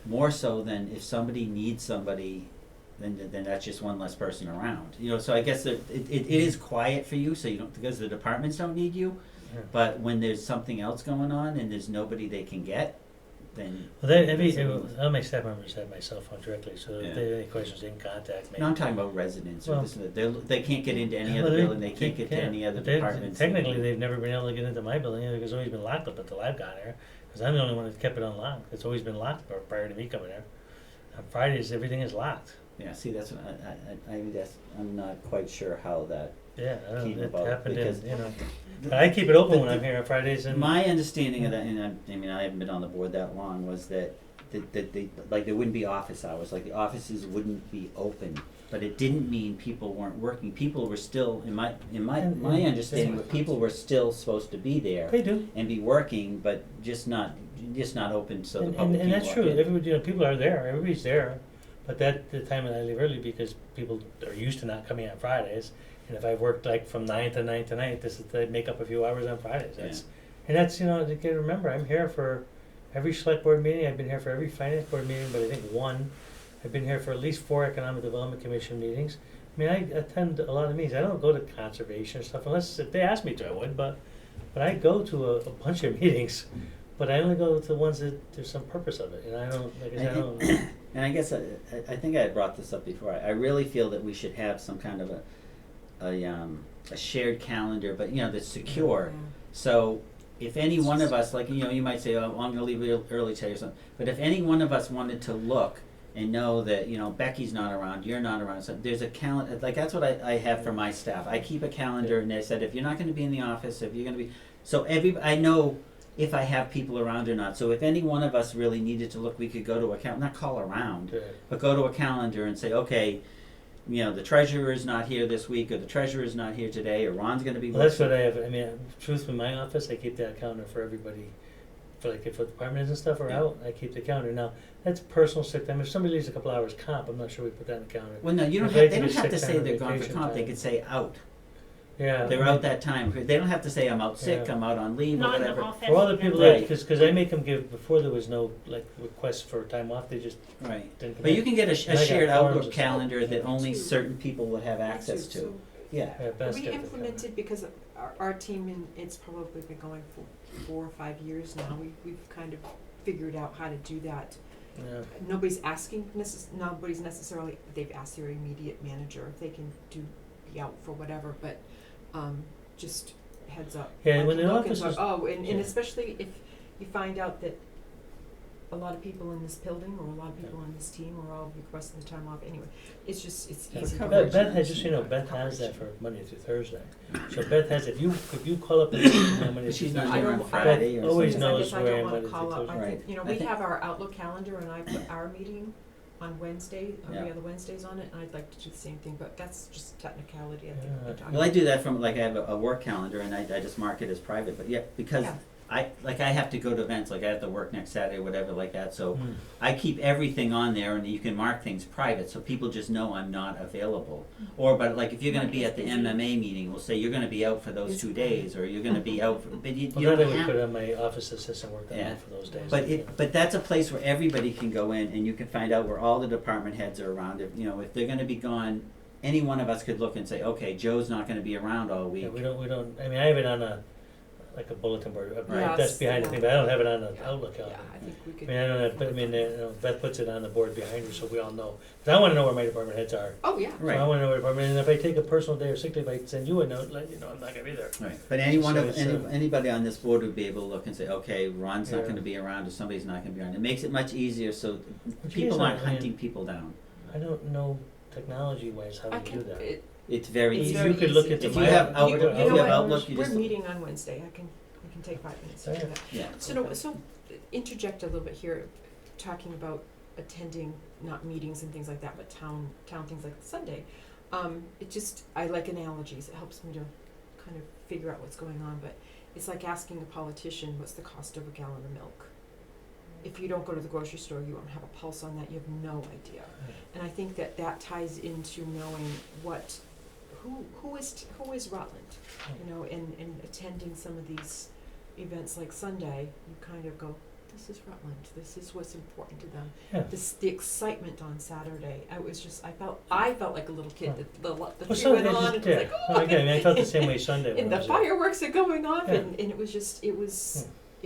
more so than if somebody needs somebody. Then that's just one less person around. So I guess that it is quiet for you, so you don't, because the departments don't need you. Yeah. But when there's something else going on and there's nobody they can get, then. Well, all my staff members have my cell phone directly, so if they have any questions, they can contact me. No, I'm talking about residents. Well, they can't get into any other building. They can't get to any other departments. Technically, they've never been able to get into my building because it's always been locked up until I've gone there. Because I'm the only one that kept it unlocked. It's always been locked prior to me coming there. On Fridays, everything is locked. Yeah, see, that's what I'm not quite sure how that came it about, happened because but I keep it open when I'm here on Fridays. And my understanding of that, and I haven't been on the board that long, was that there wouldn't be office hours, like the offices wouldn't be open, but it didn't mean people weren't working. People were still, in my understanding, people were still supposed to be there. They do. And be working, but just not open so the public and can that's walk true. in. People are there. Everybody's there. But that's the time that I leave early because people are used to not coming on Fridays. And if I've worked like from 9 to 9 tonight, this is to make up a few hours on Fridays. And that's, you gotta remember, I'm here for every select board meeting. I've been here for every finance board meeting, but I think one. I've been here for at least 4 economic development commission meetings. I mean, I attend a lot of meetings. I don't go to conservation and stuff unless if they ask me to, I would. But I go to a bunch of meetings. But I only go to the ones that there's some purpose of it, and I don't, like I said, I don't. And I guess I think I had brought this up before. I really feel that we should have some kind of a shared calendar, but that's secure. Yeah. So if any one of us, like you might say, oh, I'm going to leave early today or something. But if any one of us wanted to look and know that Becky's not around, you're not around, so there's a calendar. Like that's what I have for my staff. I keep a calendar, and they said if you're not going to be in the office, if you're going to be, so I know if I have people around or not. So if any one of us really needed to look, we could go to a not call around, but go to a calendar and say, okay, the treasurer is not here this week, or the treasurer is not here today, or Ron's going to be. Well, that's what I have. I mean, truth in my office, I keep that calendar for everybody for like if the department heads and stuff are out, I keep the calendar. Now, that's personal sick time. If somebody leaves a couple hours comp, I'm not sure we put that in the calendar. Well, no, you don't If have, I they take don't a have sick to time say or they're gone for vacation comp, they time. could say out. Yeah. They're out that time. They don't have to say I'm out sick, Yeah. I'm out on leave or Not in the whatever. office. For all the people Right. that, because I make them give, before there was no like request for time off, they just Right. didn't come But in. you can get a And I got shared forms Outlook and stuff. calendar that only too. certain people would have access to. Yeah. Yeah, best We get the implemented, because our team, and it's probably been going for 4 or 5 years now, we've kind of figured out how to do that. calendar. Nobody's asking, nobody's necessarily, they've asked their immediate manager if they can be out for whatever, but, just heads up. Yeah, I when can the look office and is- go, oh, and yeah. especially if you find out that a lot of people in this building, or a lot of people on this team are all requesting the time off anyway, it's just, it's Yeah. easy to coverage. Beth has, just so you know, Beth has that for Monday through Thursday. So Beth has, if you call up and Monday But she's through not Thursday, here on Beth Friday or always something. knows because I where don't I'm wanna Monday call through up, Thursday. Right. you know, I we think- have our Outlook calendar, and I put our meeting on Wednesday, every Yeah. other Wednesdays on it, and I'd like to do the same thing, but that's just technicality, I think Yeah. we're talking Well, I do that from, like, I have a work calendar and I just mark it as private, but yeah, because Yeah. I have to go to events, like I have to work next Saturday or whatever like that, so Mm. I keep everything on there and you can mark things private, so people just know I'm not available. Or, but like, if you're gonna be at the MMA meeting, we'll say you're gonna be out for those 2 days, or you're gonna be out for, but you Well, then I don't would have. put on my office assistant work on Yeah. that for those days. But that's a place where everybody can go in and you can find out where all the department heads are around. If, you know, if they're gonna be gone, any one of us could look and say, okay, Joe's not gonna be around all week. Yeah, we don't, I mean, I have it on like a bulletin board, Yes, that's behind the yeah. thing, but I don't have it on the Yeah. Outlook Yeah, calendar. I think we I could. mean, I don't have, but I mean, you know, Beth puts it on the board behind her, so we all know. 'Cause I wanna know where my department heads are. Oh, yeah. Right. So I wanna know where department, and if I take a personal day or sick day, if I send you a note, let you know I'm not gonna be there. Right, but any one So of, it's, anybody on this board would be able to look and say, okay, Ron's not Yeah. gonna be around, or somebody's not gonna be around. It makes it much easier, so Which people is, aren't I mean, hunting people down. I don't know technology wise how I to do can, that. It's very It's easy. very You could look easy. into If my. you have Outlook, Outlook, you if know you have what, Outlook, you we're just. meeting on Wednesday, we can take 5 minutes to do Yeah. that. Yeah. So interject a little bit here, talking about attending, not meetings and things like that, but town things like Sunday. I like analogies, it helps me to kind of figure out what's going on, but it's like asking a politician, what's the cost of a gallon of milk? If you don't go to the grocery store, you don't have a pulse on that, you have no idea. And I think that ties into knowing who is Rutland, you know, and attending some of these events like Sunday, you kind of go, this is Rutland, this is what's important to them. Yeah. The excitement on Saturday, I felt like a little kid, the Well, tree Sunday, went on, and it was like, No, again, I mean, I felt the same way Sunday when and I the was there. fireworks are going off, Yeah. and it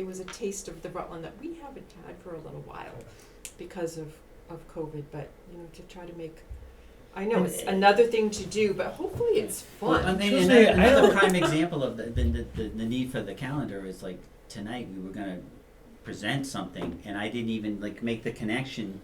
was a taste of the Rutland that we haven't had for a little while because of COVID, but, you know, to try to make, I know it's another thing to do, but hopefully it's Well, I fun. mean, Tuesday, I another don't- prime example of the need for the calendar is like tonight we were gonna present something and I didn't even like make the connection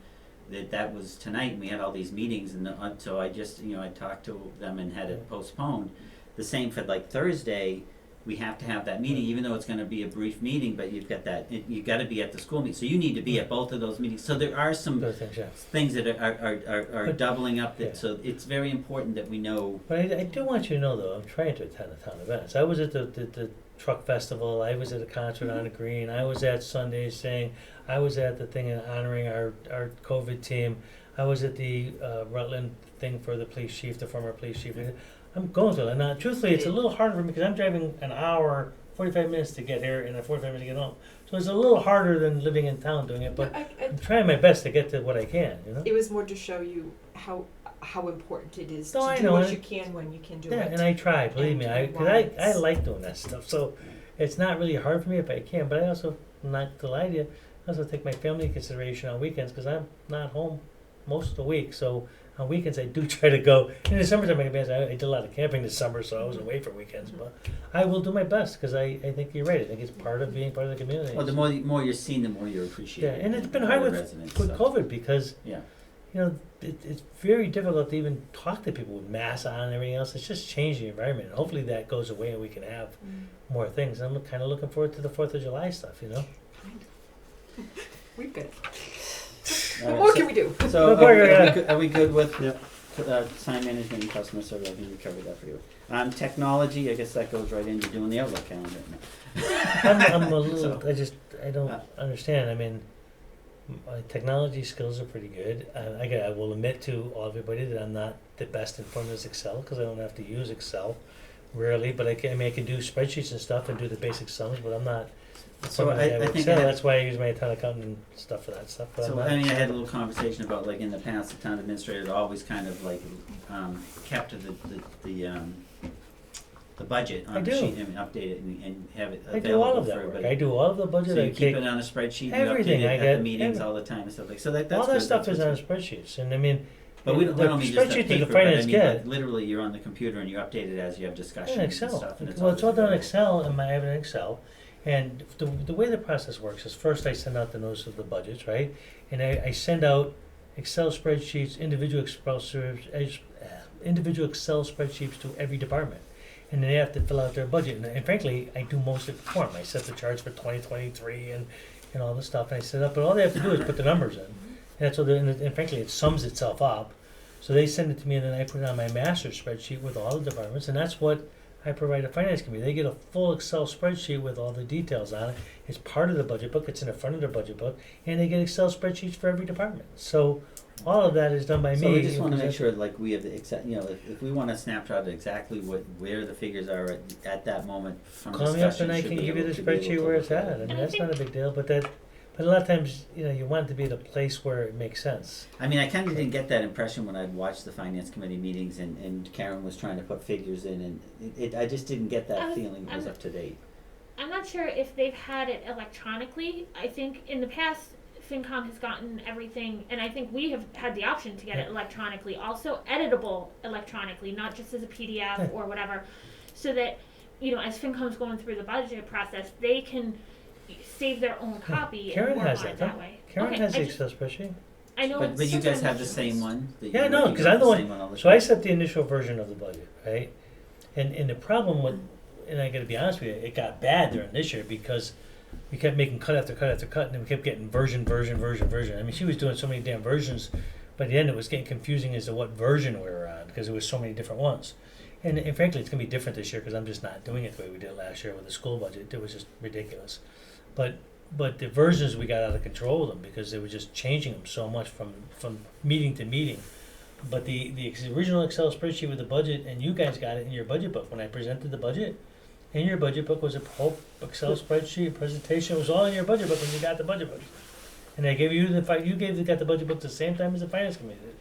that was tonight and we had all these meetings and so I just, you know, I talked to them and had it postponed. The same for like Thursday, we have to have that meeting, even though it's gonna be a brief meeting, but you've got you've gotta be at the school meeting, so you need to be at both of those meetings. So there are some Those things, yeah. things that are But- doubling up, yeah. so it's very important that we know. But I do want you to know, though, I'm trying to attend the town events. I was at the truck festival, I was at a concert on the green, I was at Sundays saying, I was at the thing honoring our COVID team, I was at the Rutland thing for the police chief, the former police chief. I'm going to it. Now, truthfully, it's a little harder for me because I'm driving an hour, 45 minutes to get here, and then 45 minutes to get home. So it's a little harder than living in town doing it, but I'm trying my best to get to what I can, you know? It was more to show you how important it is No, I to do know, what and you can when you can do Yeah, it. and I try, believe me, And because I like doing that stuff. So it's not really hard for me if I can, but I also, not to lie to you, I also take my family into consideration on weekends because I'm not home most of the week. So on weekends, I do try to go. In the summertime, I did a lot of camping this summer, so I was away for weekends. But I will do my best because I think you're right. I think it's part of being part of the community. Well, the more you're seen, the more you're appreciated. Yeah, and it's been by hard the with residents, with so. COVID because Yeah. you know it's very difficult to even talk to people with masks on and everything else. It's just changed the environment. And hopefully that goes away and we can have more things. I'm kind of looking forward to the 4th of July stuff. You know. We've got it. All What right, more so- can we do? So Before you're are we good with time management and customer service? I think we covered that for you. Technology, I guess that goes right into doing the Outlook calendar. I'm a little. So- I don't understand. I mean, my technology skills are pretty good. I will admit to everybody that I'm not the best informed as Excel because I don't have to use Excel rarely. But I can do spreadsheets and stuff and do the basic sums. But I'm not. So I think Excel. That's why I use my town accountant and stuff for that stuff. But So I mean, I had a little conversation about like in the past, the town administrator had always kind of like kept the budget on I the do. sheet and update it and have it I do all available of for that work. everybody. I do all of the budget. So I you keep take it on a spreadsheet, everything. you update I it at get the meetings every- all the time and stuff like, so that's all that good. stuff That's is on what's- spreadsheets, and I mean, But we the don't mean just spreadsheet a that the paper, but I finance mean, get. but literally you're on the computer and you update it as you have discussions in and Excel. stuff. And Well, it's all always done in available. Excel, and I have it in Excel. And the way the process works is first I send out the notice of the budgets, right? And I send out Excel spreadsheets, individual Excel spreadsheets to every department. And they have to fill out their budget. And frankly, I do most of it for them. I set the charts for 2023 and all this stuff, and I set up. But all they have to do is put the numbers in. And that's what. And frankly, it sums itself up. So they send it to me, and then I put it on my master spreadsheet with all the departments, and that's what I provide the finance committee. They get a full Excel spreadsheet with all the details on it. It's part of the budget book. It's in the front of their budget book, and they get Excel spreadsheets for every department. So all of that is done by me. So we just want to make sure, like, we have the exact, if we want a snapshot of exactly where the figures are at that moment from Call me up discussion, and I should can be give you able the to be able spreadsheet to where look it's at at. it. I mean, And I that's think- not a big deal, but a lot of times, you want it to be the place where it makes sense. I mean, I kind of didn't get that impression when I'd watched the finance committee meetings and Karen was trying to put figures in, and I just didn't get that feeling it was up to date. I'm not sure if they've had it electronically. I think in the past, FinCom has gotten everything, and I think we have had the option to get it electronically, also editable electronically, not just as a PDF or whatever, so that, as FinCom's going through the budget process, they can save their own copy Karen and work has on it that, that way. Karen Okay, has the I just- Excel spreadsheet. I know. But you guys have the sometimes- same one? that Yeah, you're no, working because on I'm the same one. all the So I time? set the initial version of the budget, right? And the problem with, and I got to be honest with you, it got bad during this year because we kept making cut after cut after cut, and then we kept getting version. I mean, she was doing so many damn versions. By the end, it was getting confusing as to what version we were on because there was so many different ones. And frankly, it's gonna be different this year because I'm just not doing it the way we did it last year with the school budget. It was just ridiculous. But the versions, we got out of control with them because they were just changing them so much from meeting to meeting. But the original Excel spreadsheet with the budget, and you guys got it in your budget book when I presented the budget. In your budget book was a whole Excel spreadsheet presentation. It was all in your budget book when you got the budget book. And I gave you got the budget book the same time as the finance committee did.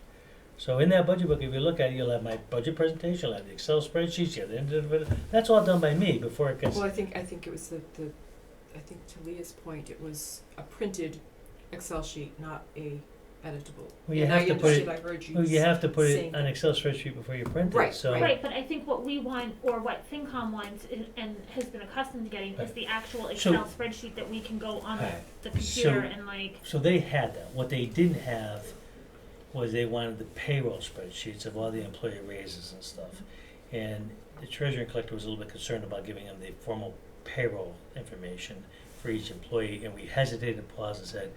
So in that budget book, if you look at it, you'll have my budget presentation, you'll have the Excel spreadsheets, you have that's all done by me before it gets. Well, I think it was I think to Leah's point, it was a printed Excel sheet, not a editable. Well, you And have I to put it. understood, I heard you Well, you have to put it saying on that. Excel spreadsheet before you print it. Right, So Right, but I think what we want, or what FinCom wants, and has been accustomed to getting, is Right. the actual So- Excel spreadsheet that we can go on Right. the computer So- and like. So they had that. What they didn't have was they wanted the payroll spreadsheets of all the employee raises and stuff. And the treasurer and collector was a little bit concerned about giving them the formal payroll information for each employee, and we hesitated and paused and said,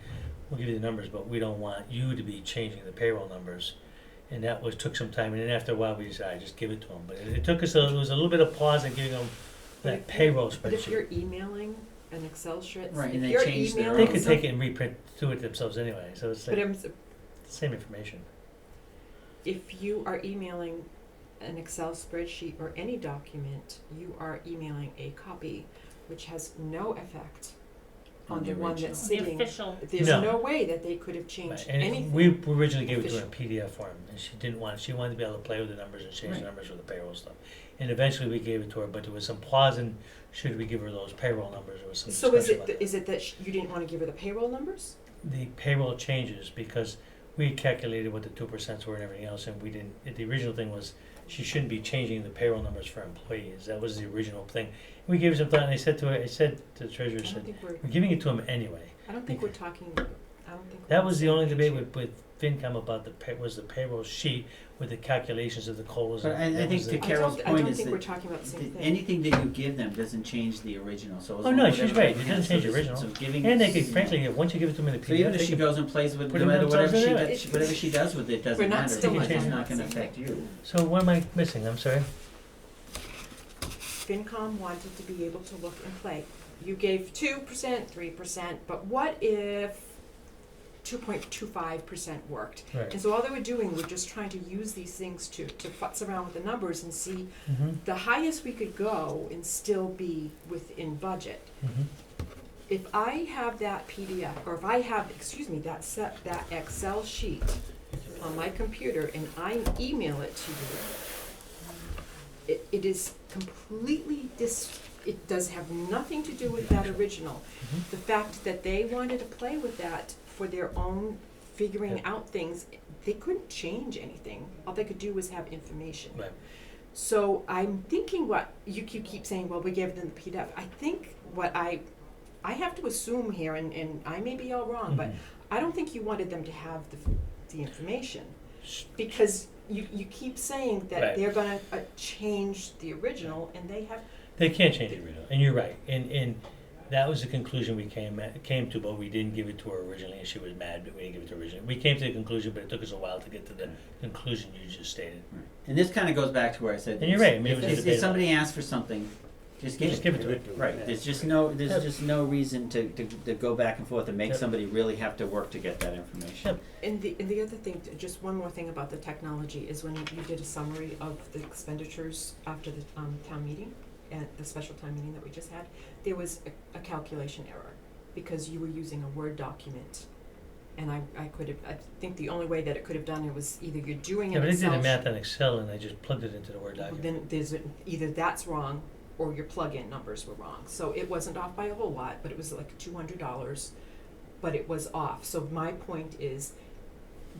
we'll give you the numbers, but we don't want you to be changing the payroll numbers. And that took some time, and then after a while, we decided, just give it to them. But it took us, it was a little bit of pause in giving them that payroll But if spreadsheet. you're emailing an Excel sheet, Right, and if they you're change their emailing They could some- take it and reprint, do it themselves anyway, so it's But like same information. if you are emailing an Excel spreadsheet or any document, you are emailing a copy, which has no effect on the one original. that's The sitting. official. There's No. no way that they could have changed And anything. we originally gave it to her in PDF form, and she didn't want it. She wanted to be able to play with the numbers and change Right. the numbers with the payroll stuff. And eventually we gave it to her, but there was some pause in, should we give her those payroll numbers? There was some So discussion about that. is it that you didn't want to give her the payroll numbers? The payroll changes because we calculated what the 2% were and everything else, and we didn't, the original thing was she shouldn't be changing the payroll numbers for employees. That was the original thing. We gave her some thought, and I said to the treasurer, I don't said, think we're giving it to them anyway. I don't think we're talking. I don't think. That we're was the on only same debate page with FinCom about the payroll sheet with the calculations of the COLAs. But and I that think was to it. Carol's I point don't is think we're that talking about the same thing. anything that you give them doesn't change the original, so. as Oh, long no, as she's whatever right. It has, doesn't change the so original. So giving. And they could, frankly, once you give it to them in the So even PDF, if they she can, goes and plays with, put no it matter themselves whatever she anyway. does, whatever she does with it doesn't We're not matter, still because not it's talking not about gonna the same affect you. so what am I missing? I'm sorry. FinCom wanted to be able to look and play. you gave 2%, 3%, but what if 2.25% worked? Right. And so all they were doing, were just trying to use these things to futz around with the numbers and see Mm-hmm. the highest we could go and still be within budget. Mm-hmm. If I have that PDF, or if I have, that Excel sheet on my computer and I email it to you, it is completely it does have nothing to do with that original. Mm-hmm. The fact that they wanted to play with that for their own figuring out things, they couldn't change anything. All they could do was have information. Right. So I'm thinking what, you keep saying, well, we gave them the PDF. I think what I have to assume here, and I may be all wrong, but I don't think you wanted them to have the information. Because you keep saying that Right. they're gonna change the original, and they have. They can't change the original, and you're right. And that was the conclusion we came to, but we didn't give it to her originally, and she was mad that we didn't give it to her originally. We came to the conclusion, but it took us a while to get to the conclusion you just stated. Right. And this kind of goes back to where I said, And you're right, I mean, it was a if debate somebody asks for something, just give it to it. Right. There's just no reason to go back and forth and make Yep. somebody really have to work to get that information. Yep. And the other thing, just one more thing about the technology, is when you did a summary of the expenditures after the town meeting, at the special town meeting that we just had, there was a calculation error, because you were using a Word document. And I think the only way that it could have done it was either you're doing Yeah, an but I did Excel the math on Excel, and I just plugged it into the Word document. then there's either that's wrong or your plug-in numbers were wrong. So it wasn't off by a whole lot, but it was like $200, but it was off. So my point is,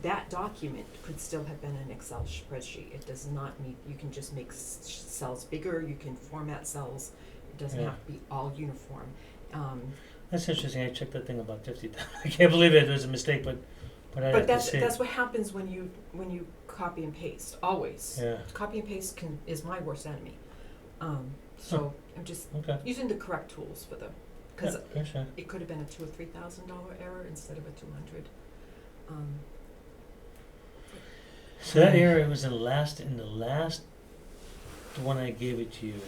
that document could still have been an Excel spreadsheet. It does not need, you can just make cells bigger, you can format cells. It doesn't Yeah. have to be all uniform. That's interesting. I checked that thing about 50 times. I can't believe it. There was a mistake, but I have But to see that's it. what happens when you copy and paste, always. Yeah. Copy and paste is my worst enemy. So I'm just Okay. using the correct tools for the, because Yeah, sure. it could have been a $2,000 or $3,000 error instead of a 200. So that error was in the last the one I gave it to you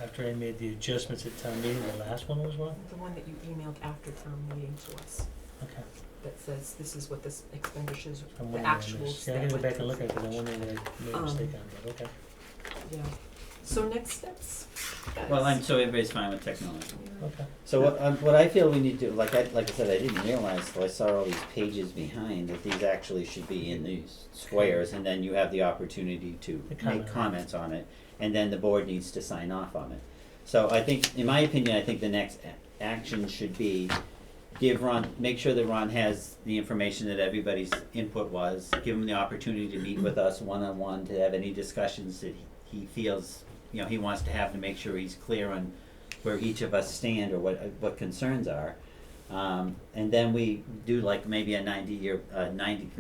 after I made the adjustments at town meeting. The last one was wrong. The one that you emailed after town meeting to us, Okay. that says this is what this expenditures, I'm the wondering actuals. Yeah, I that gotta go went back and through. look at it because I'm wondering what I made a mistake on. But okay. Yeah. So next steps, guys. Well, so everybody's fine with technology. Yeah. Okay. So what I feel we need to do, like I said, I didn't realize till I saw all these pages behind that these actually should be in these squares, and then you have the opportunity to make comments on it, and then the board needs to sign off on it. So I think, in my opinion, I think the next action should be give Ron, make sure that Ron has the information that everybody's input was, give him the opportunity to meet with us one-on-one, to have any discussions that he feels, he wants to have, to make sure he's clear on where each of us stand or what concerns are. And then we do like maybe a 90 year, 90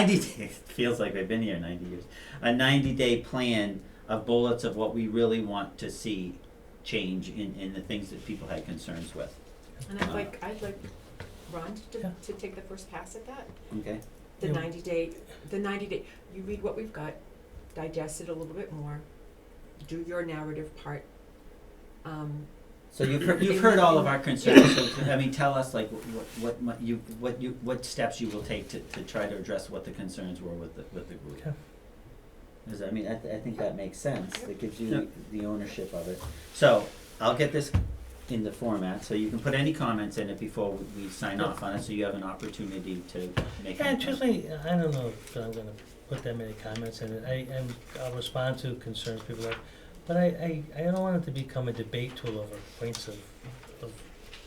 days, feels like I've been here 90 years, a 90-day plan of bullets of what we really want to see change in the things that people had concerns with. And I'd like Ron to take the first pass at that. Okay? The Yeah. 90 day, you read what we've got, digest it a little bit more, do your narrative part. So you've heard all of our concerns, so tell us like what steps you will take to try to address what the concerns were with the group. Okay. Because I think that makes sense. It gives you the ownership of it. So I'll get this in the format, so you can put any comments in it before we sign off on it, so you have an opportunity to make. Yeah, truthfully, I don't know if I'm gonna put that many comments in it. I'll respond to concerns people have, but I don't want it to become a debate tool over points of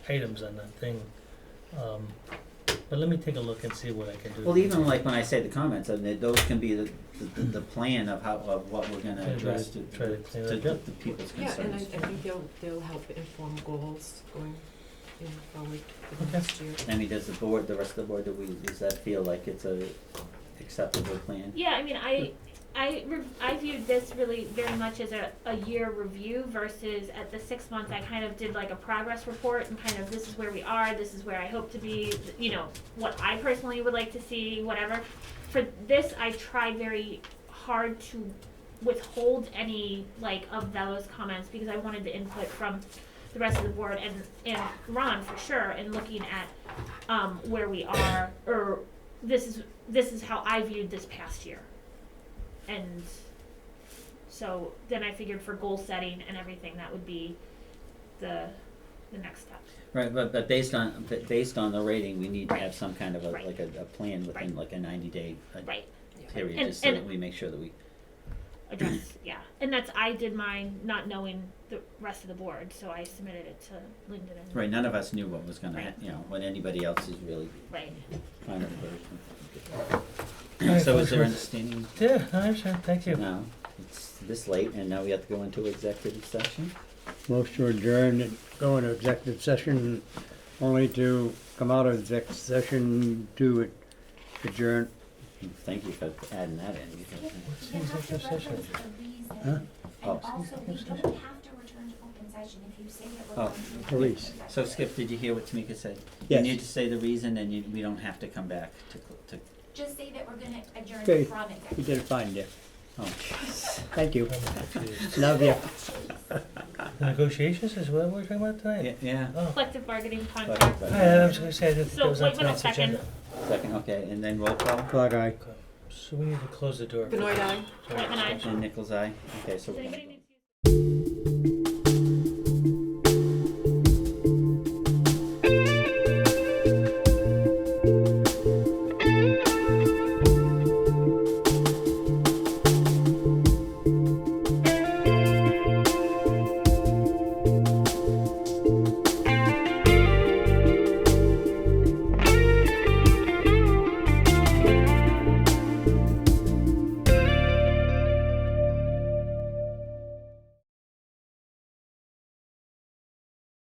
items on that thing. But let me take a look and see what I can do. Well, even like when I say the comments, those can be the plan of what we're gonna address to the people's Yeah, and I concerns. think they'll help inform goals going forward for the next year. Does the rest of the board, does that feel like it's a acceptable plan? Yeah, I viewed this really very much as a year review versus at the 6 months I kind of did like a progress report and kind of this is where we are, this is where I hope to be, what I personally would like to see, whatever. For this, I tried very hard to withhold any, like, of those comments, because I wanted the input from the rest of the board and Ron for sure, and looking at, where we are, or this is how I viewed this past year. And so then I figured for goal setting and everything, that would be the next step. Right, but based on the rating, we need to have some kind of a, Right. like a plan within Right. like a 90-day Right. period, And- just so and- that we make sure that we. Address, yeah. And that's, I did mine not knowing the rest of the board, so I submitted it to Lyndon and. Right, none of us knew what was gonna, Right. when anybody else is really Right. final version. Alright, So is there folks, understanding Yeah, I understand, thank you. now? It's this late and now we have to go into executive session? Motion to adjourn and go into executive session, only to come out of executive session to adjourn. Thank you for adding that in. because- What's You the have to executive session? reference the reason. Huh? Oh. And also, we don't have to return to open session if you say that we're Oh, going to. return to police. open So session. Skip, did you hear what Tamika said? Yes. You need to say the reason and we don't have to come back to, Just say that we're gonna adjourn Okay. from You executive. did it fine, Dick. oh, jeez. Thank you. I'm confused. Love you. The negotiations is what we're talking about tonight? Yeah, Oh, Collective bargaining contract. Collective I was gonna say that So, that was on wait a minute, tonight's agenda. second, okay, and then roll call, Clock eye. Okay, so we need to close the door. Benoit, aye. Whitman, aye. and Nichols eye, okay, so. Does anybody need to?